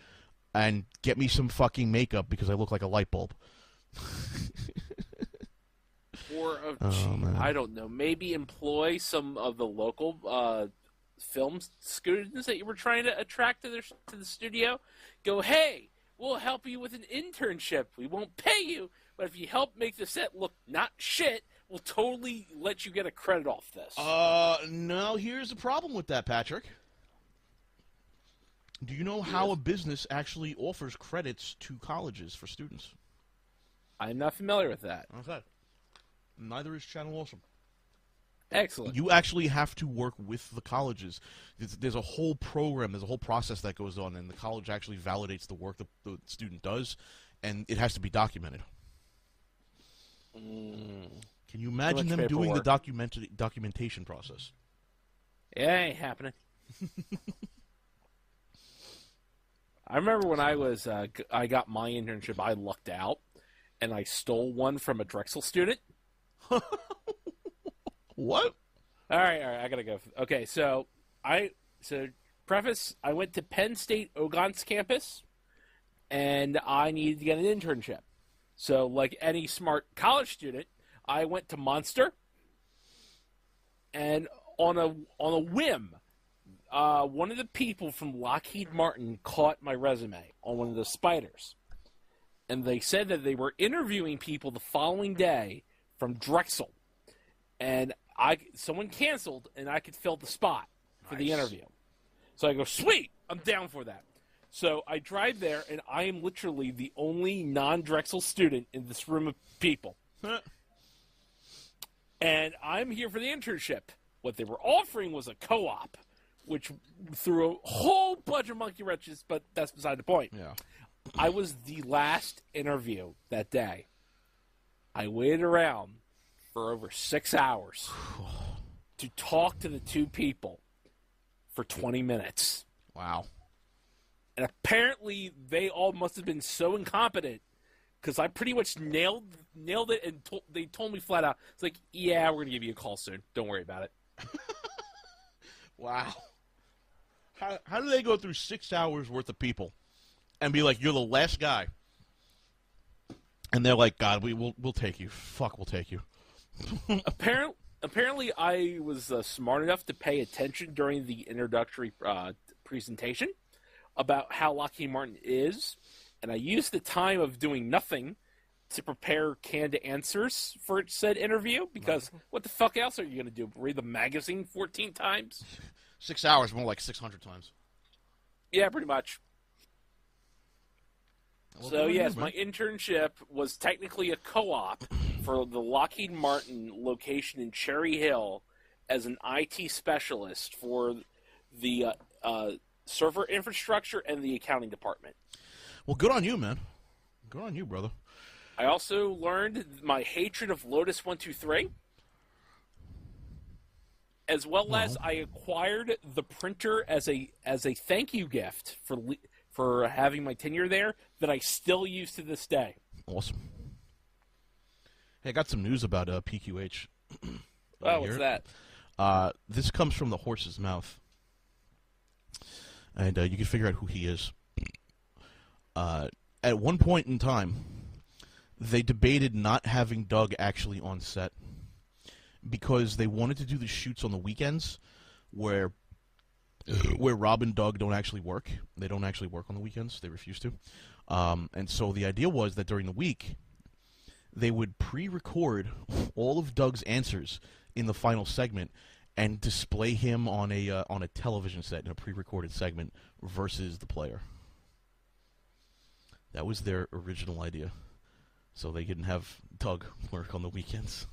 and get me some fucking makeup because I look like a light bulb." Or I don't know, maybe employ some of the local film students that you were trying to attract to the studio. Go, hey, we'll help you with an internship. We won't pay you, but if you help make the set look not shit, we'll totally let you get a credit off this. No, here's the problem with that, Patrick. Do you know how a business actually offers credits to colleges for students? I'm not familiar with that. Okay. Neither is Channel Awesome. Excellent. You actually have to work with the colleges. There's a whole program, there's a whole process that goes on, and the college actually validates the work the student does, and it has to be documented. Can you imagine them doing the documentation process? Yeah, it ain't happening. I remember when I got my internship, I lucked out, and I stole one from a Drexel student. What? All right, I gotta go. Okay, so preface, I went to Penn State Ogon's campus, and I needed to get an internship. So, like any smart college student, I went to Monster, and on a whim, one of the people from Lockheed Martin caught my resume on one of the spiders, and they said that they were interviewing people the following day from Drexel, and someone canceled, and I could fill the spot for the interview. So I go, sweet, I'm down for that. So I drive there, and I am literally the only non-Drexel student in this room of people. And I'm here for the internship. What they were offering was a co-op, which threw a whole bunch of monkey wrenches, but that's beside the point. Yeah. I was the last interview that day. I waited around for over 6 hours to talk to the two people for 20 minutes. Wow. And apparently they all must have been so incompetent because I pretty much nailed it, and they told me flat out, it's like, yeah, we're going to give you a call soon. Don't worry about it. Wow. How do they go through 6 hours worth of people and be like, you're the last guy? And they're like, God, we'll take you. Fuck, we'll take you. Apparently, I was smart enough to pay attention during the introductory presentation about how Lockheed Martin is, and I used the time of doing nothing to prepare canned answers for said interview, because what the fuck else are you going to do? Read the magazine 14 times? 6 hours, more like 600 times. Yeah, pretty much. Well, So, yes, my internship was technically a co-op for the Lockheed Martin location in Cherry Hill as an IT specialist for the server infrastructure and the accounting department. Well, good on you, man. Good on you, brother. I also learned my hatred of Lotus 123, as well as I acquired the printer as a thank you gift for having my tenure there that I still use to this day. Awesome. Hey, I got some news about PQH. Oh, what's that? This comes from the horse's mouth. And you can figure out who he is. At one point in time, they debated not having Doug actually on set because they wanted to do the shoots on the weekends where Rob and Doug don't actually work. They don't actually work on the weekends. They refuse to. And so the idea was that during the week, they would pre-record all of Doug's answers in the final segment and display him on a television set in a pre-recorded segment versus the player. That was their original idea. So they didn't have Doug work on the weekends.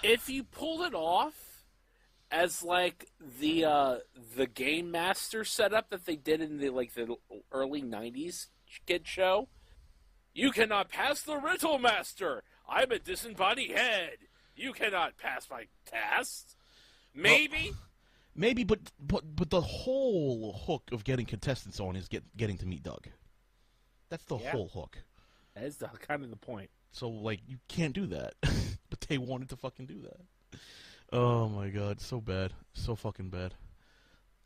If you pulled it off as like the Game Master setup that they did in the early '90s kid show, you cannot pass the Riddle Master. I'm a disembodied head. You cannot pass my test. Maybe. Well, maybe, but the whole hook of getting contestants on is getting to meet Doug. That's the whole hook. That is kind of the point. So, like, you can't do that. But they wanted to fucking do that. Oh, my God. So bad. So fucking bad.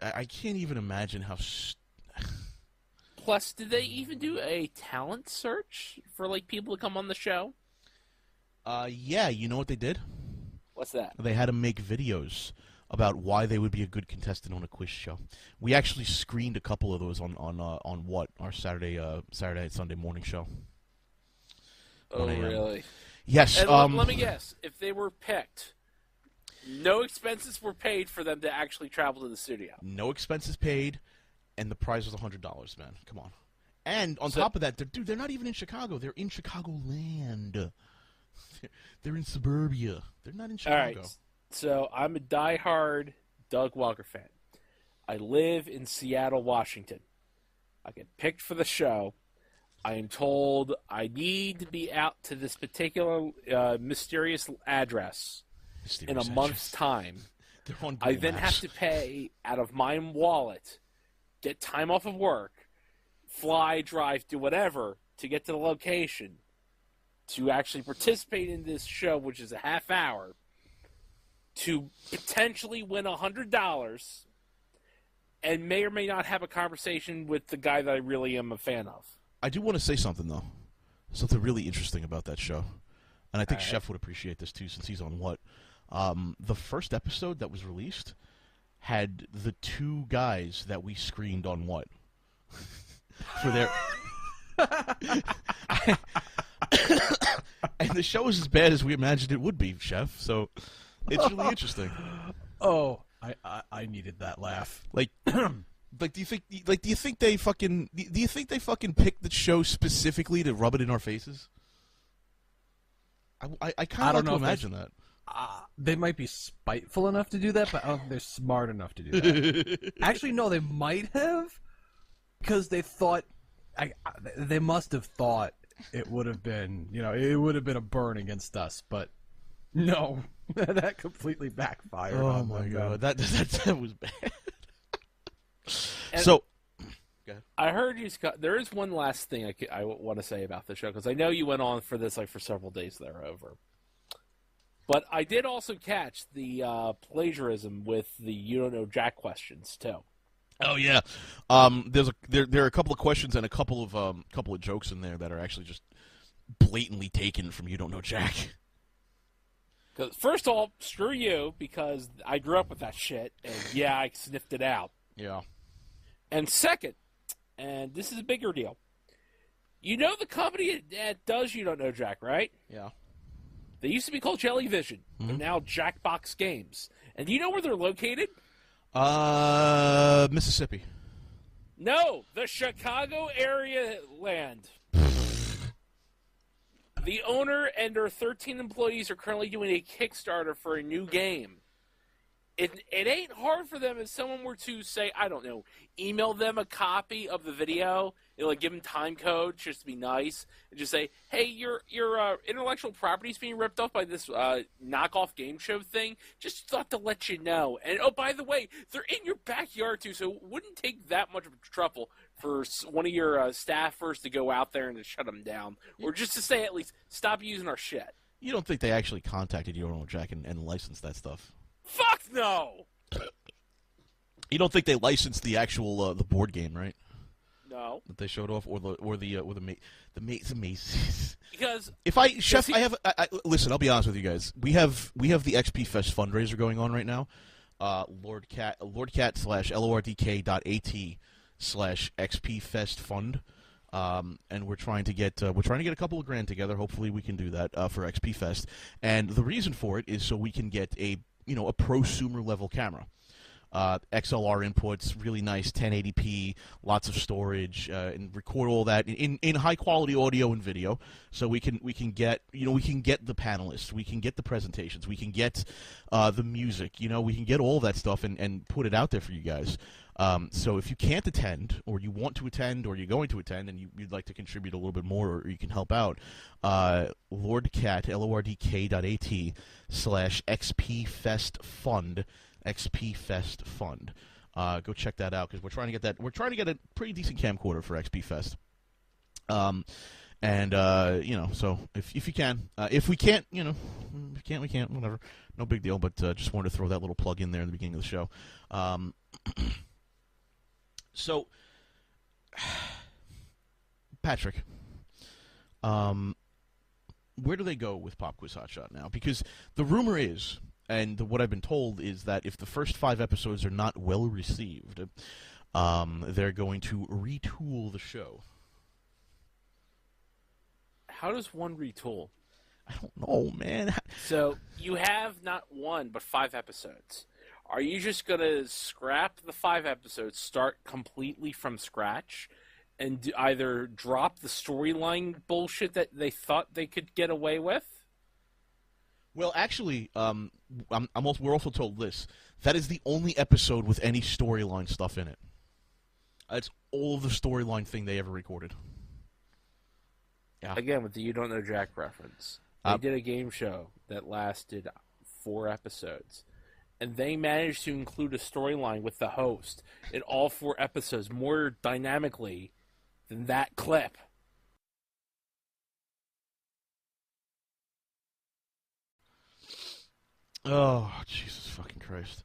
I can't even imagine how... Plus, did they even do a talent search for, like, people to come on the show? Yeah. You know what they did? What's that? They had to make videos about why they would be a good contestant on a quiz show. We actually screened a couple of those on what? Our Saturday and Sunday morning show. Oh, really? Yes. And let me guess. If they were picked, no expenses were paid for them to actually travel to the studio. No expenses paid, and the prize was $100, man. Come on. And on top of that, they're not even in Chicago. They're in Chicagoland. They're in suburbia. They're not in Chicago. All right. So I'm a diehard Doug Walker fan. I live in Seattle, Washington. I get picked for the show. I am told I need to be out to this particular mysterious address in a month's time. I then have to pay out of my wallet, get time off of work, fly, drive, do whatever to get to the location to actually participate in this show, which is a half hour, to potentially win $100 and may or may not have a conversation with the guy that I really am a fan of. I do want to say something, though. Something really interesting about that show. And I think Chef would appreciate this, too, since he's on What. The first episode that was released had the two guys that we screened on What. For their... And the show is as bad as we imagined it would be, Chef. So it's really interesting. Oh, I needed that laugh. Like, do you think they fucking picked the show specifically to rub it in our faces? I kind of like to imagine that. They might be spiteful enough to do that, but I don't think they're smart enough to do that. Actually, no, they might have, because they thought they must have thought it would have been, it would have been a burn against us, but no, that completely backfired. Oh my God, that was bad. And so, I heard you, Scott. There is one last thing I want to say about the show, because I know you went on for this for several days there over. But I did also catch the plagiarism with the You Don't Know Jack questions too. Oh yeah, there are a couple of questions and a couple of jokes in there that are actually just blatantly taken from You Don't Know Jack. Because first of all, screw you, because I grew up with that shit, and yeah, I sniffed it out. Yeah. And second, and this is a bigger deal, you know the company that does You Don't Know Jack, right? Yeah. They used to be called Jellyvision. They're now Jackbox Games. And do you know where they're located? Mississippi. No, the Chicago area land. The owner and their 13 employees are currently doing a Kickstarter for a new game. It ain't hard for them if someone were to say, I don't know, email them a copy of the video, give them time code just to be nice, and just say, hey, your intellectual property is being ripped off by this knockoff game show thing. Just thought to let you know. And, oh, by the way, they're in your backyard, too, so it wouldn't take that much of trouble for one of your staffers to go out there and to shut them down. Or just to say, at least, stop using our shit. You don't think they actually contacted You Don't Know Jack and licensed that stuff? Fuck no! You don't think they licensed the actual the board game, right? No. That they showed off, or the Macy's. Because listen, I'll be honest with you guys. We have the XP Fest fundraiser going on right now. LordKat /LordK.AT/XP Fest Fund. And we're trying to get a couple of grand together. Hopefully we can do that for XP Fest. And the reason for it is so we can get a prosumer level camera. XLR inputs, really nice 1080p, lots of storage, and record all that in high quality audio and video. So we can get the panelists, we can get the presentations, we can get the music, we can get all that stuff and put it out there for you guys. So if you can't attend, or you want to attend, or you're going to attend, and you'd like to contribute a little bit more, or you can help out, LordKat, LORDK.AT/XPFestFund, XPFestFund. Go check that out, because we're trying to get a pretty decent camcorder for XP Fest. So if you can, if we can't, if we can't, we can't, whatever, no big deal. But just wanted to throw that little plug in there in the beginning of the show. So, Patrick, where do they go with Pop Quiz Hotshot now? Because the rumor is, and what I've been told is that if the first 5 episodes are not well received, they're going to retool the show. How does one retool? I don't know, man. So you have not 1 but 5 episodes. Are you just going to scrap the 5 episodes, start completely from scratch, and either drop the storyline bullshit that they thought they could get away with? Well, actually, we're also told this. That is the only episode with any storyline stuff in it. That's all the storyline thing they ever recorded. Yeah. Again, with the You Don't Know Jack reference. They did a game show that lasted 4 episodes. And they managed to include a storyline with the host in all 4 episodes more dynamically than that clip. Oh, Jesus fucking Christ.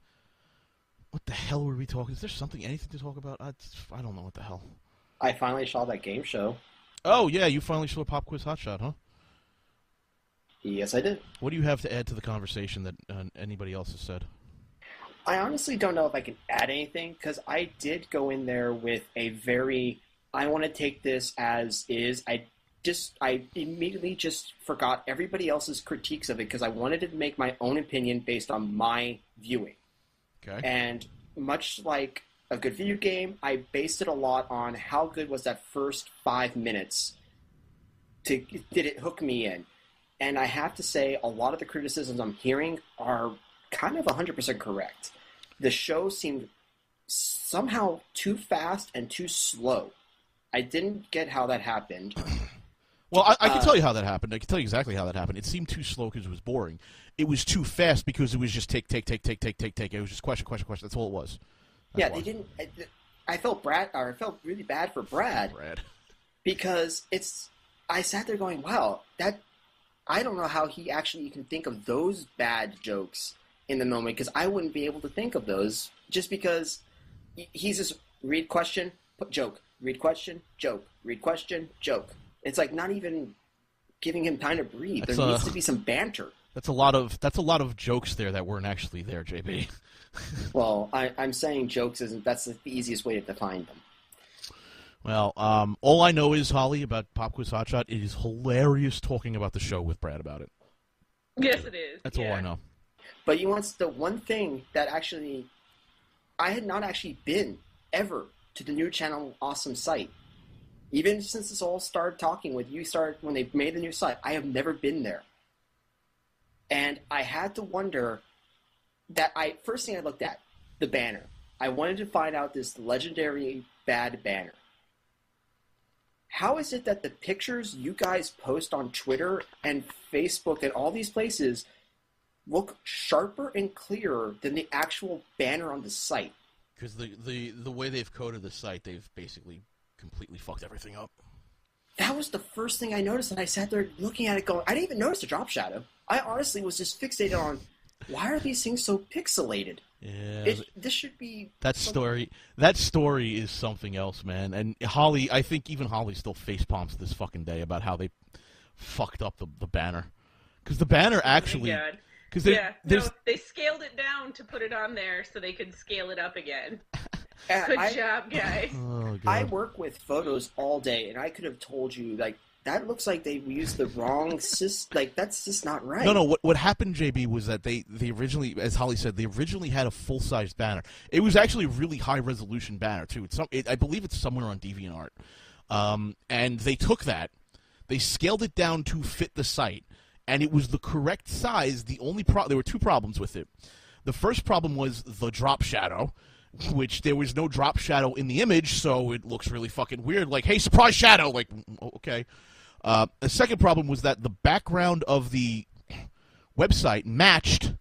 What the hell were we talking? Is there anything to talk about? I don't know what the hell. I finally saw that game show. Oh, yeah, you finally saw Pop Quiz Hotshot, huh? Yes, I did. What do you have to add to the conversation that anybody else has said? I honestly don't know if I can add anything, because I did go in there with a very, I want to take this as is. I immediately just forgot everybody else's critiques of it, because I wanted to make my own opinion based on my viewing. Okay. And much like a good video game, I based it a lot on how good was that first 5 minutes. Did it hook me in? And I have to say, a lot of the criticisms I'm hearing are kind of 100% correct. The show seemed somehow too fast and too slow. I didn't get how that happened. Well, I can tell you how that happened. I can tell you exactly how that happened. It seemed too slow because it was boring. It was too fast because it was just take. It was just question. That's all it was. They didn't. I felt really bad for Brad. Because I sat there going, wow, I don't know how he actually can think of those bad jokes in the moment, because I wouldn't be able to think of those, just because he's just read question, put joke, read question, joke, read question, joke. It's like not even giving him time to breathe. There needs to be some banter. That's a lot of jokes there that weren't actually there, JB. Well, I'm saying jokes that's the easiest way to define them. Well, all I know is, Holly, about Pop Quiz Hotshot, it is hilarious talking about the show with Brad about it. Yes, it is. That's all I know. But you want the one thing that actually, I had not actually been ever to the new channel Awesome site. Even since this all started talking with you, when they made the new site, I have never been there. And I had to wonder first thing I looked at, the banner. I wanted to find out this legendary bad banner. How is it that the pictures you guys post on Twitter and Facebook and all these places look sharper and clearer than the actual banner on the site? Because the way they've coded the site, they've basically completely fucked everything up. That was the first thing I noticed, and I sat there looking at it going, I didn't even notice the drop shadow. I honestly was just fixated on, why are these things so pixelated? Yeah, this should be... That story is something else, man. And Holly, I think even Holly still facepalms to this fucking day about how they fucked up the banner. Because the banner actually... Oh my God. They scaled it down to put it on there so they could scale it up again. Good job, guys. I work with photos all day, and I could have told you, like, that looks like they used the wrong like that's just not right. No. What happened, JB, was that they originally, as Holly said, they originally had a full-size banner. It was actually a really high-resolution banner too. I believe it's somewhere on DeviantArt. And they took that, they scaled it down to fit the site, and it was the correct size. There were two problems with it. The first problem was the drop shadow, which there was no drop shadow in the image, so it looks really fucking weird. Like, hey, surprise shadow! Like, okay. The second problem was that the background of the website matched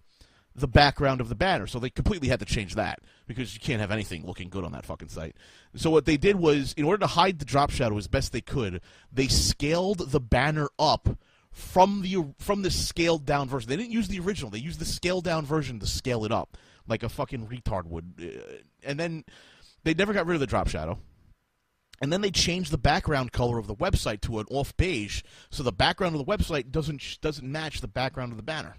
the background of the banner, so they completely had to change that, because you can't have anything looking good on that fucking site. So what they did was, in order to hide the drop shadow as best they could, they scaled the banner up from the scaled down version. They didn't use the original, they used the scaled down version to scale it up, like a fucking retard would. And then they never got rid of the drop shadow. And then they changed the background color of the website to an off beige, so the background of the website doesn't match the background of the banner.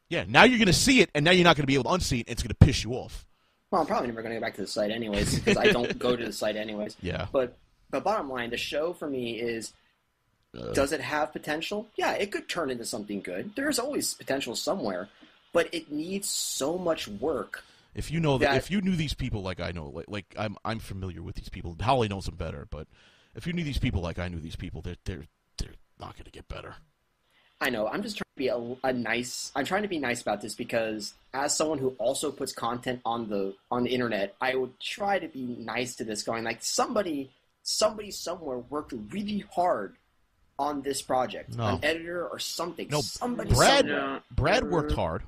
Yeah, now you're going to see it, and now you're not going to be able to unsee it. It's going to piss you off. Well, I'm probably never going to go back to the site anyways, because I don't go to the site anyways. Yeah. But bottom line, the show for me is, does it have potential? Yeah, it could turn into something good. There's always potential somewhere, but it needs so much work. If you know if you knew these people like I know, like I'm familiar with these people. Holly knows them better, but if you knew these people like I knew these people, they're not going to get better. I know. I'm just trying to be I'm trying to be nice about this, because as someone who also puts content on the internet, I would try to be nice to this, going like somebody somewhere worked really hard on this project, an editor or something. No, somebody Brad worked hard.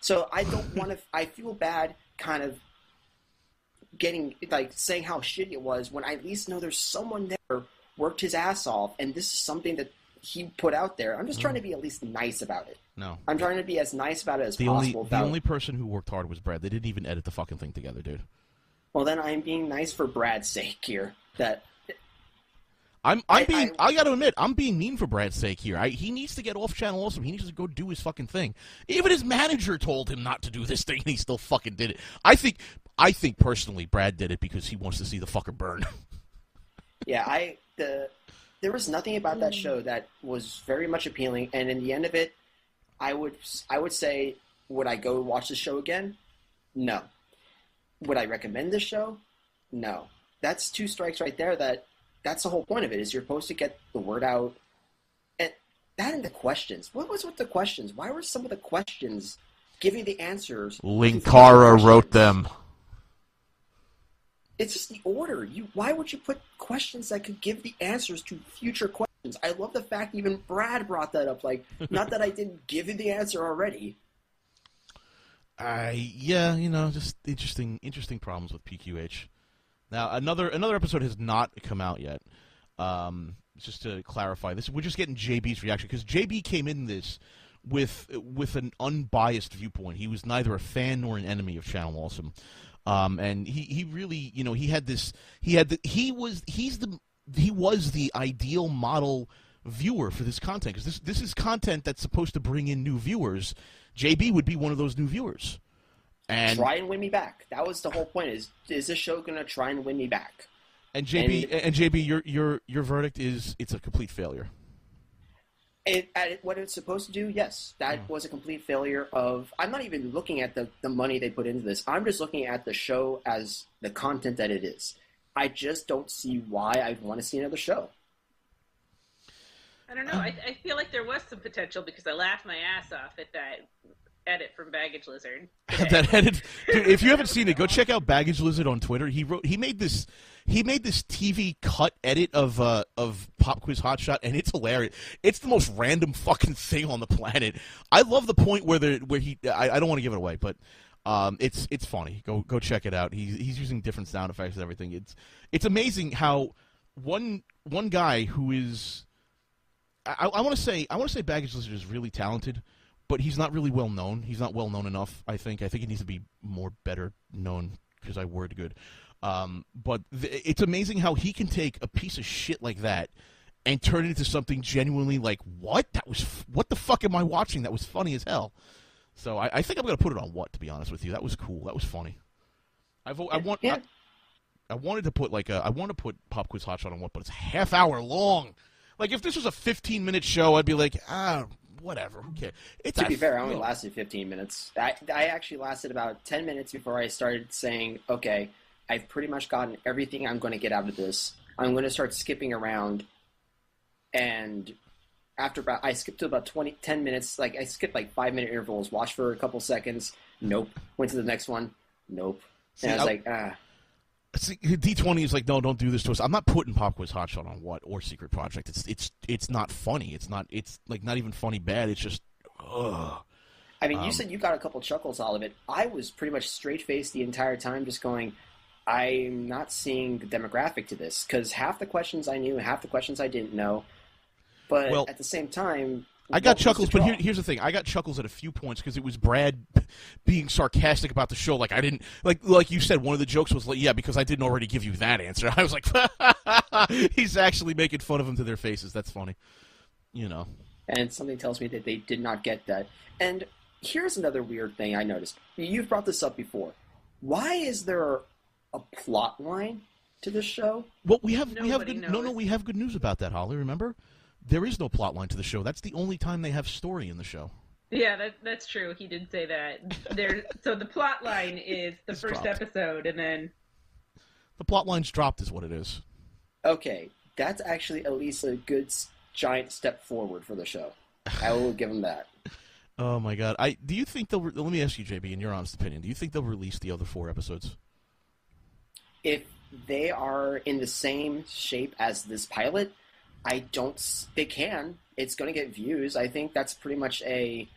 So I don't want to. I feel bad, kind of getting like saying how shitty it was, when I at least know there's someone there worked his ass off, and this is something that he put out there. I'm just trying to be at least nice about it. No, I'm trying to be as nice about it as possible. The only person who worked hard was Brad. They didn't even edit the fucking thing together, dude. Well, then I'm being nice for Brad's sake here. I got to admit, I'm being mean for Brad's sake here. He needs to get off Channel Awesome. He needs to go do his fucking thing. Even his manager told him not to do this thing, and he still fucking did it. I think personally, Brad did it because he wants to see the fucker burn. Yeah, there was nothing about that show that was very much appealing, and in the end of it, I would say, would I go watch the show again? No. Would I recommend this show? No. That's two strikes right there. That's the whole point of it, is you're supposed to get the word out. And that and the questions. What was with the questions? Why were some of the questions giving the answers? Linkara wrote them. It's just the order. Why would you put questions that could give the answers to future questions? I love the fact even Brad brought that up. Like, not that I didn't give you the answer already. Yeah, just interesting problems with PQH. Now, another episode has not come out yet. Just to clarify this, we're just getting JB's reaction, because JB came in this with an unbiased viewpoint. He was neither a fan nor an enemy of Channel Awesome, and he really, he was the ideal model viewer for this content, because this is content that's supposed to bring in new viewers. JB would be one of those new viewers. And try and win me back. That was the whole point. Is this show going to try and win me back? And JB, your verdict is it's a complete failure. What it's supposed to do, yes, that was a complete failure. I'm not even looking at the money they put into this. I'm just looking at the show as the content that it is. I just don't see why I'd want to see another show. I don't know. I feel like there was some potential, because I laughed my ass off at that edit from Baggage Lizard. That edit, dude, if you haven't seen it, go check out Baggage Lizard on Twitter. He made this TV cut edit of Pop Quiz Hotshot, and it's hilarious. It's the most random fucking thing on the planet. I love the point where he I don't want to give it away, but it's funny. Go check it out. He's using different sound effects and everything. It's amazing how one guy who is I want to say Baggage Lizard is really talented, but he's not really well known. He's not well known enough, I think. I think he needs to be better known, because I word good. But it's amazing how he can take a piece of shit like that and turn it into something genuinely like, what the fuck am I watching? That was funny as hell. So I think I'm going to put it on What, to be honest with you. That was cool. That was funny. I wanted to put I want to put Pop Quiz Hotshot on What, but it's a half hour long. Like if this was a 15-minute show, I'd be like, whatever. Okay. To be fair, I only lasted 15 minutes. I actually lasted about 10 minutes before I started saying, okay, I've pretty much gotten everything I'm going to get out of this. I'm going to start skipping around. And I skipped to about 10 minutes. Like I skipped like 5-minute intervals, watched for a couple seconds. Nope. Went to the next one. Nope. And I was like, See, D20 is like, no, don't do this to us. I'm not putting Pop Quiz Hotshot on what or Secret Project. It's not funny. It's like not even funny bad. It's just, ugh. I mean, you said you got a couple chuckles out of it. I was pretty much straight-faced the entire time, just going, I'm not seeing the demographic to this, because half the questions I knew, half the questions I didn't know. But at the same time, I got chuckles, but here's the thing. I got chuckles at a few points because it was Brad being sarcastic about the show. Like I didn't like you said. One of the jokes was like, "Yeah, because I didn't already give you that answer." I was like, "He's actually making fun of them to their faces." That's funny, you know. And something tells me that they did not get that. And here's another weird thing I noticed. You've brought this up before. Why is there a plot line to this show? Well, we have good news about that, Holly. Remember? There is no plot line to the show. That's the only time they have story in the show. Yeah, that's true. He did say that. So the plot line is the first episode, and then the plot line's dropped is what it is. Okay, that's actually at least a good giant step forward for the show. I will give them that. Oh my god! Do you think they'll? Let me ask you, JB, in your honest opinion, do you think they'll release the other 4 episodes? If they are in the same shape as this pilot, they can. It's going to get views. I think that's pretty much a.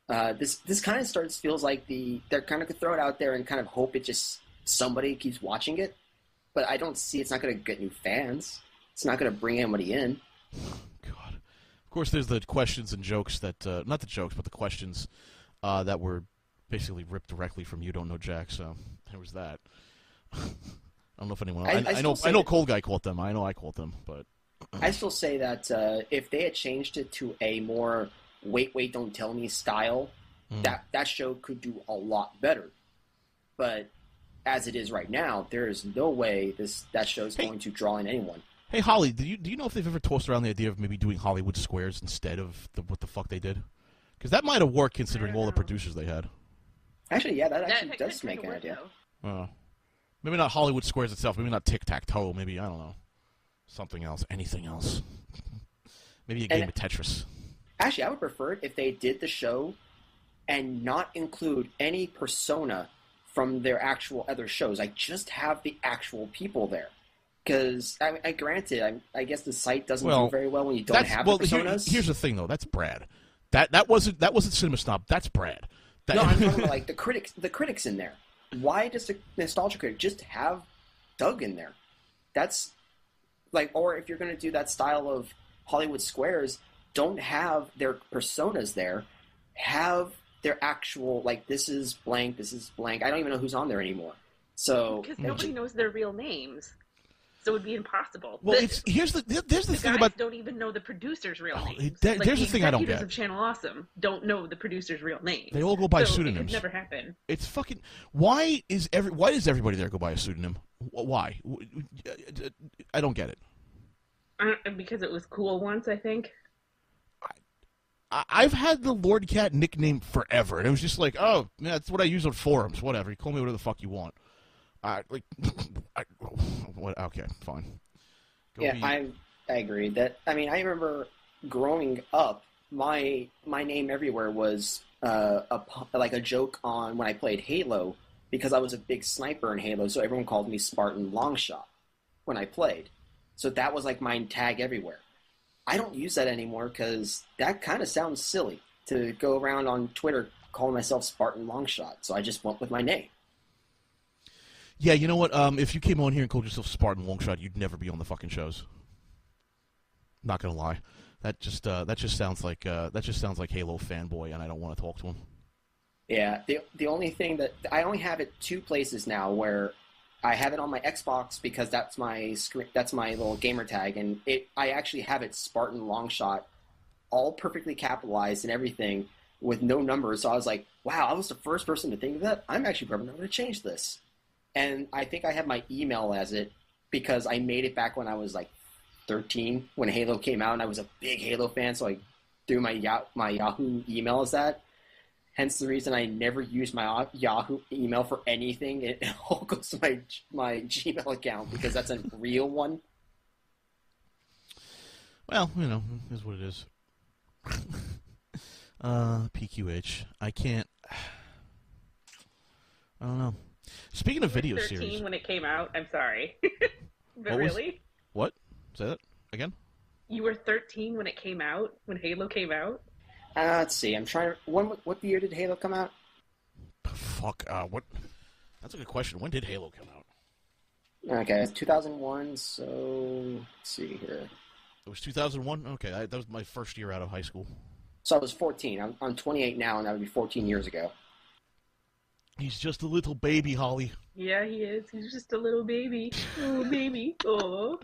This kind of feels like they're kind of throw it out there and kind of hope it just somebody keeps watching it, but I don't see it's not going to get new fans. It's not going to bring anybody in. God, of course, there's the questions and jokes that not the jokes, but the questions that were basically ripped directly from You Don't Know Jack. So there was that. I don't know if anyone. I know ColdGuy caught them. I know I caught them, but. I still say that if they had changed it to a more wait, don't tell me style, that show could do a lot better. But as it is right now, there is no way that show is going to draw in anyone. Hey, Holly, do you know if they've ever tossed around the idea of maybe doing Hollywood Squares instead of what the fuck they did? Because that might have worked considering all the producers they had. Actually, yeah, that actually does make an idea. Maybe not Hollywood Squares itself. Maybe not Tic-Tac-Toe. Maybe, I don't know. Something else. Anything else. Maybe a game of Tetris. Actually, I would prefer it if they did the show and not include any persona from their actual other shows. I just have the actual people there. Because, granted, I guess the site doesn't do very well when you don't have the personas. Here's the thing, though. That's Brad. That wasn't Cinema Snob. That's Brad. No, I'm talking about like the critics in there. Why does the Nostalgia Critic just have Doug in there? That's... Like, or if you're going to do that style of Hollywood Squares, don't have their personas there. Have their actual, like, this is blank, this is blank. I don't even know who's on there anymore. So because nobody knows their real names, so it would be impossible. Well, there's the thing about don't even know the producer's real names. There's the thing I don't get. The executives of Channel Awesome don't know the producer's real names. They all go by so pseudonyms. It could never happen. It's fucking. Why does everybody there go by a pseudonym? Why? I don't get it. Because it was cool once, I think. I've had the LordKat nickname forever, and it was just like, oh, yeah, that's what I use on forums. Whatever, you call me whatever the fuck you want. Okay, fine. I agree. I remember growing up, my name everywhere was a joke on when I played Halo, because I was a big sniper in Halo, so everyone called me Spartan Longshot when I played. So that was like my tag everywhere. I don't use that anymore because that kind of sounds silly to go around on Twitter calling myself Spartan Longshot. So I just went with my name. Yeah, you know what? If you came on here and called yourself Spartan Longshot, you'd never be on the fucking shows. Not gonna lie, that just sounds like Halo fanboy, and I don't want to talk to him. Yeah, the only thing that I only have it 2 places now where I have it on my Xbox because that's my little gamer tag, and I actually have it Spartan Longshot, all perfectly capitalized and everything with no numbers. So I was like, wow, I was the first person to think of that. I'm actually probably not going to change this. And I think I have my email as it because I made it back when I was like 13 when Halo came out, and I was a big Halo fan, so I threw my Yahoo email as that. Hence the reason I never use my Yahoo email for anything. It all goes to my Gmail account because that's a real one. Well, you know, is what it is. PQH. I can't. I don't know. Speaking of video 13 series, when it came out. I'm sorry, but What was- really, what? Say that again? you were 13 when it came out. When Halo came out. Let's see. I'm trying to. What year did Halo come out? Fuck. What? That's a good question. When did Halo come out? Okay, it's 2001. So let's see here. It was 2001. Okay, that was my first year out of high school. So I was 14. I'm 28 now, and that would be 14 years ago. He's just a little baby, Holly. Yeah, he is. He's just a little baby. Oh, baby. Oh.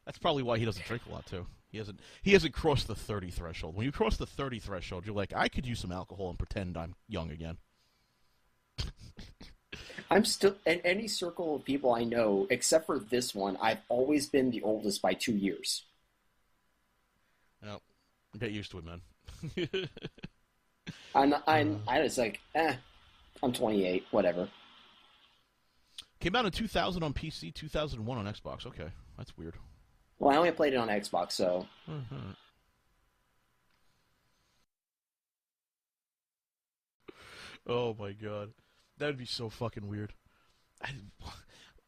That's probably why he doesn't drink a lot too. He hasn't crossed the 30 threshold. When you cross the 30 threshold, you're like, I could use some alcohol and pretend I'm young again. I'm still in any circle of people I know, except for this one. I've always been the oldest by 2 years. Well, get used to it, man. I was like, I'm 28, whatever. Came out in 2000 on PC, 2001 on Xbox. Okay, that's weird. Well, I only played it on Xbox, so. Oh my god, that'd be so fucking weird.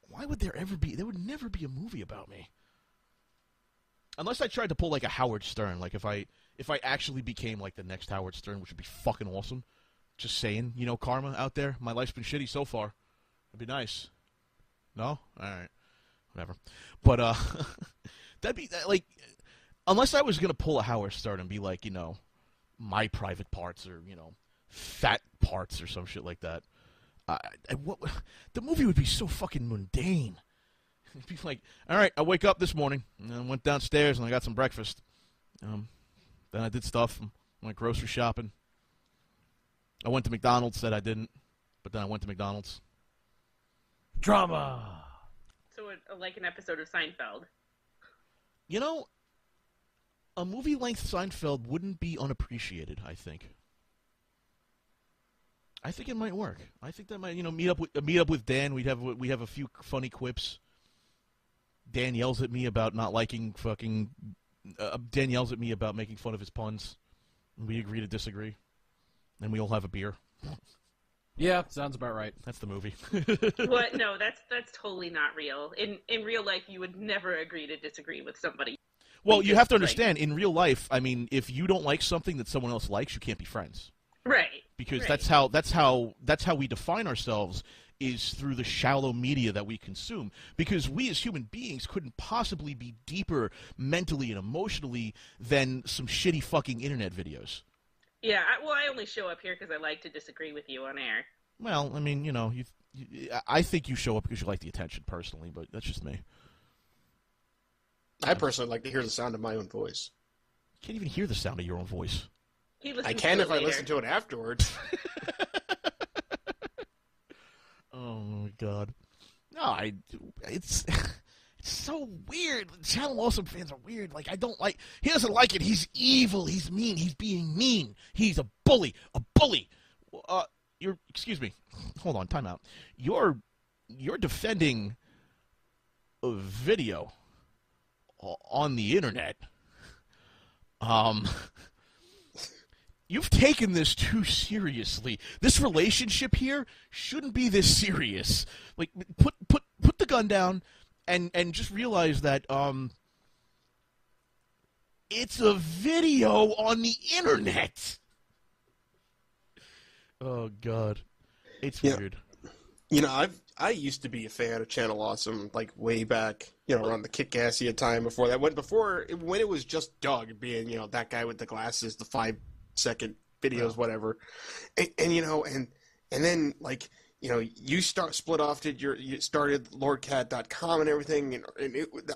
Why would there ever be? There would never be a movie about me, unless I tried to pull like a Howard Stern. Like if I actually became like the next Howard Stern, which would be fucking awesome. Just saying, you know, karma out there. My life's been shitty so far. It'd be nice. No, all right, whatever. But that'd be like, unless I was gonna pull a Howard Stern and be like, you know, my private parts or you know, fat parts or some shit like that. The movie would be so fucking mundane. It'd be like, all right, I wake up this morning and I went downstairs and I got some breakfast. Then I did stuff, went grocery shopping. I went to McDonald's, said I didn't, but then I went to McDonald's. Drama. So like an episode of Seinfeld. You know, a movie-length Seinfeld wouldn't be unappreciated, I think. I think it might work. I think that might, you know, meet up with Dan. We have a few funny quips. Dan yells at me about not liking fucking. Dan yells at me about making fun of his puns. And we agree to disagree. And we all have a beer. Yeah, sounds about right. That's the movie. What? No, that's totally not real. In real life, you would never agree to disagree with somebody. Well, you have to understand, in real life, I mean, if you don't like something that someone else likes, you can't be friends. Right. Because right. that's how we define ourselves, is through the shallow media that we consume. Because we as human beings couldn't possibly be deeper mentally and emotionally than some shitty fucking internet videos. Yeah, I only show up here because I like to disagree with you on air. Well, I mean, you know, I think you show up because you like the attention personally, but that's just me. I personally like to hear the sound of my own voice. You can't even hear the sound of your own voice. I can if I listen to it afterwards. Oh my god. No, it's so weird. Channel Awesome fans are weird. Like, I don't like. He doesn't like it. He's evil. He's mean. He's being mean. He's a bully. A bully. Excuse me. Hold on. Time out. You're defending a video on the internet. You've taken this too seriously. This relationship here shouldn't be this serious. Like, put the gun down. And just realize that it's a video on the internet. Oh God, it's weird. You know, I used to be a fan of Channel Awesome, like way back, you know, around the Kick-Assy time before that. When it was just Doug being, you know, that guy with the glasses, the 5-second videos, whatever, and you know, and then like. You know, you split off. You started LordKat.com and everything, and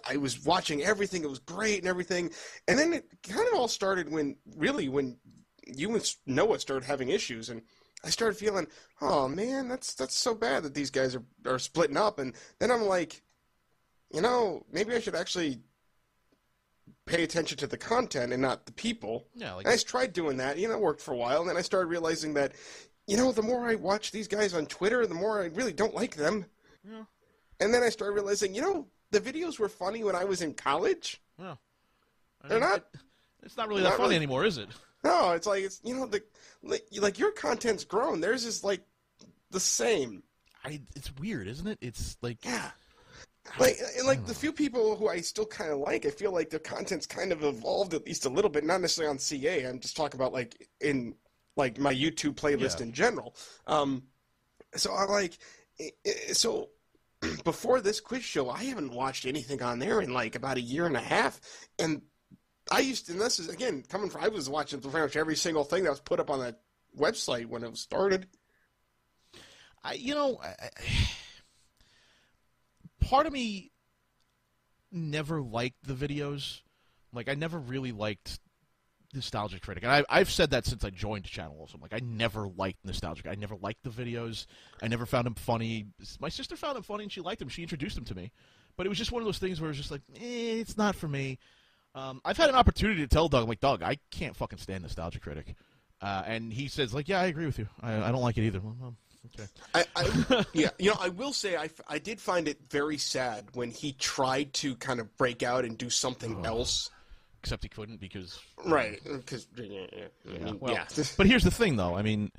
I was watching everything. It was great and everything, and then it kind of all started when you and Noah started having issues, and I started feeling, oh man, that's so bad that these guys are splitting up, and then I'm like, you know, maybe I should actually pay attention to the content and not the people. Yeah, like and I tried doing that. It worked for a while, and then I started realizing that, the more I watch these guys on Twitter, the more I really don't like them. Yeah. And then I started realizing, the videos were funny when I was in college. Yeah. They're not. It's not really that funny anymore, is it? No, it's like like your content's grown. Theirs is like the same. It's weird, isn't it? It's like like the few people who I still kind of like, I feel like their content's kind of evolved at least a little bit. Not necessarily on CA. I'm just talking about like in like my YouTube playlist in general. So I like so. Before this quiz show, I haven't watched anything on there in like about a year and a half, and and this is again coming from, I was watching pretty much every single thing that was put up on that website when it was started. Part of me never liked the videos. Like, I never really liked Nostalgia Critic. And I've said that since I joined the channel also. Like, I never liked Nostalgic. I never liked the videos. I never found him funny. My sister found him funny and she liked him. She introduced him to me. But it was just one of those things where it was just like, it's not for me. I've had an opportunity to tell Doug, I'm like, Doug, I can't fucking stand Nostalgia Critic. And he says, like, yeah, I agree with you. I don't like it either. Well, okay. I will say I did find it very sad when he tried to kind of break out and do something else. Except he couldn't because... Right, because... But here's the thing, though. I mean,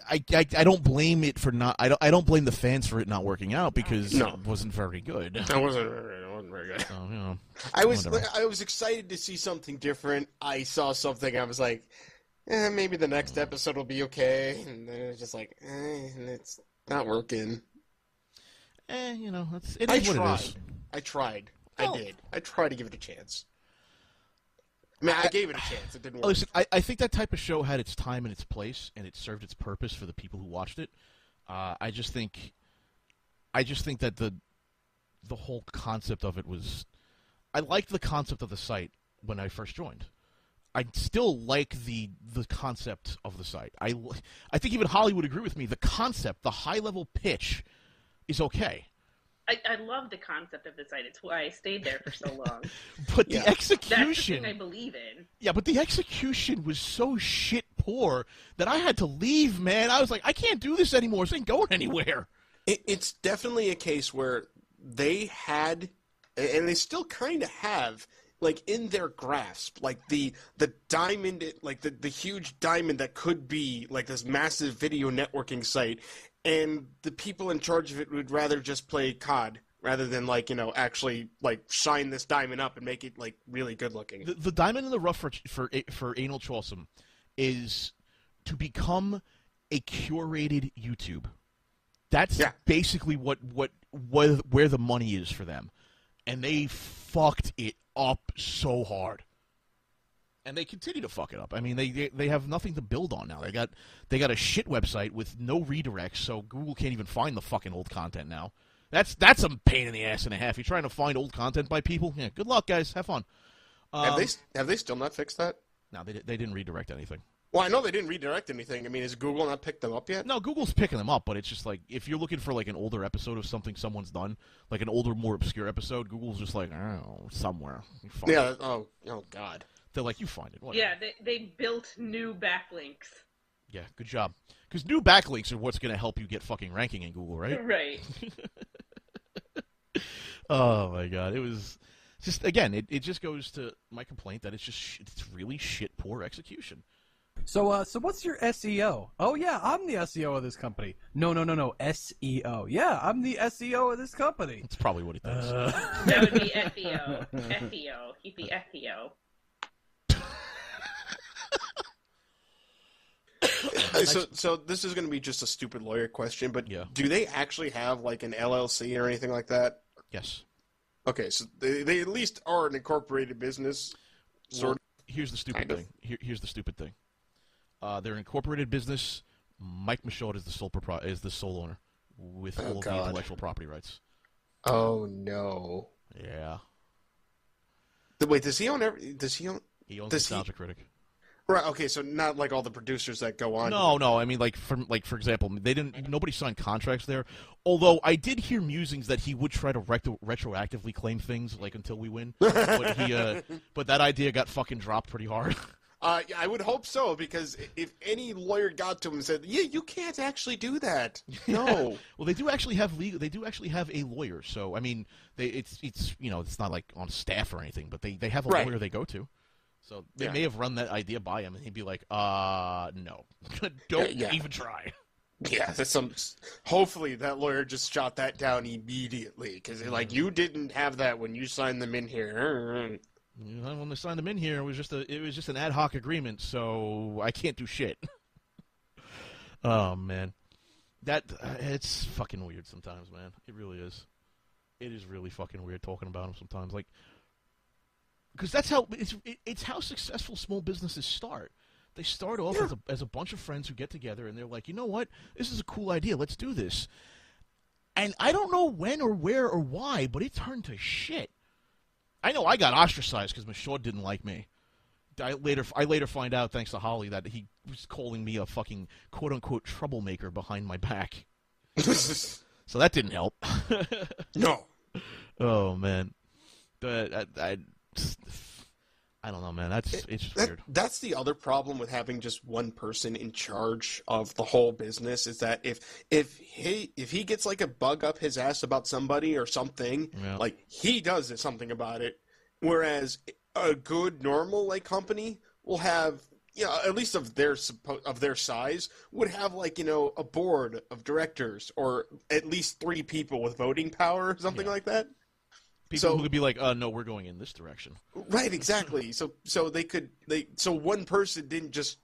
I don't blame it for not... I don't blame the fans for it not working out because it wasn't very good. It wasn't very good. So, I was excited to see something different. I saw something, I was like, maybe the next episode will be okay. And then it's just like, it's not working. It is what it is. I tried. I did. I tried to give it a chance. I mean, I gave it a chance. It didn't work. Listen, I think that type of show had its time and its place, and it served its purpose for the people who watched it. I just think that the whole concept of it was... I liked the concept of the site when I first joined. I still like the concept of the site. I think even Holly would agree with me. The concept, the high-level pitch, is okay. I love the concept of the site. It's why I stayed there for so long. But the execution... That's the thing I believe in. Yeah, but the execution was so shit poor that I had to leave, man. I was like, I can't do this anymore. This ain't going anywhere. It's definitely a case where they had, and they still kind of have, like, in their grasp, like, the diamond, like, the huge diamond that could be, like, this massive video networking site, and the people in charge of it would rather just play COD rather than, like, actually, like, shine this diamond up and make it, like, really good looking. The diamond in the rough for Anal Chawsome is to become a curated YouTube. That's basically where the money is for them. And they fucked it up so hard. And they continue to fuck it up. I mean, they have nothing to build on now. They got a shit website with no redirects, so Google can't even find the fucking old content now. That's a pain in the ass and a half. You're trying to find old content by people? Yeah, good luck, guys. Have fun. Have they still not fixed that? No, they didn't redirect anything. Well, I know they didn't redirect anything. I mean, has Google not picked them up yet? No, Google's picking them up, but it's just like, if you're looking for like an older episode of something someone's done, like an older, more obscure episode, Google's just like, oh, somewhere. Yeah, oh God. They're like, you find it. Whatever. Yeah, they built new backlinks. Yeah, good job. Because new backlinks are what's going to help you get fucking ranking in Google, right? Right. Oh, my God. It was just, again, it just goes to my complaint that it's really shit poor execution. So what's your SEO? Oh, yeah, I'm the SEO of this company. No, SEO. Yeah, I'm the SEO of this company. That's probably what he thinks. That would be FEO. FEO. He'd be FEO. So this is going to be just a stupid lawyer question, but do they actually have like an LLC or anything like that? Yes. Okay, so they at least are an incorporated business. Here's the stupid thing. Here's the stupid thing. They're an incorporated business. Mike Michaud is the sole owner with all of the intellectual property rights. Oh no. Yeah. Wait, does he own? He owns Nostalgia Critic. Right. Okay. So not like all the producers that go on. No. I mean, for example, nobody signed contracts there. Although I did hear musings that he would try to retroactively claim things like until we win, but that idea got fucking dropped pretty hard. I would hope so, because if any lawyer got to him and said, "Yeah, you can't actually do that," no. Well, they do actually have They do actually have a lawyer. So I mean, it's not like on staff or anything, but they have a lawyer they go to. So they may have run that idea by him, and he'd be like, no, don't even try. Yeah, hopefully that lawyer just shot that down immediately, because you didn't have that when you signed them in here. When they signed them in here, it was just an ad hoc agreement, so I can't do shit. Oh man, it's fucking weird sometimes, man. It really is. It is really fucking weird talking about them sometimes, because that's how it's how successful small businesses start. They start off as a bunch of friends who get together and they're like, you know what, this is a cool idea, let's do this. And I don't know when or where or why, but it turned to shit. I know I got ostracized because Michaud didn't like me. I later find out, thanks to Holly, that he was calling me a fucking quote-unquote troublemaker behind my back. So that didn't help. No. Oh, man. I don't know, man. It's weird. That's the other problem with having just one person in charge of the whole business, is that if he gets like a bug up his ass about somebody or something, he does something about it. Whereas a good normal company will have, at least of their size, would have a board of directors or at least 3 people with voting power or something like that. People who could be like, no, we're going in this direction. Right, exactly. So one person didn't just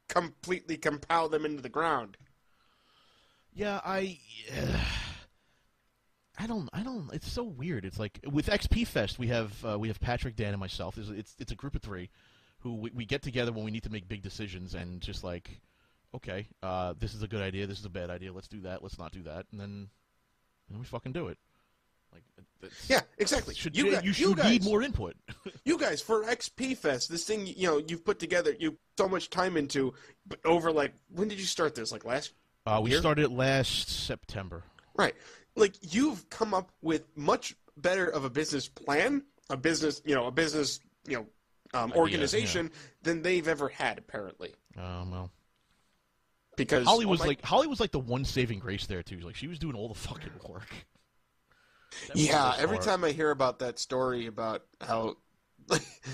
completely compile them into the ground. Yeah, I don't. It's so weird. It's like with XP Fest, we have Patrick, Dan, and myself. It's a group of 3 who we get together when we need to make big decisions and just okay, this is a good idea, this is a bad idea, let's do that, let's not do that, and then we fucking do it. Yeah, exactly. You should need more input. You guys, for XP Fest, this thing, you've put together, you so much time into, over when did you start this? Last we year? started it last September. Right. You've come up with much better of a business plan, a business organization than they've ever had, apparently. Well. Because Holly was like the one saving grace there too. She was doing all the fucking work. Yeah, every time I hear about that story about how,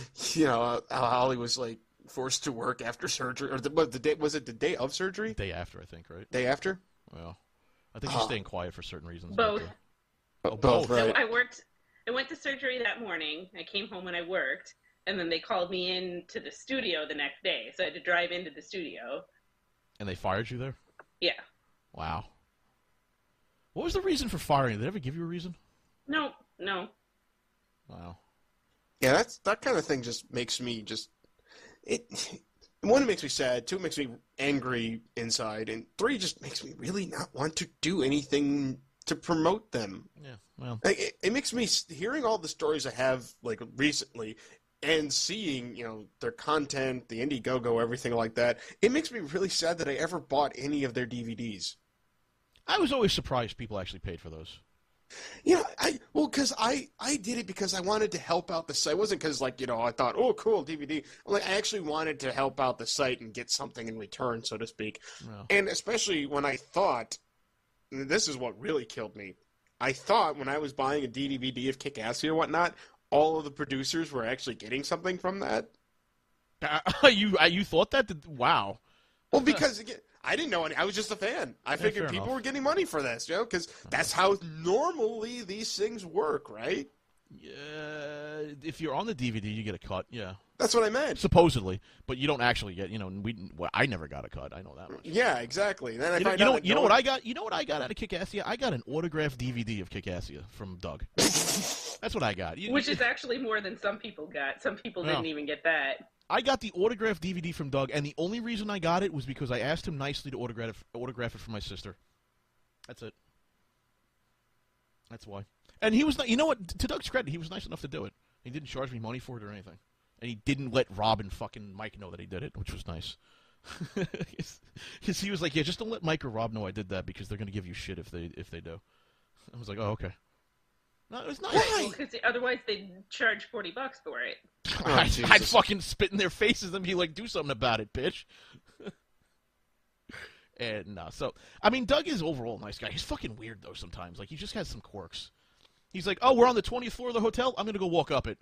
how Holly was forced to work after surgery, or was it the day of surgery? Day after, I think, right? Day after? Well, I think she's staying quiet for certain reasons. Both. Both, right? So I went to surgery that morning. I came home and I worked, and then they called me in to the studio the next day, so I had to drive into the studio. And they fired you there? Yeah. Wow. What was the reason for firing? Did they ever give you a reason? No. Wow. Yeah, that kind of thing just makes me one, it makes me sad. 2, it makes me angry inside. And 3, just makes me really not want to do anything to promote them. Yeah, well. It makes me, hearing all the stories I have, recently, and seeing, their content, the Indiegogo, everything like that, it makes me really sad that I ever bought any of their DVDs. I was always surprised people actually paid for those. Yeah, because I did it because I wanted to help out the site. It wasn't because, I thought, oh, cool, DVD. I actually wanted to help out the site and get something in return, so to speak. No. And especially when I thought, and this is what really killed me, I thought when I was buying a DVD of Kick-Assy or whatnot, all of the producers were actually getting something from that. You thought that? Wow. Well, because I didn't know any. I was just a fan. I figured people were getting money for this, because that's how normally these things work, right? Yeah. If you're on the DVD, you get a cut. Yeah. That's what I meant. Supposedly, but you don't actually get. I never got a cut. I know that much. Yeah, exactly. Then I you know what I got? You know what I got out of Kick-Assy? I got an autographed DVD of Kick-Assy from Doug. That's what I got. Which is actually more than some people got. Some people didn't even get that. I got the autographed DVD from Doug, and the only reason I got it was because I asked him nicely to autograph it for my sister. That's it. That's why. And he was, you know what? To Doug's credit, he was nice enough to do it. He didn't charge me money for it or anything. And he didn't let Rob and fucking Mike know that he did it, which was nice. Because he was like, yeah, just don't let Mike or Rob know I did that because they're going to give you shit if they do. I was like, oh, okay. No, it was nice. Because otherwise they'd charge $40 for it. I'd fucking spit in their faces and be like, do something about it, bitch. And so, I mean, Doug is overall a nice guy. He's fucking weird, though, sometimes. Like, he just has some quirks. He's like, oh, we're on the 20th floor of the hotel? I'm going to go walk up it.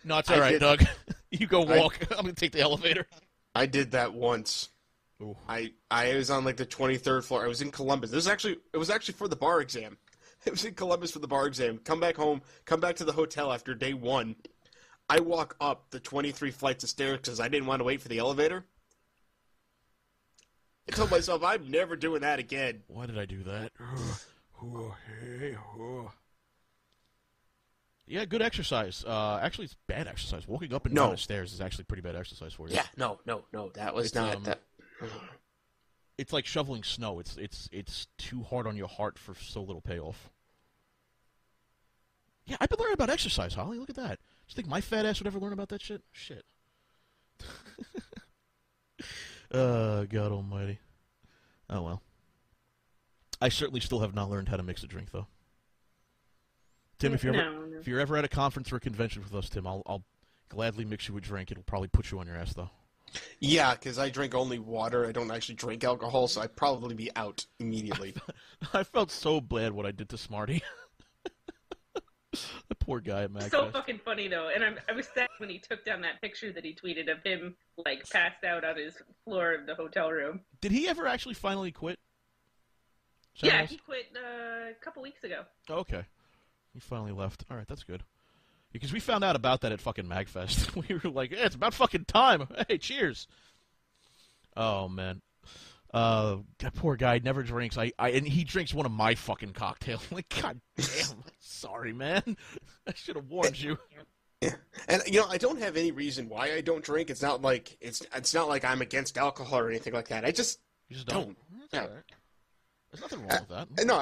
No, it's all right, Doug. You go walk. I'm going to take the elevator. I did that once. Ooh. I was on like the 23rd floor. I was in Columbus. It was actually for the bar exam. It was in Columbus for the bar exam. Come back home. Come back to the hotel after day one. I walk up the 23 flights of stairs because I didn't want to wait for the elevator. I told myself I'm never doing that again. Why did I do that? Yeah, good exercise. Actually, it's bad exercise. Walking up and down the stairs is actually pretty bad exercise for you. Yeah, no. That was not that. It's like shoveling snow. It's too hard on your heart for so little payoff. Yeah, I've been learning about exercise, Holly. Look at that. You think my fat ass would ever learn about that shit? Shit. God almighty. Oh, well. I certainly still have not learned how to mix a drink, though. Tim, if you're ever at a conference or a convention with us, Tim, I'll gladly mix you a drink. It'll probably put you on your ass, though. Yeah, because I drink only water. I don't actually drink alcohol, so I'd probably be out immediately. I felt so bad what I did to Smarty. The poor guy at Mac. So fucking funny, though. And I was sad when he took down that picture that he tweeted of him, like, passed out on his floor of the hotel room. Did he ever actually finally quit? Yeah, he quit a couple weeks ago. Oh, okay. He finally left. All right, that's good. Because we found out about that at fucking MagFest. We were like, hey, it's about fucking time. Hey, cheers. Oh, man. That poor guy never drinks. And he drinks one of my fucking cocktails. Like, god damn. Sorry, man. I should have warned you. Yeah. And I don't have any reason why I don't drink. It's not like it's not like I'm against alcohol or anything like that. I just don't. That's all right. There's nothing wrong with that. No,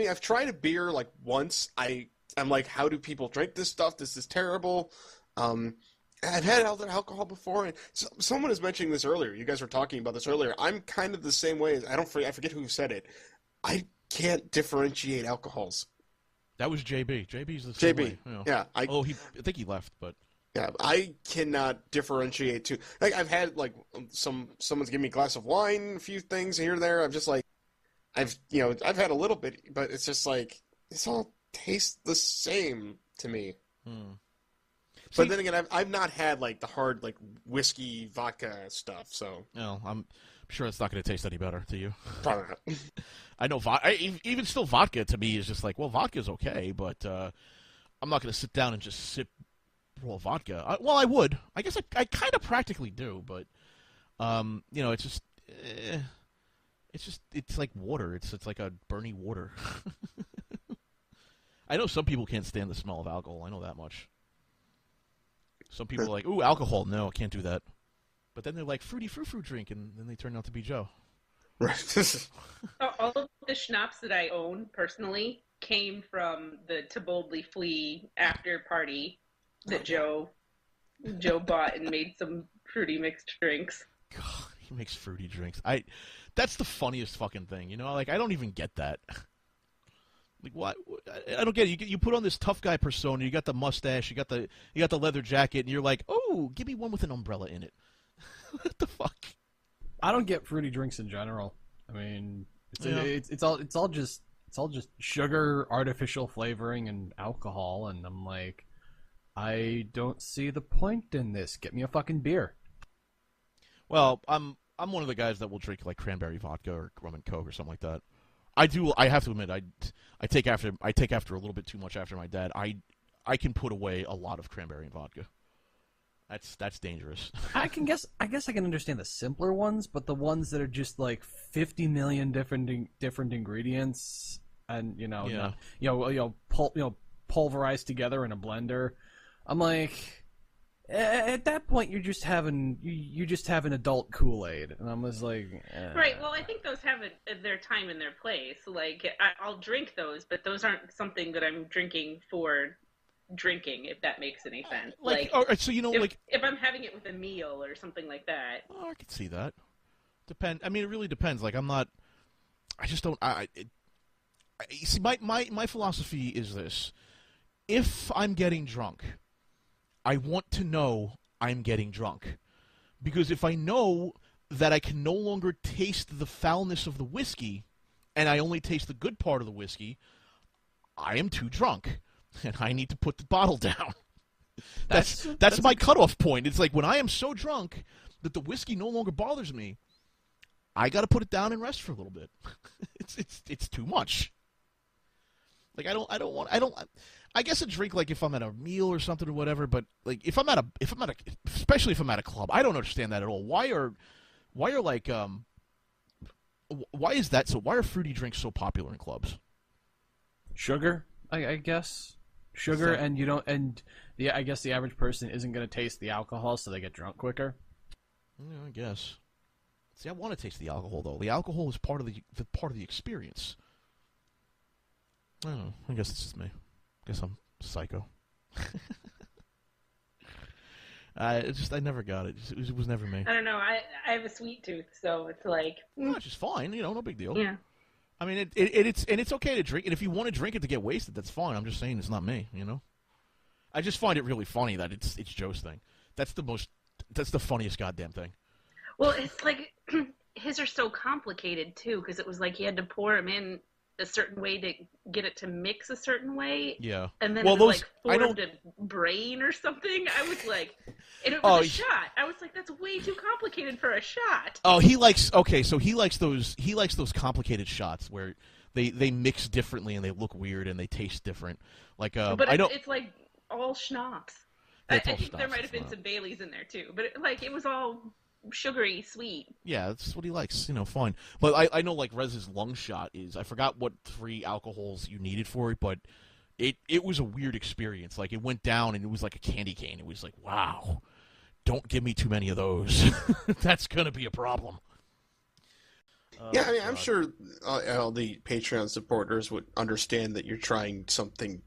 I've tried a beer like once. I'm like, how do people drink this stuff? This is terrible. I've had other alcohol before, and someone was mentioning this earlier. You guys were talking about this earlier. I'm kind of the same way as I forget who said it. I can't differentiate alcohols. That was JB. JB's the same way. Yeah. I think he left, but yeah, I cannot differentiate too. Like I've had like someone's given me a glass of wine, a few things here and there. I'm just like, I've had a little bit, but it's just like it's all tastes the same to me. But then again, I've not had like the hard like whiskey vodka stuff, so no, I'm sure it's not going to taste any better to you. Probably not. I know even still vodka to me is just like, well, vodka's okay, but I'm not going to sit down and just sip raw vodka. Well, I would. I guess I kind of practically do, but it's like water. It's like a Bernie water. I know some people can't stand the smell of alcohol. I know that much. Some people are like, ooh, alcohol. No, I can't do that. But then they're like, fruity frou-frou drink, and then they turn out to be Joe. Right. All of the schnapps that I own personally came from the To Boldly Flee after party that Joe bought and made some fruity mixed drinks. God, he makes fruity drinks. That's the funniest fucking thing, Like, I don't even get that. Like, what? I don't get it. You put on this tough guy persona. You got the mustache. You got the leather jacket, and you're like, oh, give me one with an umbrella in it. What the fuck? I don't get fruity drinks in general. I mean, it's all just sugar, artificial flavoring, and alcohol, and I'm like, I don't see the point in this. Get me a fucking beer. Well, I'm one of the guys that will drink like cranberry vodka or rum and coke or something like that. I have to admit, I take after a little bit too much after my dad. I can put away a lot of cranberry and vodka. That's dangerous. I guess I can understand the simpler ones, but the ones that are just like 50 million different ingredients and pulverized together in a blender. I'm like, at that point you're just having adult Kool-Aid, and I'm just like, Right. Well, I think those have their time and their place. Like, I'll drink those, but those aren't something that I'm drinking for drinking, if that makes any sense. all right, so if I'm having it with a meal or something like that. Oh, I can see that. I mean, it really depends. Like, I'm not. I just don't. You see, my philosophy is this: if I'm getting drunk, I want to know I'm getting drunk, because if I know that I can no longer taste the foulness of the whiskey, and I only taste the good part of the whiskey, I am too drunk, and I need to put the bottle down. That's my cutoff point. It's like when I am so drunk that the whiskey no longer bothers me, I got to put it down and rest for a little bit. It's too much. Like I guess a drink, like if I'm at a meal or something or whatever, but like especially if I'm at a club, I don't understand that at all. Why are fruity drinks so popular in clubs? Sugar, I guess. Sugar, and you don't, and I guess the average person isn't going to taste the alcohol, so they get drunk quicker. Yeah, I guess. See, I want to taste the alcohol though. The alcohol is part of the experience. I don't know. I guess it's just me. I guess I'm psycho. I never got it. It was never me. I don't know. I have a sweet tooth, so it's like... Which is fine. No big deal. Yeah. I mean, it's okay to drink, and if you want to drink it to get wasted, that's fine. I'm just saying it's not me, I just find it really funny that it's Joe's thing. That's the funniest goddamn thing. Well, it's like, his are so complicated, too, because it was like he had to pour them in a certain way to get it to mix a certain way. Yeah. And then it formed a brain or something. I was like, and it was a shot. I was like, that's way too complicated for a shot. Oh, he likes those complicated shots where they mix differently and they look weird and they taste different. Like but it's like all schnapps. I think there might have been some Baileys in there too, but it was all sugary sweet. Yeah, that's what he likes, fine. But I know, like, Rez's lung shot is, I forgot what 3 alcohols you needed for it, but it was a weird experience. Like, it went down and it was like a candy cane. It was like, wow, don't give me too many of those. That's going to be a problem. Yeah, I mean, I'm sure all the Patreon supporters would understand that you're trying something,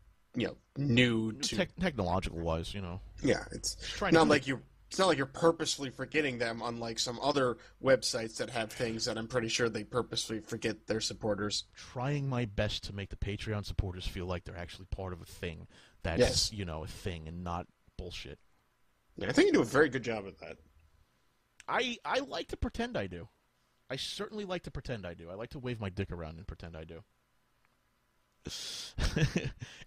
new to... Technological-wise, Yeah, it's not like you're purposely forgetting them, unlike some other websites that have things that I'm pretty sure they purposely forget their supporters. Trying my best to make the Patreon supporters feel like they're actually part of a thing that's, a thing and not bullshit. Yeah, I think you do a very good job at that. I like to pretend I do. I certainly like to pretend I do. I like to wave my dick around and pretend I do.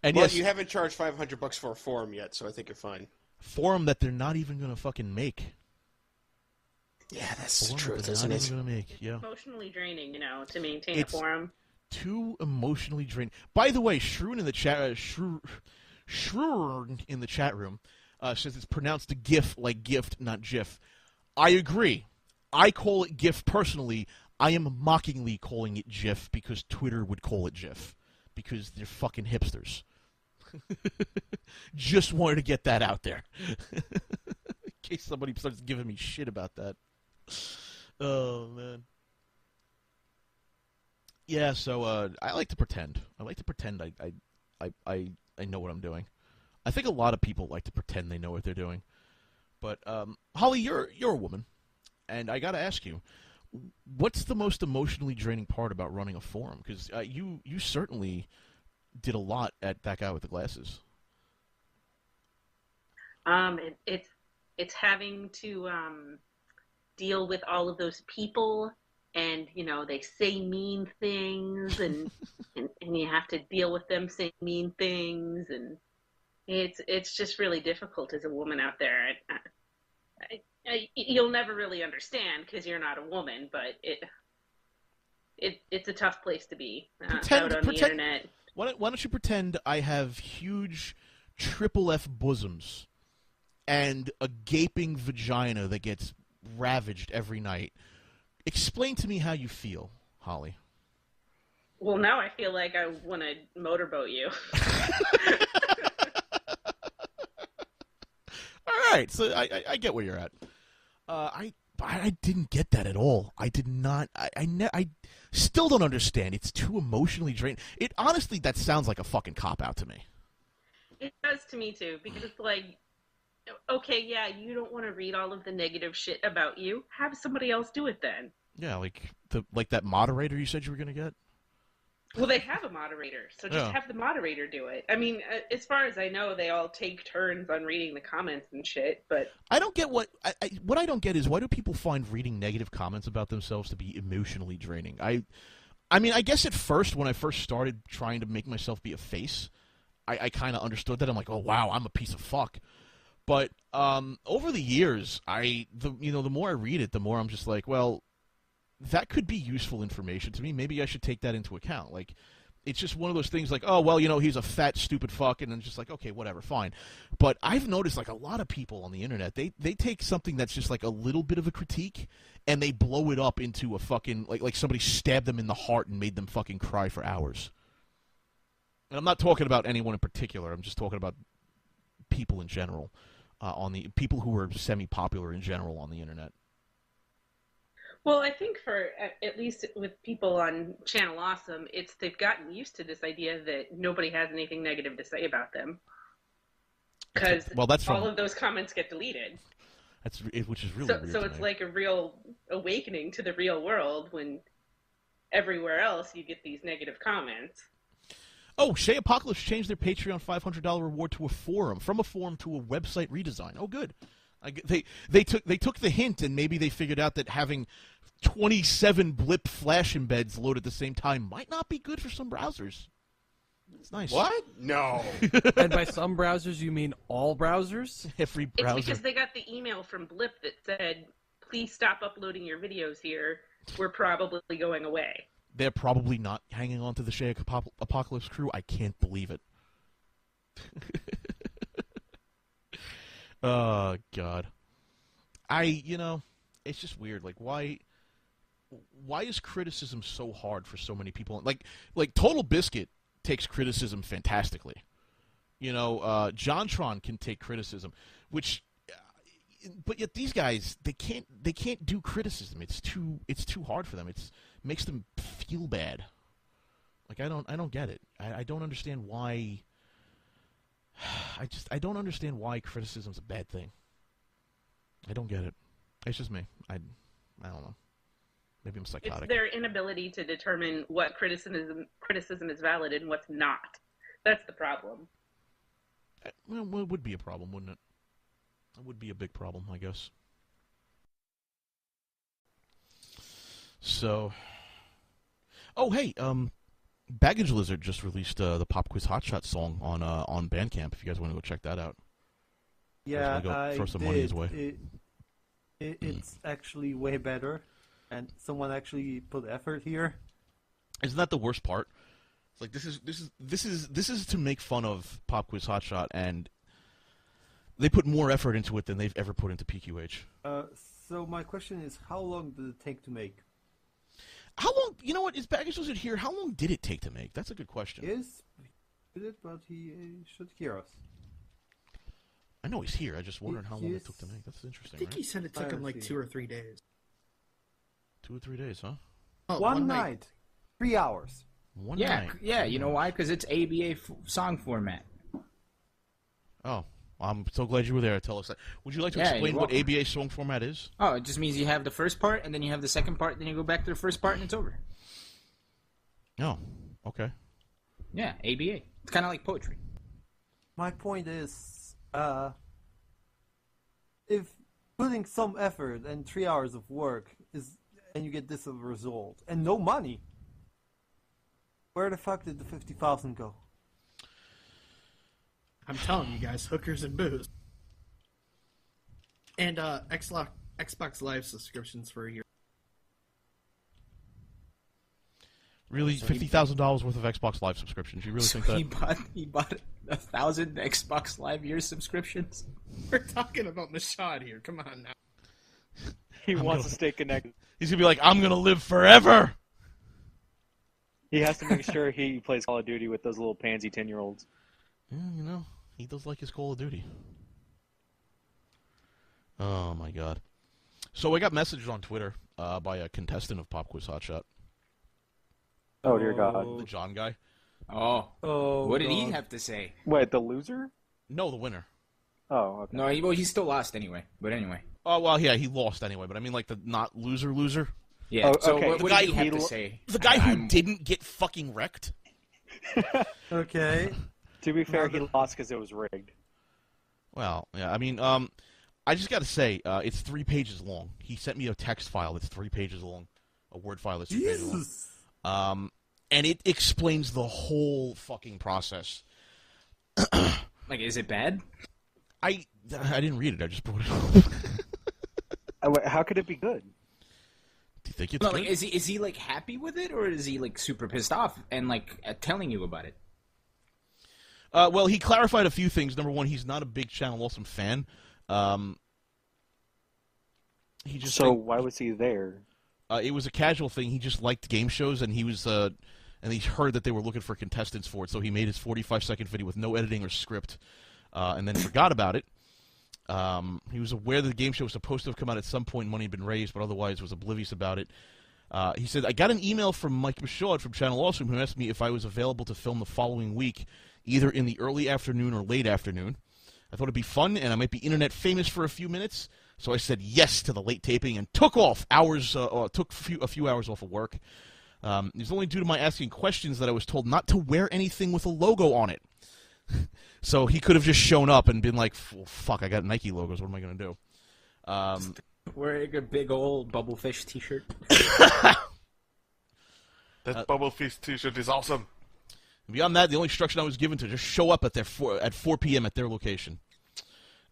And well, yes, you haven't charged $500 for a forum yet, so I think you're fine. Forum that they're not even going to fucking make. Yeah, that's the truth, isn't it? It's going to make, yeah. Emotionally draining, to maintain a forum. Too emotionally draining. By the way, Shroon in the chat, Shroon in the chat room says it's pronounced a GIF like gift, not GIF. I agree. I call it GIF personally. I am mockingly calling it GIF because Twitter would call it GIF because they're fucking hipsters. Just wanted to get that out there. In case somebody starts giving me shit about that. Oh, man. Yeah, so I like to pretend. I like to pretend I know what I'm doing. I think a lot of people like to pretend they know what they're doing. But, Holly, you're a woman. And I got to ask you, what's the most emotionally draining part about running a forum? Because you certainly did a lot at That Guy with the Glasses. It's having to deal with all of those people, and they say mean things, and and you have to deal with them saying mean things, and it's just really difficult as a woman out there. You'll never really understand because you're not a woman, but it's a tough place to be out on the internet. Why don't you pretend I have huge triple F bosoms and a gaping vagina that gets ravaged every night? Explain to me how you feel, Holly. Well, now I feel like I want to motorboat you. All right, so I get where you're at. I didn't get that at all. I did not. I still don't understand. It's too emotionally draining. Honestly, that sounds like a fucking cop-out to me. It does does to me too, because it's like, okay, yeah, you don't want to read all of the negative shit about you. Have somebody else do it then. Yeah, like that moderator you said you were gonna get. Well, they have a moderator, so just Yeah. have the moderator do it. I mean, as far as I know, they all take turns on reading the comments and shit, but... I don't get what I don't get is why do people find reading negative comments about themselves to be emotionally draining? I mean, I guess at first, when I first started trying to make myself be a face, I kind of understood that. I'm like, oh, wow, I'm a piece of fuck. But over the years, the more I read it, the more I'm just like, well, that could be useful information to me. Maybe I should take that into account. Like, it's just one of those things like, oh, well, he's a fat, stupid fuck, and I'm just like, okay, whatever, fine. But I've noticed, like, a lot of people on the internet, they take something that's just, like, a little bit of a critique, and they blow it up into a fucking, like somebody stabbed them in the heart and made them fucking cry for hours. And I'm not talking about anyone in particular. I'm just talking about people in general, people who are semi-popular in general on the internet. Well, I think for, at least with people on Channel Awesome, they've gotten used to this idea that nobody has anything negative to say about them. Because all of those comments get deleted. Which is really weird. So it's like a real awakening to the real world when everywhere else you get these negative comments. Oh, Shay Apocalypse changed their Patreon $500 reward to a forum, from a forum to a website redesign. Oh, good. They took the hint, and maybe they figured out that having 27 blip flash embeds load at the same time might not be good for some browsers. It's nice. What? No. And by some browsers, you mean all browsers? Every browser. It's because they got the email from Blip that said, please stop uploading your videos here. We're probably going away. They're probably not hanging on to the Shay Apocalypse crew. I can't believe it. Oh, God. It's just weird. Like, why is criticism so hard for so many people? Like Total Biscuit takes criticism fantastically. JonTron can take criticism, but yet these guys, they can't do criticism. It's too hard for them. It makes them feel bad. Like, I don't get it. I don't understand why. I don't understand why criticism's a bad thing. I don't get it. It's just me. I don't know. Maybe I'm psychotic. It's their inability to determine what criticism is valid and what's not. That's the problem. Well, it would be a problem, wouldn't it? It would be a big problem, I guess. So, oh hey, Baggage Lizard just released the Pop Quiz Hotshot song on Bandcamp. If you guys want to go check that out. Yeah, go throw some money his way. It's actually way better, and someone actually put effort here. Isn't that the worst part? It's like this is to make fun of Pop Quiz Hotshot, and they put more effort into it than they've ever put into PQH. So my question is, how long did it take to make? How long? You know what? Is Baggage Lizard here? How long did it take to make? That's a good question. Yes, he did it, but he should hear us. I know he's here. I just wondered how long it took to make. That's interesting. I think he said it took him like 2 or 3 days. 2 or 3 days, huh? Oh, one night. 3 hours. One night. Yeah, you know why? Because it's ABA song format. Oh, I'm so glad you were there to tell us that. Would you like to explain what ABA song format is? Oh, it just means you have the first part, and then you have the second part, then you go back to the first part, and it's over. Oh, okay. Yeah, ABA. It's kind of like poetry. My point is, if putting some effort and 3 hours of work and you get this as a result, and no money, where the fuck did the 50,000 go? I'm telling you guys, hookers and booze. And Xbox Live subscriptions for a year. Really, $50,000 worth of Xbox Live subscriptions? You really think that? He bought 1,000 Xbox Live year subscriptions? We're talking about Mashad here. Come on now. He wants to stay connected. He's gonna be like, I'm gonna live forever. He has to make sure he plays Call of Duty with those little pansy 10-year-olds. Yeah, he does like his Call of Duty. Oh my God! So I got messaged on Twitter by a contestant of Pop Quiz Hotshot. Oh dear God! The John guy. Oh. Oh. What did God. he have to say? Wait, the loser? No, the winner. Oh, okay. No, he still lost anyway. But anyway. Oh, well, yeah, he lost anyway, but I mean, like, the not loser. Yeah, so okay. what did he have to say? The guy who didn't get fucking wrecked? Okay. To be fair, he lost because it was rigged. Well, yeah, I mean, I just gotta say, it's 3 pages long. He sent me a text file that's 3 pages long. A Word file that's 3 pages long. And it explains the whole fucking process. Like, is it bad? I didn't read it, I just brought it up. How could it be good? Do you think it's No, good? like, is he like happy with it, or is he like super pissed off and like telling you about it? Well, he clarified a few things. Number one, he's not a big Channel Awesome fan. Why was he there? It was a casual thing. He just liked game shows, and he was and he heard that they were looking for contestants for it, so he made his 45-second video with no editing or script, and then forgot about it. He was aware that the game show was supposed to have come out at some point, money had been raised, but otherwise was oblivious about it. He said, I got an email from Mike Michaud from Channel Awesome who asked me if I was available to film the following week, either in the early afternoon or late afternoon. I thought it'd be fun, and I might be internet famous for a few minutes, so I said yes to the late taping and took off took a few hours off of work. It was only due to my asking questions that I was told not to wear anything with a logo on it. So he could have just shown up and been like, well, fuck, I got Nike logos, what am I going to do? Wearing a big old Bubblefish t-shirt. That Bubblefish t-shirt is awesome. Beyond that, the only instruction I was given to just show up at 4 p.m. at their location.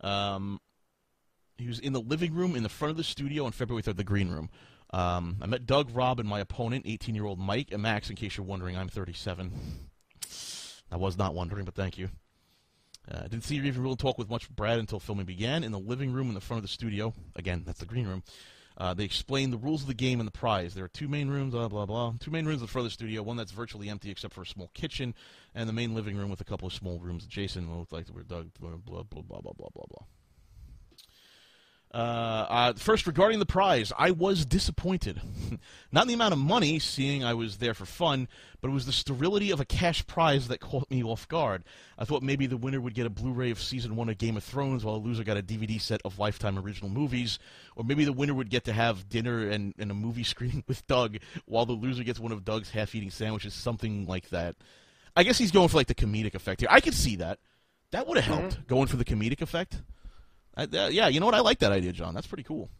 He was in the living room in the front of the studio on February 3rd, the green room. I met Doug, Rob, and my opponent, 18-year-old Mike, and Max, in case you're wondering, I'm 37. I was not wondering, but thank you. I didn't see or even really talk with much Brad until filming began. In the living room in the front of the studio, again, that's the green room, they explained the rules of the game and the prize. There are 2 main rooms, blah, blah, blah. 2 main rooms in the front of the studio, one that's virtually empty except for a small kitchen, and the main living room with a couple of small rooms adjacent. Looked like they were Doug, blah, blah, blah, blah, blah, blah, blah. First, regarding the prize, I was disappointed. Not in the amount of money, seeing I was there for fun, but it was the sterility of a cash prize that caught me off guard. I thought maybe the winner would get a Blu-ray of Season 1 of Game of Thrones, while the loser got a DVD set of Lifetime original movies, or maybe the winner would get to have dinner and a movie screening with Doug, while the loser gets one of Doug's half-eating sandwiches, something like that. I guess he's going for like the comedic effect here. I could see that. That would have helped, going for the comedic effect. Yeah, you know what? I like that idea, John. That's pretty cool.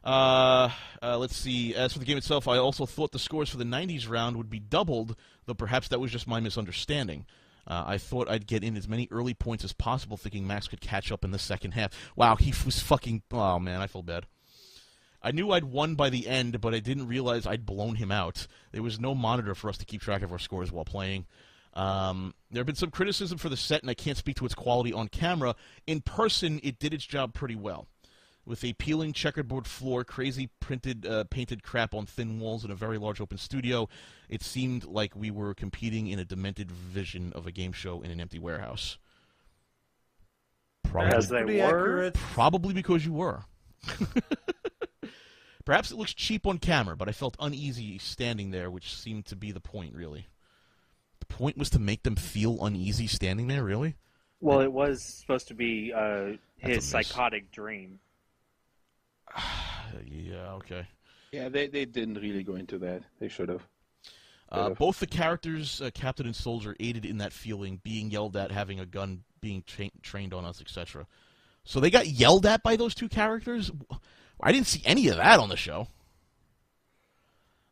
Let's see. As for the game itself, I also thought the scores for the 90s round would be doubled, though perhaps that was just my misunderstanding. I thought I'd get in as many early points as possible, thinking Max could catch up in the second half. Wow, he was fucking... Oh, man, I feel bad. I knew I'd won by the end, but I didn't realize I'd blown him out. There was no monitor for us to keep track of our scores while playing. There have been some criticism for the set, and I can't speak to its quality on camera. In person, it did its job pretty well. With a peeling checkerboard floor, crazy painted crap on thin walls, and a very large open studio, it seemed like we were competing in a demented vision of a game show in an empty warehouse. Probably because you were. Perhaps it looks cheap on camera, but I felt uneasy standing there, which seemed to be the point, really. The point was to make them feel uneasy standing there, really? Well, it was supposed to be his psychotic dream. Yeah, okay. Yeah, they didn't really go into that. They should have. Both the characters, Captain and Soldier, aided in that feeling, being yelled at, having a gun, being trained on us, etc. So they got yelled at by those 2 characters? I didn't see any of that on the show.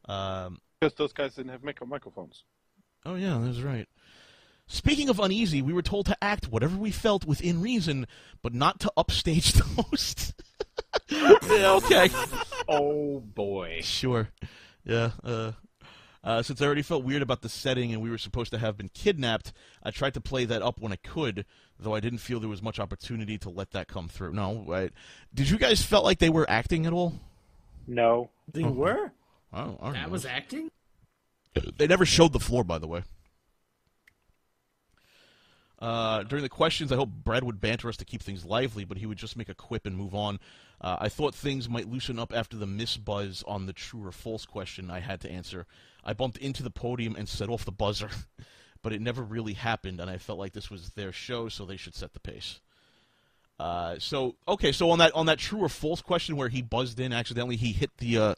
Because those guys didn't have microphones. Oh, yeah, that's right. Speaking of uneasy, we were told to act whatever we felt within reason, but not to upstage the host. Yeah, okay. Oh, boy. Sure. Yeah, since I already felt weird about the setting and we were supposed to have been kidnapped, I tried to play that up when I could, though I didn't feel there was much opportunity to let that come through. No, did you guys felt like they were acting at all? No. They were? That was acting? They never showed the floor, by the way. During the questions, I hoped Brad would banter us to keep things lively, but he would just make a quip and move on. I thought things might loosen up after the miss buzz on the true or false question I had to answer. I bumped into the podium and set off the buzzer. but it never really happened, and I felt like this was their show, so they should set the pace. So on that true or false question where he buzzed in accidentally, he hit the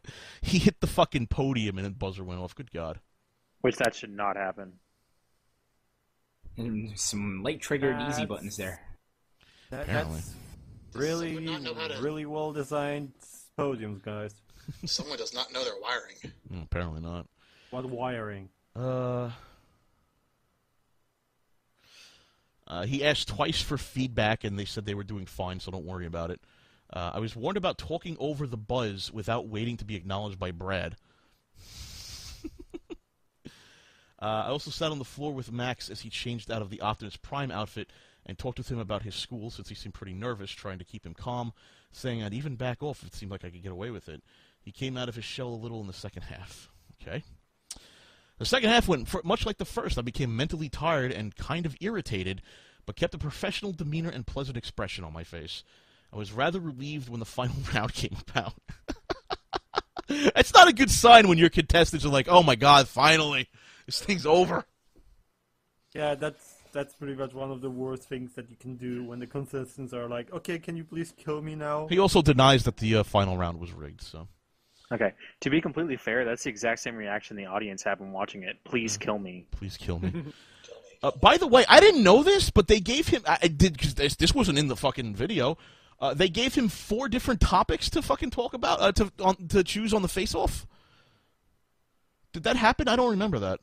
fucking podium and then buzzer went off. Good God. Which that should not happen. And some late triggered easy buttons there. That's really, really well designed podiums, guys. Someone does not know their wiring. Apparently not. What wiring? He asked twice for feedback, and they said they were doing fine, so don't worry about it. I was warned about talking over the buzz without waiting to be acknowledged by Brad. I also sat on the floor with Max as he changed out of the Optimus Prime outfit and talked with him about his school since he seemed pretty nervous, trying to keep him calm, saying I'd even back off if it seemed like I could get away with it. He came out of his shell a little in the second half. Okay. The second half went much like the first. I became mentally tired and kind of irritated, but kept a professional demeanor and pleasant expression on my face. I was rather relieved when the final round came about. It's not a good sign when your contestants are like, oh my god, finally, this thing's over. Yeah, that's pretty much one of the worst things that you can do when the contestants are like, okay, can you please kill me now? He also denies that the final round was rigged, so... Okay, to be completely fair, that's the exact same reaction the audience had when watching it. Please kill me. Please kill me. By the way, I didn't know this, but they gave him... I did, because this wasn't in the fucking video. They gave him 4 different topics to fucking talk about, to choose on the face-off. Did that happen? I don't remember that.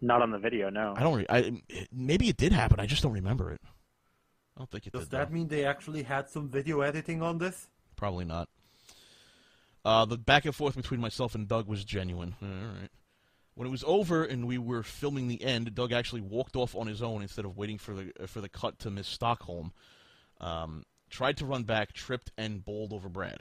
Not on the video, no. Maybe it did happen. I just don't remember it. I don't think it did. Does that mean they actually had some video editing on this? Probably not. The back and forth between myself and Doug was genuine. All right. When it was over and we were filming the end, Doug actually walked off on his own instead of waiting for the cut to Miss Stockholm. Tried to run back, tripped, and bowled over Brad.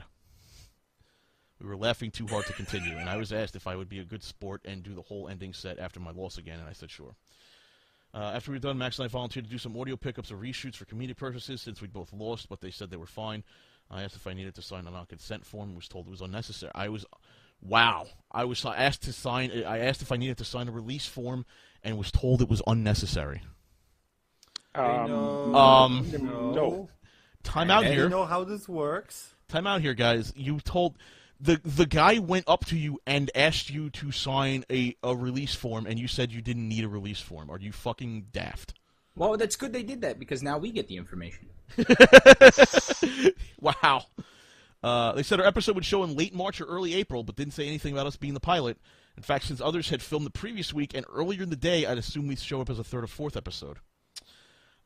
We were laughing too hard to continue, and I was asked if I would be a good sport and do the whole ending set after my loss again, and I said sure. After we were done, Max and I volunteered to do some audio pickups or reshoots for comedic purposes since we'd both lost, but they said they were fine. I asked if I needed to sign a non-consent form and was told it was unnecessary. I asked if I needed to sign a release form and was told it was unnecessary. No. Time out here. I know how this works. Time out here, guys. You told... The guy went up to you and asked you to sign a release form, and you said you didn't need a release form. Are you fucking daft? Well, that's good they did that, because now we get the information. Wow. They said our episode would show in late March or early April, but didn't say anything about us being the pilot. In fact, since others had filmed the previous week and earlier in the day, I'd assume we'd show up as a 3rd or 4th episode.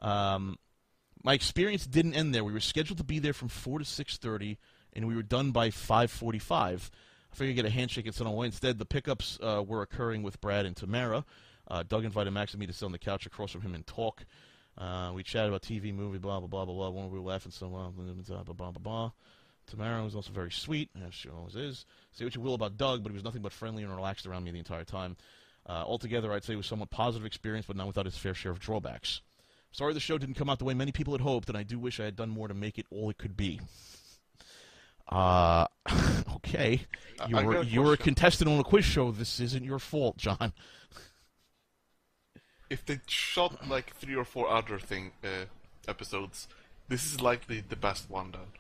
My experience didn't end there. We were scheduled to be there from 4 to 6:30, and we were done by 5:45. I figured I'd get a handshake and sit on away. Instead, the pickups were occurring with Brad and Tamara. Doug invited Max and me to sit on the couch across from him and talk. We chatted about TV, movie, blah, blah, blah, blah, blah. When we were laughing so long, blah, blah, blah, blah, blah. Tamara was also very sweet, as she always is. Say what you will about Doug, but he was nothing but friendly and relaxed around me the entire time. Altogether, I'd say it was a somewhat positive experience, but not without its fair share of drawbacks. Sorry the show didn't come out the way many people had hoped, and I do wish I had done more to make it all it could be. Okay. You were a contestant on a quiz show. This isn't your fault, John. If they shot like 3 or 4 other episodes, this is likely the best one done.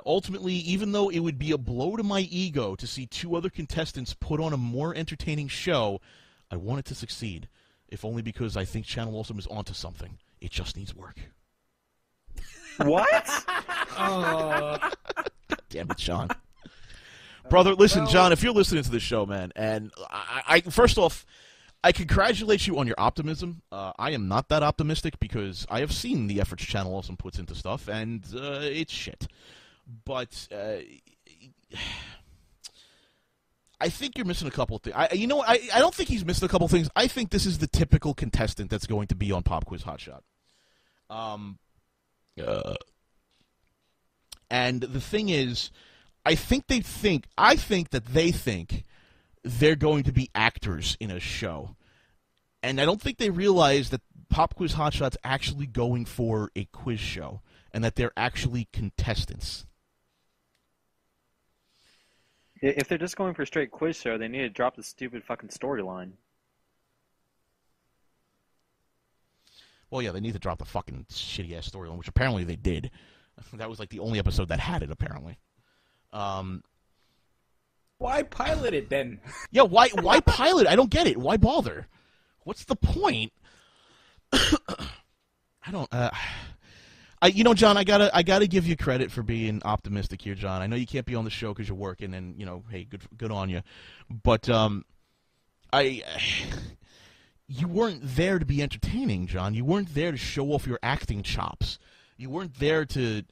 Ultimately, even though it would be a blow to my ego to see 2 other contestants put on a more entertaining show, I want it to succeed. If only because I think Channel Awesome is onto something. It just needs work. What? Damn it, John. Brother, listen, John, if you're listening to this show, man, and I first off, I congratulate you on your optimism. I am not that optimistic because I have seen the efforts Channel Awesome puts into stuff, and it's shit. But I think you're missing a couple of things. You know what? I don't think he's missing a couple of things. I think this is the typical contestant that's going to be on Pop Quiz Hotshot. And the thing is, I think that they think they're going to be actors in a show. And I don't think they realize that Pop Quiz Hotshot's actually going for a quiz show, and that they're actually contestants. If they're just going for a straight quiz show, they need to drop the stupid fucking storyline. Well, yeah, they need to drop the fucking shitty-ass storyline, which apparently they did. That was, like, the only episode that had it, apparently. Why pilot it, then? Yeah, why pilot? I don't get it. Why bother? What's the point? I don't... you know, John, I gotta give you credit for being optimistic here, John. I know you can't be on the show because you're working, and, you know, hey, good on you. But, you weren't there to be entertaining, John. You weren't there to show off your acting chops. You weren't there to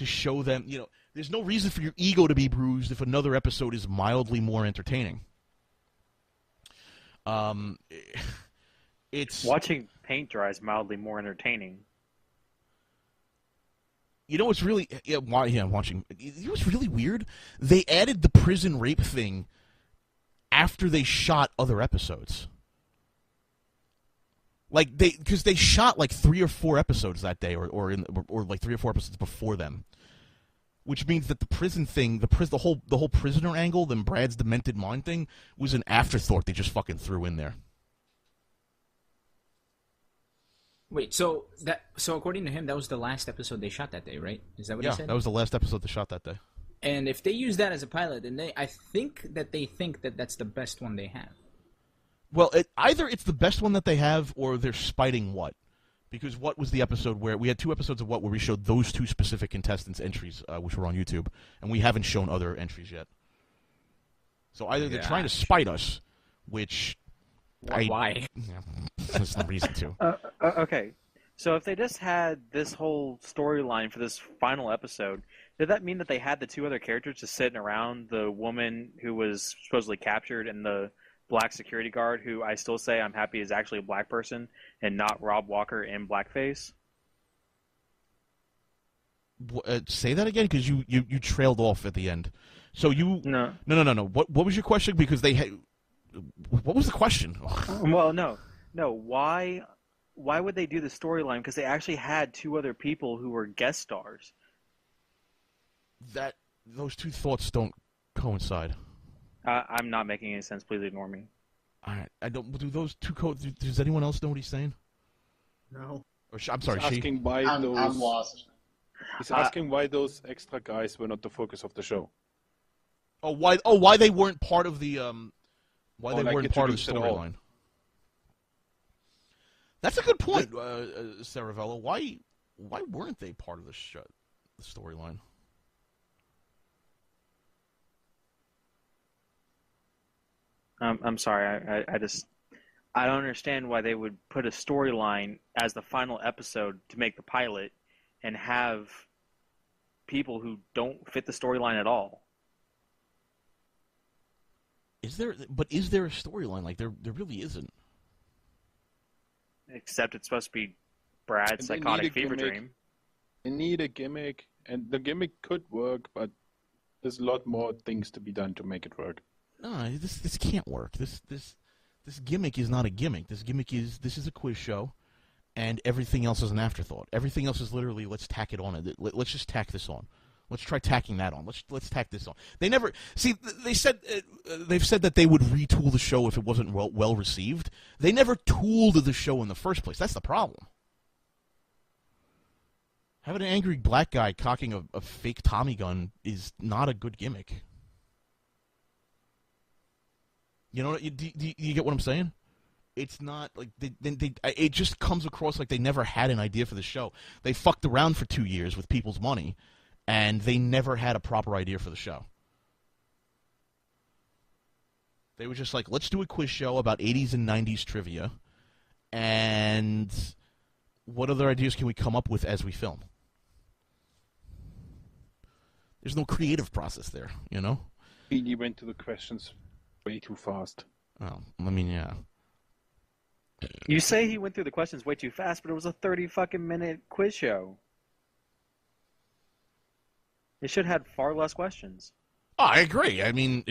show them, you know, there's no reason for your ego to be bruised if another episode is mildly more entertaining. It's watching paint dry is mildly more entertaining. You know what's really watching. You know what's really weird? They added the prison rape thing after they shot other episodes. Like because they shot like 3 or 4 episodes that day, or like 3 or 4 episodes before them, which means that the prison thing, the whole prisoner angle, then Brad's demented mind thing, was an afterthought they just fucking threw in there. Wait, so according to him, that was the last episode they shot that day, right? Is that what he said? Yeah, that was the last episode they shot that day. And if they use that as a pilot, then I think that they think that that's the best one they have. Well, either it's the best one that they have, or they're spiting What. Because What was the episode where we had 2 episodes of What where we showed those 2 specific contestants' entries, which were on YouTube, and we haven't shown other entries yet. So either they're trying to spite us, which why? Yeah, there's no reason to. Okay, so if they just had this whole storyline for this final episode, did that mean that they had the 2 other characters just sitting around, the woman who was supposedly captured and the black security guard, who I still say I'm happy is actually a black person and not Rob Walker in blackface? Say that again, because you trailed off at the end. So you no. What was your question? Because they had. What was the question? Well, no. Why would they do the storyline? Because they actually had 2 other people who were guest stars. Those 2 thoughts don't coincide. I'm not making any sense. Please ignore me. All right. I don't. Do those 2 does anyone else know what he's saying? No. Or I'm sorry. He's asking why I'm lost. He's asking why those extra guys were not the focus of the show. Why they weren't part of the Why they like weren't part of the introduced at all. storyline. That's a good point, Saravello. Why weren't they part of the storyline? I'm sorry. I don't understand why they would put a storyline as the final episode to make the pilot and have people who don't fit the storyline at all. Is there a storyline? Like there really isn't. Except it's supposed to be Brad's psychotic fever dream. They need a gimmick, and the gimmick could work, but there's a lot more things to be done to make it work. No, this can't work. This gimmick is not a gimmick. This is a quiz show, and everything else is an afterthought. Everything else is literally let's tack it on. Let's just tack this on. Let's try tacking that on. Let's tack this on. They never see. They've said that they would retool the show if it wasn't well received. They never tooled the show in the first place. That's the problem. Having an angry black guy cocking a fake Tommy gun is not a good gimmick. You know, do you get what I'm saying? It's not like it just comes across like they never had an idea for the show. They fucked around for 2 years with people's money, and they never had a proper idea for the show. They were just like, let's do a quiz show about 80s and 90s trivia, and what other ideas can we come up with as we film? There's no creative process there, you know? He went to the questions way too fast. Oh, I mean, yeah. You say he went through the questions way too fast, but it was a 30-fucking-minute quiz show. It should have had far less questions. Oh, I agree. I mean,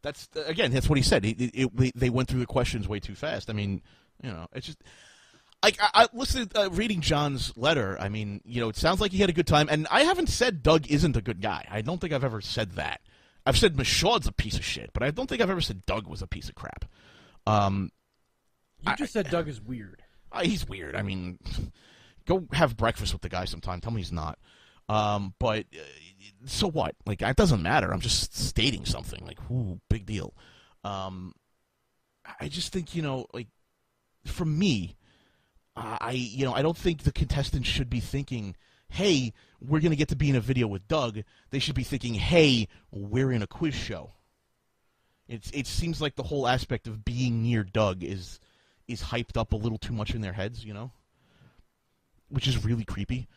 that's what he said. They went through the questions way too fast. I mean, you know, it's just like I listened reading John's letter. I mean, you know, it sounds like he had a good time, and I haven't said Doug isn't a good guy. I don't think I've ever said that. I've said Michaud's a piece of shit, but I don't think I've ever said Doug was a piece of crap. You just said Doug is weird. He's weird. I mean, go have breakfast with the guy sometime. Tell me he's not. But so what? Like, it doesn't matter. I'm just stating something. Like, ooh, big deal. I just think, like, for me, I don't think the contestants should be thinking, hey, we're going to get to be in a video with Doug. They should be thinking, hey, we're in a quiz show. It seems like the whole aspect of being near Doug is hyped up a little too much in their heads, which is really creepy.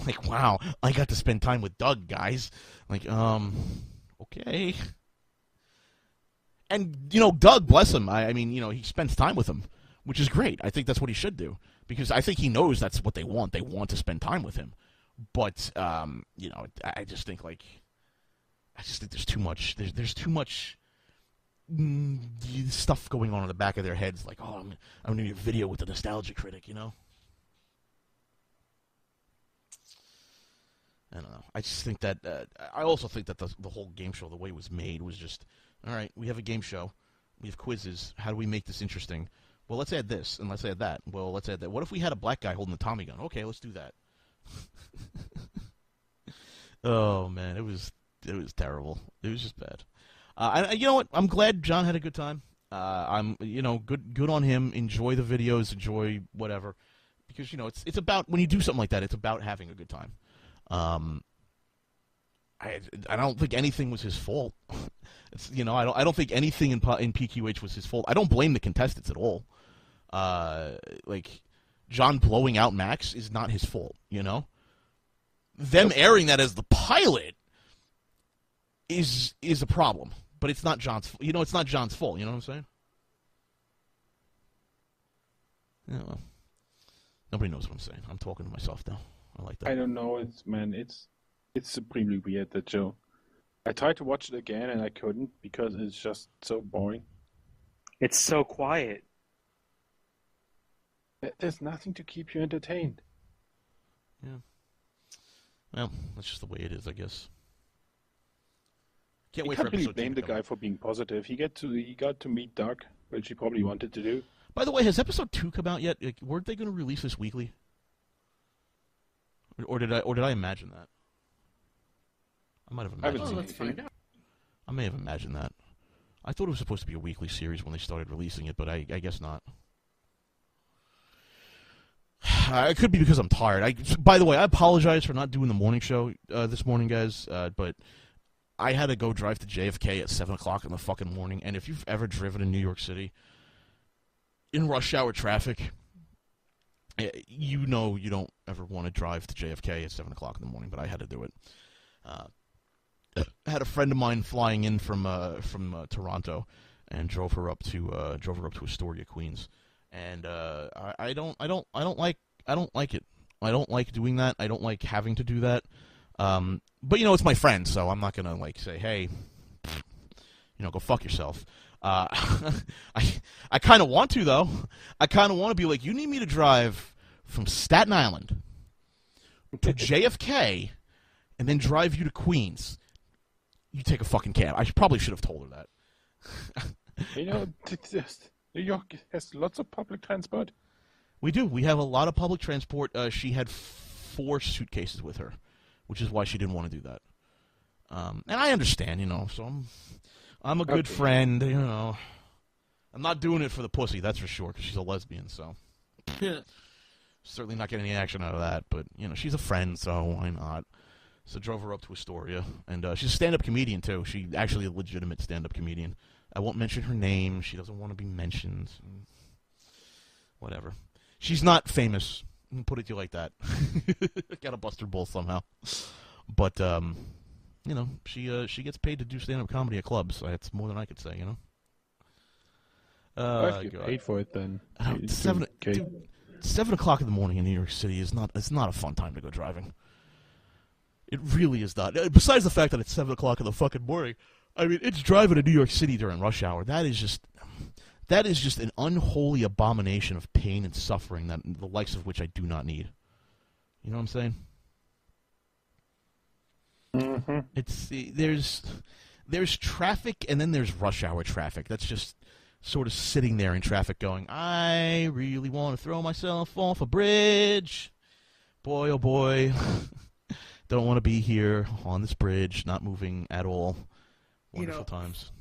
Like, wow, I got to spend time with Doug, guys. Like, okay. And, Doug, bless him, I mean, he spends time with him, which is great. I think that's what he should do, because I think he knows that's what they want. They want to spend time with him. But, I just think, there's too much. There's too much stuff going on in the back of their heads. Like, oh, I'm going to do a video with the nostalgia critic, I don't know. I just think that. I also think that the whole game show, the way it was made, was just, all right, we have a game show. We have quizzes. How do we make this interesting? Well, let's add this, and let's add that. Well, let's add that. What if we had a black guy holding a Tommy gun? Okay, let's do that. Oh, man, it was terrible. It was just bad. You know what? I'm glad John had a good time. I'm, good on him. Enjoy the videos. Enjoy whatever. Because, it's about, when you do something like that, it's about having a good time. I don't think anything was his fault. It's, I don't think anything in PQH was his fault. I don't blame the contestants at all. Like, John blowing out Max is not his fault, Them airing that as the pilot is a problem, but it's not John's. It's not John's fault. You know what I'm saying? Yeah, well, nobody knows what I'm saying. I'm talking to myself now. I like that. I don't know. It's supremely weird, that show. I tried to watch it again and I couldn't because it's just so boring. It's so quiet. There's nothing to keep you entertained. Yeah. Well, that's just the way it is, I guess. Can't wait for really episode 2 blame the to come guy for being positive. He got to meet Doug, which he probably wanted to do. By the way, has episode 2 come out yet? Like, weren't they going to release this weekly? Or did I imagine that? I might have imagined that. Let's find out. I may have imagined that. I thought it was supposed to be a weekly series when they started releasing it, but I guess not. It could be because I'm tired. By the way, I apologize for not doing the morning show this morning, guys, but I had to go drive to JFK at 7 o'clock in the fucking morning, and if you've ever driven in New York City, in rush hour traffic, you don't ever want to drive to JFK at 7 o'clock in the morning, but I had to do it. I had a friend of mine flying in from Toronto, and drove her up to Astoria, Queens, and I don't like it. I don't like doing that. I don't like having to do that. But it's my friend, so I'm not gonna say, hey, go fuck yourself. I kind of want to, though. I kind of want to be like, you need me to drive from Staten Island to JFK and then drive you to Queens. You take a fucking cab. I probably should have told her that. New York has lots of public transport. We do. We have a lot of public transport. She had 4 suitcases with her, which is why she didn't want to do that. And I understand, so I'm a good friend, I'm not doing it for the pussy, that's for sure, because she's a lesbian, so. Certainly not getting any action out of that, but, she's a friend, so why not? So drove her up to Astoria, and she's a stand-up comedian, too. She's actually a legitimate stand-up comedian. I won't mention her name. She doesn't want to be mentioned. Whatever. She's not famous. Put it to you like that. Gotta bust her balls somehow. But, she gets paid to do stand-up comedy at clubs. So that's more than I could say, If you get paid for it, then. 7 o'clock in the morning in New York City is not a fun time to go driving. It really is not. Besides the fact that it's 7 o'clock in the fucking morning, I mean, it's driving to New York City during rush hour. That is just an unholy abomination of pain and suffering, that the likes of which I do not need. You know what I'm saying? Mm-hmm. There's traffic and then there's rush hour traffic. That's just sort of sitting there in traffic going, I really want to throw myself off a bridge. Boy, oh boy. Don't want to be here on this bridge, not moving at all. Wonderful times.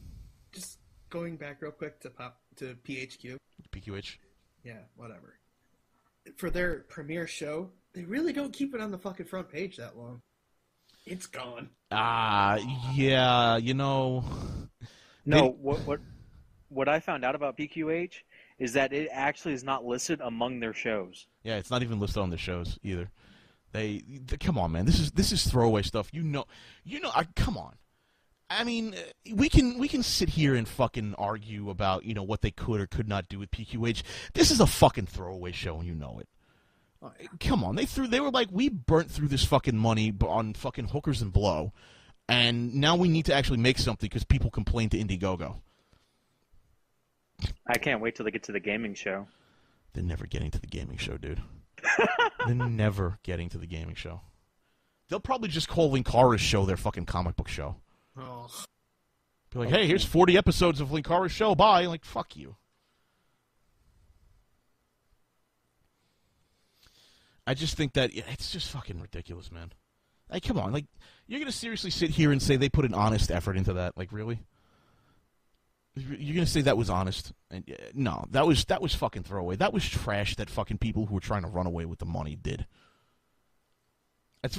Just going back real quick to PHQ. PQH? Yeah, whatever. For their premiere show, they really don't keep it on the fucking front page that long. It's gone. Yeah, you know. No, what I found out about PQH is that it actually is not listed among their shows. Yeah, it's not even listed on the shows either. They come on, man. This is throwaway stuff. You know. Come on. I mean, we can sit here and fucking argue about what they could or could not do with PQH. This is a fucking throwaway show, and you know it. Come on, they were like, we burnt through this fucking money on fucking hookers and blow, and now we need to actually make something because people complain to Indiegogo. I can't wait till they get to the gaming show. They're never getting to the gaming show, dude. They're never getting to the gaming show. They'll probably just call Linkara's show their fucking comic book show. Oh. Be like, hey, here's 40 episodes of Linkara's show. Bye. Like, fuck you. I just think that it's just fucking ridiculous, man. Like, come on. Like, you're going to seriously sit here and say they put an honest effort into that? Like, really? You're going to say that was honest? And no, that was fucking throwaway. That was trash that fucking people who were trying to run away with the money did.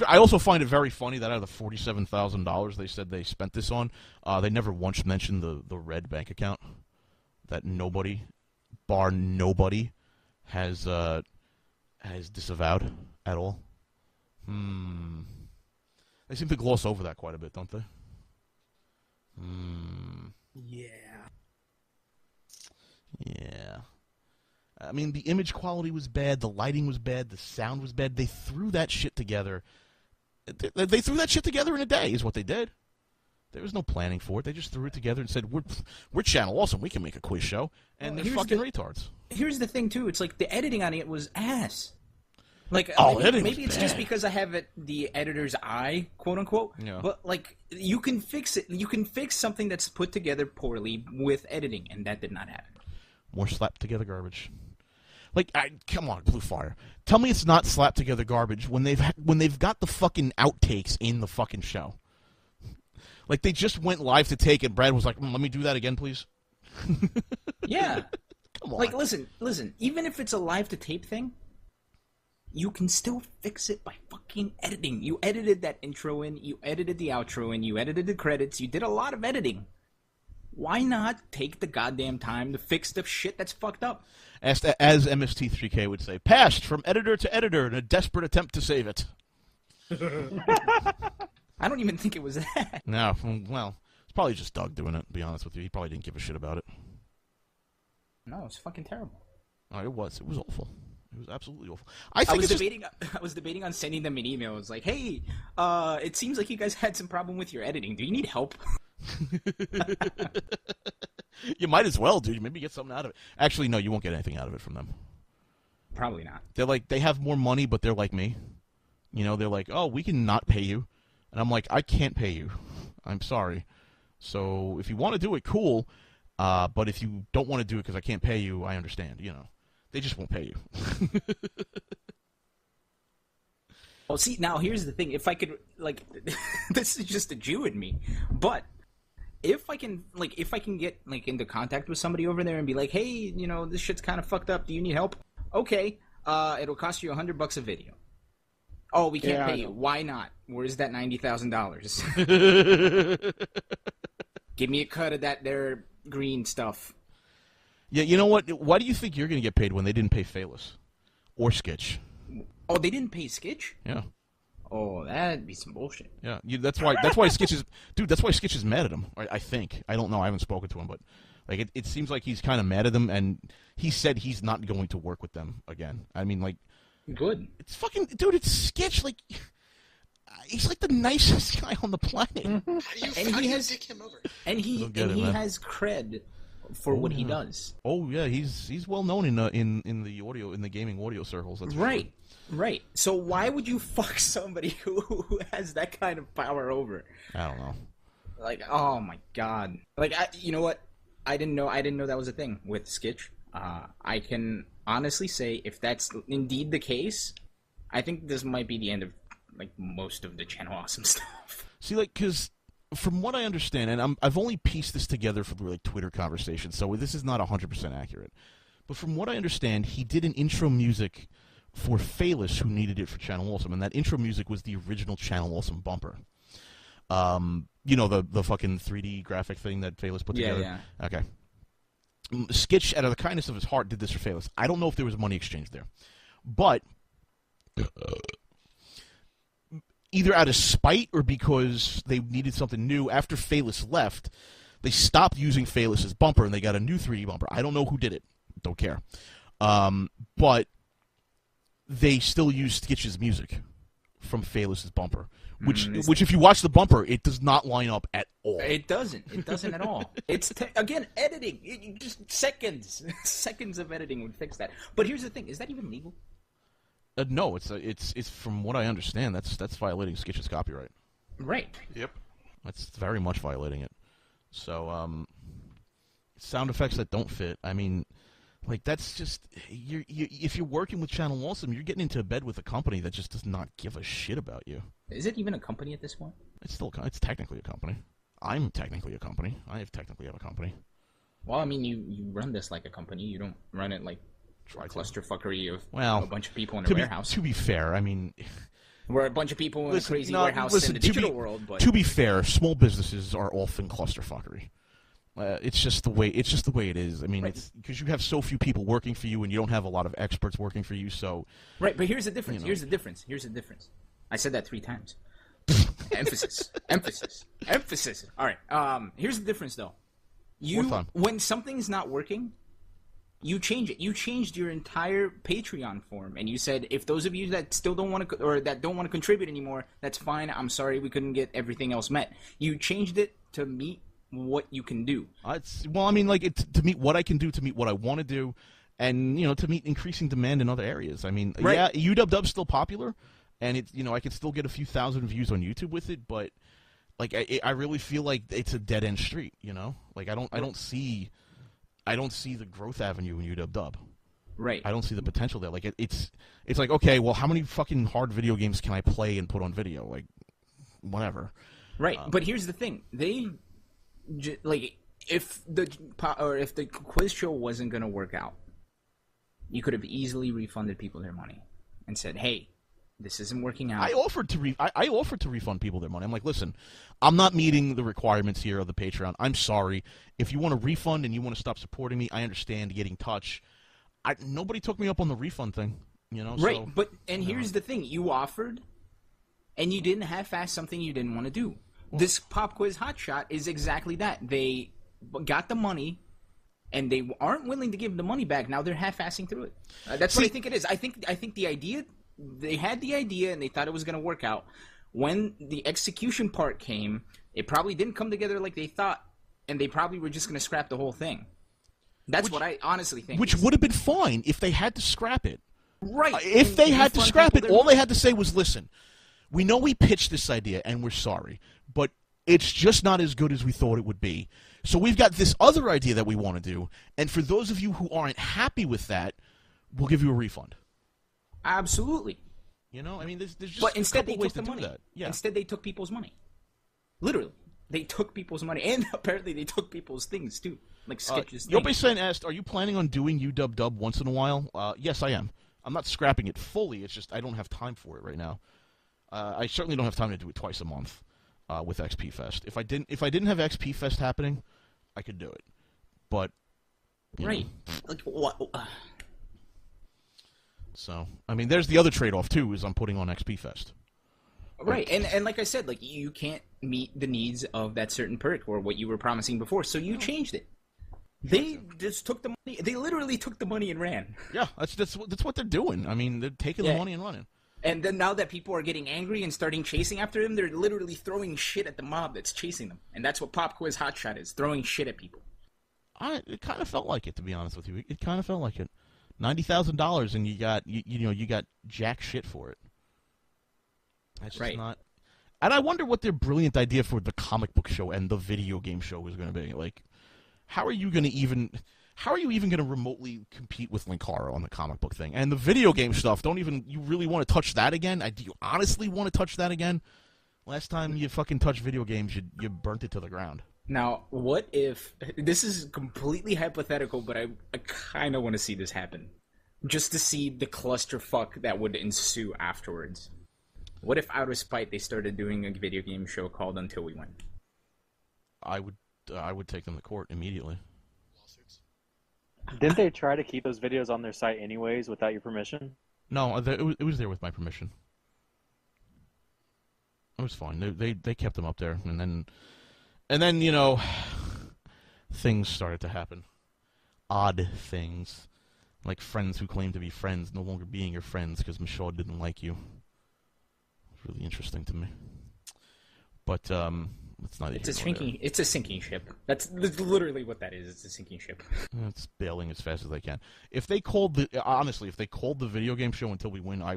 I also find it very funny that out of the $47,000 they said they spent this on, they never once mentioned the red bank account that nobody, bar nobody, has disavowed at all. They seem to gloss over that quite a bit, don't they? Yeah. Yeah. I mean, the image quality was bad, the lighting was bad, the sound was bad. They threw that shit together. They threw that shit together in a day, is what they did. There was no planning for it. They just threw it together and said, "We're Channel Awesome. We can make a quiz show." And they're fucking retards. Here's the thing, too. It's like the editing on it was ass. Like, maybe it's just because I have the editor's eye, quote unquote. Yeah. But like, you can fix it. You can fix something that's put together poorly with editing, and that did not happen. More slapped together garbage. Like, come on, Blue Fire. Tell me it's not slapped together garbage when they've got the fucking outtakes in the fucking show. Like, they just went live to take it. Brad was like, "Let me do that again, please." Yeah. Come on. Like, listen. Even if it's a live to tape thing, you can still fix it by fucking editing. You edited that intro in. You edited the outro in. You edited the credits. You did a lot of editing. Why not take the goddamn time to fix the shit that's fucked up? As MST3K would say, passed from editor to editor in a desperate attempt to save it. I don't even think it was that. No, well, it's probably just Doug doing it, to be honest with you. He probably didn't give a shit about it. No, it's fucking terrible. Oh, it was. It was awful. It was absolutely awful. I was debating on sending them an email. It was like, hey, it seems like you guys had some problem with your editing. Do you need help? You might as well, dude. Maybe get something out of it. Actually, no, you won't get anything out of it from them. Probably not. They're like, they have more money, but they're like me. They're like, oh, we can not pay you. And I'm like, I can't pay you. I'm sorry. So if you want to do it, cool. But if you don't want to do it because I can't pay you, I understand. They just won't pay you. Well, see, now here's the thing. If I could, like, this is just a Jew in me, but if I can get, like, into contact with somebody over there and be like, hey, this shit's kind of fucked up. Do you need help? Okay. It'll cost you $100 a video. Oh, we can't pay you. Why not? Where's that $90,000? Give me a cut of that there green stuff. Yeah, you know what? Why do you think you're going to get paid when they didn't pay Phaelus or Skitch? Oh, they didn't pay Skitch? Yeah. Oh, that'd be some bullshit. Yeah, that's why Skitch is... Dude, that's why Skitch is mad at him, I think. I don't know. I haven't spoken to him, but like it seems like he's kind of mad at them, and he said he's not going to work with them again. I mean, like... Good. It's fucking... Dude, it's Skitch. Like... He's like the nicest guy on the planet. How do you dick him over? And he has cred for what he does. Oh yeah, he's well known in the gaming audio circles. That's right. Right. So why would you fuck somebody who has that kind of power over? I don't know. Like, oh my god. Like, you know what? I didn't know that was a thing with Skitch. I can honestly say, if that's indeed the case, I think this might be the end of like most of the Channel Awesome stuff. See, like, because from what I understand, and I've only pieced this together from like Twitter conversations, so this is not 100% accurate. But from what I understand, he did an intro music for Phaelus, who needed it for Channel Awesome, and that intro music was the original Channel Awesome bumper. You know, the fucking 3D graphic thing that Phaelus put together? Yeah. Okay. Skitch, out of the kindness of his heart, did this for Phaelus. I don't know if there was money exchange there. But either out of spite or because they needed something new, after Phaelus left, they stopped using Phaelus's bumper and they got a new 3D bumper. I don't know who did it. Don't care. But they still use Skitch's music from Phaelus's bumper, which if you watch the bumper, it does not line up at all. It doesn't at all. It's again editing. Just seconds of editing would fix that. But here's the thing: is that even legal? No, it's from what I understand, that's violating Skitch's copyright. Right. Yep. That's very much violating it. So, sound effects that don't fit. I mean, like, that's just if you're working with Channel Awesome, you're getting into bed with a company that just does not give a shit about you. Is it even a company at this point? It's technically a company. I'm technically a company. I technically have a company. Well, I mean, you run this like a company. You don't run it like a clusterfuckery of a bunch of people in a warehouse. To be fair, I mean, we're a bunch of people in a crazy warehouse in the digital world. But to be fair, small businesses are often clusterfuckery. It's just the way it is. I mean, it's because you have so few people working for you, and you don't have a lot of experts working for you. So right, but here's the difference. Here's the difference. I said that 3 times. Emphasis. All right. Here's the difference, though. When something's not working, you change it. You changed your entire Patreon form, and you said, if those of you that still don't want to, or that don't want to contribute anymore, that's fine. I'm sorry we couldn't get everything else met. You changed it to meet what you can do. Well, I mean, like, to meet what I can do, to meet what I want to do, and, to meet increasing demand in other areas. I mean, yeah, UW's still popular, and I could still get a few thousand views on YouTube with it, but, like, I really feel like it's a dead-end street, Like, I don't see the growth avenue in UW. Right. I don't see the potential there. Like, it's like, okay, well, how many fucking hard video games can I play and put on video? Like, whatever. Right, but here's the thing. If the quiz show wasn't going to work out, you could have easily refunded people their money and said, hey, this isn't working out. I offered to refund people their money. I'm like, listen, I'm not meeting the requirements here of the Patreon. I'm sorry. If you want to refund and you want to stop supporting me, I understand. Get in touch. Nobody took me up on the refund thing, Right, so, but here's the thing. You offered, and you didn't half-ass something you didn't want to do. This Pop Quiz Hotshot is exactly that. They got the money, and they aren't willing to give the money back. Now they're half-assing through it. That's what I think it is. I think the idea, they had the idea, and they thought it was going to work out. When the execution part came, it probably didn't come together like they thought, and they probably were just going to scrap the whole thing. That's what I honestly think. Which would have been fine if they had to scrap it. Right. If they had to scrap it, all they had to say was, listen, we know we pitched this idea, and we're sorry, but it's just not as good as we thought it would be. So we've got this other idea that we want to do, and for those of you who aren't happy with that, we'll give you a refund. Absolutely. I mean, there's just but instead a couple they ways took to the do money. that. Yeah. Instead they took people's money. Literally. They took people's money, and apparently they took people's things, too. Like Skitch's things. Yope-san asked, are you planning on doing UW once in a while? Yes, I am. I'm not scrapping it fully. It's just I don't have time for it right now. I certainly don't have time to do it twice a month with XP Fest. If I didn't have XP Fest happening, I could do it. But right, like what? So I mean, there's the other trade-off too. Is I'm putting on XP Fest. Right, and like I said, like you can't meet the needs of that certain perk or what you were promising before, so you changed it. They just took the money. They literally took the money and ran. Yeah, that's what they're doing. I mean, they're taking the money and running. And then now that people are getting angry and starting chasing after them, they're literally throwing shit at the mob that's chasing them. And that's what Pop Quiz Hotshot is, throwing shit at people. It kind of felt like it, to be honest with you. It kind of felt like it. $90,000 and you got jack shit for it. That's just not. And I wonder what their brilliant idea for the comic book show and the video game show was going to be. Like, how are you going to even remotely compete with Linkara on the comic book thing? And the video game stuff, you really want to touch that again? Do you honestly want to touch that again? Last time you fucking touched video games, you burnt it to the ground. Now, what if... This is completely hypothetical, but I kind of want to see this happen. Just to see the clusterfuck that would ensue afterwards. What if, out of spite, they started doing a video game show called Until We Win? I would take them to court immediately. Didn't they try to keep those videos on their site anyways without your permission? No, it was there with my permission. It was fine. They kept them up there, and then you know, things started to happen. Odd things, like friends who claim to be friends no longer being your friends because Michaud didn't like you. It's really interesting to me. But it's not. It's a sinking ship. That's literally what that is. It's a sinking ship. It's bailing as fast as they can. If they called the video game show Until We Win, I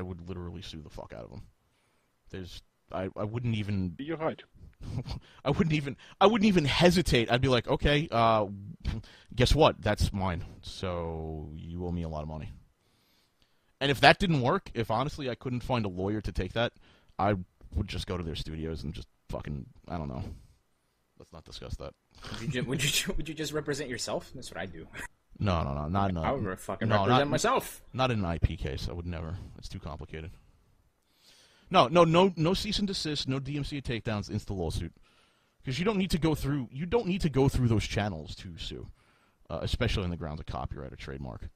would literally sue the fuck out of them. I wouldn't even. You're right. I wouldn't even hesitate. I'd be like, okay, guess what? That's mine. So you owe me a lot of money. And if that didn't work, if honestly I couldn't find a lawyer to take that, I would just go to their studios and just fucking, I don't know. Let's not discuss that. Would you just represent yourself? That's what I do. No, not I would fucking represent myself. Not in an IP case. I would never. It's too complicated. No cease and desist, no DMCA takedowns, insta lawsuit, because you don't need to go through those channels to sue, especially on the grounds of copyright or trademark.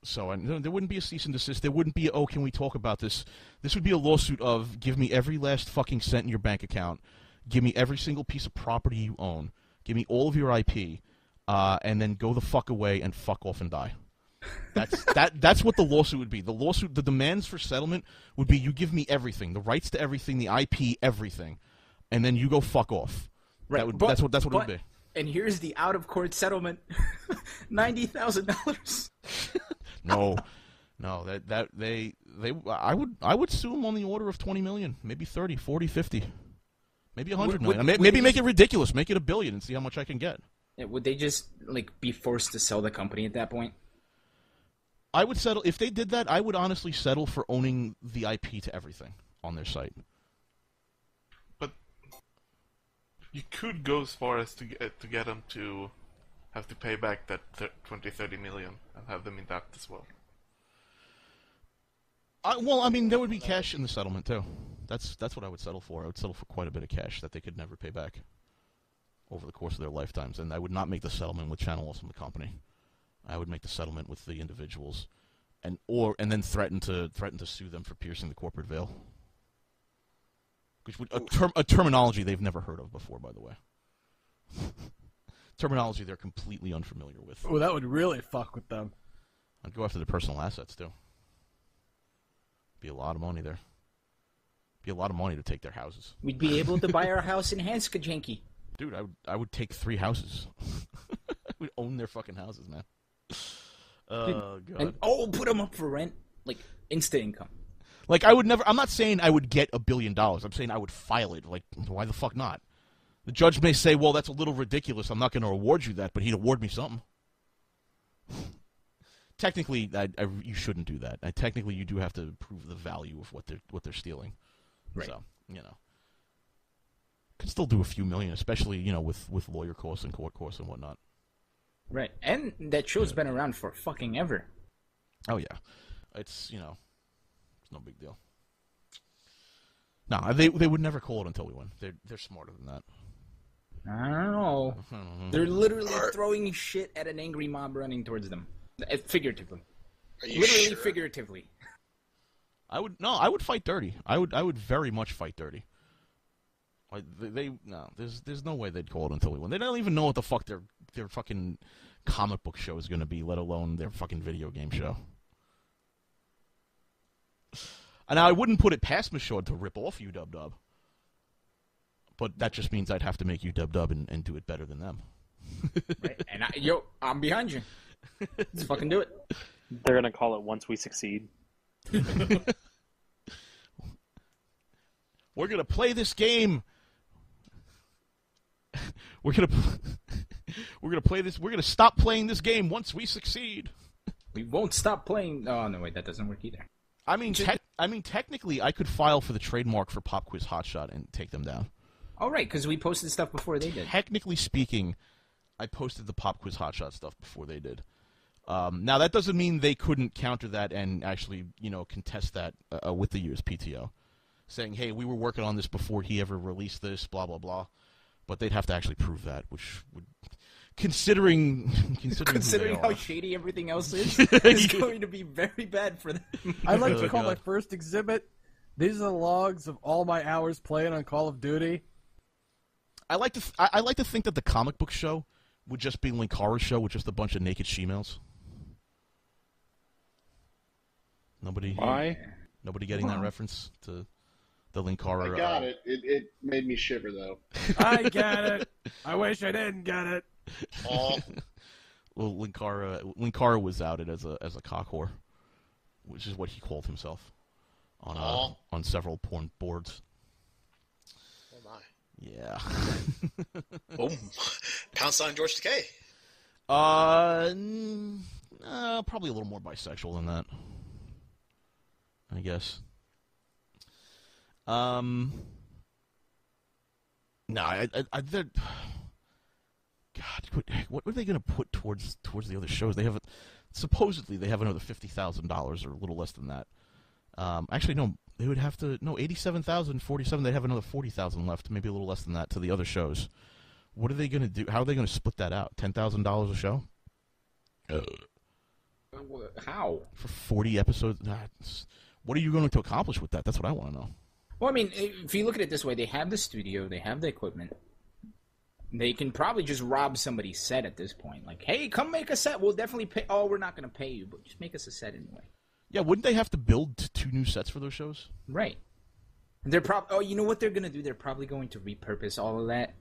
So there wouldn't be a cease and desist. There wouldn't be can we talk about this? This would be a lawsuit of give me every last fucking cent in your bank account, give me every single piece of property you own, give me all of your IP, and then go the fuck away and fuck off and die. That's what the lawsuit would be. The demands for settlement would be you give me everything, the rights to everything, the IP, everything, and then you go fuck off. Right. That's what it would be. And here's the out of court settlement: $90,000. No, I would sue them on the order of 20 million, maybe 30, 40, 50, maybe 100 million. Maybe make it ridiculous, make it $1 billion, and see how much I can get. Would they just be forced to sell the company at that point? I would settle if they did that. I would honestly settle for owning the IP to everything on their site. But you could go as far as to get them to have to pay back that 20-30 million and have them in debt as well. There would be cash in the settlement too. That's what I would settle for. I would settle for quite a bit of cash that they could never pay back over the course of their lifetimes, and I would not make the settlement with Channel Awesome, the company. I would make the settlement with the individuals, and then threaten to sue them for piercing the corporate veil, which would a terminology they've never heard of before, by the way. Terminology they're completely unfamiliar with. Oh, that would really fuck with them. I'd go after the personal assets too. Be a lot of money there. Be a lot of money to take their houses. We'd be able to buy our house in Hanskajanky. Dude, I would take 3 houses. We'd own their fucking houses, man. Oh, God. And put them up for rent, instant income. I would never. I'm not saying I would get $1 billion. I'm saying I would file it. Why the fuck not? The judge may say, "Well, that's a little ridiculous. I'm not going to award you that," but he'd award me something. Technically, you shouldn't do that. Technically, you do have to prove the value of what they're stealing. Right. So could still do a few million, especially with lawyer costs and court costs and whatnot. Right, and that show's been around for fucking ever. Oh yeah, it's it's no big deal. No, they would never call it Until We Win. They're smarter than that. I don't know. They're literally throwing shit at an angry mob running towards them, figuratively. Literally, figuratively. I would fight dirty. I would very much fight dirty. There's no way they'd call it Until We Win. They don't even know what the fuck their fucking comic book show is going to be, let alone their fucking video game show. And I wouldn't put it past Michaud to rip off UW, but that just means I'd have to make UW and do it better than them. Right. And I'm behind you. Let's fucking do it. They're gonna call it Once We Succeed. We're gonna play this game. we're gonna play this. We're gonna stop playing this game once we succeed. We won't stop playing. Oh no, wait, that doesn't work either. I mean, technically, I could file for the trademark for Pop Quiz Hotshot and take them down. Oh right, because we posted stuff before they did. Technically speaking, I posted the Pop Quiz Hotshot stuff before they did. Now that doesn't mean they couldn't counter that and actually, contest that with the USPTO, saying, "Hey, we were working on this before he ever released this." Blah blah blah. But they'd have to actually prove that, which would, considering how shady everything else is going to be very bad for them. I like to call my first exhibit. These are the logs of all my hours playing on Call of Duty. I like to think that the comic book show would just be Linkara's show with just a bunch of naked she-males. Nobody. Why? Nobody getting that reference to the Linkara. I got it. It made me shiver though. I get it. I wish I didn't get it. Oh. Well, Linkara was outed as a cock whore, which is what he called himself on several porn boards. Oh my. Yeah. Boom. Pound sign George Takei. Probably a little more bisexual than that, I guess. No, they're... God, what are they going to put towards the other shows? Supposedly they have another $50,000 or a little less than that. Actually, no, they would have to... No, 87,047. They have another 40,000 left, maybe a little less than that, to the other shows. What are they going to do? How are they going to split that out? $10,000 a show? How? For 40 episodes? What are you going to accomplish with that? That's what I want to know. Well, I mean, if you look at it this way, they have the studio, they have the equipment. They can probably just rob somebody's set at this point. Like, hey, come make a set. We'll definitely pay. Oh, we're not going to pay you, but just make us a set anyway. Yeah, wouldn't they have to build 2 new sets for those shows? Right. They're Oh, you know what they're going to do? They're probably going to repurpose all of that,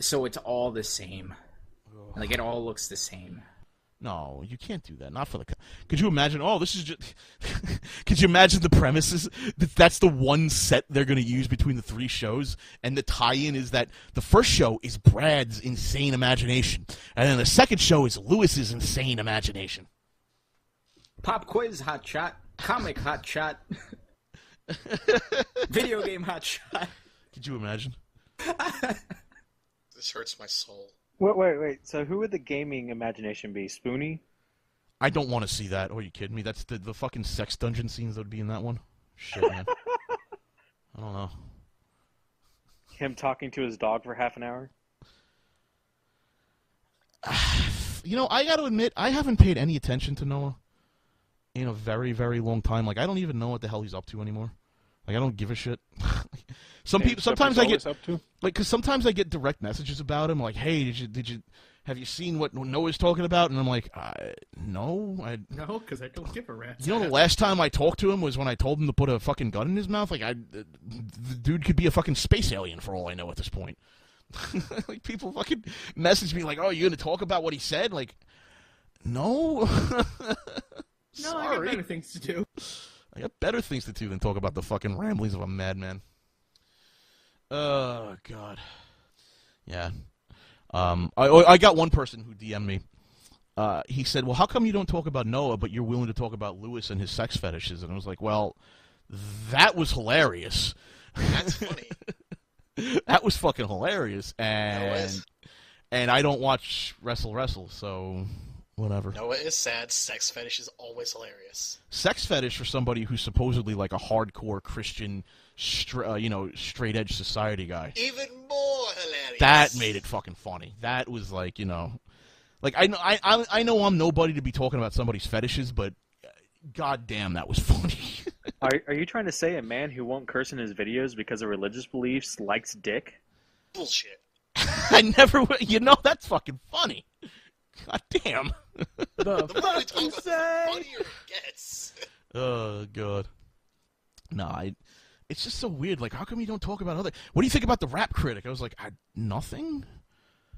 so it's all the same. Ugh. Like, it all looks the same. No, you can't do that. Not for the... Could you imagine... Oh, this is just... Could you imagine the premises? That's the one set they're going to use between the 3 shows, and the tie-in is that the first show is Brad's insane imagination, and then the second show is Lewis's insane imagination. Pop Quiz Hotshot, Comic Hotshot, Video Game Hotshot. Could you imagine? This hurts my soul. Wait. So who would the gaming imagination be? Spoony? I don't want to see that. Oh, are you kidding me? That's the fucking sex dungeon scenes that would be in that one. Shit, man. I don't know. Him talking to his dog for half an hour? I got to admit, I haven't paid any attention to Noah in a very, very long time. Like, I don't even know what the hell he's up to anymore. Like, I don't give a shit. Sometimes I get because sometimes I get direct messages about him, like, "Hey, have you seen what Noah's talking about?" And I'm like, "No, no, because I don't give a rat's You know, the last time I talked to him was when I told him to put a fucking gun in his mouth. Like, the dude could be a fucking space alien for all I know at this point. Like, people fucking message me like, "Oh, you gonna talk about what he said?" Like, no. No, I got better things to do. I got better things to do than talk about the fucking ramblings of a madman. Oh, God. Yeah. I got one person who DM'd me. He said, well, how come you don't talk about Noah, but you're willing to talk about Lewis and his sex fetishes? And I was like, well, that was hilarious. That's funny. That was fucking hilarious. And I don't watch Wrestle, so... Whatever. Noah is sad. Sex fetish is always hilarious. Sex fetish for somebody who's supposedly like a hardcore Christian, straight edge society guy. Even more hilarious. That made it fucking funny. That was like, like I know I'm nobody to be talking about somebody's fetishes, but goddamn, that was funny. Are you trying to say a man who won't curse in his videos because of religious beliefs likes dick? Bullshit. I never. That's fucking funny. God damn. The fuck you say? The funnier it gets. Oh, God. Nah, it's just so weird. Like, how come you don't talk about other... What do you think about the rap critic? I was like, nothing?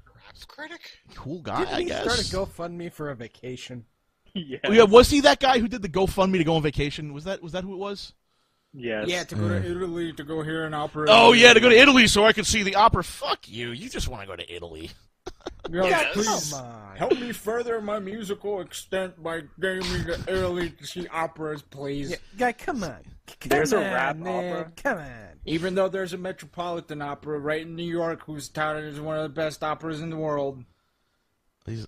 Rap critic? Cool guy, I guess. Didn't he start a GoFundMe for a vacation? Yeah. Oh, yeah, was he that guy who did the GoFundMe to go on vacation? Was that who it was? Yes. Yeah, to go to Italy to go hear an opera. Oh yeah, to go to Italy so I could see the opera. Fuck you. You just want to go to Italy. Yes, please help me further my musical extent by getting me to Italy to see operas, please. Yeah, guy, come on. There's Come a on, rap man. opera. Come on. Even though there's a Metropolitan Opera right in New York, who's touted as one of the best operas in the world. Is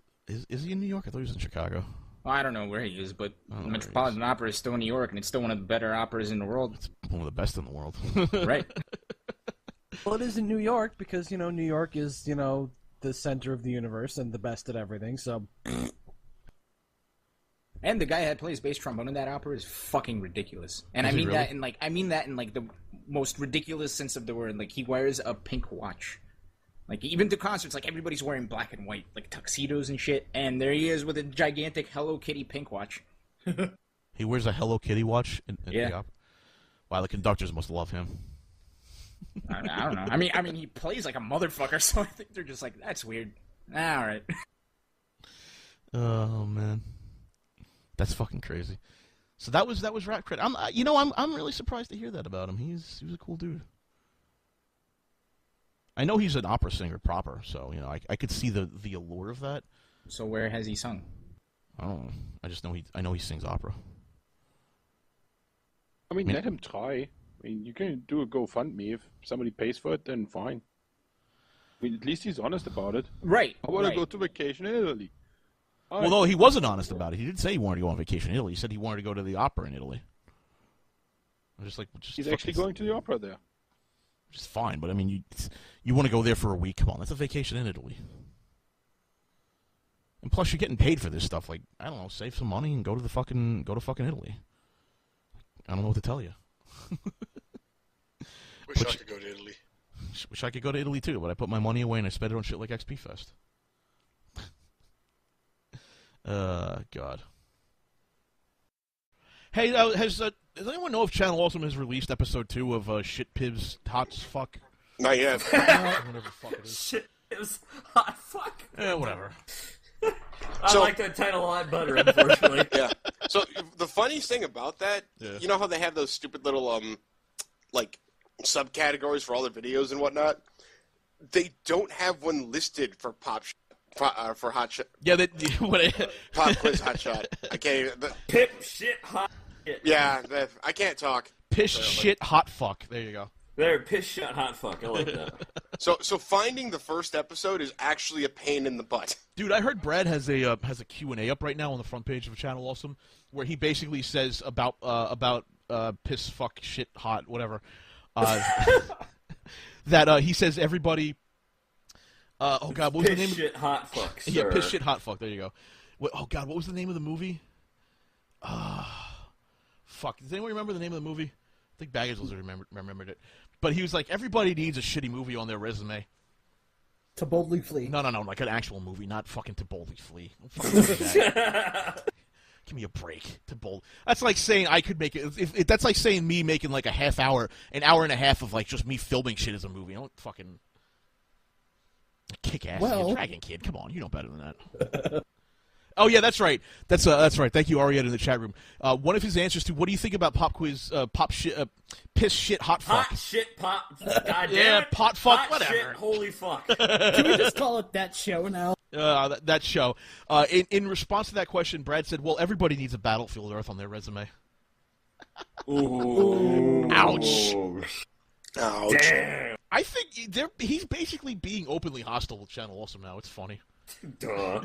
he in New York? I thought he was in Chicago. Well, I don't know where he is, but know the where Metropolitan Opera is still in New York, and it's still one of the better operas in the world. It's one of the best in the world. Right. Well, it is in New York because, you know, New York is, you know, the center of the universe and the best at everything, so... And the guy that plays bass trombone in that opera is fucking ridiculous. And Is I he mean really? that in like the most ridiculous sense of the word. Like, he wears a pink watch. Like, even to concerts, like, everybody's wearing black and white, like tuxedos and shit, and there he is with a gigantic Hello Kitty pink watch. He wears a Hello Kitty watch in Yeah. the opera. Wow, the conductors must love him. I don't know. I mean, he plays like a motherfucker, so I think they're just like, that's weird. All right. Oh man, that's fucking crazy. So that was Rat Crit. I'm really surprised to hear that about him. He was a cool dude. I know he's an opera singer proper, so you know I could see the allure of that. So where has he sung? I don't know. I know he sings opera. I mean, let him try. I mean, you can do a GoFundMe. If somebody pays for it, then fine. I mean, at least he's honest about it. Right. I want right. to go to vacation in Italy. Well, no, he wasn't honest about it. He didn't say he wanted to go on vacation in Italy. He said he wanted to go to the opera in Italy. I'm just like, He's actually going to the opera there. Which is fine, but I mean, you want to go there for a week? Come on, that's a vacation in Italy. And plus, you're getting paid for this stuff. Like, I don't know, save some money and go to fucking Italy. I don't know what to tell you. Wish I could go to Italy. Wish I could go to Italy too, but I put my money away and I spent it on shit like XP Fest. God. Hey, does anyone know if Channel Awesome has released episode 2 of Shit Pibs Hots Fuck? Not yet. Whatever the fuck it is. Shit, it was hot fuck. Whatever. I like that title a lot better, unfortunately. Yeah. So the funniest thing about that, you know how they have those stupid little like subcategories for all their videos and whatnot? They don't have one listed for for hot shot. Yeah, Pop Quiz Hotshot. I can't even. Pip shit hot shit. Yeah, I can't talk. Piss shit hot fuck. There you go. There, piss shit hot fuck. I like that. So finding the first episode is actually a pain in the butt. Dude, I heard Brad has a Q&A up right now on the front page of Channel Awesome, where he basically says about piss fuck shit hot whatever. That he says everybody. Oh God, what was the name? Piss shit hot fuck. Sir. Yeah, piss shit hot fuck. There you go. Oh God, what was the name of the movie? Fuck. Does anyone remember the name of the movie? I think Baggage was remembered it. But he was like, everybody needs a shitty movie on their resume. To Boldly Flee. No, like an actual movie, not fucking To Boldly Flee. Don't fucking do that. Give me a break. That's like saying I could make it. If that's like saying me making like an hour and a half of like just me filming shit as a movie. Don't fucking kick ass. Well, Dragon Kid. Come on, you know better than that. Oh yeah, that's right. That's right. Thank you, Ariette, in the chat room. One of his answers to what do you think about Pop Quiz, piss shit hot fuck? Hot shit pop. Goddamn. Yeah, pot fuck. Hot Whatever. Shit, holy fuck. Can we just call it that show now? That show. In response to that question, Brad said, "Well, everybody needs a Battlefield Earth on their resume." Ooh. Ouch. Ouch. Damn. I think he's basically being openly hostile with Channel Awesome now. It's funny. Duh.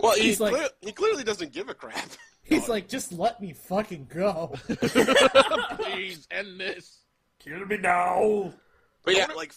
Well, he like- clearly doesn't give a crap. He's like, just let me fucking go. Please end this. Kill me now. But yeah, like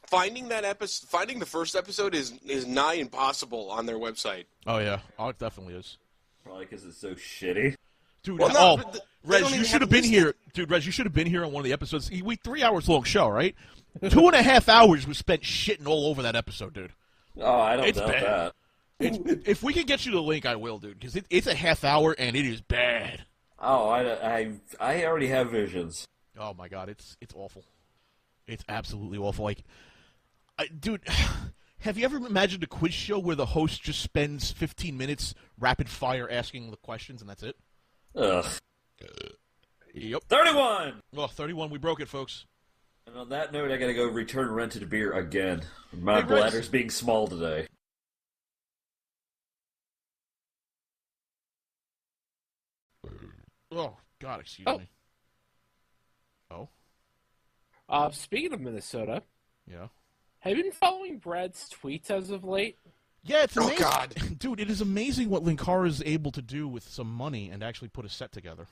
finding the first episode is nigh impossible on their website. Oh yeah, it definitely is. Probably because it's so shitty. Dude, Well, no, but they Rez, don't you even should have have it been listed. here. Dude, Rez, you should have been here on one of the episodes. 3 hours long show, right? 2.5 hours was spent shitting all over that episode, dude. Oh, I don't It's doubt bad. that. If we can get you the link, I will, dude, because it's a half hour and it is bad. Oh, I already have visions. Oh my God, it's awful. It's absolutely awful. Like, dude, have you ever imagined a quiz show where the host just spends 15 minutes rapid fire asking the questions and that's it? Ugh. Yep. 31! Well, 31, we broke it, folks. And on that note, I gotta go return rented beer again. My Hey, Rich. bladder's being small today. Oh, God, excuse me. Oh? Speaking of Minnesota, Yeah. have you been following Brad's tweets as of late? Yeah, it's amazing. Oh, God. Dude, it is amazing what Linkara is able to do with some money and actually put a set together.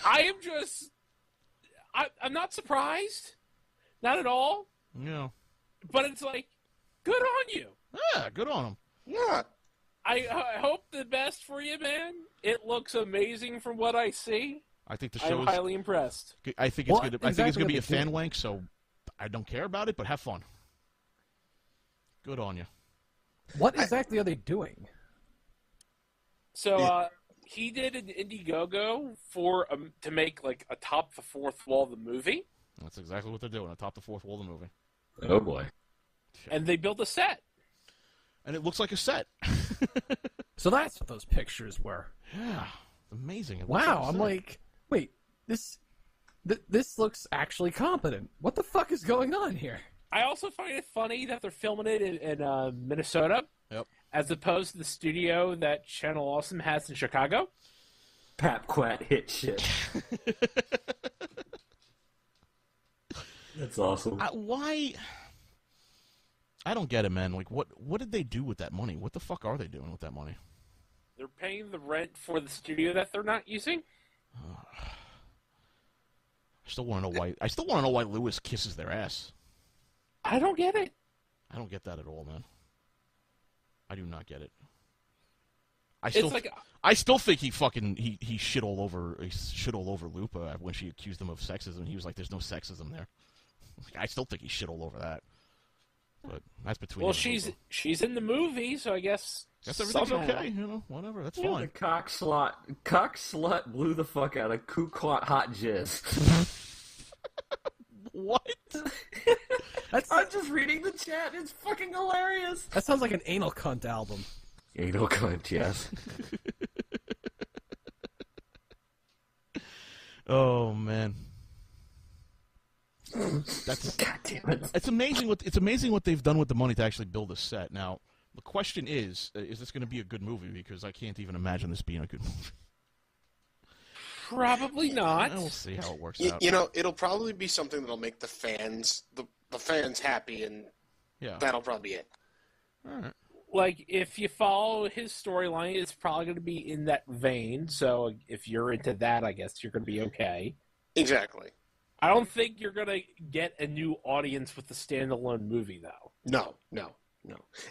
I'm not surprised. Not at all. Yeah. But it's like, good on you. Yeah, good on him. Yeah. I hope the best for you, man. It looks amazing from what I see. I think the show I'm highly impressed. I think it's gonna. I think it's gonna be a fan wank. So I don't care about it, but have fun. Good on you. What exactly are they doing? So he did an Indiegogo for to make like a top the fourth wall of the movie. That's exactly what they're doing. Atop the fourth wall of the movie. Oh boy. And they built a set. And it looks like a set. So that's what those pictures were. Yeah, amazing. It looks Wow, like a I'm set. like, wait, this looks actually competent. What the fuck is going on here? I also find it funny that they're filming it in Minnesota, as opposed to the studio that Channel Awesome has in Chicago. Papquat hit shit. That's awesome. Why? I don't get it, man. Like, what did they do with that money? What the fuck are they doing with that money? They're paying the rent for the studio that they're not using. I still want to know why. I still want to know why Lewis kisses their ass. I don't get it. I don't get that at all, man. I do not get it. It's like I still think he shit all over Lupa when she accused him of sexism. He was like, "There's no sexism there." I still think he shit all over that. But that's between. Well, him and she's in the movie, so I guess everything's somehow. okay. You know, whatever. That's Yeah, fine. the cock slut blew the fuck out of Kukwat hot jizz. What? I'm just reading the chat. It's fucking hilarious. That sounds like an anal cunt album. Anal cunt, yes. Oh man. That's God damn it. It's amazing what they've done with the money to actually build a set. Now, the question is this going to be a good movie? Because I can't even imagine this being a good movie. Probably not. We'll see how it works out. You know, it'll probably be something that'll make the fans happy, and that'll probably be it. All right. Like, if you follow his storyline, it's probably going to be in that vein. So if you're into that, I guess you're going to be okay. Exactly. I don't think you're going to get a new audience with the standalone movie, though. No.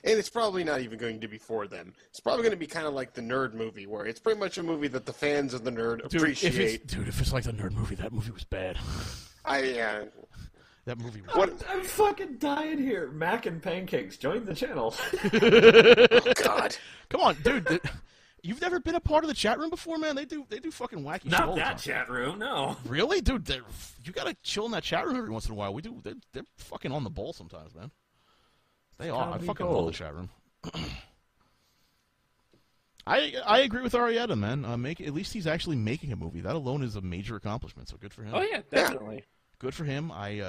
And it's probably not even going to be for them. It's probably going to be kind of like the Nerd movie, where it's pretty much a movie that the fans of the Nerd appreciate. If it's like the Nerd movie, that movie was bad. That movie was I'm fucking dying here. Mac and Pancakes, join the channel. Oh, God. Come on, dude. You've never been a part of the chat room before, man? They do fucking wacky shit all Not the that time. chat room, no. Really? Dude, you gotta chill in that chat room every once in a while. They're fucking on the ball sometimes, man. They are. I fucking love the chat room. I agree with Arietta, man. At least he's actually making a movie. That alone is a major accomplishment, so good for him. Oh, yeah, definitely. Good for him. Hey,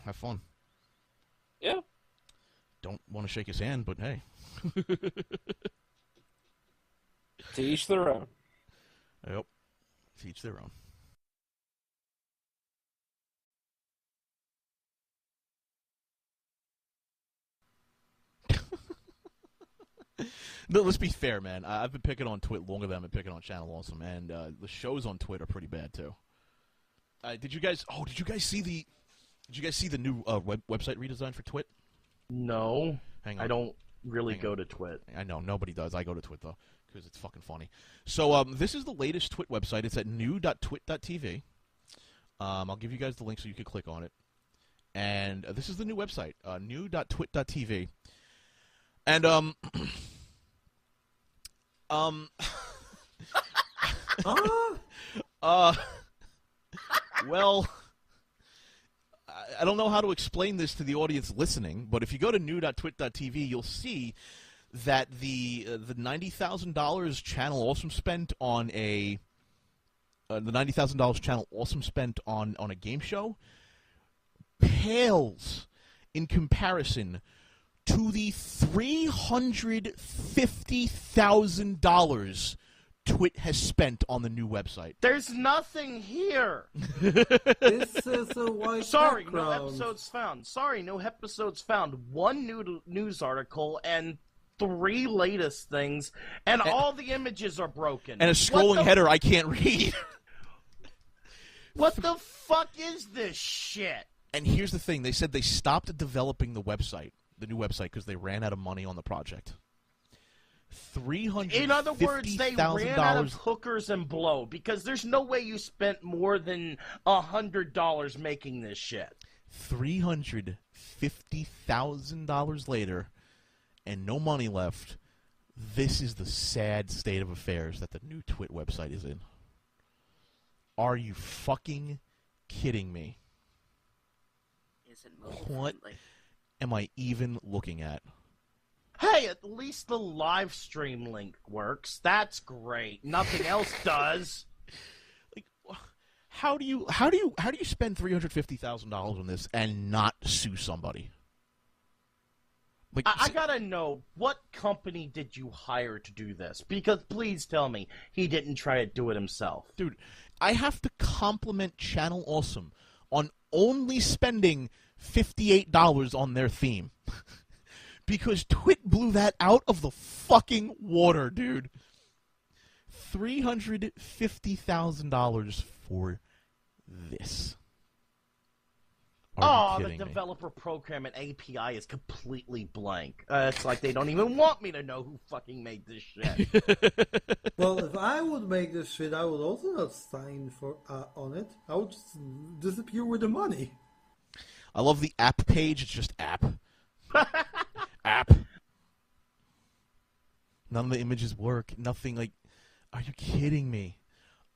have fun. Yeah. Don't want to shake his hand, but hey. To each their own. Yep. To each their own. No, let's be fair, man. I've been picking on TWiT longer than I've been picking on Channel Awesome, and the shows on TWiT are pretty bad too. Did you guys see the new website redesign for TWiT? No, Hang on. I don't really go to TWiT. I know nobody does. I go to TWiT though because it's fucking funny. So this is the latest TWiT website. It's at new.twit.tv. I'll give you guys the link so you can click on it. And this is the new website, new.twit.tv. And well, I don't know how to explain this to the audience listening, but if you go to new.twit.tv, you'll see that the $90,000 Channel Awesome spent on a game show pales in comparison to the $350,000 TWiT has spent on the new website. There's nothing here. This is a white Sorry, no background. episodes found. Sorry, no episodes found. One new news article and 3 latest things, and all the images are broken. And a scrolling header I can't read. What the fuck is this shit? And here's the thing. They said they stopped developing the website, the new website, because they ran out of money on the project. In other words, they ran out of hookers and blow, because there's no way you spent more than $100 making this shit. $350,000 later, and no money left. This is the sad state of affairs that the new TWiT website is in. Are you fucking kidding me? What am I even looking at? Hey, at least the live stream link works. That's great. Nothing else does. Like, how do you spend $350,000 on this and not sue somebody? Like, I gotta know, what company did you hire to do this? Because please tell me he didn't try to do it himself. Dude, I have to compliment Channel Awesome on only spending $58 on their theme. Because TWiT blew that out of the fucking water, dude. $350,000 for this. Oh, the developer program and API is completely blank. It's like they don't even want me to know who fucking made this shit. Well, if I would make this shit, I would also not sign for on it. I would just disappear with the money. I love the app page. It's just app. App. None of the images work. Nothing. Like, are you kidding me?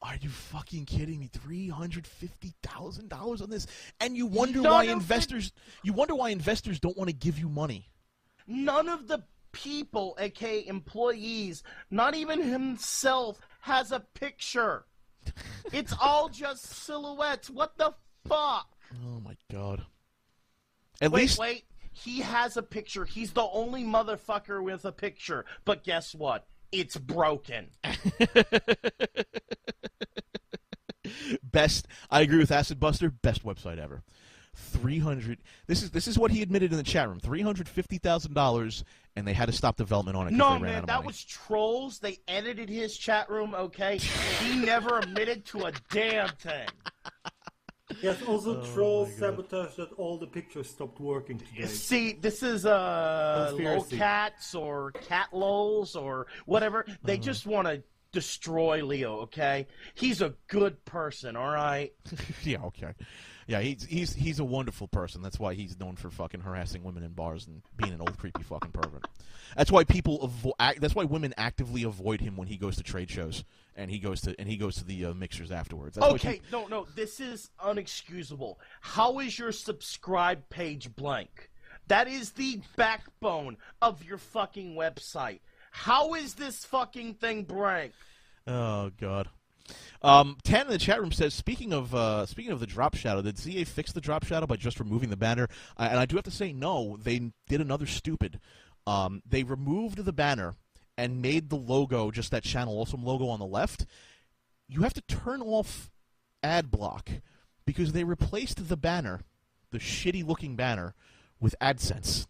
Are you fucking kidding me? $350,000 on this, and you wonder why investors don't want to give you money. None of the people, aka employees, not even himself, has a picture. It's all just silhouettes. What the fuck? Oh my god. Wait. He has a picture. He's the only motherfucker with a picture. But guess what? It's broken. Best. I agree with Acid Buster. Best website ever. 300. This is what he admitted in the chat room. $350,000, and they had to stop development on it. No, they ran out man, of that money. was trolls. They edited his chat room. Okay, he never admitted to a damn thing. Yes, also trolls sabotaged that all the pictures stopped working today. See, this is LordKats or cat lols or whatever. They just want to destroy Leo. Okay, he's a good person. All right. Yeah. Okay. Yeah, he's a wonderful person. That's why he's known for fucking harassing women in bars and being an old creepy fucking pervert. That's why that's why women actively avoid him when he goes to trade shows and he goes to the mixers afterwards. That's Okay, no, this is unexcusable. How is your subscribe page blank? That is the backbone of your fucking website. How is this fucking thing blank? Oh god. Tan in the chat room says, speaking of the drop shadow, did ZA fix the drop shadow by just removing the banner? And I do have to say, no, they did another stupid. They removed the banner and made the logo just that Channel Awesome logo on the left. You have to turn off ad block because they replaced the banner, the shitty looking banner, with AdSense.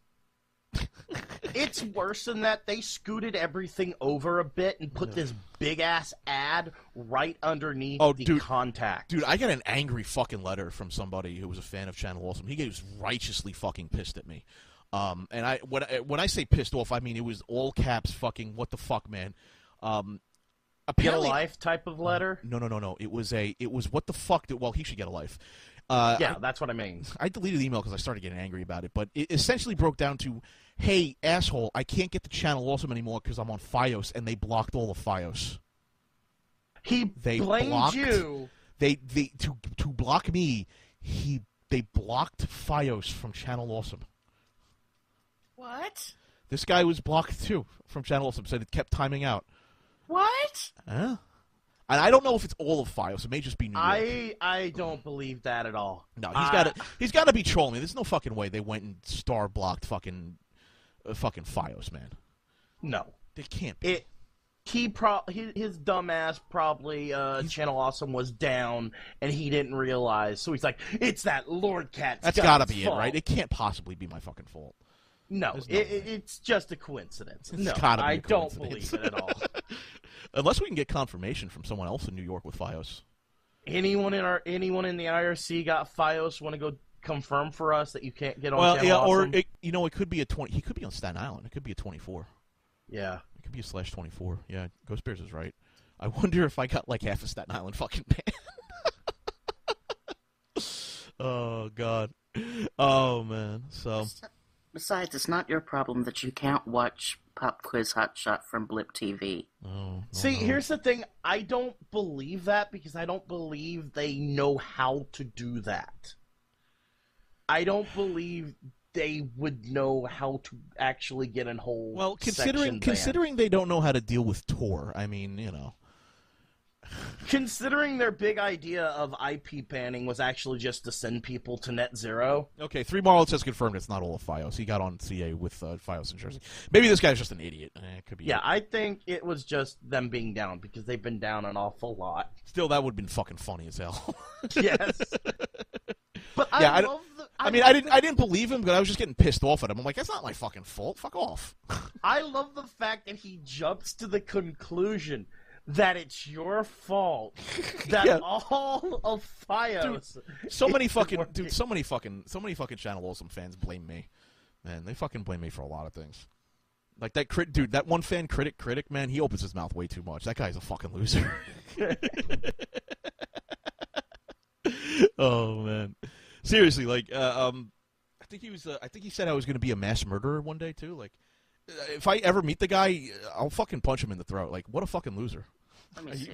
It's worse than that. They scooted everything over a bit and put this big-ass ad right underneath the contact. Dude, I got an angry fucking letter from somebody who was a fan of Channel Awesome. He was righteously fucking pissed at me. And when I say pissed off, I mean it was all caps fucking what the fuck, man. Get a life type of letter? No. It was what the fuck. Well, he should get a life. That's what I mean. I deleted the email because I started getting angry about it, but it essentially broke down to, hey, asshole, I can't get the Channel Awesome anymore because I'm on Fios, and they blocked all the Fios. They blamed you. To block me, they blocked Fios from Channel Awesome. What? This guy was blocked too from Channel Awesome. Said it kept timing out. What? Huh? And I don't know if it's all of FiOS. It may just be New York. I don't believe that at all. No, he's got to be trolling me. There's no fucking way they went and star blocked fucking FiOS, man. No, they can't. Be. His dumbass probably Channel Awesome was down and he didn't realize. So he's like, it's that LordKat. That's got to be fault. It, right? It can't possibly be my fucking fault. No, it's just a coincidence. It's gotta be I a don't coincidence. believe it at all. Unless we can get confirmation from someone else in New York with FiOS. Anyone in the IRC got FiOS? Want to go confirm for us that you can't get on? Well, Channel yeah, Awesome? or it could be a 20. He could be on Staten Island. It could be a 24. Yeah, it could be a /24. Yeah, Ghost Bears is right. I wonder if I got like half a Staten Island fucking band. Oh God. Oh man. So. Besides, it's not your problem that you can't watch Pop Quiz Hotshot from Blip TV. See, here's the thing. I don't believe that because I don't believe they know how to do that. I don't believe they would know how to actually get a whole. Well, section considering they don't know how to deal with Tor, I mean, you know. Considering their big idea of IP banning was actually just to send people to net zero. Okay, 3 Marlets has confirmed it's not all of FiOS. He got on CA with FiOS in Jersey. Maybe this guy's just an idiot. It could be. Yeah, I think it was just them being down because they've been down an awful lot. Still, that would have been fucking funny as hell. Yes. But yeah, I love the. I didn't believe him, but I was just getting pissed off at him. I'm like, that's not my fucking fault. Fuck off. I love the fact that he jumps to the conclusion that it's your fault that all of FiOS. Dude, so many fucking Channel Awesome fans blame me. Man, they fucking blame me for a lot of things. Like that dude, that one fan critic, man, he opens his mouth way too much. That guy's a fucking loser. Oh man, seriously, like, I think he said I was going to be a mass murderer one day too. Like, if I ever meet the guy, I'll fucking punch him in the throat. Like, what a fucking loser.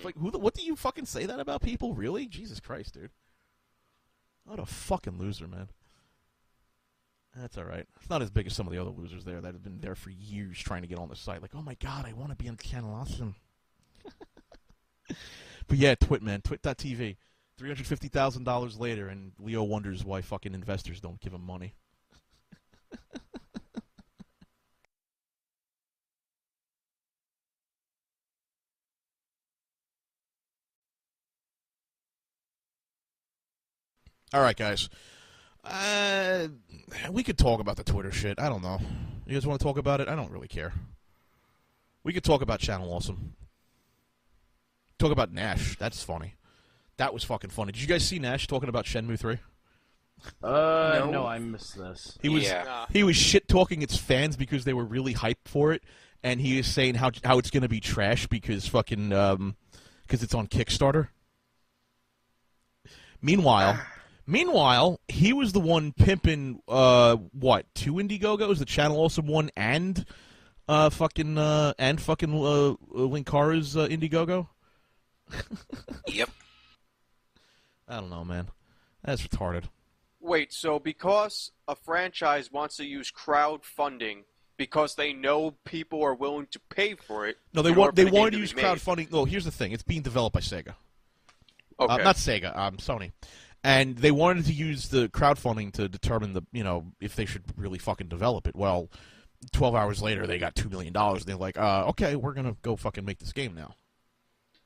Like, what do you fucking say that about people? Really? Jesus Christ, dude. What a fucking loser, man. That's all right. It's not as big as some of the other losers there that have been there for years trying to get on the site. Like, oh my God, I want to be on Channel Awesome. But yeah, TWiT, man. TWiT.tv. $350,000 later, and Leo wonders why fucking investors don't give him money. All right, guys. We could talk about the Twitter shit. I don't know. You guys want to talk about it? I don't really care. We could talk about Channel Awesome. Talk about Nash. That's funny. That was fucking funny. Did you guys see Nash talking about Shenmue 3? No, I missed this. He was shit talking its fans because they were really hyped for it, and he is saying how it's going to be trash because fucking because it's on Kickstarter. Meanwhile, he was the one pimping 2 Indiegogos, the Channel Awesome one, and fucking Linkara's Indiegogo. Yep. I don't know, man. That's retarded. Wait, so because a franchise wants to use crowdfunding because they know people are willing to pay for it. No, they wanted to use crowdfunding. No, here's the thing: it's being developed by Sega. Okay. Not Sega, Sony, and they wanted to use the crowdfunding to determine if they should really fucking develop it. Well, 12 hours later, they got $2 million. And they're like, okay, we're gonna go fucking make this game now.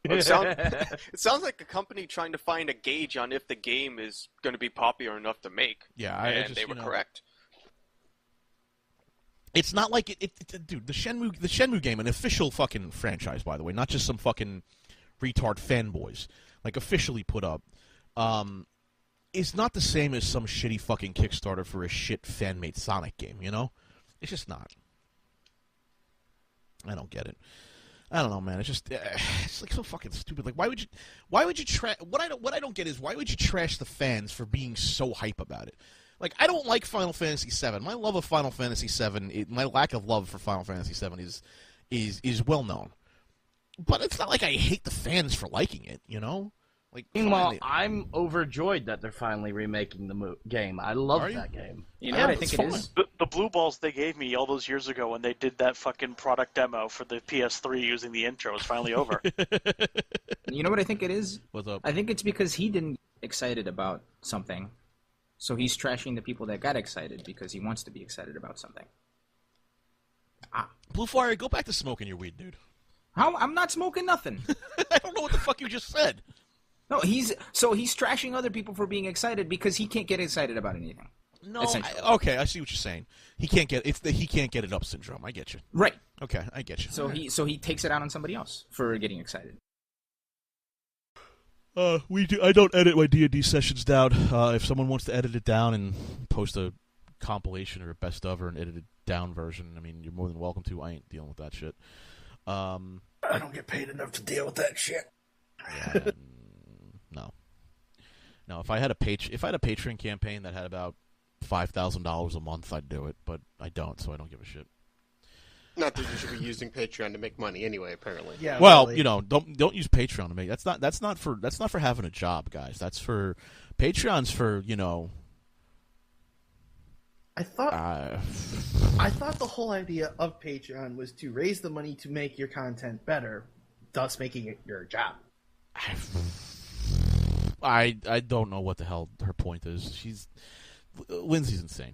Well, it sounds like a company trying to find a gauge on if the game is going to be popular enough to make. Yeah, they were correct. It's not like dude. The Shenmue game, an official fucking franchise, by the way, not just some fucking retard fanboys, like officially put up, is not the same as some shitty fucking Kickstarter for a shit fan-made Sonic game. You know, it's just not. I don't get it. I don't know, man. It's just it's like so fucking stupid. Like, why would you trash? What I don't get is why would you trash the fans for being so hype about it? Like, I don't like Final Fantasy VII. My love of Final Fantasy VII, my lack of love for Final Fantasy VII is well known. But it's not like I hate the fans for liking it, you know. Like, meanwhile, I'm overjoyed that they're finally remaking the game. I love that game. You know what I think it is? the blue balls they gave me all those years ago when they did that fucking product demo for the PS3 using the intro is finally over. You know what I think it is? What's up? I think it's because he didn't get excited about something, so he's trashing the people that got excited because he wants to be excited about something. Blue Fire, go back to smoking your weed, dude. How? I'm not smoking nothing. I don't know what the fuck you just said. No, he's trashing other people for being excited because he can't get excited about anything. No, okay, I see what you're saying. He can't get he can't get it up syndrome. I get you. Right. Okay, I get you. So he takes it out on somebody else for getting excited. I don't edit my D&D sessions down. If someone wants to edit it down and post a compilation or a best of or an edited down version, I mean, you're more than welcome to. I ain't dealing with that shit. I don't get paid enough to deal with that shit. Yeah, no. If I had a Patreon campaign that had about $5,000 a month, I'd do it, but I don't, so I don't give a shit. Not that you should be using Patreon to make money anyway. Apparently, yeah. Well, really. you know, don't use Patreon to make. That's not for having a job, guys. That's for Patreon's for, you know. I thought the whole idea of Patreon was to raise the money to make your content better, thus making it your job. I don't know what the hell her point is. Lindsay's insane.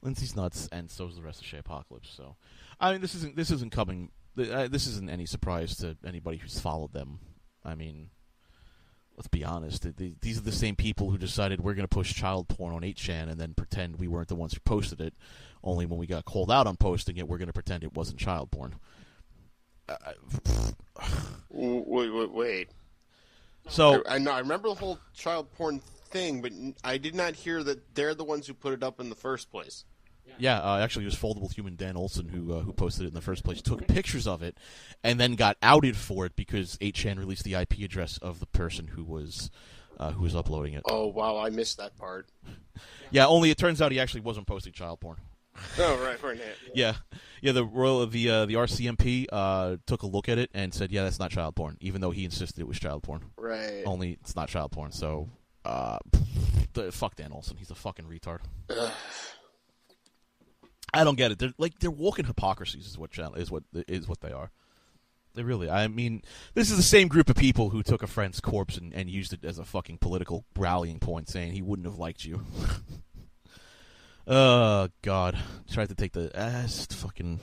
Lindsay's nuts, and so is the rest of Shay Apocalypse. So, I mean, this isn't any surprise to anybody who's followed them. I mean, let's be honest. These are the same people who decided we're going to push child porn on 8chan and then pretend we weren't the ones who posted it. Only when we got called out on posting it, we're going to pretend it wasn't child porn. Wait. So I remember the whole child porn thing, but I did not hear that they're the ones who put it up in the first place. Yeah, actually, it was Foldable Human Dan Olson who posted it in the first place. Took pictures of it, and then got outed for it because 8chan released the IP address of the person who was uploading it. Oh wow, I missed that part. Yeah, only it turns out he actually wasn't posting child porn. Oh right. Yeah. The RCMP took a look at it and said, yeah, that's not child porn, even though he insisted it was child porn. Right. Only it's not child porn. So, fuck Dan Olson. He's a fucking retard. I don't get it. They're walking hypocrisies is what they are. They really. I mean, this is the same group of people who took a friend's corpse and used it as a fucking political rallying point, saying he wouldn't have liked you. Oh God! Tried to take the fucking.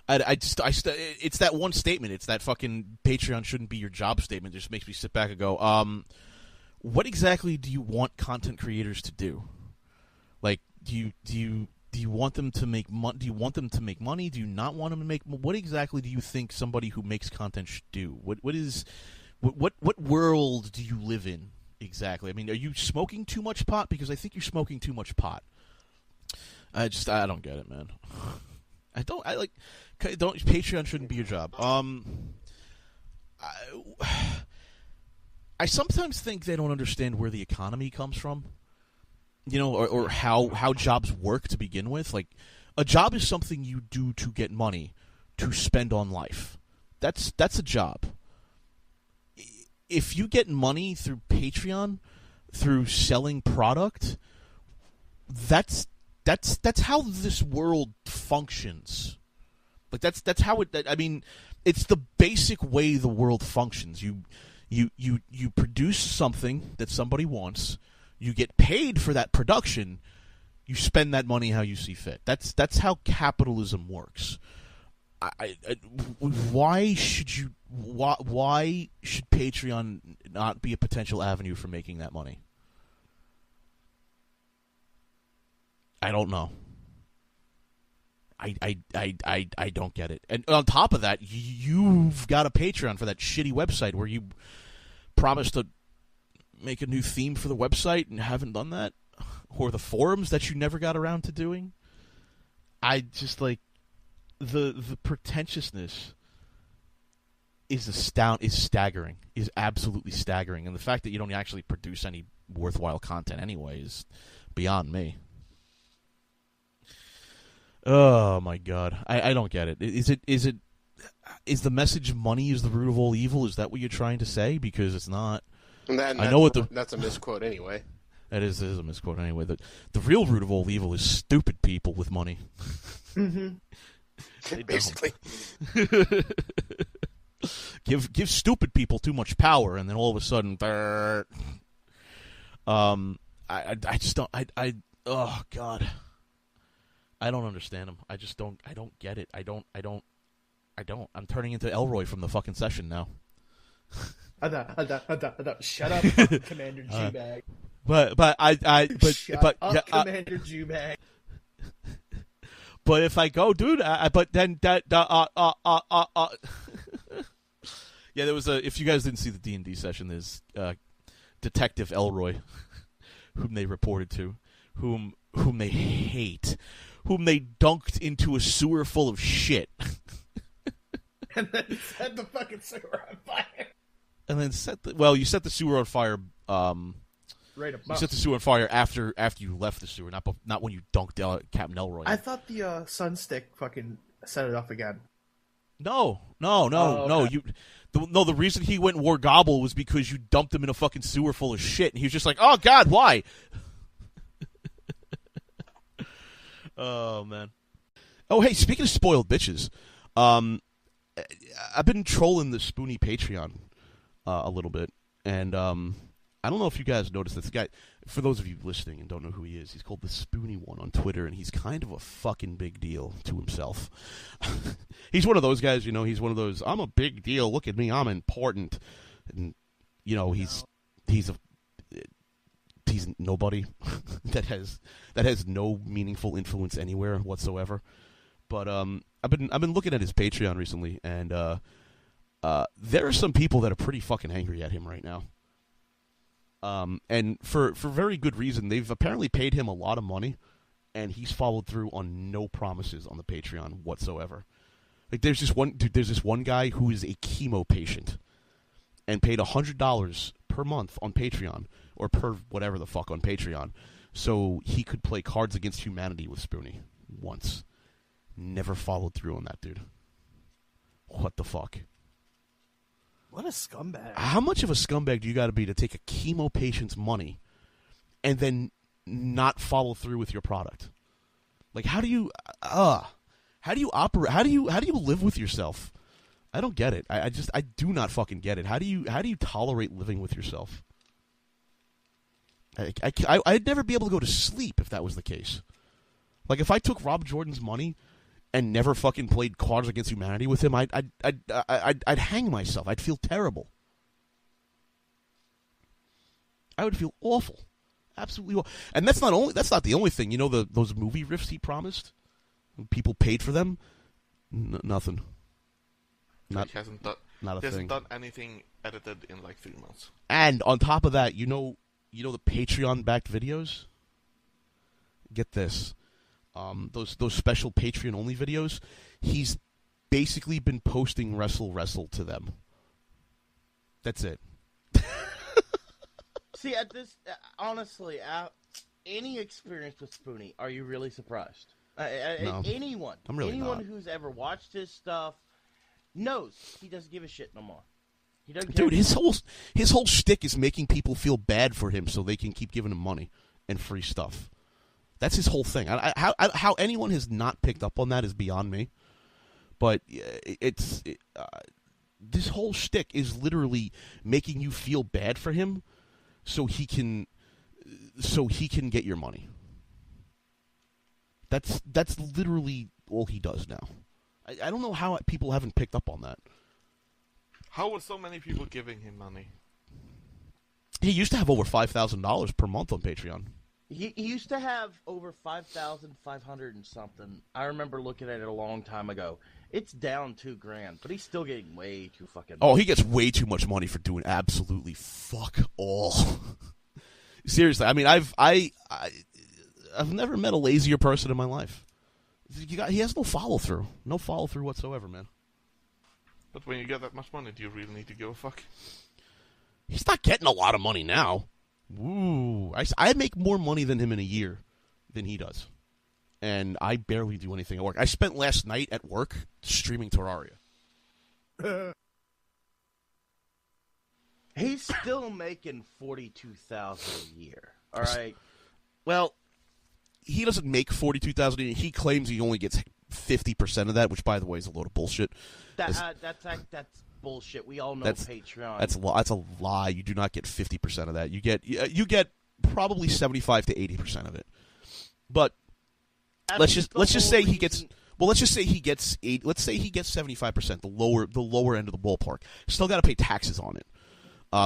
It's that one statement. It's that fucking Patreon shouldn't be your job statement. It just makes me sit back and go, what exactly do you want content creators to do? Like, do you want them to make money? Do you want them to make money? Do you not want them to make? What exactly do you think somebody who makes content should do? What world do you live in exactly? I mean, are you smoking too much pot? Because I think you're smoking too much pot. I don't get it, man. Patreon shouldn't be your job. I sometimes think they don't understand where the economy comes from. You know, or how jobs work to begin with. Like, a job is something you do to get money to spend on life. That's a job. If you get money through Patreon, through selling product, that's how this world functions. Like that's how it. I mean, it's the basic way the world functions. You produce something that somebody wants. You get paid for that production. You spend that money how you see fit. That's how capitalism works. Why should Patreon not be a potential avenue for making that money? I don't know. I don't get it. And on top of that, you've got a Patreon for that shitty website where you promised to make a new theme for the website and haven't done that, or the forums that you never got around to doing. I just like the pretentiousness is staggering, is absolutely staggering, and the fact that you don't actually produce any worthwhile content anyway is beyond me. Oh my God, I don't get it. Is the message money is the root of all evil? Is that what you're trying to say? Because it's not. That's a misquote anyway. That is a misquote anyway. The real root of all evil is stupid people with money. Mm-hmm. Basically. Give stupid people too much power, and then all of a sudden, I just don't. Oh God, I don't understand him. I just don't. I don't get it. I don't. I'm turning into Elroy from the fucking session now. Shut up, Commander G-Bag. But Shut up, Commander G-Bag. But if I go, dude, but then yeah, there was if you guys didn't see the D&D session, there's Detective Elroy, whom they reported to, whom they hate, whom they dunked into a sewer full of shit. And then set the fucking sewer on fire. And then you set the sewer on fire. Right above. You set the sewer on fire after you left the sewer, not when you dunked Captain Elroy. I thought the Sunstick fucking set it off again. No. Okay. The reason he went War Gobble was because you dumped him in a fucking sewer full of shit, and he was just like, "Oh God, why?" Oh man. Oh hey, speaking of spoiled bitches, I've been trolling the Spoony Patreon a little bit, and I don't know if you guys noticed this guy. For those of you listening and don't know who he is, he's called the Spoony One on Twitter, and he's kind of a fucking big deal to himself. He's one of those guys, he's one of those, I'm a big deal, look at me, I'm important. And, he's nobody that has no meaningful influence anywhere whatsoever. But I've been looking at his Patreon recently, and there are some people that are pretty fucking angry at him right now. And for very good reason. They've apparently paid him a lot of money, and he's followed through on no promises on the Patreon whatsoever. Like there's this one guy who is a chemo patient, and paid $100 per month on Patreon, or per whatever the fuck on Patreon, so he could play Cards Against Humanity with Spoony once. Never followed through on that, dude. What the fuck? What a scumbag. How much of a scumbag do you got to be to take a chemo patient's money and then not follow through with your product? Like, how do you operate? How do you live with yourself? I don't get it. I do not fucking get it. How do you tolerate living with yourself? I'd never be able to go to sleep if that was the case. Like, if I took Rob Jordan's money and never fucking played Cards Against Humanity with him, I'd hang myself. I'd feel terrible. I would feel awful, absolutely awful. And that's not the only thing. Those movie riffs he promised, people paid for them. Nothing. He hasn't done anything edited in like 3 months. And on top of that, the Patreon backed videos. Get this. Those special Patreon only videos, he's basically been posting wrestle to them. That's it. See, at this, honestly, any experience with Spoony, are you really surprised? No. Anyone, I'm really anyone not. who's ever watched his stuff knows he doesn't give a shit no more. He doesn't Dude, care. his whole shtick is making people feel bad for him so they can keep giving him money and free stuff. That's his whole thing. How anyone has not picked up on that is beyond me. But this whole shtick is literally making you feel bad for him, so he can get your money. That's literally all he does now. I don't know how people haven't picked up on that. How were so many people giving him money? He used to have over $5,000 per month on Patreon. He used to have over 5,500 and something. I remember looking at it a long time ago. It's down $2,000, but he's still getting way too fucking. Oh, he gets way too much money for doing absolutely fuck all. Seriously, I mean, I've never met a lazier person in my life. He has no follow through whatsoever, man. But when you get that much money, do you really need to give a fuck? He's not getting a lot of money now. Woo! I make more money than him in a year than he does, and I barely do anything at work. I spent last night at work streaming Terraria. He's still making $42,000 a year. All right. Well, he doesn't make $42,000 a year. He claims he only gets 50% of that, which, by the way, is a load of bullshit. That's bullshit. We all know Patreon. That's a lie. You do not get 50% of that. You get probably 75 to 80% of it. But let's just say he gets. Well, let's just say he gets 8. Let's say he gets 75%, the lower end of the ballpark. Still got to pay taxes on it.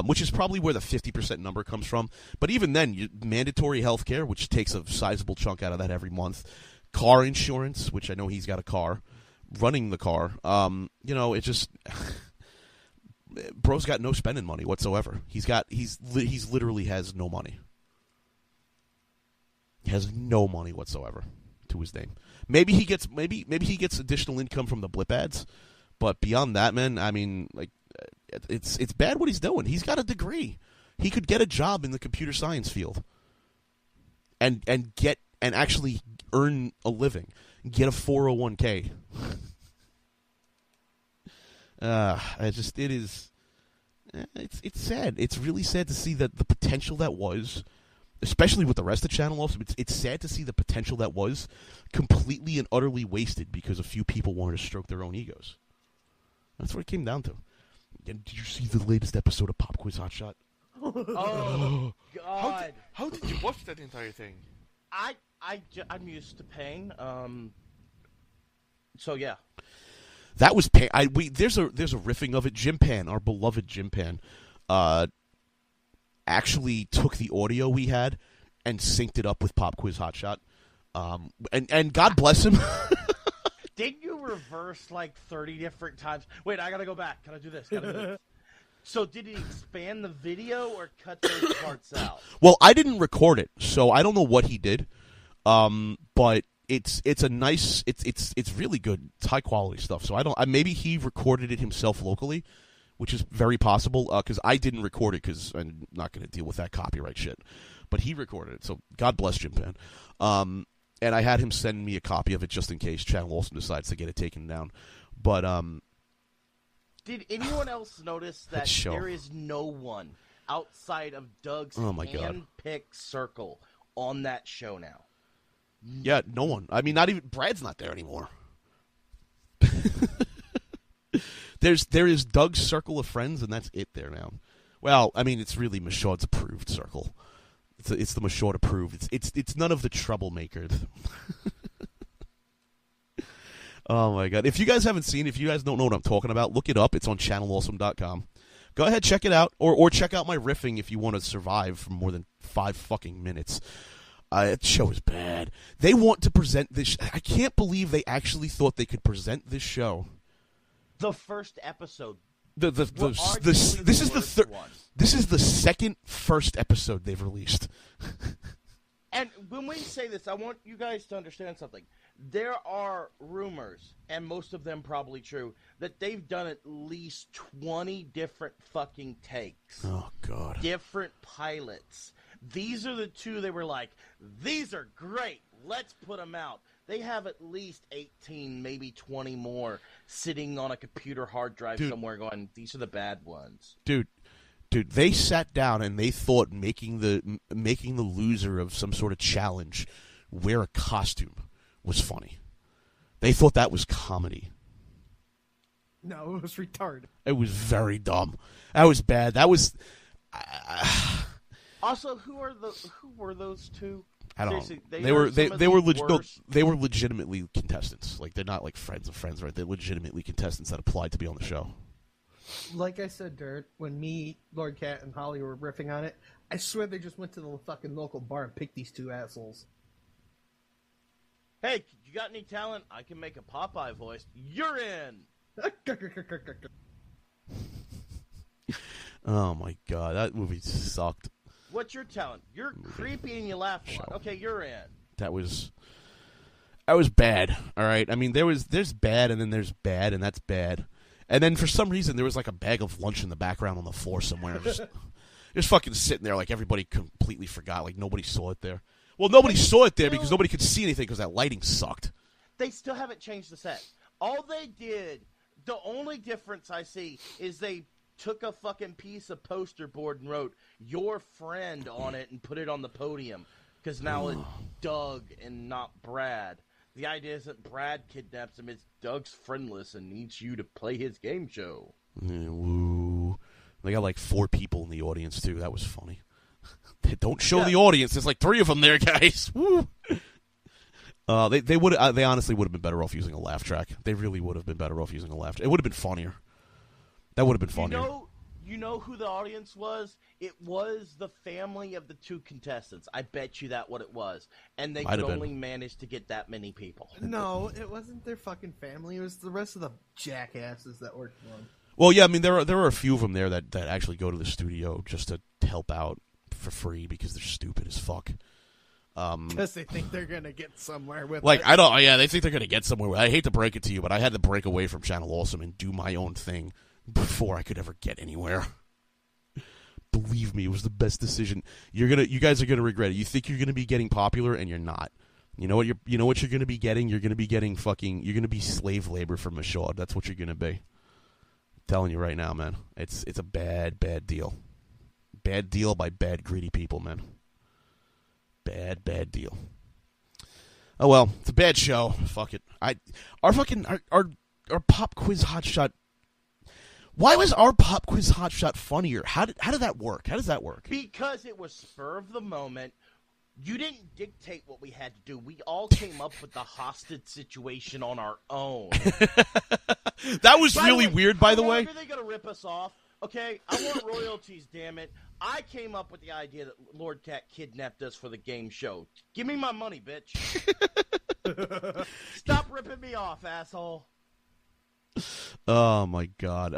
Which is probably where the 50% number comes from. But even then, mandatory health care, which takes a sizable chunk out of that every month. Car insurance, which I know he's got a car. Running the car. It just... Bro's got no spending money whatsoever. He's literally has no money. He has no money whatsoever to his name. Maybe he gets additional income from the blip ads. But beyond that, man, I mean, like... It's bad what he's doing. He's got a degree. He could get a job in the computer science field, and actually earn a living, get a 401k. It's sad. It's really sad to see that the potential that was, especially with the rest of the channel. Also, it's sad to see the potential that was completely and utterly wasted because a few people wanted to stroke their own egos. That's what it came down to. And did you see the latest episode of Pop Quiz Hotshot? Oh God! How did you watch that entire thing? I'm used to pain. So yeah. That was pain. There's a riffing of it. Jim Pan, our beloved Jim Pan, actually took the audio we had and synced it up with Pop Quiz Hotshot. And God bless him. Didn't you reverse like 30 different times? Wait, I gotta go back. Gotta do this. So did he expand the video or cut those parts out? Well, I didn't record it, so I don't know what he did. But it's really good. It's high quality stuff. So maybe he recorded it himself locally, which is very possible. Because I didn't record it because I'm not going to deal with that copyright shit. But he recorded it, so God bless Jim Pan. And I had him send me a copy of it just in case Channel Olsen decides to get it taken down. But did anyone else notice that there is no one outside of Doug's hand-picked circle on that show now? Yeah, no one. I mean, not even Brad's not there anymore. There is Doug's circle of friends, and that's it there now. Well, I mean, it's really Michaud's approved circle. It's the Michaud approved. It's none of the troublemakers. Oh my God! If you guys haven't seen, if you guys don't know what I'm talking about, look it up. It's on channelawesome.com. Go ahead, check it out, or check out my riffing if you want to survive for more than 5 fucking minutes. That show is bad. They want to present this. I can't believe they actually thought they could present this show. The first episode. This is the third. This is the second first episode they've released. And when we say this, I want you guys to understand something. There are rumors, and most of them probably true, that they've done at least 20 different fucking takes. Oh, God. Different pilots. These are the two they were like, these are great. Let's put them out. They have at least 18, maybe 20 more sitting on a computer hard drive somewhere going, these are the bad ones. Dude, they sat down and they thought making the loser of some sort of challenge wear a costume was funny. They thought that was comedy. No, it was retard. It was very dumb. That was bad. That was... Also, who were those two? I don't know. Seriously, they were legitimately contestants. Like, they're not like friends of friends, right? They're legitimately contestants that applied to be on the show. Like I said, Dirt, when me, LordKat, and Holly were riffing on it, I swear they just went to the fucking local bar and picked these two assholes. Hey, you got any talent? I can make a Popeye voice. You're in! Oh my God, that movie sucked. What's your talent? You're creepy and you laugh a lot. Okay, you're in. That was bad. All right. I mean, there's bad, and then there's bad, and that's bad. And then for some reason, there was like a bag of lunch in the background on the floor somewhere. Just fucking sitting there, like everybody completely forgot, like nobody saw it there. Well, nobody saw it there because nobody could see anything because that lighting sucked. They still haven't changed the set. All they did, the only difference I see is they took a fucking piece of poster board and wrote "your friend" on it and put it on the podium, because now it's Doug and not Brad. The idea isn't Brad kidnaps him; it's Doug's friendless and needs you to play his game show. Yeah, woo. They got like 4 people in the audience too. That was funny. Don't show the audience. There's like 3 of them there, guys. Woo. They honestly would have been better off using a laugh track. They really would have been better off using a laugh track. It would have been funnier. That would have been funnier. You know who the audience was? It was the family of the 2 contestants. I bet you that what it was. And they could only manage to get that many people. No, it wasn't their fucking family. It was the rest of the jackasses that worked for them. Well, yeah, I mean, there are a few of them there that actually go to the studio just to help out for free because they're stupid as fuck. Because they think they're going to get somewhere with like, it. they think they're going to get somewhere. I hate to break it to you, but I had to break away from Channel Awesome and do my own thing before I could ever get anywhere. Believe me, it was the best decision. You guys are gonna regret it. You think you're gonna be getting popular, and you're not. You know what you're gonna be getting? You're gonna be getting you're gonna be slave labor for Mashad. That's what you're gonna be. I'm telling you right now, man. It's a bad deal. Bad deal by bad greedy people, man. Bad deal. Oh well, it's a bad show. Fuck it. Our Pop Quiz Hotshot. Why was our Pop Quiz Hotshot funnier? How did that work? How does that work? Because it was spur of the moment. You didn't dictate what we had to do. We all came up with the hostage situation on our own. That was really weird, by the way. How are they going to rip us off? Okay, I want royalties, damn it. I came up with the idea that LordKat kidnapped us for the game show. Give me my money, bitch. Stop ripping me off, asshole. Oh my god!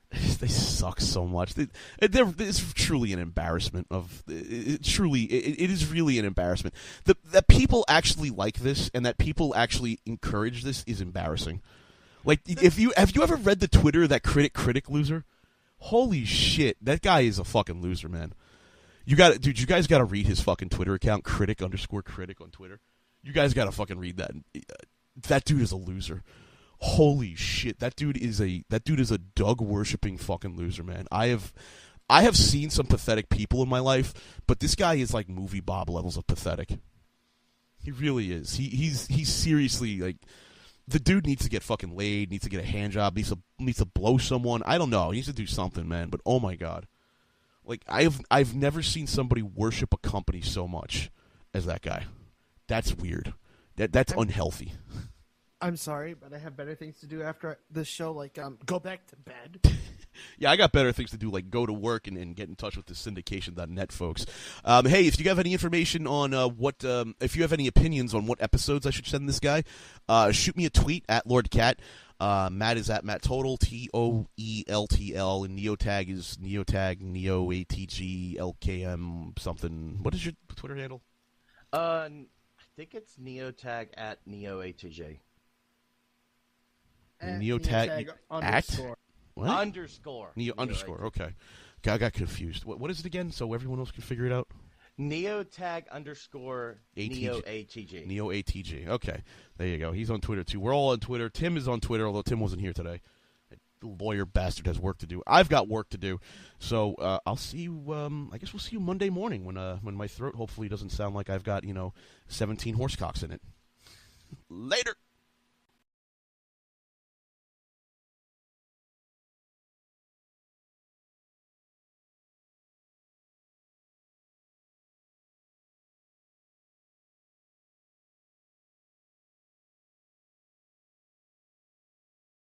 They suck so much. It's truly an embarrassment. It is really an embarrassment. That people actually like this and that people actually encourage this is embarrassing. Like, have you ever read the Twitter that critic loser? Holy shit, that guy is a fucking loser, man. You guys got to read his fucking Twitter account, critic_critic on Twitter. You guys got to fucking read that. That dude is a loser. Holy shit, that dude is a Doug worshipping fucking loser, man. I have seen some pathetic people in my life, but this guy is like movie Bob levels of pathetic. He really is. He's seriously like, the dude needs to get fucking laid, needs to get a hand job, needs to blow someone. I don't know. He needs to do something, man. But oh my god, like I've never seen somebody worship a company so much as that guy. That's weird. That's unhealthy. I'm sorry, but I have better things to do after this show, like go back to bed. Yeah, I got better things to do, like go to work and get in touch with the syndication.net folks. Hey, if you have any information on if you have any opinions on what episodes I should send this guy, shoot me a tweet at LordKat. Matt is at MattTotal, TOELTL, and Neotag is Neotag, NeoATGLKM something. What is your Twitter handle? I think it's Neotag at NeoATG. Neotag underscore. What? Underscore. Underscore. Okay. I got confused. What is it again? So everyone else can figure it out. Neotag underscore NeoATG. NeoATG. Okay. There you go. He's on Twitter too. We're all on Twitter. Tim is on Twitter, although Tim wasn't here today. The lawyer bastard has work to do. I've got work to do. So I'll see you. I guess we'll see you Monday morning when my throat hopefully doesn't sound like I've got 17 horse cocks in it. Later.